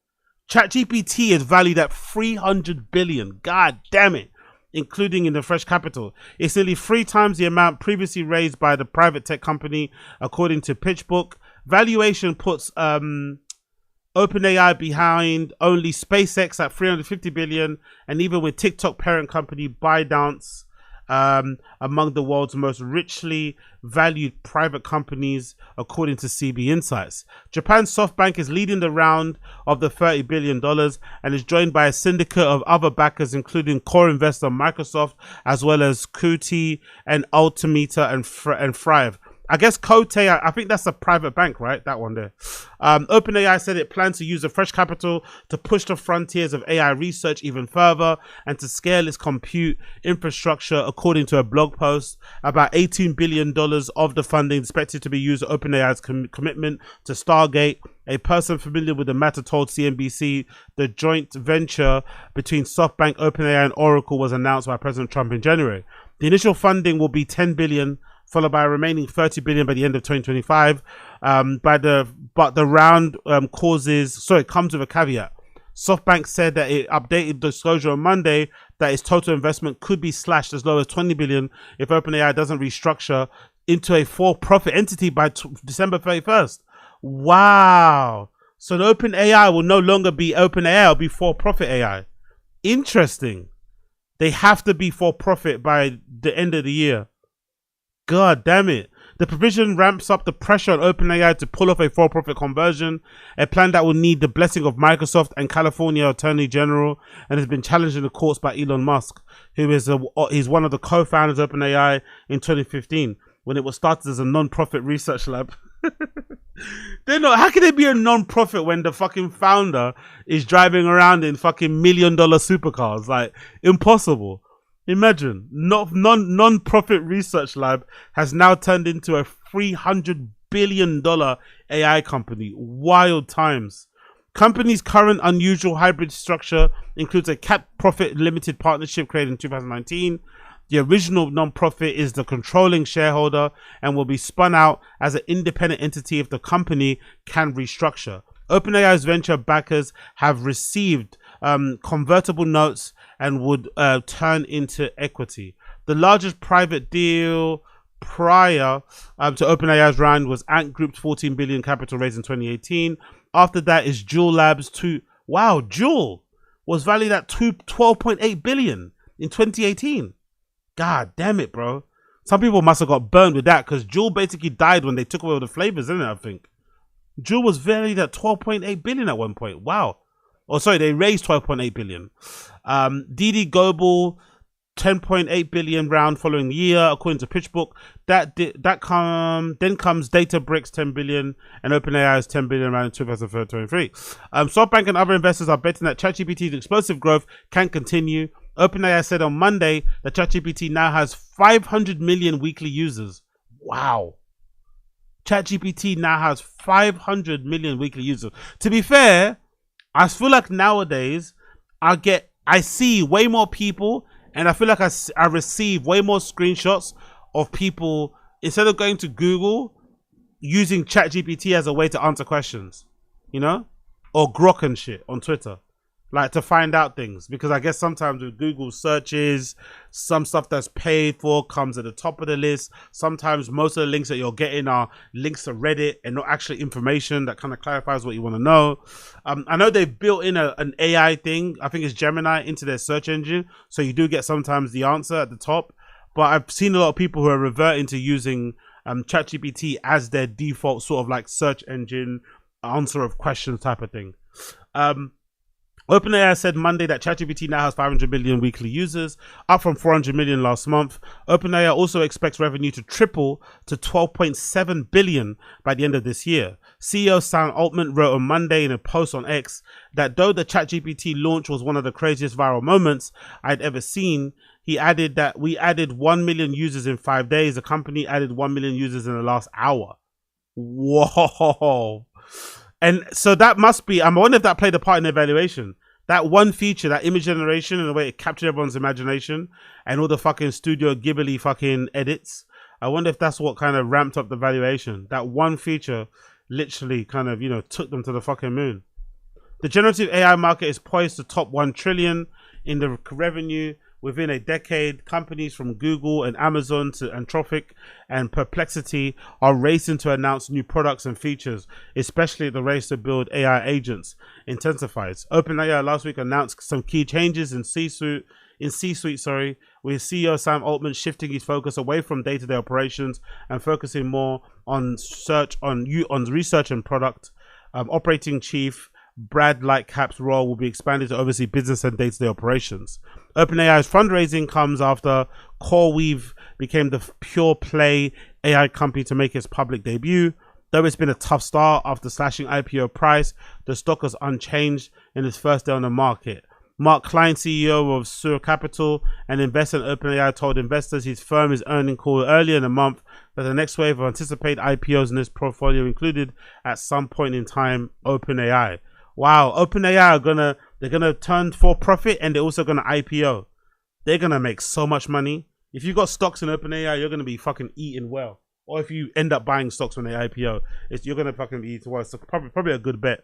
ChatGPT is valued at $300 billion. God damn it. Including in the fresh capital. It's nearly 3 times the amount previously raised by the private tech company, according to PitchBook. Valuation puts OpenAI behind only SpaceX at $350 billion, and even with TikTok parent company ByteDance among the world's most richly valued private companies, according to CB Insights. Japan's SoftBank is leading the round of the $30 billion and is joined by a syndicate of other backers, including core investor Microsoft, as well as Kuti and Altimeter and Thrive. I guess Kote, I think that's a private bank, right? That one there. OpenAI said it plans to use the fresh capital to push the frontiers of AI research even further and to scale its compute infrastructure, according to a blog post. About $18 billion of the funding expected to be used for OpenAI's commitment to Stargate. A person familiar with the matter told CNBC the joint venture between SoftBank, OpenAI, and Oracle was announced by President Trump in January. The initial funding will be $10 billion, followed by a remaining $30 billion by the end of 2025. But the round comes with a caveat. SoftBank said that it updated disclosure on Monday that its total investment could be slashed as low as $20 billion if OpenAI doesn't restructure into a for-profit entity by December 31st. Wow. So the OpenAI will no longer be OpenAI, it'll be for-profit AI. Interesting. They have to be for-profit by the end of the year. God damn it. The provision ramps up the pressure on OpenAI to pull off a for-profit conversion, a plan that will need the blessing of Microsoft and California Attorney General, and has been challenged in the courts by Elon Musk, who is one of the co-founders of OpenAI in 2015, when it was started as a non-profit research lab. How can it be a non-profit when the fucking founder is driving around in fucking $1 million supercars? Like, impossible. Imagine, non-profit research lab has now turned into a $300 billion AI company. Wild times. Company's current unusual hybrid structure includes a capped profit limited partnership created in 2019. The original non-profit is the controlling shareholder and will be spun out as an independent entity if the company can restructure. OpenAI's venture backers have received convertible notes and would turn into equity. The largest private deal prior to OpenAI's round was Ant Group's $14 billion capital raise in 2018. After that is Juul Labs. Juul was valued at $12.8 billion in 2018. God damn it, bro. Some people must have got burned with that because Juul basically died when they took away all the flavors, didn't it? I think Juul was valued at $12.8 billion at one point. Wow. Oh, sorry, they raised $12.8 billion. DD Global, $10.8 billion round following year, according to PitchBook. Then comes Databricks, $10 billion, and OpenAI's $10 billion round in 2023. SoftBank and other investors are betting that ChatGPT's explosive growth can continue. OpenAI said on Monday that ChatGPT now has 500 million weekly users. Wow. ChatGPT now has 500 million weekly users. To be fair, I feel like nowadays I see way more people, and I feel like I receive way more screenshots of people, instead of going to Google, using ChatGPT as a way to answer questions, you know, or Grok and shit on Twitter, like to find out things. Because I guess sometimes with Google searches, some stuff that's paid for comes at the top of the list. Sometimes most of the links that you're getting are links to Reddit and not actually information that kind of clarifies what you want to know. I know they've built in an AI thing, I think it's Gemini, into their search engine, so you do get sometimes the answer at the top. But I've seen a lot of people who are reverting to using ChatGPT as their default sort of like search engine answer of questions type of thing. OpenAI said Monday that ChatGPT now has 500 million weekly users, up from 400 million last month. OpenAI also expects revenue to triple to 12.7 billion by the end of this year. CEO Sam Altman wrote on Monday in a post on X that though the ChatGPT launch was one of the craziest viral moments I'd ever seen, he added that we added 1 million users in 5 days. The company added 1 million users in the last hour. Whoa. And so that must be, I wonder if that played a part in the evaluation. That one feature, that image generation, and the way it captured everyone's imagination and all the fucking Studio Ghibli fucking edits. I wonder if that's what kind of ramped up the valuation. That one feature literally kind of, you know, took them to the fucking moon. The generative AI market is poised to top 1 trillion in the revenue within a decade. Companies from Google and Amazon to Anthropic and Perplexity are racing to announce new products and features, especially the race to build AI agents intensifies. OpenAI last week announced some key changes in C-suite, in C-suite, with CEO Sam Altman shifting his focus away from day-to-day operations and focusing more on research and product. Operating chief Brad Lightcap's role will be expanded to oversee business and day-to-day operations. OpenAI's fundraising comes after CoreWeave became the pure play AI company to make its public debut. Though it's been a tough start after slashing IPO price, the stock is unchanged in its first day on the market. Mark Klein, CEO of Sur Capital and investor in OpenAI, told investors his firm is earning call earlier in the month that the next wave of anticipated IPOs in this portfolio included at some point in time OpenAI. Wow, OpenAI they're gonna turn for profit and they're also gonna IPO. They're gonna make so much money. If you got stocks in OpenAI, you're gonna be fucking eating well. Or if you end up buying stocks when they IPO, you're gonna fucking be eating well. So probably a good bet.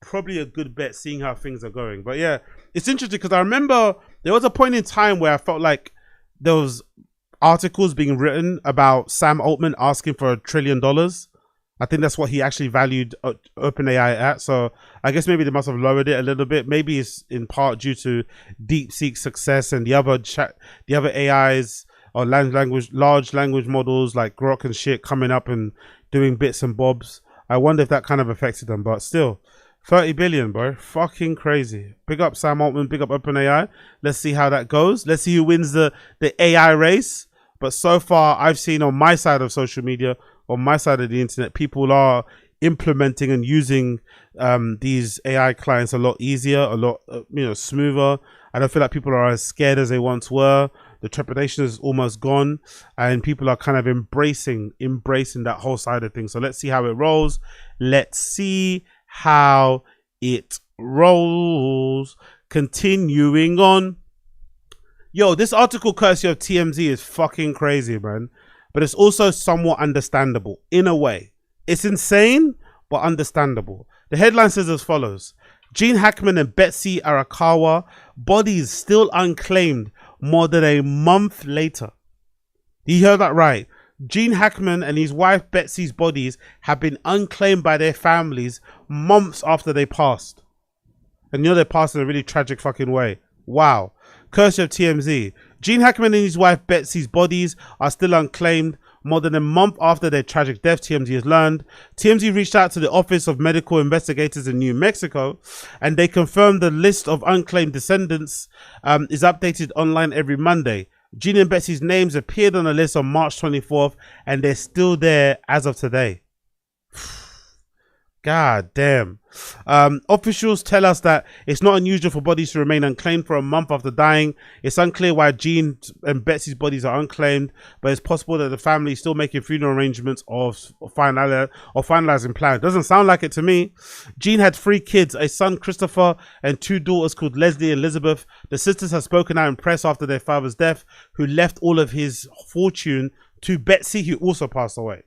Probably a good bet seeing how things are going. But yeah, it's interesting because I remember there was a point in time where I felt like there was articles being written about Sam Altman asking for $1 trillion. I think that's what he actually valued OpenAI at. So I guess maybe they must have lowered it a little bit. Maybe it's in part due to DeepSeek's success and the other AIs or large language models like Grok and shit coming up and doing bits and bobs. I wonder if that kind of affected them. But still, 30 billion, bro. Fucking crazy. Big up Sam Altman, big up OpenAI. Let's see how that goes. Let's see who wins the AI race. But so far, I've seen on my side of social media, on my side of the internet, people are implementing and using these AI clients a lot easier, a lot smoother. I don't feel like people are as scared as they once were. The trepidation is almost gone, and people are kind of embracing that whole side of things. So let's see how it rolls. Let's see how it rolls. Continuing on. Yo, this article courtesy of TMZ is fucking crazy, man. But it's also somewhat understandable in a way. It's insane, but understandable. The headline says as follows. Gene Hackman and Betsy Arakawa, bodies still unclaimed more than a month later. You heard that right. Gene Hackman and his wife Betsy's bodies have been unclaimed by their families months after they passed. And they passed in a really tragic fucking way. Wow. Courtesy of TMZ. Gene Hackman and his wife Betsy's bodies are still unclaimed more than a month after their tragic death, TMZ has learned. TMZ reached out to the Office of Medical Investigators in New Mexico, and they confirmed the list of unclaimed descendants is updated online every Monday. Gene and Betsy's names appeared on the list on March 24th, and they're still there as of today. God damn. Officials tell us that it's not unusual for bodies to remain unclaimed for a month after dying. It's unclear why Gene and Betsy's bodies are unclaimed, but it's possible that the family is still making funeral arrangements or finalizing plans. Doesn't sound like it to me. Gene had 3 kids, a son Christopher and 2 daughters called Leslie and Elizabeth. The sisters have spoken out in press after their father's death, who left all of his fortune to Betsy, who also passed away.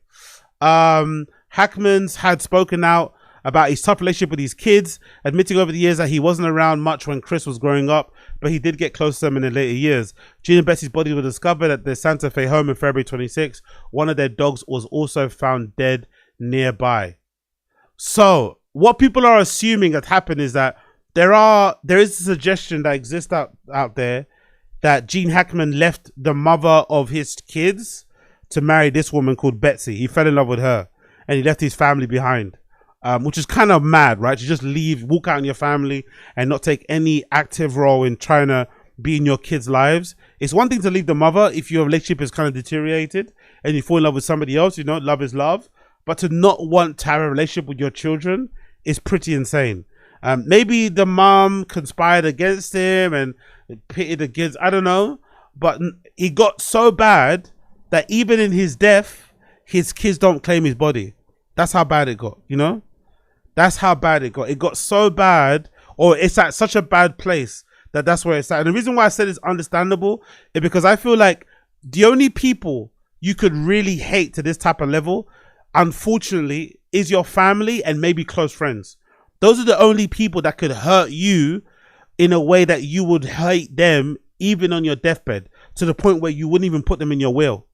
Hackman's had spoken out about his tough relationship with his kids, admitting over the years that he wasn't around much when Chris was growing up, but he did get close to them in the later years. Gene and Betsy's bodies were discovered at their Santa Fe home in February 26. One of their dogs was also found dead nearby. So what people are assuming had happened is that there is a suggestion that exists out there that Gene Hackman left the mother of his kids to marry this woman called Betsy. He fell in love with her and he left his family behind, which is kind of mad, right? To just walk out on your family and not take any active role in trying to be in your kids' lives. It's one thing to leave the mother if your relationship is kind of deteriorated and you fall in love with somebody else, love is love. But to not want to have a relationship with your children is pretty insane. Maybe the mom conspired against him and pitted against, I don't know. But he got so bad that even in his death, his kids don't claim his body. That's how bad it got, That's how bad it got. It got so bad, or it's at such a bad place that's where it's at. And the reason why I said it's understandable is because I feel like the only people you could really hate to this type of level, unfortunately, is your family and maybe close friends. Those are the only people that could hurt you in a way that you would hate them even on your deathbed, to the point where you wouldn't even put them in your will,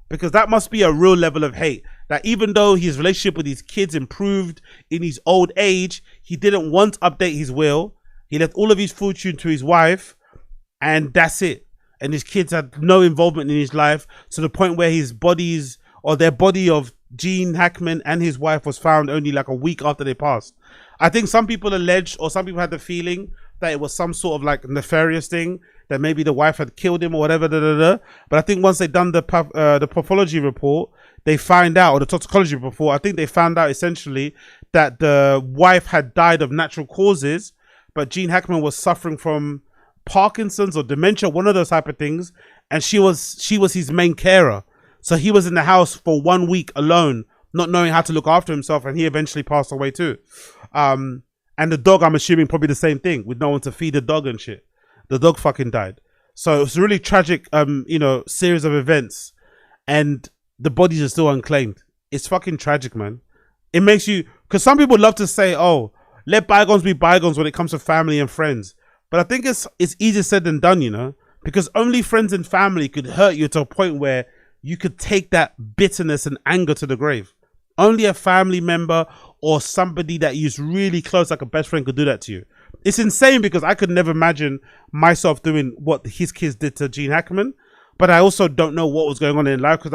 Because that must be a real level of hate. That even though his relationship with his kids improved in his old age, he didn't once update his will. He left all of his fortune to his wife. and that's it. And his kids had no involvement in his life, to the point where his bodies, or their body of Gene Hackman and his wife, was found only like a week after they passed. I think some people alleged, or some people had the feeling that it was some sort of like nefarious thing, that maybe the wife had killed him or whatever. But I think once they done the pathology report, they find out, or the toxicology report, I think they found out essentially that the wife had died of natural causes, but Gene Hackman was suffering from Parkinson's or dementia, one of those type of things, and she was his main carer. So he was in the house for 1 week alone, not knowing how to look after himself, and he eventually passed away too. And the dog, I'm assuming, probably the same thing, with no one to feed the dog and shit. The dog fucking died. So it's a really tragic, series of events, and the bodies are still unclaimed. It's fucking tragic, man. It makes you, because some people love to say, oh, let bygones be bygones when it comes to family and friends. But I think it's easier said than done, you know, because only friends and family could hurt you to a point where you could take that bitterness and anger to the grave. Only a family member or somebody that you's really close, like a best friend, could do that to you. It's insane, because I could never imagine myself doing what his kids did to Gene Hackman. But I also don't know what was going on in life, because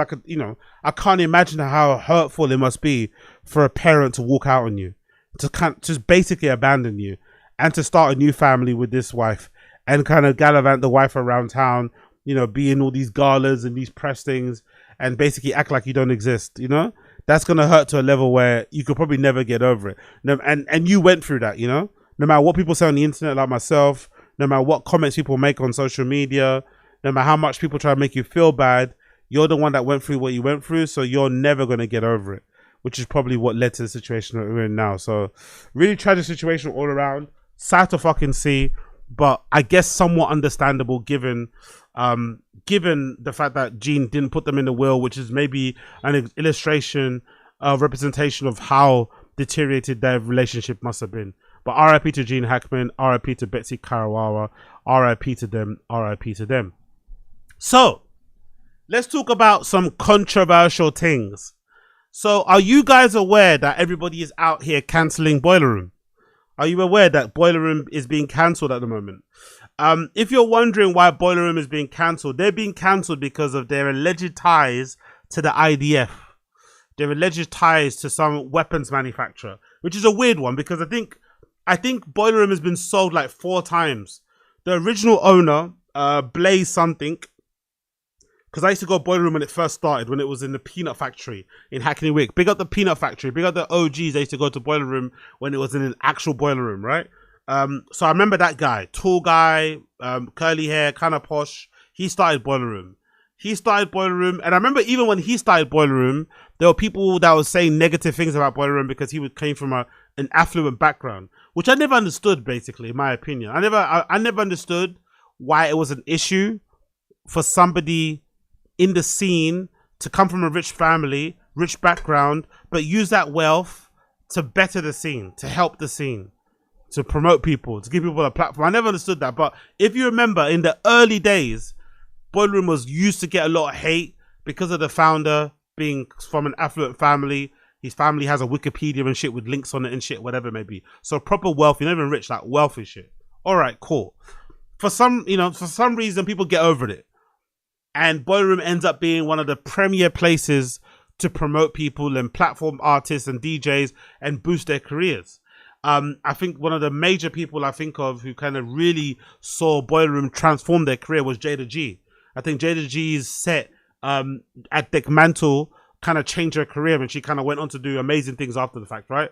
I can't imagine how hurtful it must be for a parent to walk out on you, to just basically abandon you, and to start a new family with this wife, and kind of gallivant the wife around town, be in all these galas and these press things, and basically act like you don't exist, That's going to hurt to a level where you could probably never get over it. And you went through that, no matter what people say on the internet, like myself, no matter what comments people make on social media, no matter how much people try to make you feel bad, you're the one that went through what you went through, so you're never going to get over it, which is probably what led to the situation that we're in now. So really tragic situation all around. Sad to fucking see, but I guess somewhat understandable given the fact that Gene didn't put them in the will, which is maybe an illustration, a representation of how deteriorated their relationship must have been. But RIP to Gene Hackman, RIP to Betsy Arakawa, RIP to them, RIP to them. So, let's talk about some controversial things. So, are you guys aware that everybody is out here cancelling Boiler Room? Are you aware that Boiler Room is being cancelled at the moment? If you're wondering why Boiler Room is being cancelled, they're being cancelled because of their alleged ties to the IDF. Their alleged ties to some weapons manufacturer, which is a weird one, because I think Boiler Room has been sold like 4 times. The original owner, Blaze something, because I used to go Boiler Room when it first started, when it was in the peanut factory in Hackney Wick. Big up the peanut factory, big up the OGs. They used to go to Boiler Room when it was in an actual boiler room, right? So I remember that guy, tall guy, curly hair, kind of posh. He started Boiler Room. And I remember even when he started Boiler Room, there were people that were saying negative things about Boiler Room because he came from an affluent background, which I never understood, basically, in my opinion. I never understood why it was an issue for somebody in the scene to come from a rich family, rich background, but use that wealth to better the scene, to help the scene, to promote people, to give people a platform. I never understood that. But if you remember, in the early days, Boiler Room was used to get a lot of hate because of the founder being from an affluent family. His family has a Wikipedia and shit with links on it and shit, whatever it may be. So proper wealthy, not even rich, like wealthy shit. All right, cool. For some reason, people get over it. And Boiler Room ends up being one of the premier places to promote people and platform artists and DJs and boost their careers. I think one of the major people I think of who kind of really saw Boiler Room transform their career was Jada G. I think Jada G's set at Dick Mantle kind of changed her career, and she kind of went on to do amazing things after the fact, right?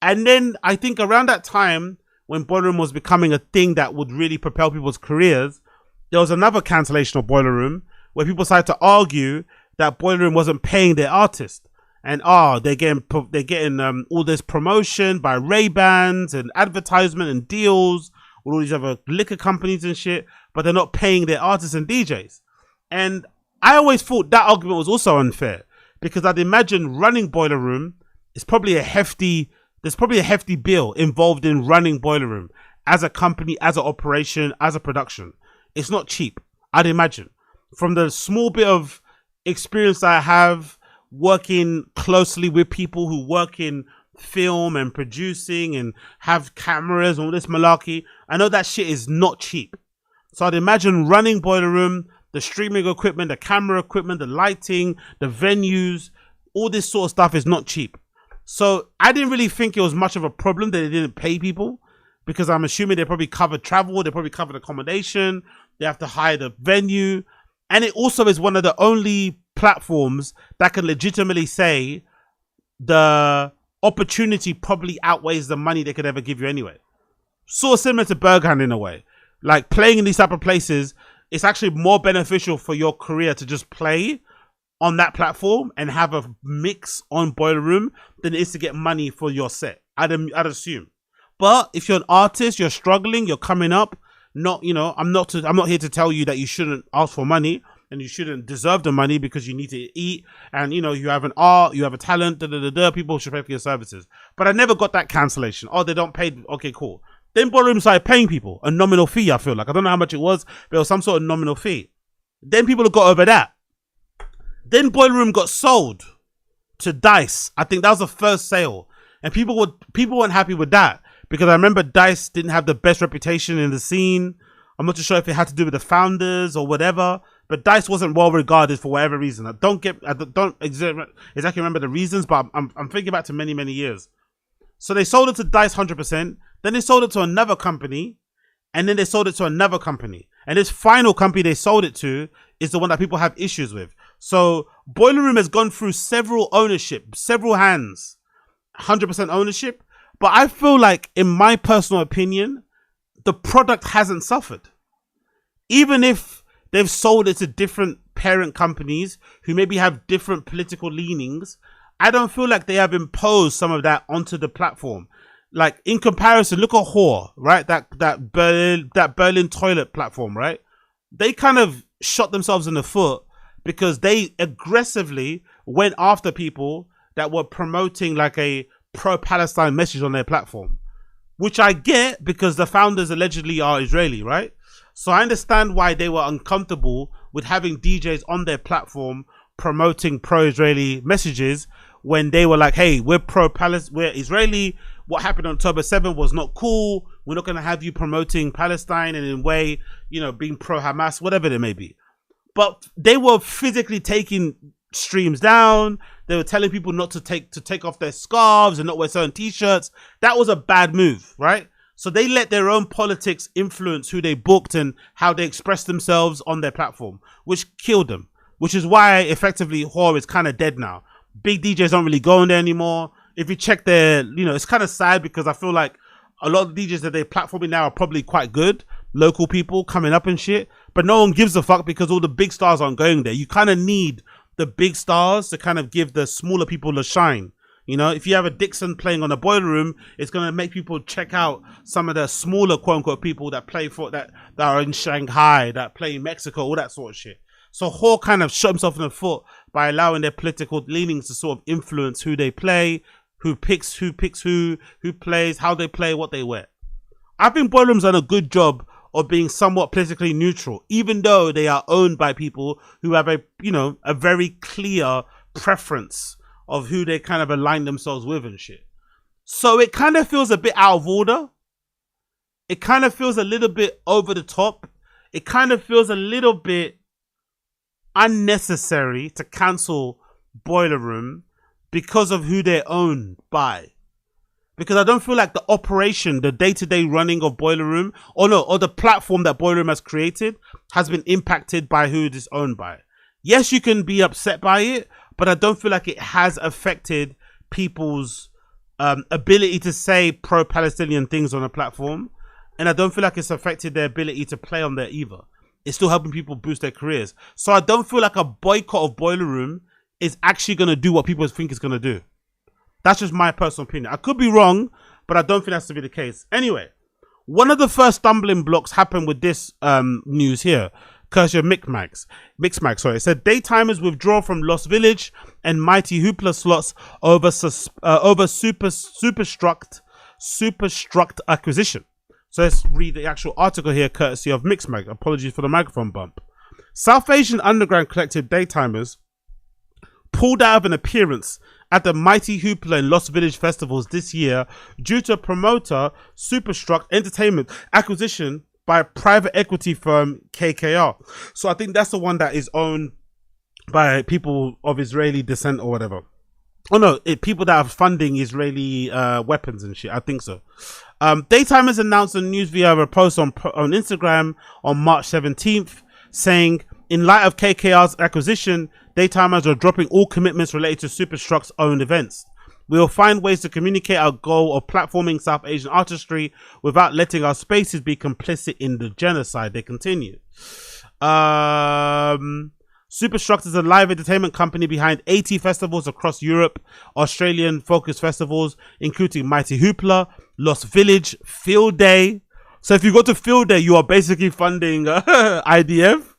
And then I think around that time, when Boiler Room was becoming a thing that would really propel people's careers, there was another cancellation of Boiler Room where people started to argue that Boiler Room wasn't paying their artists. And they're getting all this promotion by Ray-Bans and advertisement and deals with all these other liquor companies and shit, but they're not paying their artists and DJs. And I always thought that argument was also unfair, because I'd imagine running Boiler Room is probably there's probably a hefty bill involved in running Boiler Room as a company, as an operation, as a production. It's not cheap, I'd imagine. From the small bit of experience I have working closely with people who work in film and producing and have cameras and all this malarkey, I know that shit is not cheap. So I'd imagine running Boiler Room, the streaming equipment, the camera equipment, the lighting, the venues, all this sort of stuff is not cheap. So I didn't really think it was much of a problem that they didn't pay people, because I'm assuming they probably covered travel, they probably covered accommodation, they have to hire the venue. And it also is one of the only platforms that can legitimately say the opportunity probably outweighs the money they could ever give you anyway. Sort of similar to Berghand in a way. Like playing in these type of places, it's actually more beneficial for your career to just play on that platform and have a mix on Boiler Room than it is to get money for your set. I'd assume. But if you're an artist, you're struggling, you're coming up, not, you know, I'm not here to tell you that you shouldn't ask for money and you shouldn't deserve the money because you need to eat and, you know, you have an art, you have a talent, people should pay for your services. But I never got that cancellation. Oh, they don't pay. Okay, cool. Then Boiler Room started paying people a nominal fee, I feel like. I don't know how much it was, but it was some sort of nominal fee. Then people got over that. Then Boiler Room got sold to Dice. I think that was the first sale. And people weren't happy with that, because I remember Dice didn't have the best reputation in the scene. I'm not too sure if it had to do with the founders or whatever, but Dice wasn't well regarded for whatever reason. I don't exactly remember the reasons, but I'm thinking back to many, many years. So they sold it to Dice 100%. Then they sold it to another company, and then they sold it to another company. And this final company they sold it to is the one that people have issues with. So Boiler Room has gone through several ownership, several hands, 100% ownership. But I feel like, in my personal opinion, the product hasn't suffered. Even if they've sold it to different parent companies who maybe have different political leanings, I don't feel like they have imposed some of that onto the platform. Like, in comparison, look at Whore, right? That Berlin toilet platform, right? They kind of shot themselves in the foot because they aggressively went after people that were promoting like a pro-Palestine message on their platform, which I get because the founders allegedly are Israeli, right? So I understand why they were uncomfortable with having DJs on their platform promoting pro-Israeli messages when they were like, hey, we're pro-Palestine, we're Israeli. What happened on October 7th was not cool. We're not going to have you promoting Palestine and in a way, you know, being pro-Hamas, whatever it may be. But they were physically taking streams down. They were telling people not to take off their scarves and not wear certain t-shirts. That was a bad move, right? So they let their own politics influence who they booked and how they expressed themselves on their platform, which killed them, which is why effectively Whore is kind of dead now. Big DJs don't really go on there anymore. If you check their, you know, it's kind of sad because I feel like a lot of DJs that they're platforming now are probably quite good, local people coming up and shit, but no one gives a fuck because all the big stars aren't going there. You kind of need the big stars to kind of give the smaller people a shine. You know, if you have a Dixon playing on a Boiler Room, it's going to make people check out some of the smaller quote unquote people that play for that are in Shanghai, that play in Mexico, all that sort of shit. So Whore kind of shot himself in the foot by allowing their political leanings to sort of influence who they play, who picks who plays, how they play, what they wear. I think Boiler Room's done a good job of being somewhat politically neutral, even though they are owned by people who have a very clear preference of who they kind of align themselves with and shit. So it kind of feels a bit out of order. It kind of feels a little bit over the top. It kind of feels a little bit unnecessary to cancel Boiler Room because of who they're owned by. Because I don't feel like the operation, the day-to-day running of Boiler Room, or the platform that Boiler Room has created has been impacted by who it is owned by. Yes, you can be upset by it, but I don't feel like it has affected people's ability to say pro-Palestinian things on a platform. And I don't feel like it's affected their ability to play on there either. It's still helping people boost their careers. So I don't feel like a boycott of Boiler Room is actually going to do what people think it's going to do. That's just my personal opinion. I could be wrong, but I don't think that's to be the case. Anyway, one of the first stumbling blocks happened with this news here. Courtesy of Mxxxxxx, sorry. It said daytimers withdraw from Lost Village and Mighty Hoopla slots over Superstruct acquisition. So let's read the actual article here, courtesy of Mxxxxx. Apologies for the microphone bump. South Asian Underground Collective daytimers pulled out of an appearance at the Mighty Hoopla and Lost Village festivals this year due to promoter Superstruct Entertainment acquisition by private equity firm KKR. So I think that's the one that is owned by people of Israeli descent or whatever. Oh no, people that are funding Israeli weapons and shit. I think so. Daytimers announced the news via a post on Instagram on March 17th, saying, in light of KKR's acquisition, Daytimers are dropping all commitments related to Superstruct's own events. We will find ways to communicate our goal of platforming South Asian artistry without letting our spaces be complicit in the genocide. They continue. Superstruct is a live entertainment company behind 80 festivals across Europe, Australian focused festivals, including Mighty Hoopla, Lost Village, Field Day. So if you go to Field Day, you are basically funding IDF,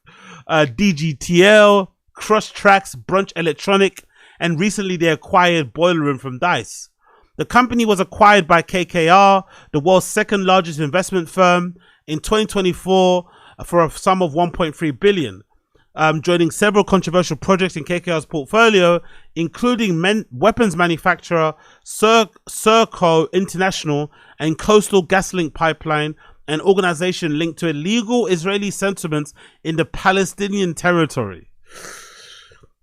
DGTL, Crush Tracks, Brunch Electronic, and recently they acquired Boiler Room from Dice. The company was acquired by KKR, the world's second largest investment firm, in 2024 for a sum of 1.3 billion. Joining several controversial projects in KKR's portfolio, including weapons manufacturer Serco International and Coastal GasLink Pipeline, an organization linked to illegal Israeli settlements in the Palestinian territory.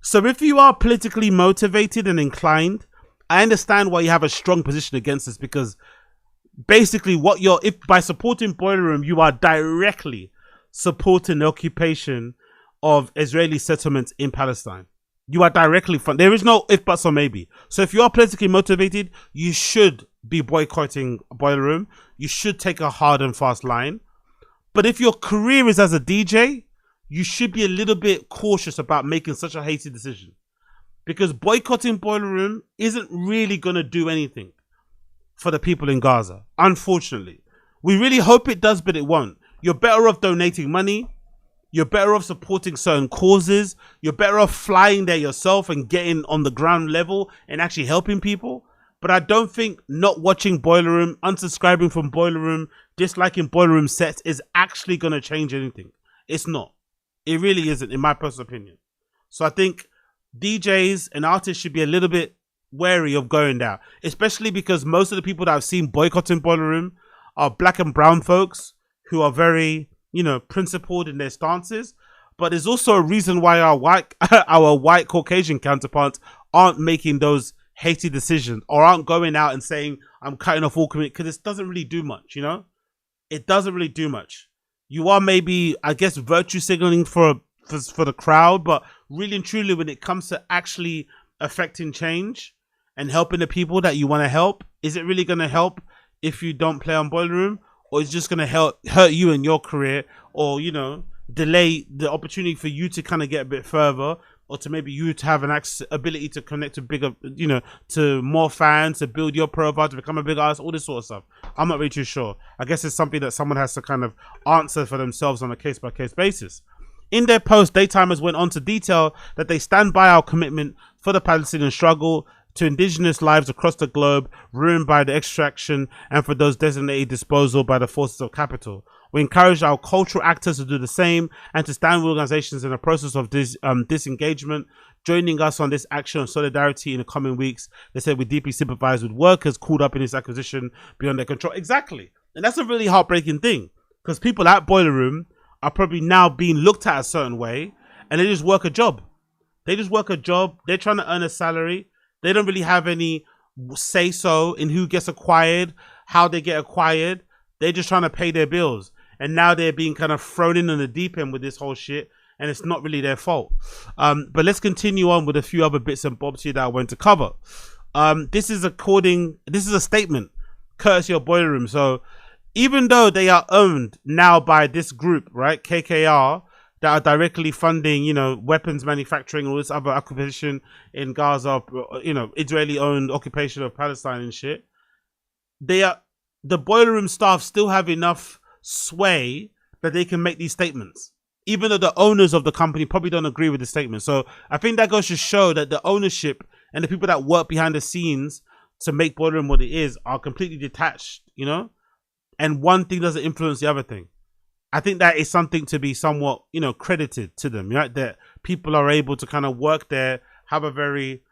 So if you are politically motivated and inclined, I understand why you have a strong position against this, because basically if by supporting Boiler Room, you are directly supporting the occupation of Israeli settlements in Palestine. You are directly there is no if, buts, or maybe. So if you are politically motivated, you should be boycotting Boiler Room. You should take a hard and fast line. But if your career is as a DJ, you should be a little bit cautious about making such a hasty decision, because boycotting Boiler Room isn't really going to do anything for the people in Gaza. Unfortunately, we really hope it does, but it won't. You're better off donating money. You're better off supporting certain causes. You're better off flying there yourself and getting on the ground level and actually helping people. But I don't think not watching Boiler Room, unsubscribing from Boiler Room, disliking Boiler Room sets is actually going to change anything. It's not. It really isn't, in my personal opinion. So I think DJs and artists should be a little bit wary of going there, especially because most of the people that I've seen boycotting Boiler Room are black and brown folks who are very, principled in their stances. But there's also a reason why our white Caucasian counterparts aren't making those hasty decisions or aren't going out and saying, I'm cutting off all commitment, because it doesn't really do much, It doesn't really do much. You are maybe, I guess, virtue signaling for the crowd, but really and truly, when it comes to actually affecting change and helping the people that you want to help, is it really going to help if you don't play on Boiler Room? Or is it just going to hurt you in your career, or, delay the opportunity for you to kind of get a bit further, or to maybe you to have an ability to connect to bigger, to more fans, to build your profile, to become a big artist, all this sort of stuff. I'm not really too sure. I guess it's something that someone has to kind of answer for themselves on a case-by-case basis. In their post, Daytimers went on to detail that they stand by our commitment for the Palestinian struggle, to indigenous lives across the globe ruined by the extraction, and for those designated disposal by the forces of capital. We encourage our cultural actors to do the same and to stand with organizations in the process of disengagement, joining us on this action of solidarity in the coming weeks. They said we deeply sympathize with workers caught up in this acquisition beyond their control. Exactly. And that's a really heartbreaking thing, because people at Boiler Room are probably now being looked at a certain way, and they just work a job. They're trying to earn a salary. They don't really have any say-so in who gets acquired, how they get acquired. They're just trying to pay their bills. And now they're being kind of thrown in on the deep end with this whole shit. And it's not really their fault. But let's continue on with a few other bits and bobs here that I want to cover. This is a statement courtesy of Boiler Room. So even though they are owned now by this group, right, KKR, that are directly funding, weapons manufacturing, all this other acquisition in Gaza, Israeli-owned occupation of Palestine and shit. The Boiler Room staff still have enough sway that they can make these statements, even though the owners of the company probably don't agree with the statement. So I think that goes to show that the ownership and the people that work behind the scenes to make Boiler Room what it is are completely detached, and one thing doesn't influence the other thing. I think that is something to be somewhat, credited to them, right? That people are able to kind of work there, have a very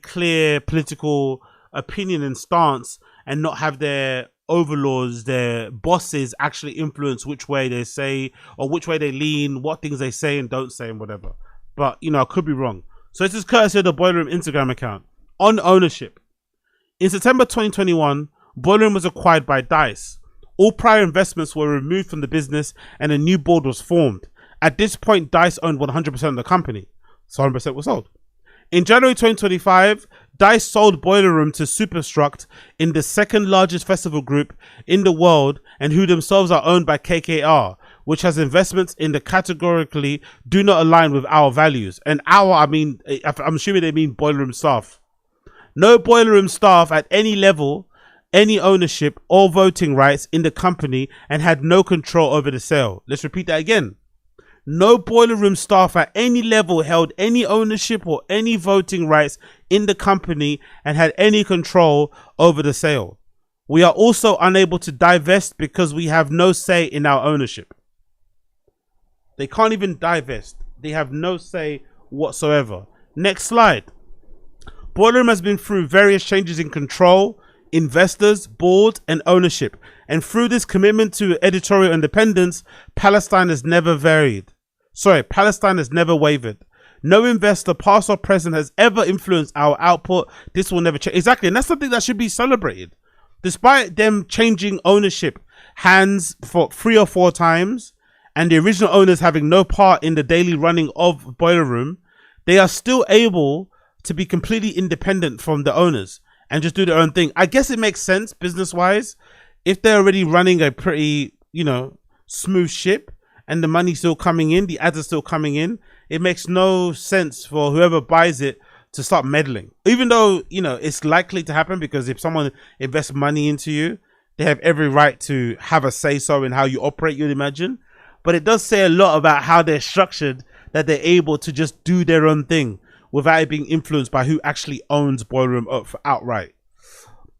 clear political opinion and stance, and not have their overlords, their bosses actually influence which way they say or which way they lean, what things they say and don't say and whatever. But, you know, I could be wrong. So this is courtesy of the Boiler Room Instagram account. On ownership. In September 2021, Boiler Room was acquired by DICE. All prior investments were removed from the business and a new board was formed. At this point, DICE owned 100% of the company. So 100% was sold. In January 2025, DICE sold Boiler Room to Superstruct, in the second largest festival group in the world and who themselves are owned by KKR, which has investments in the categorically do not align with our values. And our, I mean, I'm assuming they mean Boiler Room staff. No Boiler Room staff at any level, any ownership or voting rights in the company and had no control over the sale. Let's repeat that again. No Boiler Room staff at any level held any ownership or any voting rights in the company and had any control over the sale. We are also unable to divest because we have no say in our ownership. They can't even divest. They have no say whatsoever. Next slide. Boiler Room has been through various changes in control, investors, board and ownership. And through this commitment to editorial independence, Palestine has never wavered. No investor, past or present, has ever influenced our output. This will never change. Exactly. And that's something that should be celebrated. Despite them changing ownership hands for 3 or 4 times and the original owners having no part in the daily running of Boiler Room, they are still able to be completely independent from the owners and just do their own thing. I guess it makes sense business wise if they're already running a pretty, you know, smooth ship and the money's still coming in, the ads are still coming in. It makes no sense for whoever buys it to start meddling, even though, you know, it's likely to happen because if someone invests money into you, they have every right to have a say so in how you operate, you'd imagine. But it does say a lot about how they're structured, that they're able to just do their own thing without it being influenced by who actually owns Boiler Room outright.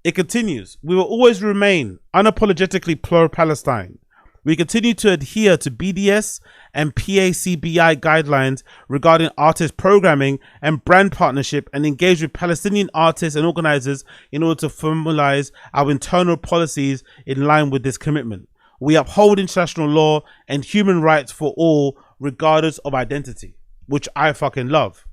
It continues. We will always remain unapologetically pro-Palestine. We continue to adhere to BDS and PACBI guidelines regarding artist programming and brand partnership and engage with Palestinian artists and organizers in order to formalize our internal policies in line with this commitment. We uphold international law and human rights for all, regardless of identity, which I fucking love.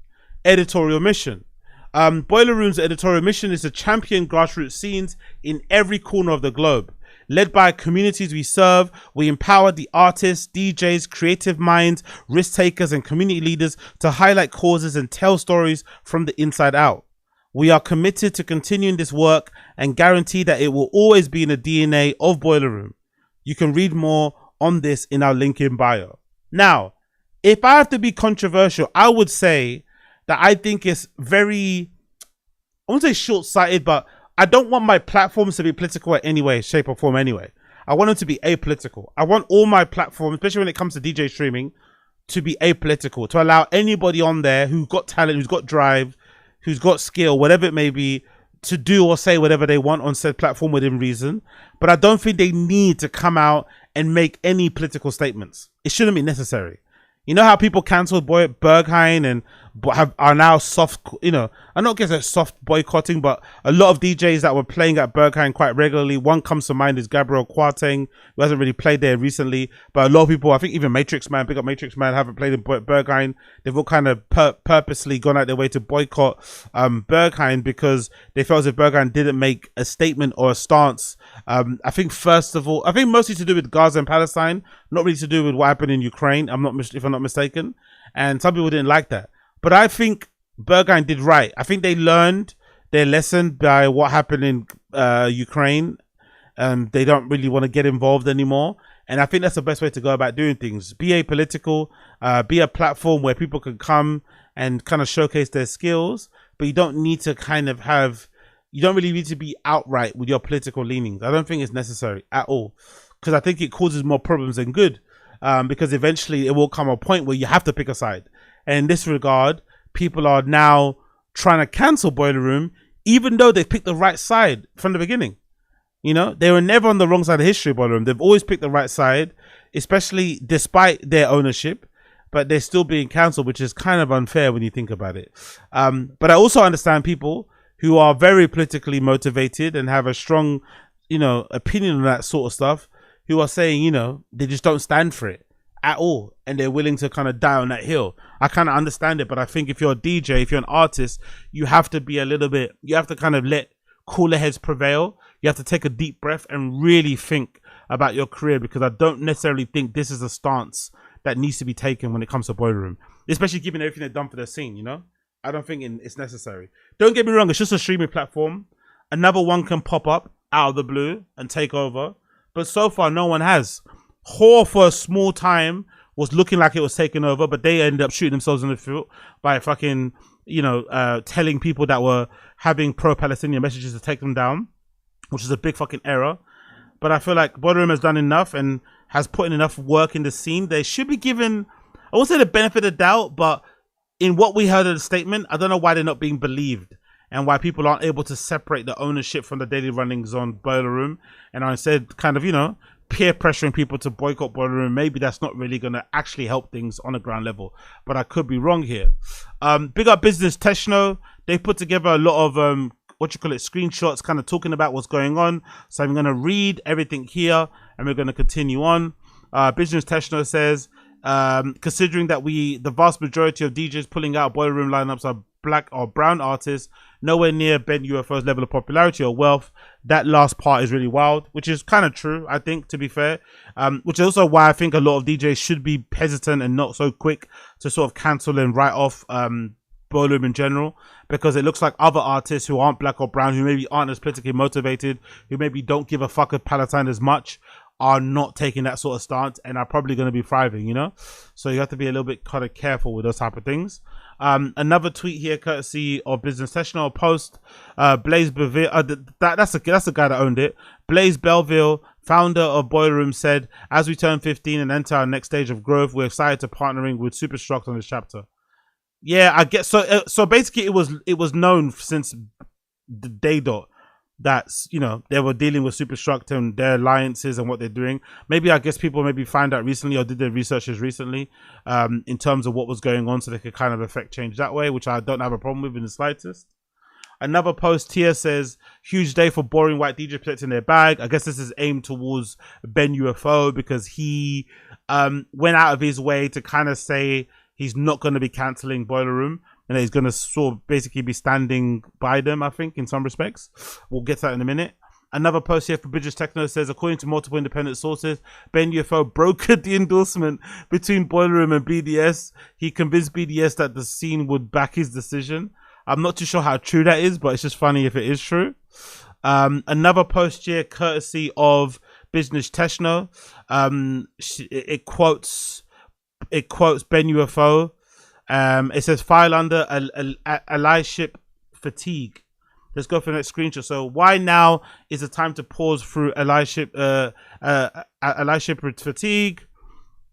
Editorial mission. Boiler Room's editorial mission is to champion grassroots scenes in every corner of the globe. Led by communities we serve, we empower the artists, DJs, creative minds, risk takers, and community leaders to highlight causes and tell stories from the inside out. We are committed to continuing this work and guarantee that it will always be in the DNA of Boiler Room. You can read more on this in our link in bio. Now, if I have to be controversial, I would say that I think it's very, I won't say short-sighted, but I don't want my platforms to be political in any way, shape or form anyway. I want them to be apolitical. I want all my platforms, especially when it comes to DJ streaming, to be apolitical, to allow anybody on there who's got talent, who's got drive, who's got skill, whatever it may be, to do or say whatever they want on said platform within reason. But I don't think they need to come out and make any political statements. It shouldn't be necessary. You know how people cancelled Berghain and are now soft, you know, I'm not going to say soft boycotting, but a lot of DJs that were playing at Berghain quite regularly. One comes to mind is Gabriel Kwarteng, who hasn't really played there recently. But a lot of people, I think even Matrix Man, big up Matrix Man, haven't played in Berghain. They've all kind of purposely gone out their way to boycott Berghain because they felt as if Berghain didn't make a statement or a stance. I think first of all, I think mostly to do with Gaza and Palestine, not really to do with what happened in Ukraine. If I'm not mistaken. And some people didn't like that. But I think Berghain did right. I think they learned their lesson by what happened in Ukraine. They don't really want to get involved anymore. And I think that's the best way to go about doing things. Be apolitical, be a platform where people can come and kind of showcase their skills. But you don't need to you don't really need to be outright with your political leanings. I don't think it's necessary at all. Because I think it causes more problems than good. Because eventually it will come a point where you have to pick a side. And in this regard, people are now trying to cancel Boiler Room, even though they picked the right side from the beginning. You know, they were never on the wrong side of history, Boiler Room. They've always picked the right side, especially despite their ownership, but they're still being cancelled, which is kind of unfair when you think about it. But I also understand people who are very politically motivated and have a strong opinion on that sort of stuff, who are saying, they just don't stand for it at all, and they're willing to kind of die on that hill. I kind of understand it, but I think if you're a DJ, if you're an artist, you have to be you have to kind of let cooler heads prevail. You have to take a deep breath and really think about your career, because I don't necessarily think this is a stance that needs to be taken when it comes to Boiler Room, especially given everything they've done for the scene. I don't think it's necessary. Don't get me wrong, it's just a streaming platform. Another one can pop up out of the blue and take over, but so far no one has. Whore for a small time was looking like it was taking over, but they ended up shooting themselves in the foot by fucking telling people that were having pro-Palestinian messages to take them down, which is a big fucking error. But I feel like Boiler Room has done enough and has put in enough work in the scene. They should be given, I won't say the benefit of the doubt, but in what we heard of the statement, I don't know why they're not being believed and why people aren't able to separate the ownership from the daily runnings on Boiler Room, and I said kind of, peer pressuring people to boycott Boiler Room. Maybe that's not really going to actually help things on a ground level, but I could be wrong here. Big up Business Techno. They put together a lot of screenshots kind of talking about what's going on. So I'm going to read everything here and we're going to continue on. Business Techno says, considering that the vast majority of DJs pulling out Boiler Room lineups are black or brown artists, nowhere near Ben UFO's level of popularity or wealth, that last part is really wild, which is kind of true, I think, to be fair. Which is also why I think a lot of DJs should be hesitant and not so quick to sort of cancel and write off Boiler Room in general, because it looks like other artists who aren't black or brown, who maybe aren't as politically motivated, who maybe don't give a fuck of Palestine as much, are not taking that sort of stance and are probably going to be thriving, so you have to be a little bit kind of careful with those type of things. Another tweet here courtesy of Business Session, post Blaze Belleville, that's the guy that owned it. Blaze Belleville, founder of Boiler Room, said, as we turn 15 and enter our next stage of growth, we're excited to partnering with Superstruct on this chapter. Yeah, I guess so. So basically, it was known since the day dot that they were dealing with Superstruct and their alliances and what they're doing. Maybe I guess people maybe find out recently or did their researches recently in terms of what was going on, so they could kind of affect change that way, which I don't have a problem with in the slightest. Another post here says, huge day for boring white DJ protecting their bag. I guess this is aimed towards Ben UFO, because he went out of his way to kind of say he's not going to be cancelling Boiler Room, and he's going to sort of basically be standing by them, I think, in some respects. We'll get to that in a minute. Another post here for Business Techno says, according to multiple independent sources, Ben UFO brokered the endorsement between Boiler Room and BDS. He convinced BDS that the scene would back his decision. I'm not too sure how true that is, but it's just funny if it is true. Another post here, courtesy of Business Techno. It quotes Ben UFO. It says, file under allyship fatigue. Let's go for the next screenshot. So why now is the time to pause through allyship fatigue?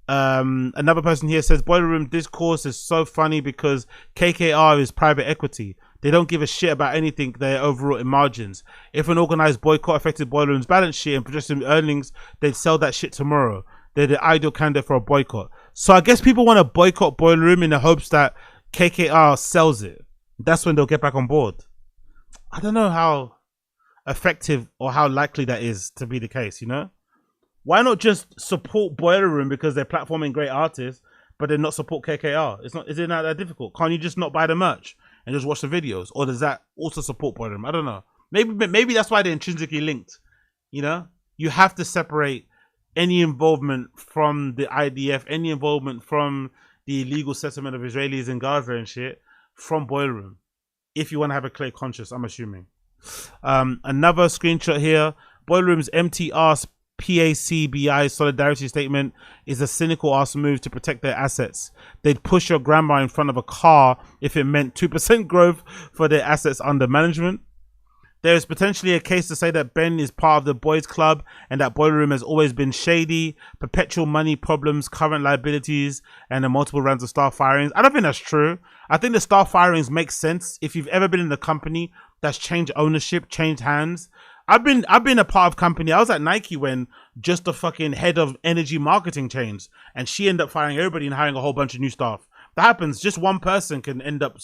Another person here says, Boiler Room discourse is so funny because KKR is private equity. They don't give a shit about anything, their overall in margins. If an organized boycott affected Boiler Room's balance sheet and projected earnings, they'd sell that shit tomorrow. They're the ideal candidate for a boycott. So I guess people want to boycott Boiler Room in the hopes that KKR sells it. That's when they'll get back on board. I don't know how effective or how likely that is to be the case, Why not just support Boiler Room because they're platforming great artists, but then not support KKR? Is it not that difficult? Can't you just not buy the merch and just watch the videos? Or does that also support Boiler Room? I don't know. Maybe that's why they're intrinsically linked. You have to separate any involvement from the IDF, any involvement from the illegal settlement of Israelis in Gaza and shit from Boiler Room, if you want to have a clear conscience, I'm assuming. Another screenshot here, Boiler Room's MTR PACBI solidarity statement is a cynical ass move to protect their assets. They'd push your grandma in front of a car if it meant 2% growth for their assets under management. There is potentially a case to say that Ben is part of the boys club and that Boiler Room has always been shady, perpetual money problems, current liabilities, and the multiple rounds of staff firings. I don't think that's true. I think the staff firings make sense if you've ever been in a company that's changed ownership, changed hands. I've been a part of company. I was at Nike when just the fucking head of energy marketing changed, and she ended up firing everybody and hiring a whole bunch of new staff. That happens. Just one person can end up,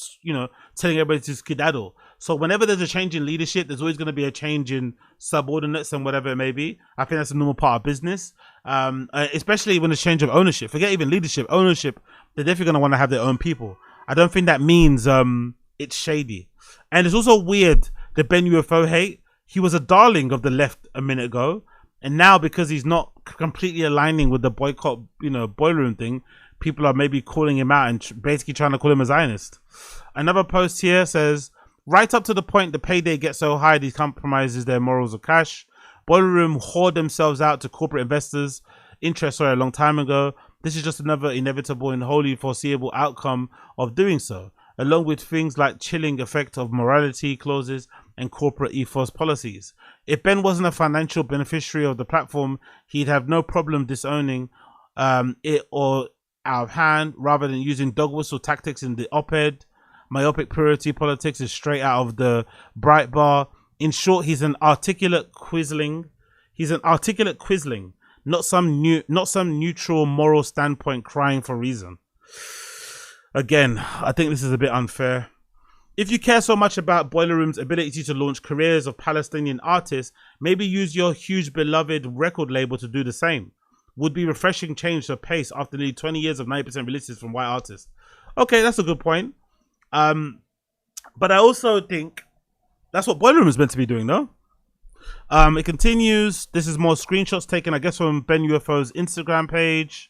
telling everybody to skedaddle. So whenever there's a change in leadership, there's always going to be a change in subordinates and whatever it may be. I think that's a normal part of business, especially when there's change of ownership. Forget even leadership, ownership. They're definitely going to want to have their own people. I don't think that means it's shady. And it's also weird, the Ben UFO hate. He was a darling of the left a minute ago. And now because he's not completely aligning with the boycott, boiler room thing, people are maybe calling him out and basically trying to call him a Zionist. Another post here says, right up to the point the payday gets so high, these compromises their morals of cash. Boiler room hoard themselves out to corporate investors' interests a long time ago. This is just another inevitable and wholly foreseeable outcome of doing so, along with things like chilling effect of morality clauses and corporate ethos policies. If Ben wasn't a financial beneficiary of the platform, he'd have no problem disowning it or out of hand, rather than using dog whistle tactics in the op-ed. Myopic purity politics is straight out of the Bright Bar. In short, he's an articulate quisling. Not some neutral moral standpoint crying for reason. Again, I think this is a bit unfair. If you care so much about Boiler Room's ability to launch careers of Palestinian artists, maybe use your huge beloved record label to do the same. Would be refreshing change to pace after nearly 20 years of 90% releases from white artists. Okay, that's a good point. But I also think that's what Boiler Room is meant to be doing, no? It continues. This is more screenshots taken, I guess, from Ben UFO's Instagram page.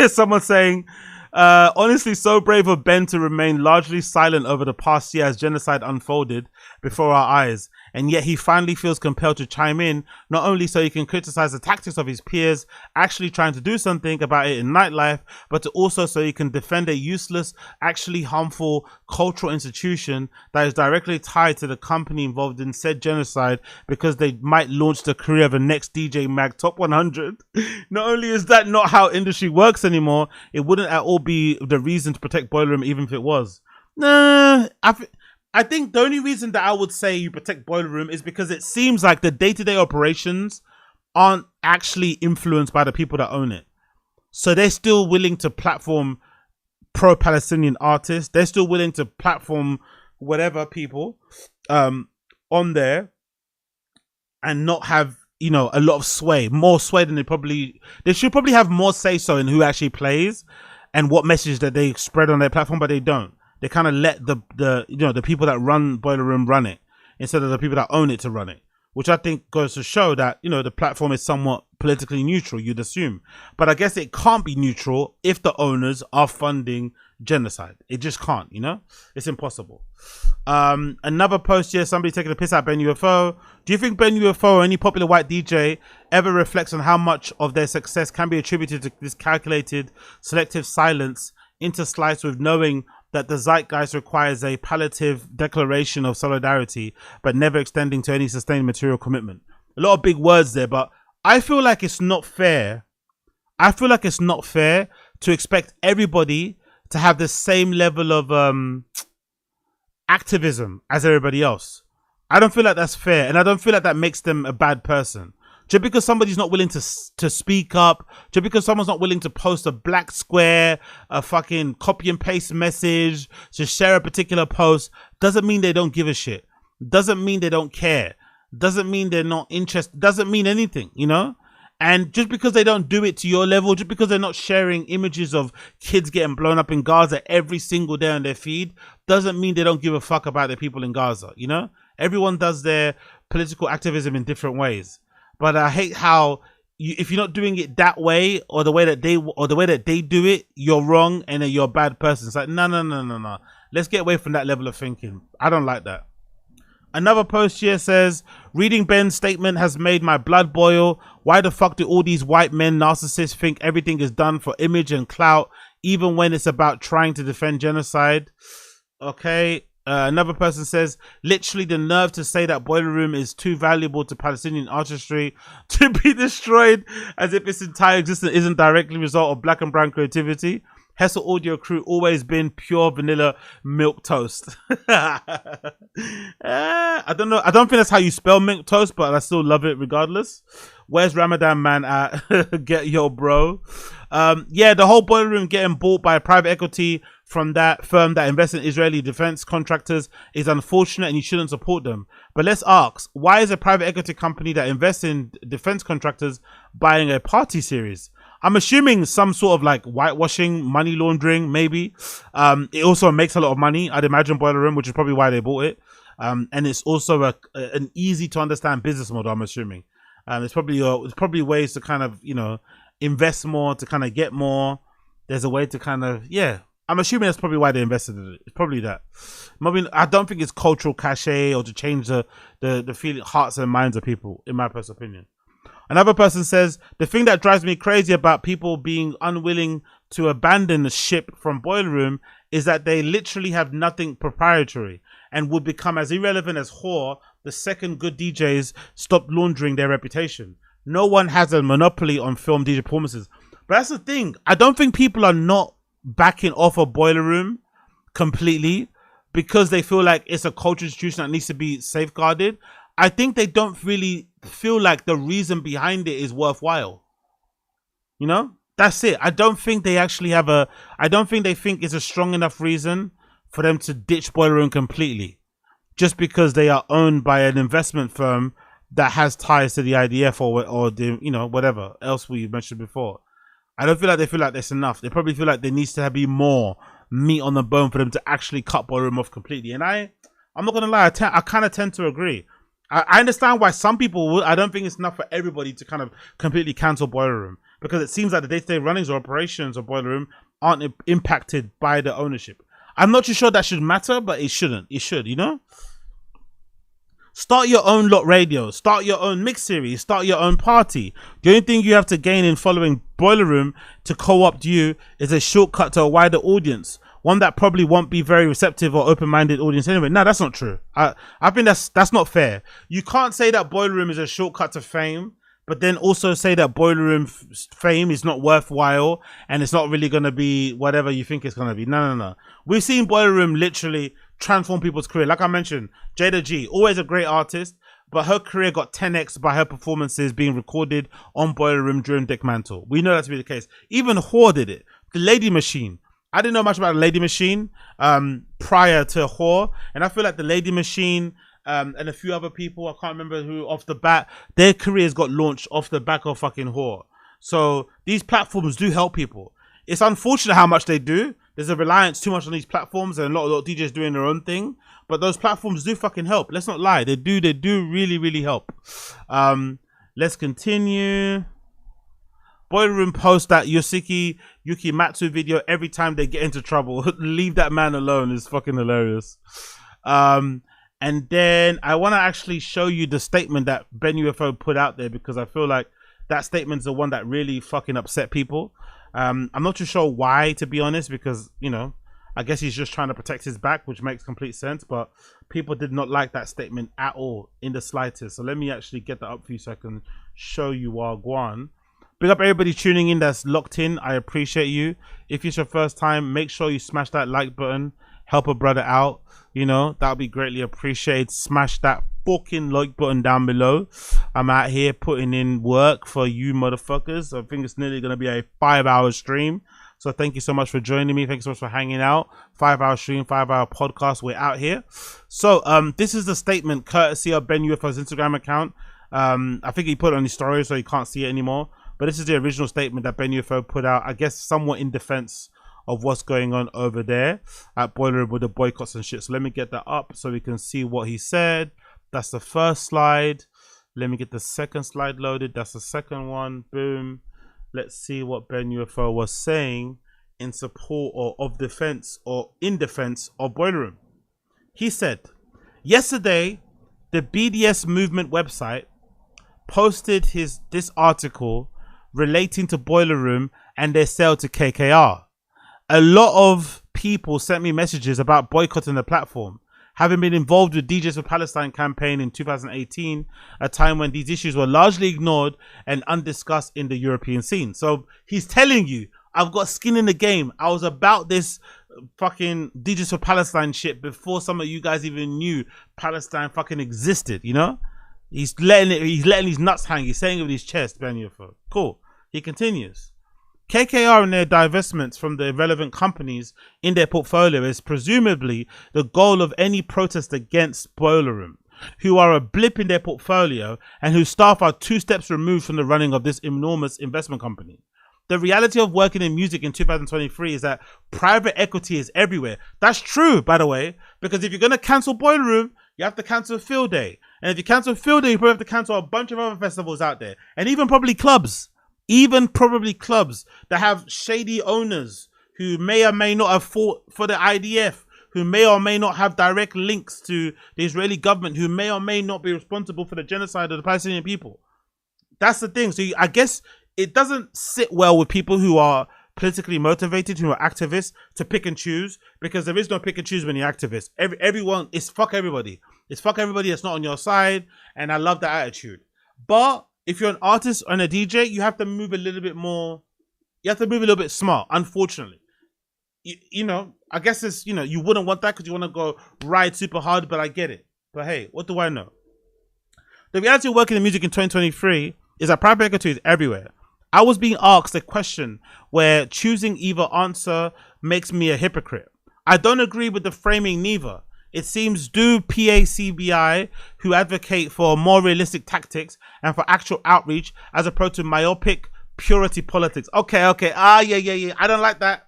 Someone saying, honestly, so brave of Ben to remain largely silent over the past year as genocide unfolded before our eyes. And yet he finally feels compelled to chime in, not only so he can criticize the tactics of his peers actually trying to do something about it in nightlife, but also so he can defend a useless, actually harmful cultural institution that is directly tied to the company involved in said genocide, because they might launch the career of the next DJ Mag Top 100. Not only is that not how industry works anymore, it wouldn't at all be the reason to protect Boiler Room, even if it was. Nah, I think the only reason that I would say you protect Boiler Room is because it seems like the day-to-day operations aren't actually influenced by the people that own it. So they're still willing to platform pro-Palestinian artists. They're still willing to platform whatever people on there and not have, a lot of sway, more sway than they should probably have more say-so in who actually plays and what message that they spread on their platform, but they don't. They kind of let the people that run Boiler Room run it instead of the people that own it to run it, which I think goes to show that, the platform is somewhat politically neutral, you'd assume. But I guess it can't be neutral if the owners are funding genocide. It just can't, it's impossible. Another post here, somebody taking a piss at Ben UFO. Do you think Ben UFO or any popular white DJ ever reflects on how much of their success can be attributed to this calculated, selective silence intersliced with knowing that the zeitgeist requires a palliative declaration of solidarity, but never extending to any sustained material commitment? A lot of big words there, but I feel like it's not fair. To expect everybody to have the same level of activism as everybody else. I don't feel like that's fair, and I don't feel like that makes them a bad person. Just because somebody's not willing to speak up, just because someone's not willing to post a black square, a fucking copy and paste message, to share a particular post, doesn't mean they don't give a shit. Doesn't mean they don't care. Doesn't mean they're not interested. Doesn't mean anything, And just because they don't do it to your level, just because they're not sharing images of kids getting blown up in Gaza every single day on their feed, doesn't mean they don't give a fuck about the people in Gaza, Everyone does their political activism in different ways. But I hate how if you're not doing it that way or the way that they do it, you're wrong and then you're a bad person. It's like, no. Let's get away from that level of thinking. I don't like that. Another post here says, reading Ben's statement has made my blood boil. Why the fuck do all these white men narcissists think everything is done for image and clout, even when it's about trying to defend genocide? Okay. Another person says, literally the nerve to say that Boiler Room is too valuable to Palestinian artistry to be destroyed, as if its entire existence isn't directly a result of black and brown creativity. Hessel Audio Crew always been pure vanilla milk toast. I don't know. I don't think that's how you spell milk toast, but I still love it regardless. Where's Ramadan Man at? Get yo, bro. Yeah, the whole Boiler Room getting bought by private equity from that firm that invests in Israeli defense contractors is unfortunate and you shouldn't support them. But let's ask, why is a private equity company that invests in defense contractors buying a party series? I'm assuming some sort of like whitewashing, money laundering, maybe. It also makes a lot of money, I'd imagine, Boiler Room, which is probably why they bought it. And it's also an easy to understand business model, I'm assuming. There's probably ways to kind of, you know, invest more, to kind of get more. There's a way to kind of, yeah. I'm assuming that's probably why they invested in it. It's probably that. I don't think it's cultural cachet or to change the feeling, hearts and minds of people, in my personal opinion. Another person says, the thing that drives me crazy about people being unwilling to abandon the ship from Boiler Room is that they literally have nothing proprietary and would become as irrelevant as whore the second good DJs stop laundering their reputation. No one has a monopoly on film DJ performances. But that's the thing. I don't think people are not backing off of Boiler Room completely because they feel like it's a cultural institution that needs to be safeguarded. I think they don't really feel like the reason behind it is worthwhile. You know, that's it. I don't think they actually have I don't think they think it's a strong enough reason for them to ditch Boiler Room completely just because they are owned by an investment firm that has ties to the IDF or the, you know, whatever else we mentioned before. I don't feel like they feel like that's enough. They probably feel like there needs to be more meat on the bone for them to actually cut Boiler Room off completely. And I'm not going to lie, I kind of tend to agree. I understand why some people would. I don't think it's enough for everybody to kind of completely cancel Boiler Room because it seems like the day-to-day runnings or operations of Boiler Room aren't impacted by the ownership. I'm not too sure that should matter, but it shouldn't. It should, you know? Start your own lot radio. Start your own mix series. Start your own party. The only thing you have to gain in following Boiler Room to co-opt you is a shortcut to a wider audience. One that probably won't be very receptive or open-minded audience anyway. No, that's not true. I think that's not fair. You can't say that Boiler Room is a shortcut to fame, but then also say that Boiler Room fame is not worthwhile and it's not really going to be whatever you think it's going to be. No. We've seen Boiler Room literally transform people's career. Like I mentioned, Jada G, always a great artist, but her career got 10x by her performances being recorded on Boiler Room during Dick Mantle. We know that to be the case. Even Whore did it. The Lady Machine. I didn't know much about the Lady Machine prior to Whore, and I feel like the Lady Machine and a few other people, I can't remember who, off the bat, their careers got launched off the back of fucking Whore. So these platforms do help people. It's unfortunate how much they do. There's a reliance too much on these platforms and a lot of DJs doing their own thing, but those platforms do fucking help. Let's not lie. They do really, really help. Let's continue. Boiler Room posts that Yuki Matsu video every time they get into trouble. Leave that man alone is fucking hilarious. And then I want to actually show you the statement that Ben UFO put out there because I feel like that statement's the one that really fucking upset people. I'm not too sure why, to be honest, because, you know, I guess he's just trying to protect his back, which makes complete sense, but people did not like that statement at all in the slightest. So let me actually get that up for you so I can show you Wagwan. Big up everybody tuning in that's locked in. I appreciate you. If it's your first time, make sure you smash that like button. Help a brother out. You know, that'll be greatly appreciated. Smash that fucking like button down below. I'm out here putting in work for you motherfuckers. I think it's nearly going to be a 5-hour stream. So thank you so much for joining me. Thank you so much for hanging out. 5-hour stream, 5-hour podcast. We're out here. So this is the statement courtesy of Ben UFO's Instagram account. I think he put it on his story so you can't see it anymore. But this is the original statement that Ben UFO put out, I guess somewhat in defense of what's going on over there at Boiler Room with the boycotts and shit. So let me get that up so we can see what he said. That's the first slide. Let me get the second slide loaded. That's the second one. Boom. Let's see what Ben UFO was saying in support or of defense or in defense of Boiler Room. He said, yesterday, the BDS movement website posted this article relating to Boiler Room and their sale to KKR. A lot of people sent me messages about boycotting the platform, having been involved with DJs for Palestine campaign in 2018, a time when these issues were largely ignored and undiscussed in the European scene. So he's telling you, I've got skin in the game. I was about this fucking DJs for Palestine shit before some of you guys even knew Palestine fucking existed, you know? He's letting his nuts hang. He's saying it with his chest, Ben UFO. Cool. He continues. KKR and their divestments from the relevant companies in their portfolio is presumably the goal of any protest against Boiler Room, who are a blip in their portfolio and whose staff are 2 steps removed from the running of this enormous investment company. The reality of working in music in 2023 is that private equity is everywhere. That's true, by the way, because if you're going to cancel Boiler Room, you have to cancel Field Day. And if you cancel Field Day, you probably have to cancel a bunch of other festivals out there. And even probably clubs. Even probably clubs that have shady owners who may or may not have fought for the IDF, who may or may not have direct links to the Israeli government, who may or may not be responsible for the genocide of the Palestinian people. That's the thing. So I guess it doesn't sit well with people who are politically motivated, who are activists, to pick and choose, because there is no pick and choose when you're activists. Everyone, it's fuck everybody. It's fuck everybody that's not on your side, and I love that attitude. But if you're an artist and a DJ, you have to move a little bit more. You have to move a little bit smart, unfortunately. You know, I guess it's, you know, you wouldn't want that because you want to go ride super hard, but I get it. But hey, what do I know? The reality of working in music in 2023 is that private equity is everywhere. I was being asked a question where choosing either answer makes me a hypocrite. I don't agree with the framing neither. It seems do PACBI who advocate for more realistic tactics and for actual outreach as opposed to myopic purity politics. Okay. Yeah. I don't like that.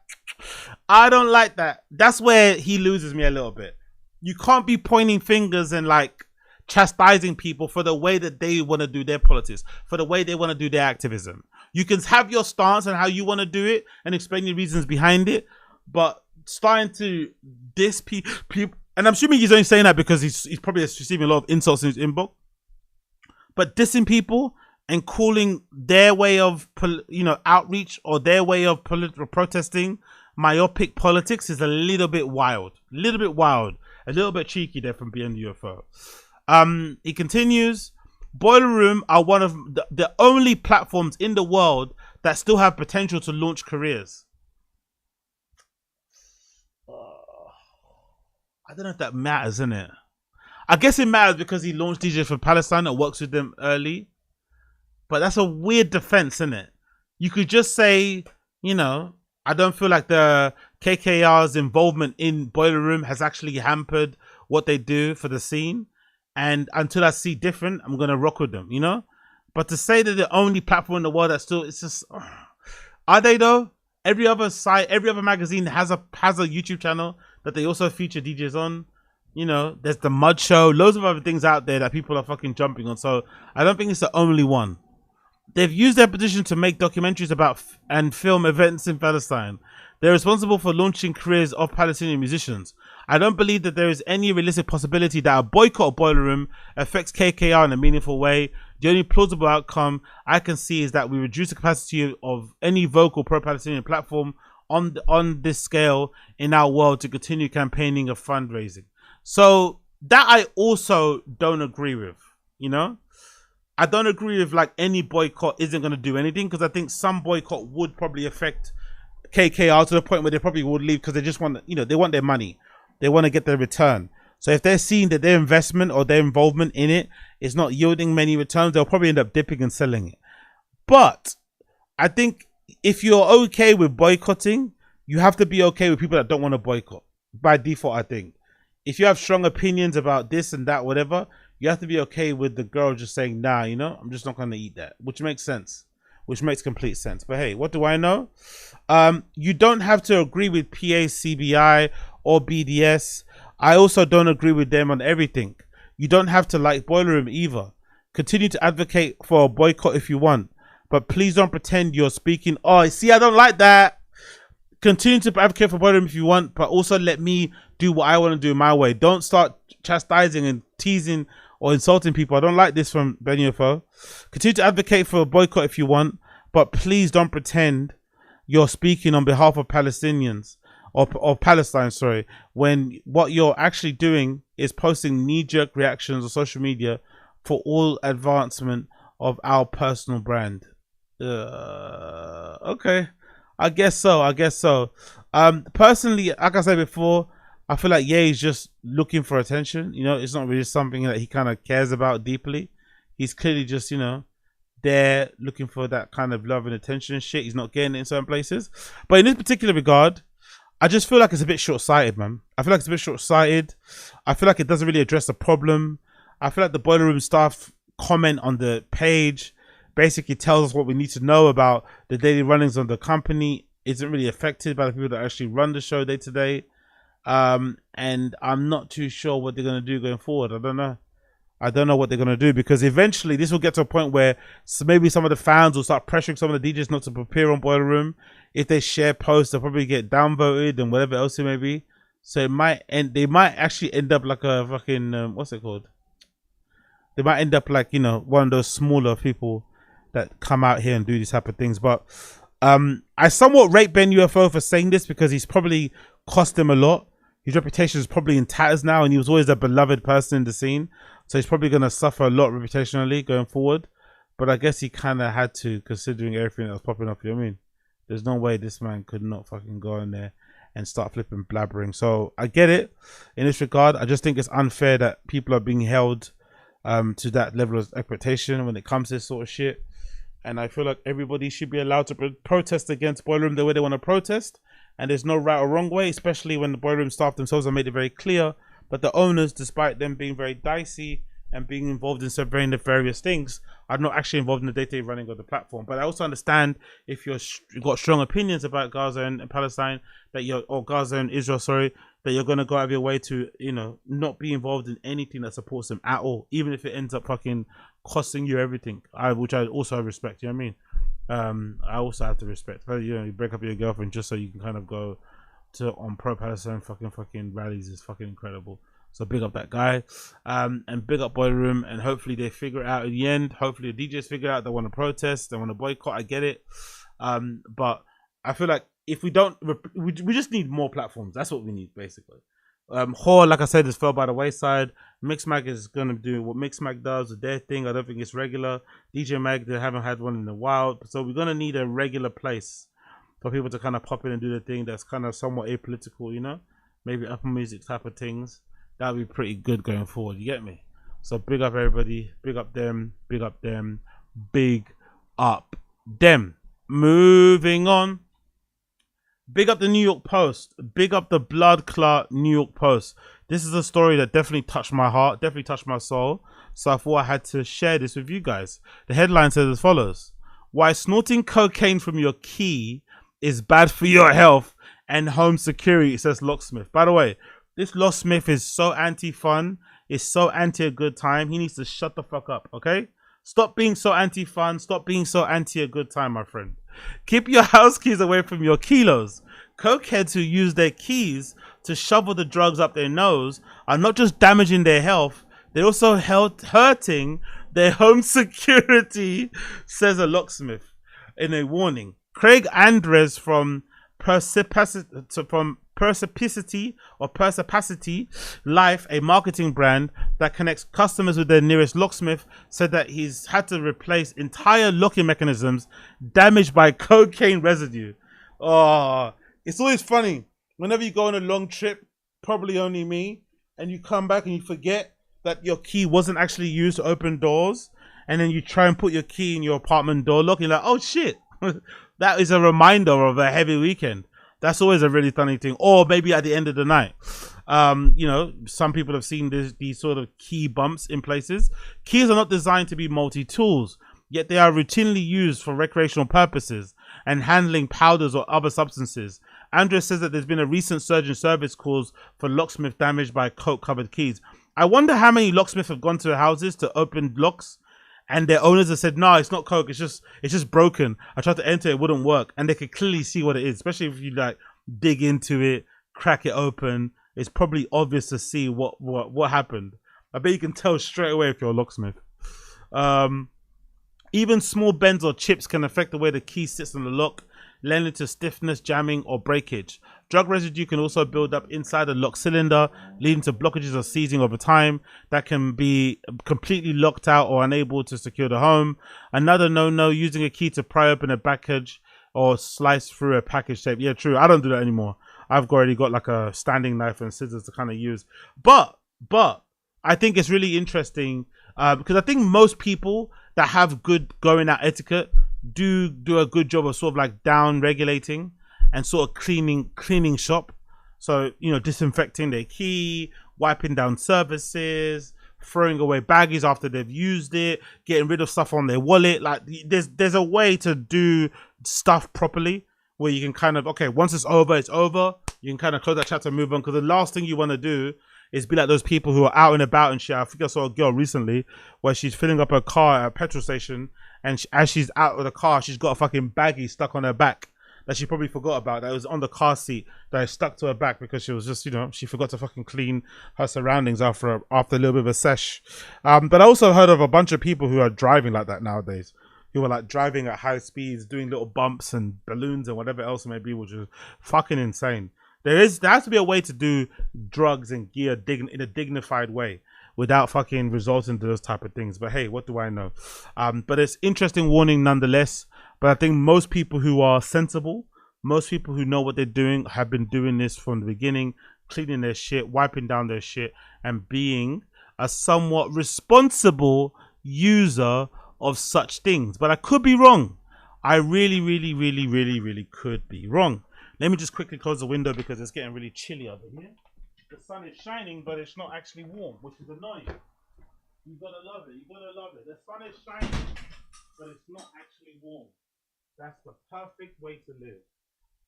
I don't like that. That's where he loses me a little bit. You can't be pointing fingers and like chastising people for the way that they want to do their politics, for the way they want to do their activism. You can have your stance and how you want to do it and explain your reasons behind it, but starting to diss people, and I'm assuming he's only saying that because he's probably receiving a lot of insults in his inbox, but dissing people and calling their way of, you know, outreach or their way of protesting myopic politics is a little bit wild, a little bit cheeky there from Beyond UFO. He continues, Boiler Room are one of the only platforms in the world that still have potential to launch careers. I don't know if that matters, innit? I guess it matters because he launched DJ for Palestine and works with them early. But that's a weird defense, innit? You could just say, you know, I don't feel like the KKR's involvement in Boiler Room has actually hampered what they do for the scene. And until I see different, I'm going to rock with them, you know? But to say that the only platform in the world that still, it's just, are they though? Every other site, every other magazine has a YouTube channel that they also feature DJs on. You know, there's the Mud Show, loads of other things out there that people are fucking jumping on. So I don't think it's the only one. They've used their position to make documentaries about and film events in Palestine. They're responsible for launching careers of Palestinian musicians. I don't believe that there is any realistic possibility that a boycott of Boiler Room affects KKR in a meaningful way. The only plausible outcome I can see is that we reduce the capacity of any vocal pro-Palestinian platform on this scale in our world to continue campaigning of fundraising. So that I also don't agree with, you know? I don't agree with like any boycott isn't going to do anything, because I think some boycott would probably affect KKR to the point where they probably would leave because they just want, you know, they want their money. They want to get their return. So if they're seeing that their investment or their involvement in it is not yielding many returns, they'll probably end up dipping and selling it. But I think if you're okay with boycotting, you have to be okay with people that don't want to boycott. By default, I think. If you have strong opinions about this and that, whatever, you have to be okay with the girl just saying, nah, you know, I'm just not going to eat that. Which makes sense. Which makes complete sense. But hey, what do I know? You don't have to agree with PACBI or BDS. I also don't agree with them on everything. You don't have to like Boiler Room either. Continue to advocate for a boycott if you want, but please don't pretend you're speaking. Oh, see, I don't like that. Continue to advocate for Boiler Room if you want, but also let me do what I want to do my way. Don't start chastising and teasing or insulting people. I don't like this from Ben UFO. Continue to advocate for a boycott if you want, but please don't pretend you're speaking on behalf of Palestinians or Palestine, sorry, when what you're actually doing is posting knee-jerk reactions on social media for all advancement of our personal brand. Okay, I guess so. Personally, like I said before, I feel like Ye is just looking for attention. You know, it's not really something that he kind of cares about deeply. He's clearly just, you know, there looking for that kind of love and attention and shit. He's not getting it in certain places. But in this particular regard, I just feel like it's a bit short-sighted, man. I feel like it's a bit short-sighted. I feel like it doesn't really address the problem. I feel like the Boiler Room staff comment on the page basically tells us what we need to know about the daily runnings of the company. Isn't really affected by the people that actually run the show day to day. And I'm not too sure what they're going to do going forward. I don't know what they're going to do, because eventually this will get to a point where maybe some of the fans will start pressuring some of the DJs not to appear on Boiler Room. If they share posts, they'll probably get downvoted and whatever else it may be. So they might actually end up like a fucking, what's it called? They might end up like, you know, one of those smaller people that come out here and do these type of things. But I somewhat rate Ben UFO for saying this, because he's probably cost him a lot. His reputation is probably in tatters now, and he was always a beloved person in the scene. So he's probably going to suffer a lot reputationally going forward. But I guess he kind of had to, considering everything that was popping up. You know what I mean? There's no way this man could not fucking go in there and start flipping blabbering. So I get it in this regard. I just think it's unfair that people are being held to that level of expectation when it comes to this sort of shit. And I feel like everybody should be allowed to protest against Boiler Room the way they want to protest. And there's no right or wrong way, especially when the Boiler Room staff themselves have made it very clear that the owners, despite them being very dicey and being involved in some very nefarious things, are not actually involved in the day-to-day running of the platform. But I also understand if you've got strong opinions about Gaza and Palestine, or Gaza and Israel, sorry, that you're going to go out of your way to, you know, not be involved in anything that supports them at all, even if it ends up fucking costing you everything, which I also respect. You know what I mean? I also have to respect. You know, you break up with your girlfriend just so you can kind of go on pro-Palestine fucking rallies is fucking incredible. So big up that guy, and big up Boiler Room, and hopefully they figure it out in the end. Hopefully the DJs figure out they want to protest, they want to boycott. I get it, but I feel like if we don't, we just need more platforms. That's what we need, basically. Horror, like I said, has fell by the wayside. Mixmag is gonna do what Mixmag does with their thing. I don't think it's regular. DJ Mag, they haven't had one in a while, so we're gonna need a regular place for people to kind of pop in and do the thing that's kind of somewhat apolitical, you know, maybe Apple Music type of things. That'd be pretty good going forward. You get me? So big up everybody. Big up them. Big up them. Big up them. Moving on. Big up the New York Post. Big up the blood clot New York Post. This is a story that definitely touched my heart, definitely touched my soul. So I thought I had to share this with you guys. The headline says as follows: why snorting cocaine from your key is bad for your health and home security, says Locksmith. By the way, this locksmith is so anti-fun, is so anti-a good time. He needs to shut the fuck up, okay? Stop being so anti-fun. Stop being so anti-a good time, my friend. Keep your house keys away from your kilos. Cokeheads who use their keys to shovel the drugs up their nose are not just damaging their health, they're also hurting their home security, says a locksmith in a warning. Craig Andres from Perspicacity Life, a marketing brand that connects customers with their nearest locksmith, said that he's had to replace entire locking mechanisms damaged by cocaine residue. Oh, it's always funny whenever you go on a long trip, probably only me, and you come back and you forget that your key wasn't actually used to open doors, and then you try and put your key in your apartment door lock, and you're like, oh shit. That is a reminder of a heavy weekend. That's always a really funny thing. Or maybe at the end of the night. You know, some people have seen these sort of key bumps in places. Keys are not designed to be multi-tools, yet they are routinely used for recreational purposes and handling powders or other substances. Andres says that there's been a recent surge in service calls for locksmith damaged by coke-covered keys. I wonder how many locksmiths have gone to houses to open locks, and their owners have said, no, it's not coke, it's just broken. I tried to enter, it wouldn't work. And they could clearly see what it is, especially if you like dig into it, crack it open. It's probably obvious to see what happened. I bet you can tell straight away if you're a locksmith. Even small bends or chips can affect the way the key sits on the lock, lending to stiffness, jamming, or breakage. Drug residue can also build up inside the lock cylinder, leading to blockages or seizing over time that can be completely locked out or unable to secure the home. Another no-no, using a key to pry open a package or slice through a package shape. Yeah, true. I don't do that anymore. I've already got like a standing knife and scissors to kind of use. But I think it's really interesting because I think most people that have good going out etiquette do a good job of sort of like down regulating and sort of cleaning shop. So, you know, disinfecting their key, wiping down services, throwing away baggies after they've used it, getting rid of stuff on their wallet. Like there's a way to do stuff properly where you can kind of, okay, once it's over, it's over. You can kind of close that chapter and move on, because the last thing you want to do is be like those people who are out and about and shit. I think I saw a girl recently where she's filling up her car at a petrol station, and as she's out of the car, she's got a fucking baggie stuck on her back that she probably forgot about, that was on the car seat, that is stuck to her back because she was just, you know, she forgot to fucking clean her surroundings after a little bit of a sesh. But I also heard of a bunch of people who are driving like that nowadays, who are like driving at high speeds, doing little bumps and balloons and whatever else it may be, which is fucking insane. There has to be a way to do drugs and gear in a dignified way without fucking resorting to those type of things. But hey, what do I know? But it's interesting warning nonetheless. But I think most people who are sensible, most people who know what they're doing, have been doing this from the beginning, cleaning their shit, wiping down their shit, and being a somewhat responsible user of such things. But I could be wrong. I really could be wrong. Let me just quickly close the window because it's getting really chilly over here. The sun is shining, but it's not actually warm, which is annoying. You gotta love it. You gotta love it. The sun is shining, but it's not actually warm. That's the perfect way to live.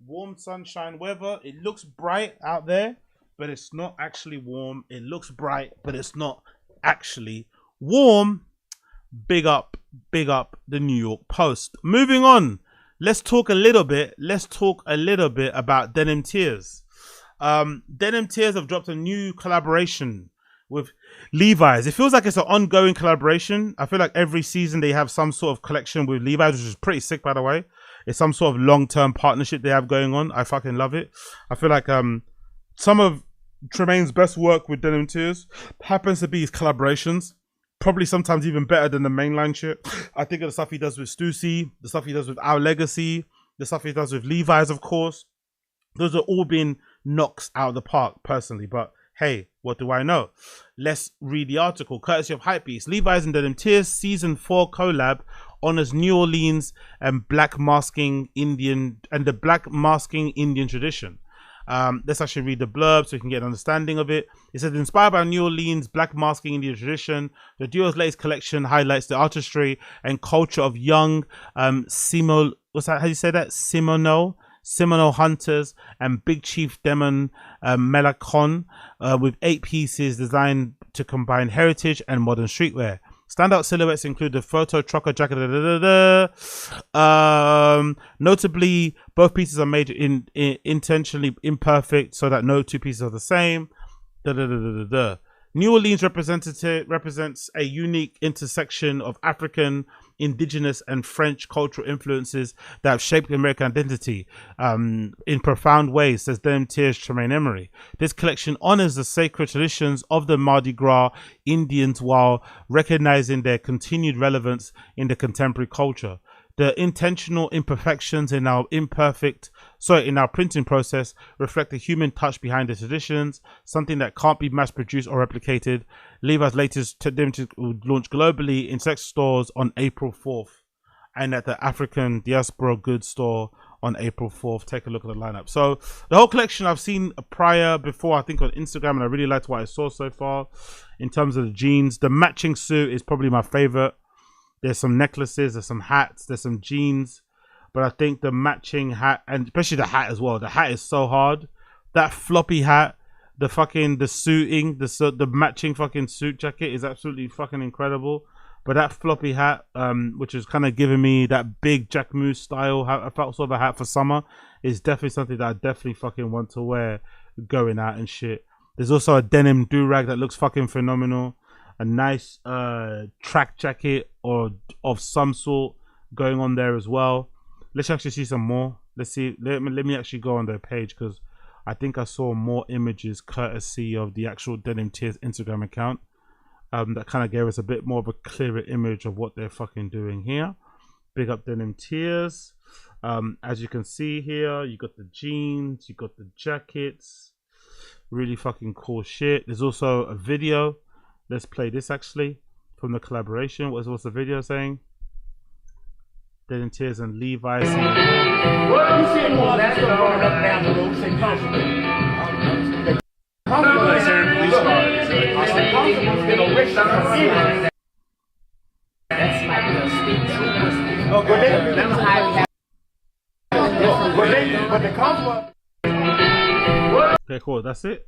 Warm sunshine weather. It looks bright out there, but it's not actually warm. It looks bright, but it's not actually warm. Big up the New York Post. Moving on. Let's talk a little bit about Denim Tears. Denim Tears have dropped a new collaboration with Levi's. It feels like it's an ongoing collaboration. I feel like every season they have some sort of collection with Levi's, which is pretty sick, by the way. It's some sort of long-term partnership they have going on. I fucking love it. I feel like some of Tremaine's best work with Denim Tears happens to be his collaborations. Probably sometimes even better than the mainline shit. I think of the stuff he does with Stussy, the stuff he does with Our Legacy, the stuff he does with Levi's, of course. Those are all been knocks out of the park, personally. But hey, what do I know? Let's read the article. Courtesy of Hypebeast. Levi's and Denim Tears Season 4 collab honors New Orleans and Black Masking Indian tradition. Let's actually read the blurb so you can get an understanding of it. It says, inspired by New Orleans Black Masking Indian tradition, the duo's latest collection highlights the artistry and culture of young Seminole hunters and Big Chief Demon Melacon, with 8 pieces designed to combine heritage and modern streetwear. Standout silhouettes include the photo trucker jacket. Notably, both pieces are made intentionally imperfect so that no two pieces are the same. New Orleans represents a unique intersection of African, indigenous, and French cultural influences that have shaped American identity in profound ways, says Denim Tears Tremaine Emery. This collection honors the sacred traditions of the Mardi Gras Indians while recognizing their continued relevance in the contemporary culture. The intentional imperfections in our printing process reflect the human touch behind the traditions, something that can't be mass produced or replicated. Levi's latest will launch globally in sex stores on April 4th and at the African Diaspora Goods Store on April 4th. Take a look at the lineup. So the whole collection I've seen before, I think on Instagram, and I really liked what I saw so far in terms of the jeans. The matching suit is probably my favorite. There's some necklaces, there's some hats, there's some jeans. But I think the matching hat, and especially the hat as well, the hat is so hard. That floppy hat, the suiting, the matching fucking suit jacket is absolutely fucking incredible. But that floppy hat, which is kind of giving me that big Jack Moose style, I felt sort of a hat for summer, is definitely something that I definitely fucking want to wear going out and shit. There's also a denim do-rag that looks fucking phenomenal. A nice track jacket or of some sort going on there as well. Let's actually see some more. Let's see. Let me actually go on their page, because I think I saw more images courtesy of the actual Denim Tears Instagram account. That kind of gave us a bit more of a clearer image of what they're fucking doing here. Big up Denim Tears. As you can see here, you got the jeans, you got the jackets. Really fucking cool shit. There's also a video. Let's play this actually from the collaboration. What's the video saying? Denim Tears and Levis. You see more that stuff going up down below, say comfortable. That's like the speed troopers. Oh, but the comfort. Okay, cool. That's it.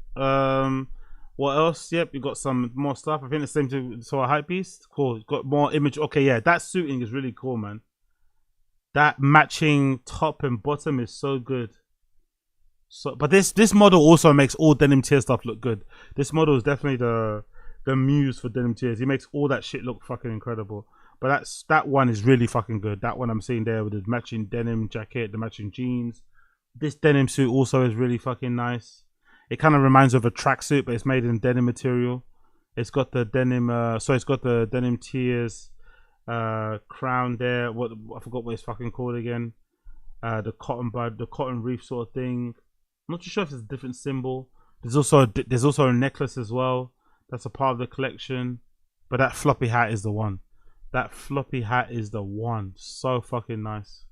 What else? Yep, you got some more stuff. I think the same to a hype beast. Cool. Got more image. Okay, yeah, that suiting is really cool, man. That matching top and bottom is so good. So, but this model also makes all Denim Tears stuff look good. This model is definitely the muse for Denim Tears. He makes all that shit look fucking incredible. But that one is really fucking good. That one I'm seeing there with the matching denim jacket, the matching jeans. This denim suit also is really fucking nice. It kind of reminds of a tracksuit, but it's made in denim material. It's got the denim, it's got the Denim Tears crown there. I forgot what it's fucking called again. The cotton bud, the cotton reef sort of thing. I'm not too sure if it's a different symbol. There's also a necklace as well. That's a part of the collection. But that floppy hat is the one. That floppy hat is the one. So fucking nice.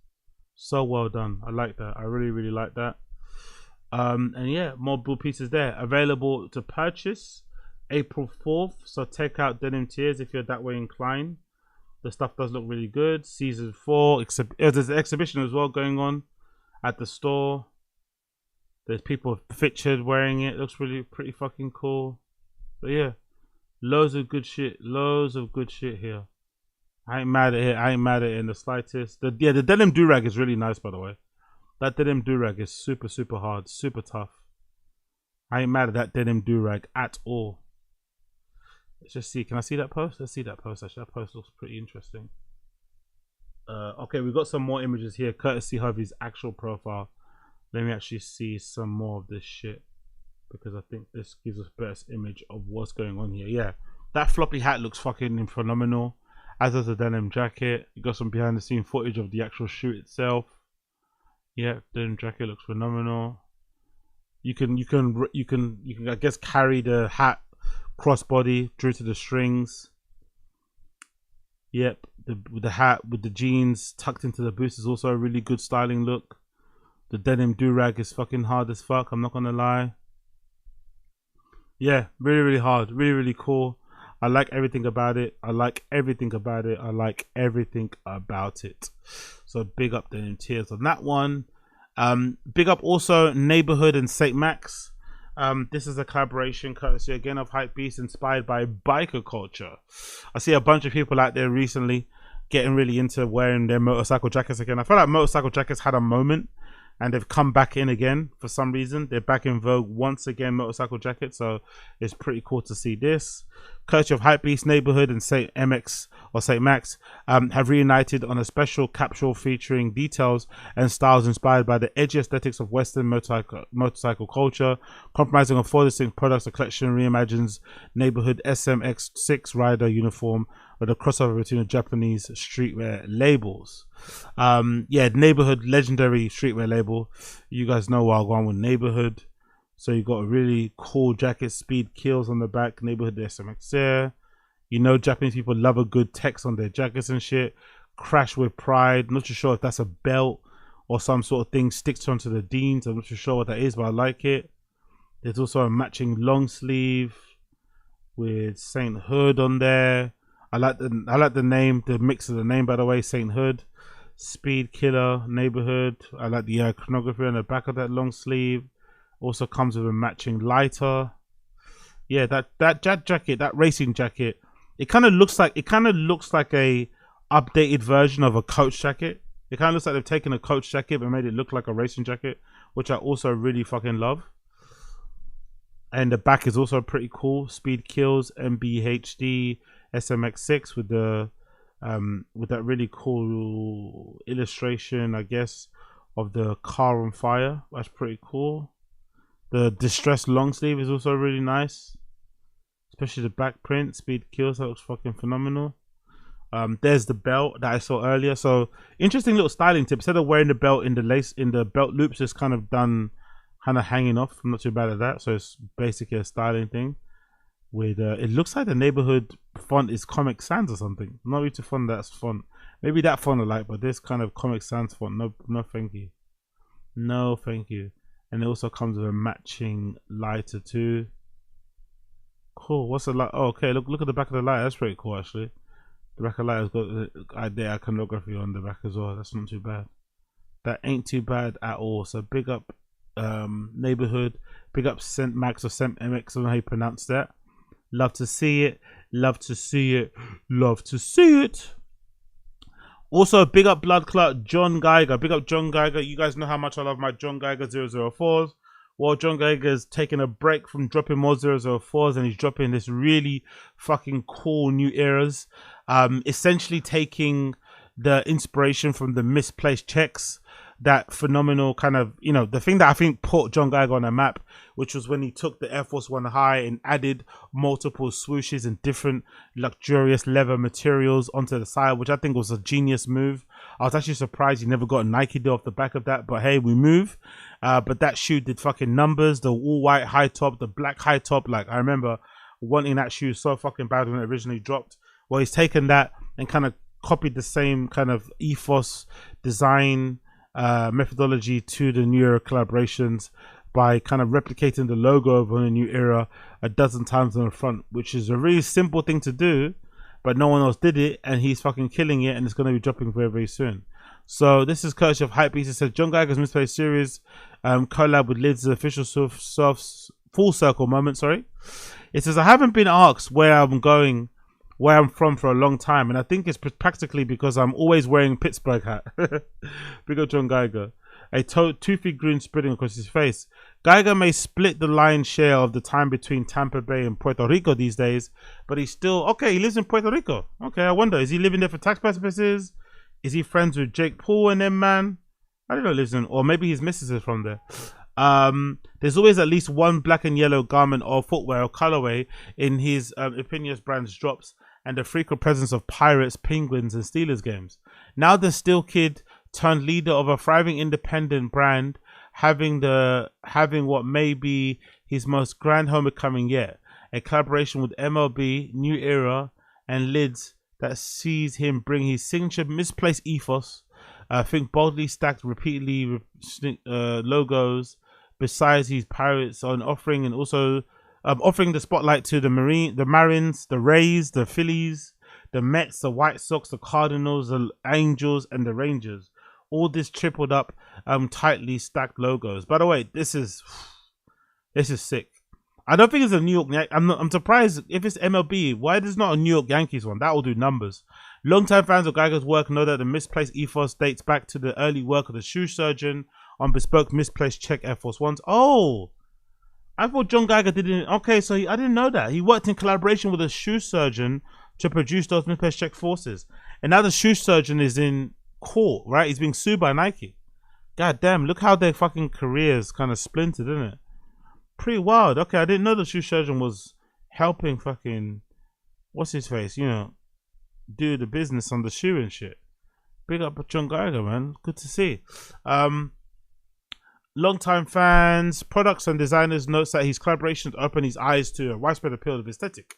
So well done. I like that. I really, really like that. And yeah, more blue pieces there. Available to purchase April 4th. So take out Denim Tears if you're that way inclined. The stuff does look really good. Season 4. There's an exhibition as well going on at the store. There's people featured wearing it. Looks really pretty fucking cool. But yeah, loads of good shit. Loads of good shit here. I ain't mad at it. I ain't mad at it in the slightest. The denim do-rag is really nice, by the way. That denim do-rag is super, super hard. Super tough. I ain't mad at that denim do-rag at all. Let's just see. Can I see that post? Let's see that post, actually. That post looks pretty interesting. Okay, we've got some more images here, courtesy Hovey's actual profile. Let me actually see some more of this shit, because I think this gives us best image of what's going on here. Yeah, that floppy hat looks fucking phenomenal, as does the denim jacket. You got some behind the scene footage of the actual shoot itself. Yeah, denim jacket looks phenomenal. You can I guess carry the hat crossbody through to the strings. Yep, the hat with the jeans tucked into the boots is also a really good styling look. The denim do-rag is fucking hard as fuck, I'm not gonna lie. Yeah, really, really hard. Really, really cool. I like everything about it. I like everything about it. I like everything about it. So big up Denim Tears on that one. Big up also Neighborhood and SAINT Mxxxxx. This is a collaboration courtesy again of Hypebeast, inspired by biker culture. I see a bunch of people out there recently getting really into wearing their motorcycle jackets again. I feel like motorcycle jackets had a moment and they've come back in again for some reason. They're back in vogue once again, motorcycle jackets. So it's pretty cool to see this. Courtesy of Hypebeast, Neighborhood and SAINT Mxxxxx or SAINT Mxxxxx have reunited on a special capsule featuring details and styles inspired by the edgy aesthetics of Western motorcycle culture. Compromising on 4 distinct products, the collection reimagines Neighborhood SMX6 rider uniform with a crossover between the Japanese streetwear labels. Yeah, Neighborhood, legendary streetwear label. You guys know where I'll go on with Neighborhood. So you got a really cool jacket, speed kills on the back, Neighborhood SMX there. You know Japanese people love a good text on their jackets and shit. Crash with pride. Not too sure if that's a belt or some sort of thing sticks onto the jeans. I'm not too sure what that is, but I like it. There's also a matching long sleeve with Saint Hood on there. I like the name, the mix of the name, by the way. Saint Hood, Speed Killer, Neighborhood. I like the iconography on the back of that long sleeve. Also comes with a matching lighter. Yeah, that jacket, that racing jacket, it kind of looks like a updated version of a Coach jacket. It kind of looks like they've taken a Coach jacket but made it look like a racing jacket, which I also really fucking love. And the back is also pretty cool. Speed Kills MBHD SMX6 with that really cool illustration, I guess, of the car on fire. That's pretty cool. The distressed long sleeve is also really nice, especially the back print. Speed Kills, that looks fucking phenomenal. There's the belt that I saw earlier. So interesting little styling tip. Instead of wearing the belt in the belt loops, it's kind of hanging off. I'm not too bad at that. So it's basically a styling thing. with it looks like the neighborhood font is Comic Sans or something. Not really to font that's font. Maybe that font I like, but this kind of Comic Sans font, no thank you. No thank you. And it also comes with a matching lighter too. Cool. What's the light? Oh, okay, look at the back of the light. That's pretty cool actually. The back of the light has got the iconography on the back as well. That's not too bad. That ain't too bad at all. So big up neighborhood, big up SAINT Mxxxxx or SAINT Mxxxxx, I don't know how you pronounce that. Love to see it, love to see it, love to see it. Also big up blood clot John Geiger, big up John Geiger. You guys know how much I love my John Geiger 004s. Well, John Geiger's taking a break from dropping more 004s and he's dropping this really fucking cool new eras, essentially taking the inspiration from the Misplaced checks, that phenomenal kind of, you know, the thing that I think put John Geiger on a map, which was when he took the Air Force One high and added multiple swooshes and different luxurious leather materials onto the side, which I think was a genius move. I was actually surprised he never got a Nike deal off the back of that, but hey, we move. But that shoe did fucking numbers. The all white high top, the black high top, like I remember wanting that shoe so fucking bad when it originally dropped. Well, he's taken that and kind of copied the same kind of ethos, design, methodology to the New Era collaborations by kind of replicating the logo of a New Era a dozen times on the front, which is a really simple thing to do, but no one else did it, and he's fucking killing it, and it's going to be dropping very, very soon. So this is courtesy of Hypebeast. It says John Geiger's Misplaced series collab with Lids, the official full circle moment. Sorry, it says I haven't been asked where I'm going, where I'm from for a long time, and I think it's practically because I'm always wearing Pittsburgh hat. Big up John Geiger. A toothy grin spreading across his face. Geiger may split the lion's share of the time between Tampa Bay and Puerto Rico these days, but he's still okay. He lives in Puerto Rico. Okay, I wonder, is he living there for tax purposes? Is he friends with Jake Paul and them, man? I don't know, lives in, or maybe his missus is from there. There's always at least one black and yellow garment or footwear or colorway in his Opinions brand's drops, and the frequent presence of Pirates, Penguins, and Steelers games. Now the Steel Kid turned leader of a thriving independent brand, having what may be his most grand homecoming yet, a collaboration with MLB, New Era, and Lids that sees him bring his signature Misplaced ethos. Think boldly stacked repeatedly logos. Besides his Pirates on offering, and also offering the spotlight to the Marins, the Reyez, the Phillies, the Mets, the White Sox, the Cardinals, the Angels, and the Rangers. All this tripled up, tightly stacked logos. By the way, this is sick. I don't think it's a New York. I'm surprised if it's MLB. Why there's not a New York Yankees one? That will do numbers. Longtime fans of Geiger's work know that the Misplaced ethos dates back to the early work of the shoe surgeon on bespoke Misplaced check Air Force Ones. Oh, I thought John Geiger didn't. Okay, so I didn't know that. He worked in collaboration with a shoe surgeon to produce those Misplaced check forces. And now the shoe surgeon is in court, right? He's being sued by Nike. God damn, look how their fucking careers kind of splintered, isn't it? Pretty wild. Okay, I didn't know the shoe surgeon was helping fucking, what's his face, you know, do the business on the shoe and shit. Big up John Geiger, man. Good to see. Longtime fans, products and designers notes that his collaborations open his eyes to a widespread appeal of aesthetic.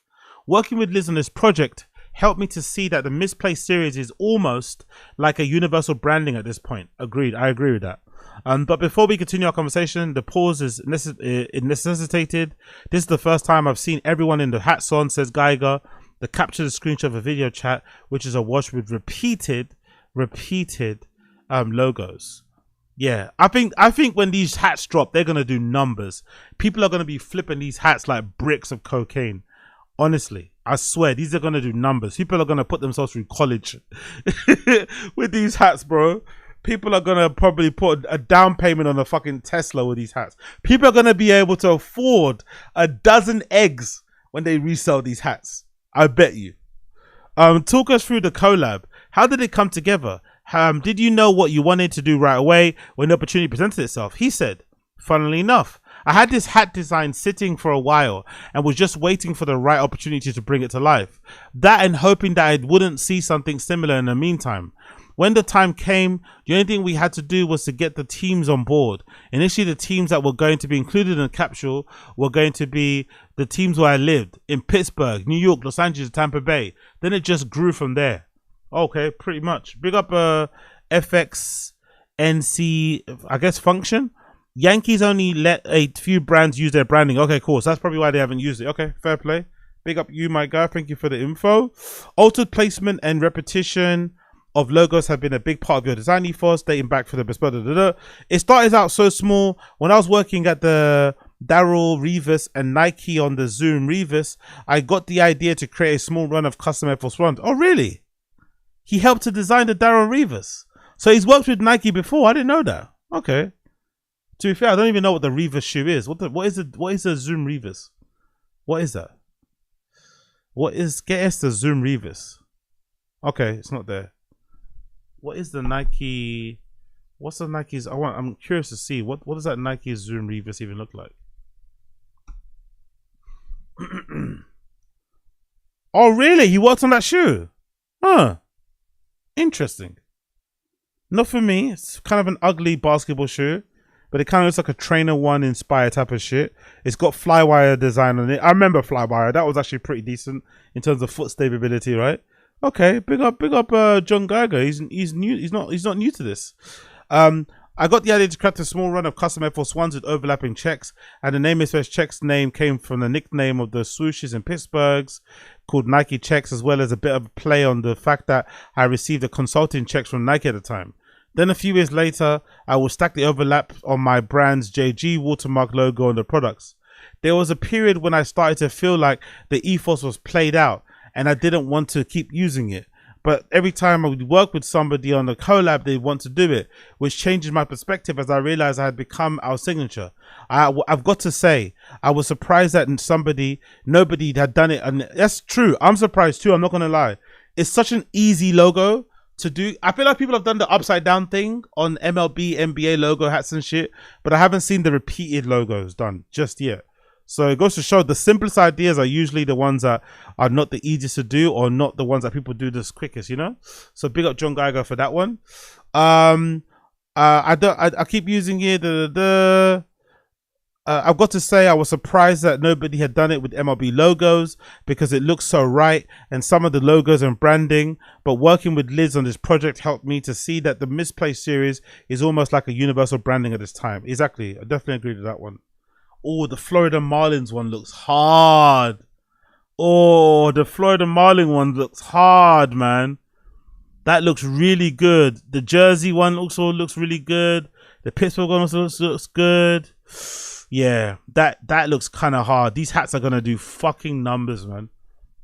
Working with Liz on this project helped me to see that the Misplaced series is almost like a universal branding at this point. Agreed. I agree with that. But before we continue our conversation, the pause is necessitated. This is the first time I've seen everyone in the hats on, says Geiger. The capture the screenshot of a video chat, which is a watch with repeated logos. Yeah, I think when these hats drop, they're gonna do numbers. People are gonna be flipping these hats like bricks of cocaine. Honestly, I swear, these are gonna do numbers. People are gonna put themselves through college with these hats, bro. People are gonna probably put a down payment on a fucking Tesla with these hats. People are gonna be able to afford a dozen eggs when they resell these hats. I bet you. Talk us through the collab. How did it come together? Did you know what you wanted to do right away when the opportunity presented itself? He said, funnily enough, I had this hat design sitting for a while and was just waiting for the right opportunity to bring it to life. That and hoping that I wouldn't see something similar in the meantime. When the time came, the only thing we had to do was to get the teams on board. Initially, the teams that were going to be included in the capsule were going to be the teams where I lived in Pittsburgh, New York, Los Angeles, Tampa Bay. Then it just grew from there. Okay, pretty much. Big up FXNC, I guess, function. Yankees only let a few brands use their branding. Okay, cool. So that's probably why they haven't used it. Okay, fair play. Big up you, my guy. Thank you for the info. Altered placement and repetition of logos have been a big part of your design ethos, dating back for the bespoke. It started out so small. When I was working at the Darryl Reyez and Nike on the Zoom Reyez, I got the idea to create a small run of custom Air Force Ones. Oh, really? He helped to design the Darryl Reyez. So he's worked with Nike before. I didn't know that. Okay. To be fair, I don't even know what the Reyez shoe is. What is the Zoom Reyez? What is that? Get us the Zoom Reyez. Okay, it's not there. What is the Nike? What's the Nike's? I'm curious to see what does that Nike Zoom Reyez even look like? Oh, really? He worked on that shoe? Huh. Interesting. Not for me. It's kind of an ugly basketball shoe, but it kind of looks like a Trainer One inspired type of shit. It's got flywire design on it. I remember flywire. That was actually pretty decent in terms of foot stability, right? Okay, big up, John Geiger. He's new. He's not new to this. I got the idea to craft a small run of custom Air Force Ones with overlapping checks, and the name Misplaced checks name came from the nickname of the swooshes in Pittsburgh's called Nike checks, as well as a bit of a play on the fact that I received a consulting checks from Nike at the time. Then a few years later, I will stack the overlap on my brand's JG watermark logo on the products. There was a period when I started to feel like the ethos was played out and I didn't want to keep using it. But every time I would work with somebody on a collab, they want to do it, which changes my perspective as I realized I had become our signature. I've got to say, I was surprised that nobody had done it. And that's true. I'm surprised too. I'm not going to lie. It's such an easy logo to do. I feel like people have done the upside down thing on MLB, NBA logo hats and shit, but I haven't seen the repeated logos done just yet. So it goes to show the simplest ideas are usually the ones that are not the easiest to do or not the ones that people do the quickest, you know? So big up John Geiger for that one. I keep using it. I've got to say I was surprised that nobody had done it with MLB logos because it looks so right and some of the logos and branding, but working with Liz on this project helped me to see that the Misplaced series is almost like a universal branding at this time. Exactly. I definitely agree with that one. Oh, the Florida Marlins one looks hard. Oh, the Florida Marlin one looks hard, man. That looks really good. The Jersey one also looks really good. The Pittsburgh one also looks good. Yeah, that looks kind of hard. These hats are going to do fucking numbers, man.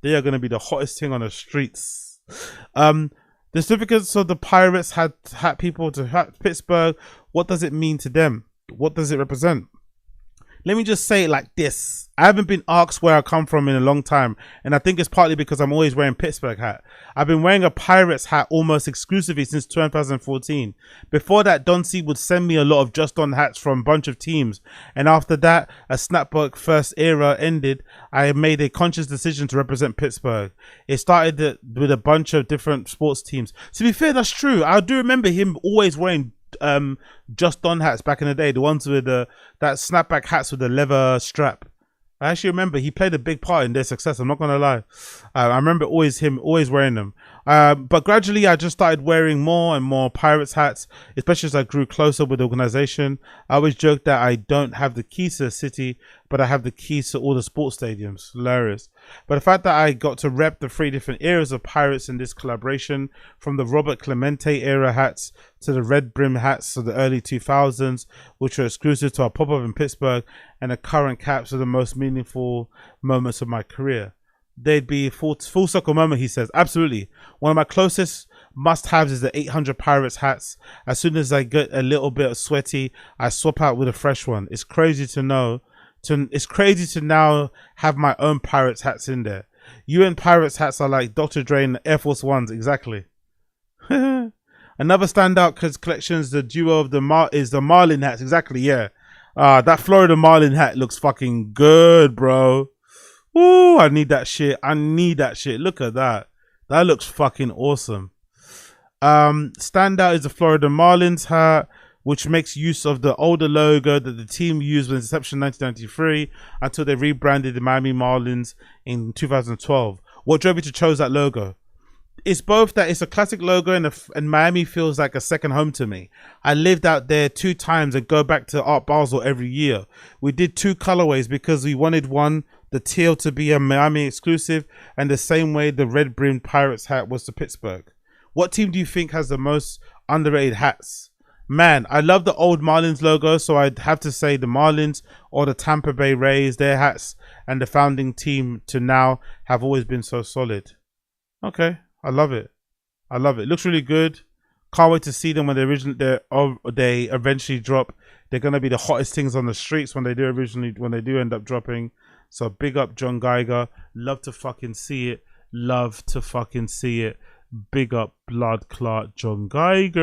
They are going to be the hottest thing on the streets. The certificates of the Pirates had people to Pittsburgh. What does it mean to them? What does it represent? Let me just say it like this. I haven't been asked where I come from in a long time, and I think it's partly because I'm always wearing Pittsburgh hat. I've been wearing a Pirates hat almost exclusively since 2014. Before that, Don C would send me a lot of Just On hats from a bunch of teams, and after that, a snapback first era ended, I made a conscious decision to represent Pittsburgh. It started with a bunch of different sports teams. To be fair, that's true. I do remember him always wearing Just On hats back in the day, the ones with that snapback hats with the leather strap. I actually remember he played a big part in their success. I'm not gonna lie. I remember him always wearing them. But gradually I just started wearing more and more Pirates hats, especially as I grew closer with the organization. I always joke that I don't have the keys to the city, but I have the keys to all the sports stadiums. Hilarious. But the fact that I got to rep the 3 different eras of Pirates in this collaboration, from the Robert Clemente era hats to the red brim hats of the early 2000s, which were exclusive to our pop-up in Pittsburgh, and the current caps are the most meaningful moments of my career. They'd be full circle moment, he says. Absolutely. One of my closest must-haves is the 800 Pirates hats. As soon as I get a little bit sweaty, I swap out with a fresh one. It's crazy to know. It's crazy to now have my own Pirates hats in there. UN Pirates hats are like Dr. Dre and Air Force Ones. Exactly. Another standout collection is the duo of the Marlin hats. Exactly, yeah. That Florida Marlin hat looks fucking good, bro. Ooh, I need that shit. Look at that. That looks fucking awesome. Standout is the Florida Marlins hat, which makes use of the older logo that the team used when inception in 1993 until they rebranded the Miami Marlins in 2012. What drove you to choose that logo? It's both that it's a classic logo and Miami feels like a second home to me. I lived out there 2 times and go back to Art Basel every year. We did 2 colorways because we wanted one, the teal, to be a Miami exclusive, and the same way the red brimmed Pirates hat was to Pittsburgh. What team do you think has the most underrated hats? Man, I love the old Marlins logo, so I'd have to say the Marlins or the Tampa Bay Rays. Their hats and the founding team to now have always been so solid. Okay, I love it. I love it. Looks really good. Can't wait to see them when they eventually drop. They're gonna be the hottest things on the streets when they do end up dropping. So big up John Geiger. Love to fucking see it. Love to fucking see it. Big up blood clot John Geiger.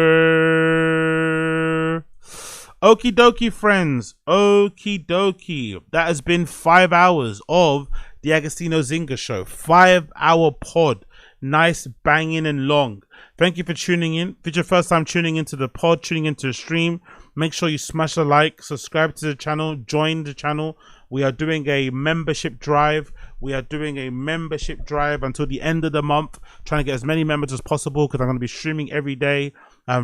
Okie dokie, friends. Okie dokie. That has been 5 hours of the Agostino Zinga Show. 5-hour pod. Nice, banging and long. Thank you for tuning in. If it's your first time tuning into the pod, tuning into the stream, make sure you smash a like, subscribe to the channel, join the channel. We are doing a membership drive. Until the end of the month, trying to get as many members as possible because I'm going to be streaming every day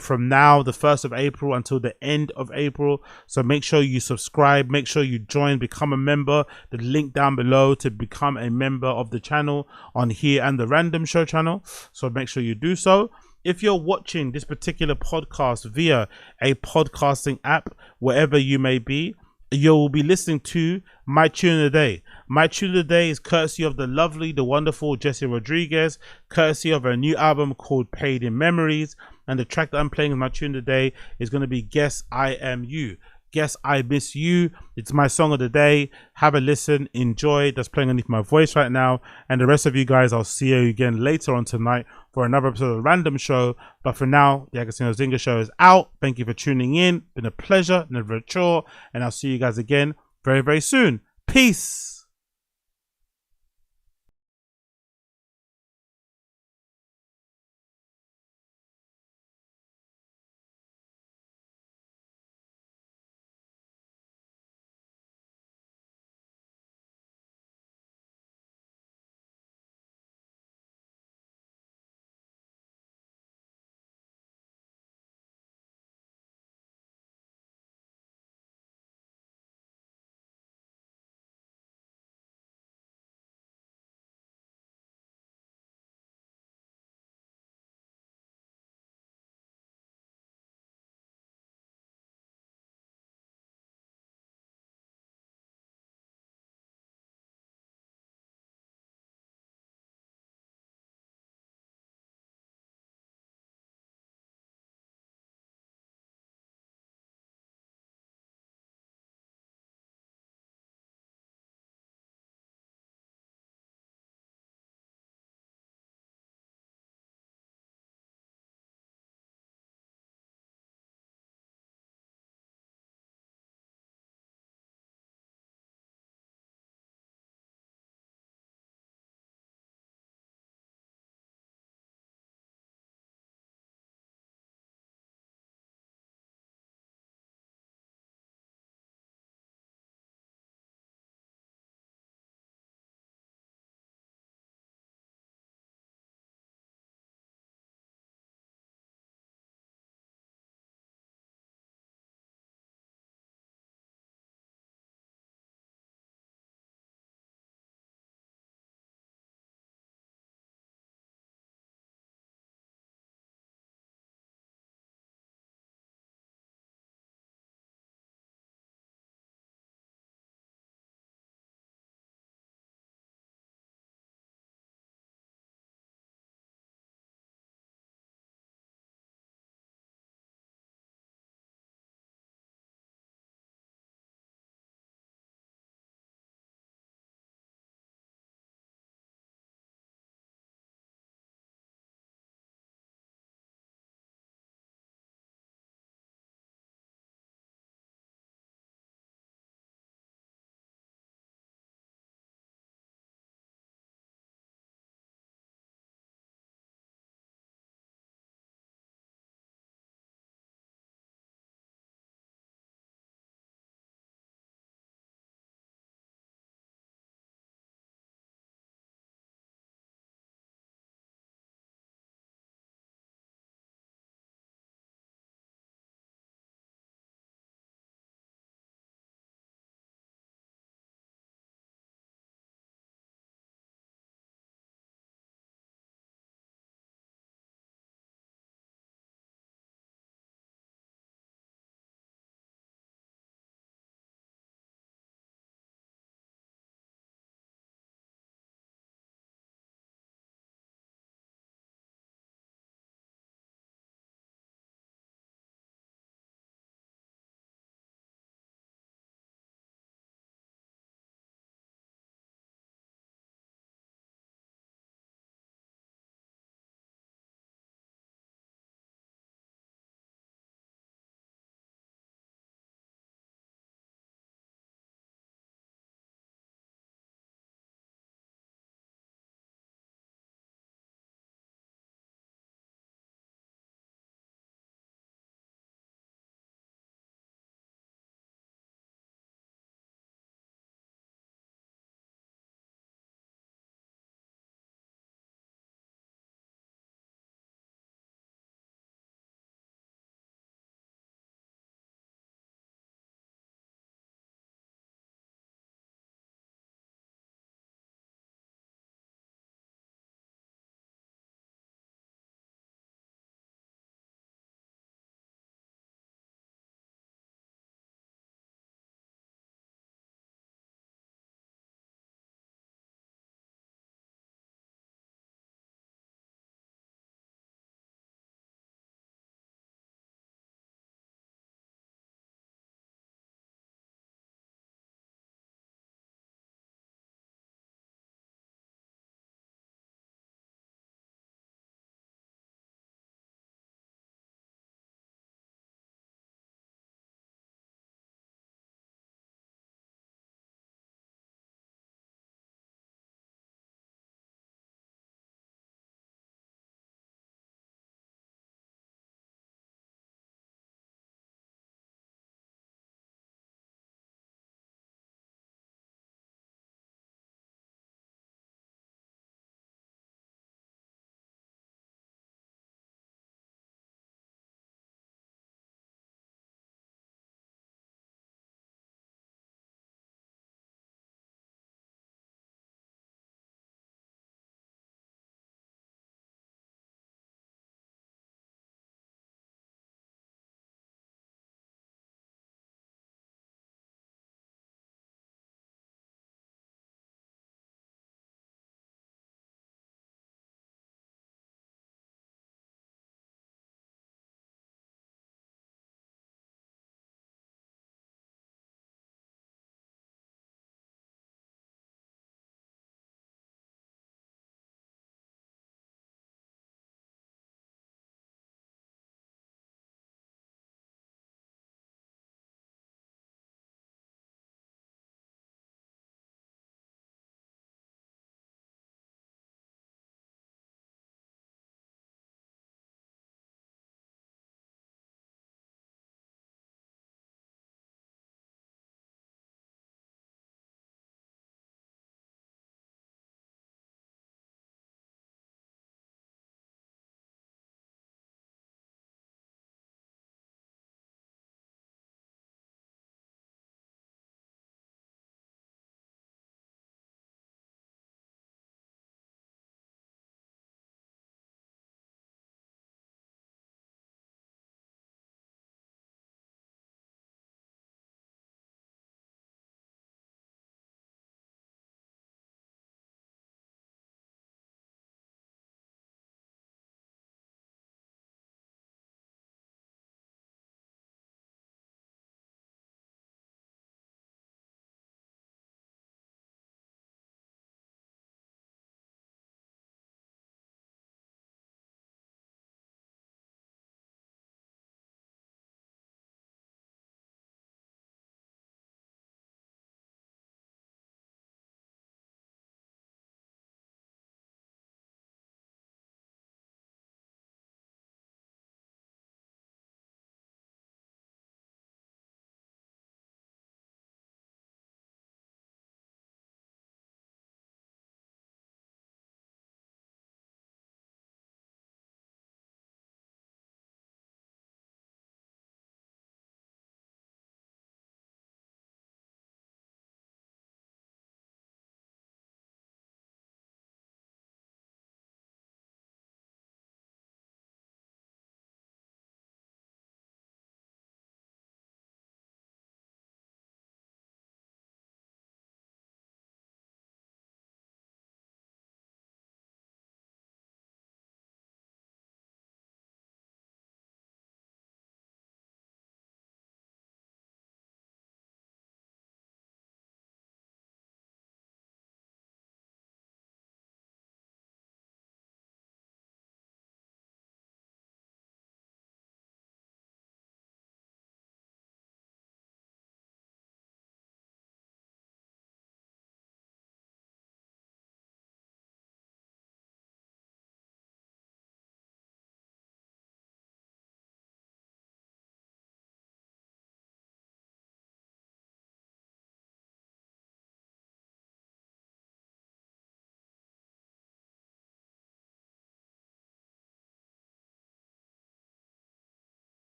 from now, the 1st of April, until the end of April. So make sure you subscribe, make sure you join, become a member. The link down below to become a member of the channel on here and the Random Show channel. So make sure you do so. If you're watching this particular podcast via a podcasting app, wherever you may be, you'll be listening to My Tune of the Day. My Tune of the Day is courtesy of the lovely, the wonderful Jessie Rodriguez, courtesy of her new album called Paid in Memories. And the track that I'm playing in My Tune of the Day is going to be Guess I Am You. Guess I Miss You. It's my song of the day. Have a listen, enjoy. That's playing underneath my voice right now. And the rest of you guys, I'll see you again later on tonight for another episode of the Random Show. But for now, the Agostino Zinga Show is out. Thank you for tuning in. Been a pleasure, never a chore. And I'll see you guys again very, very soon. Peace.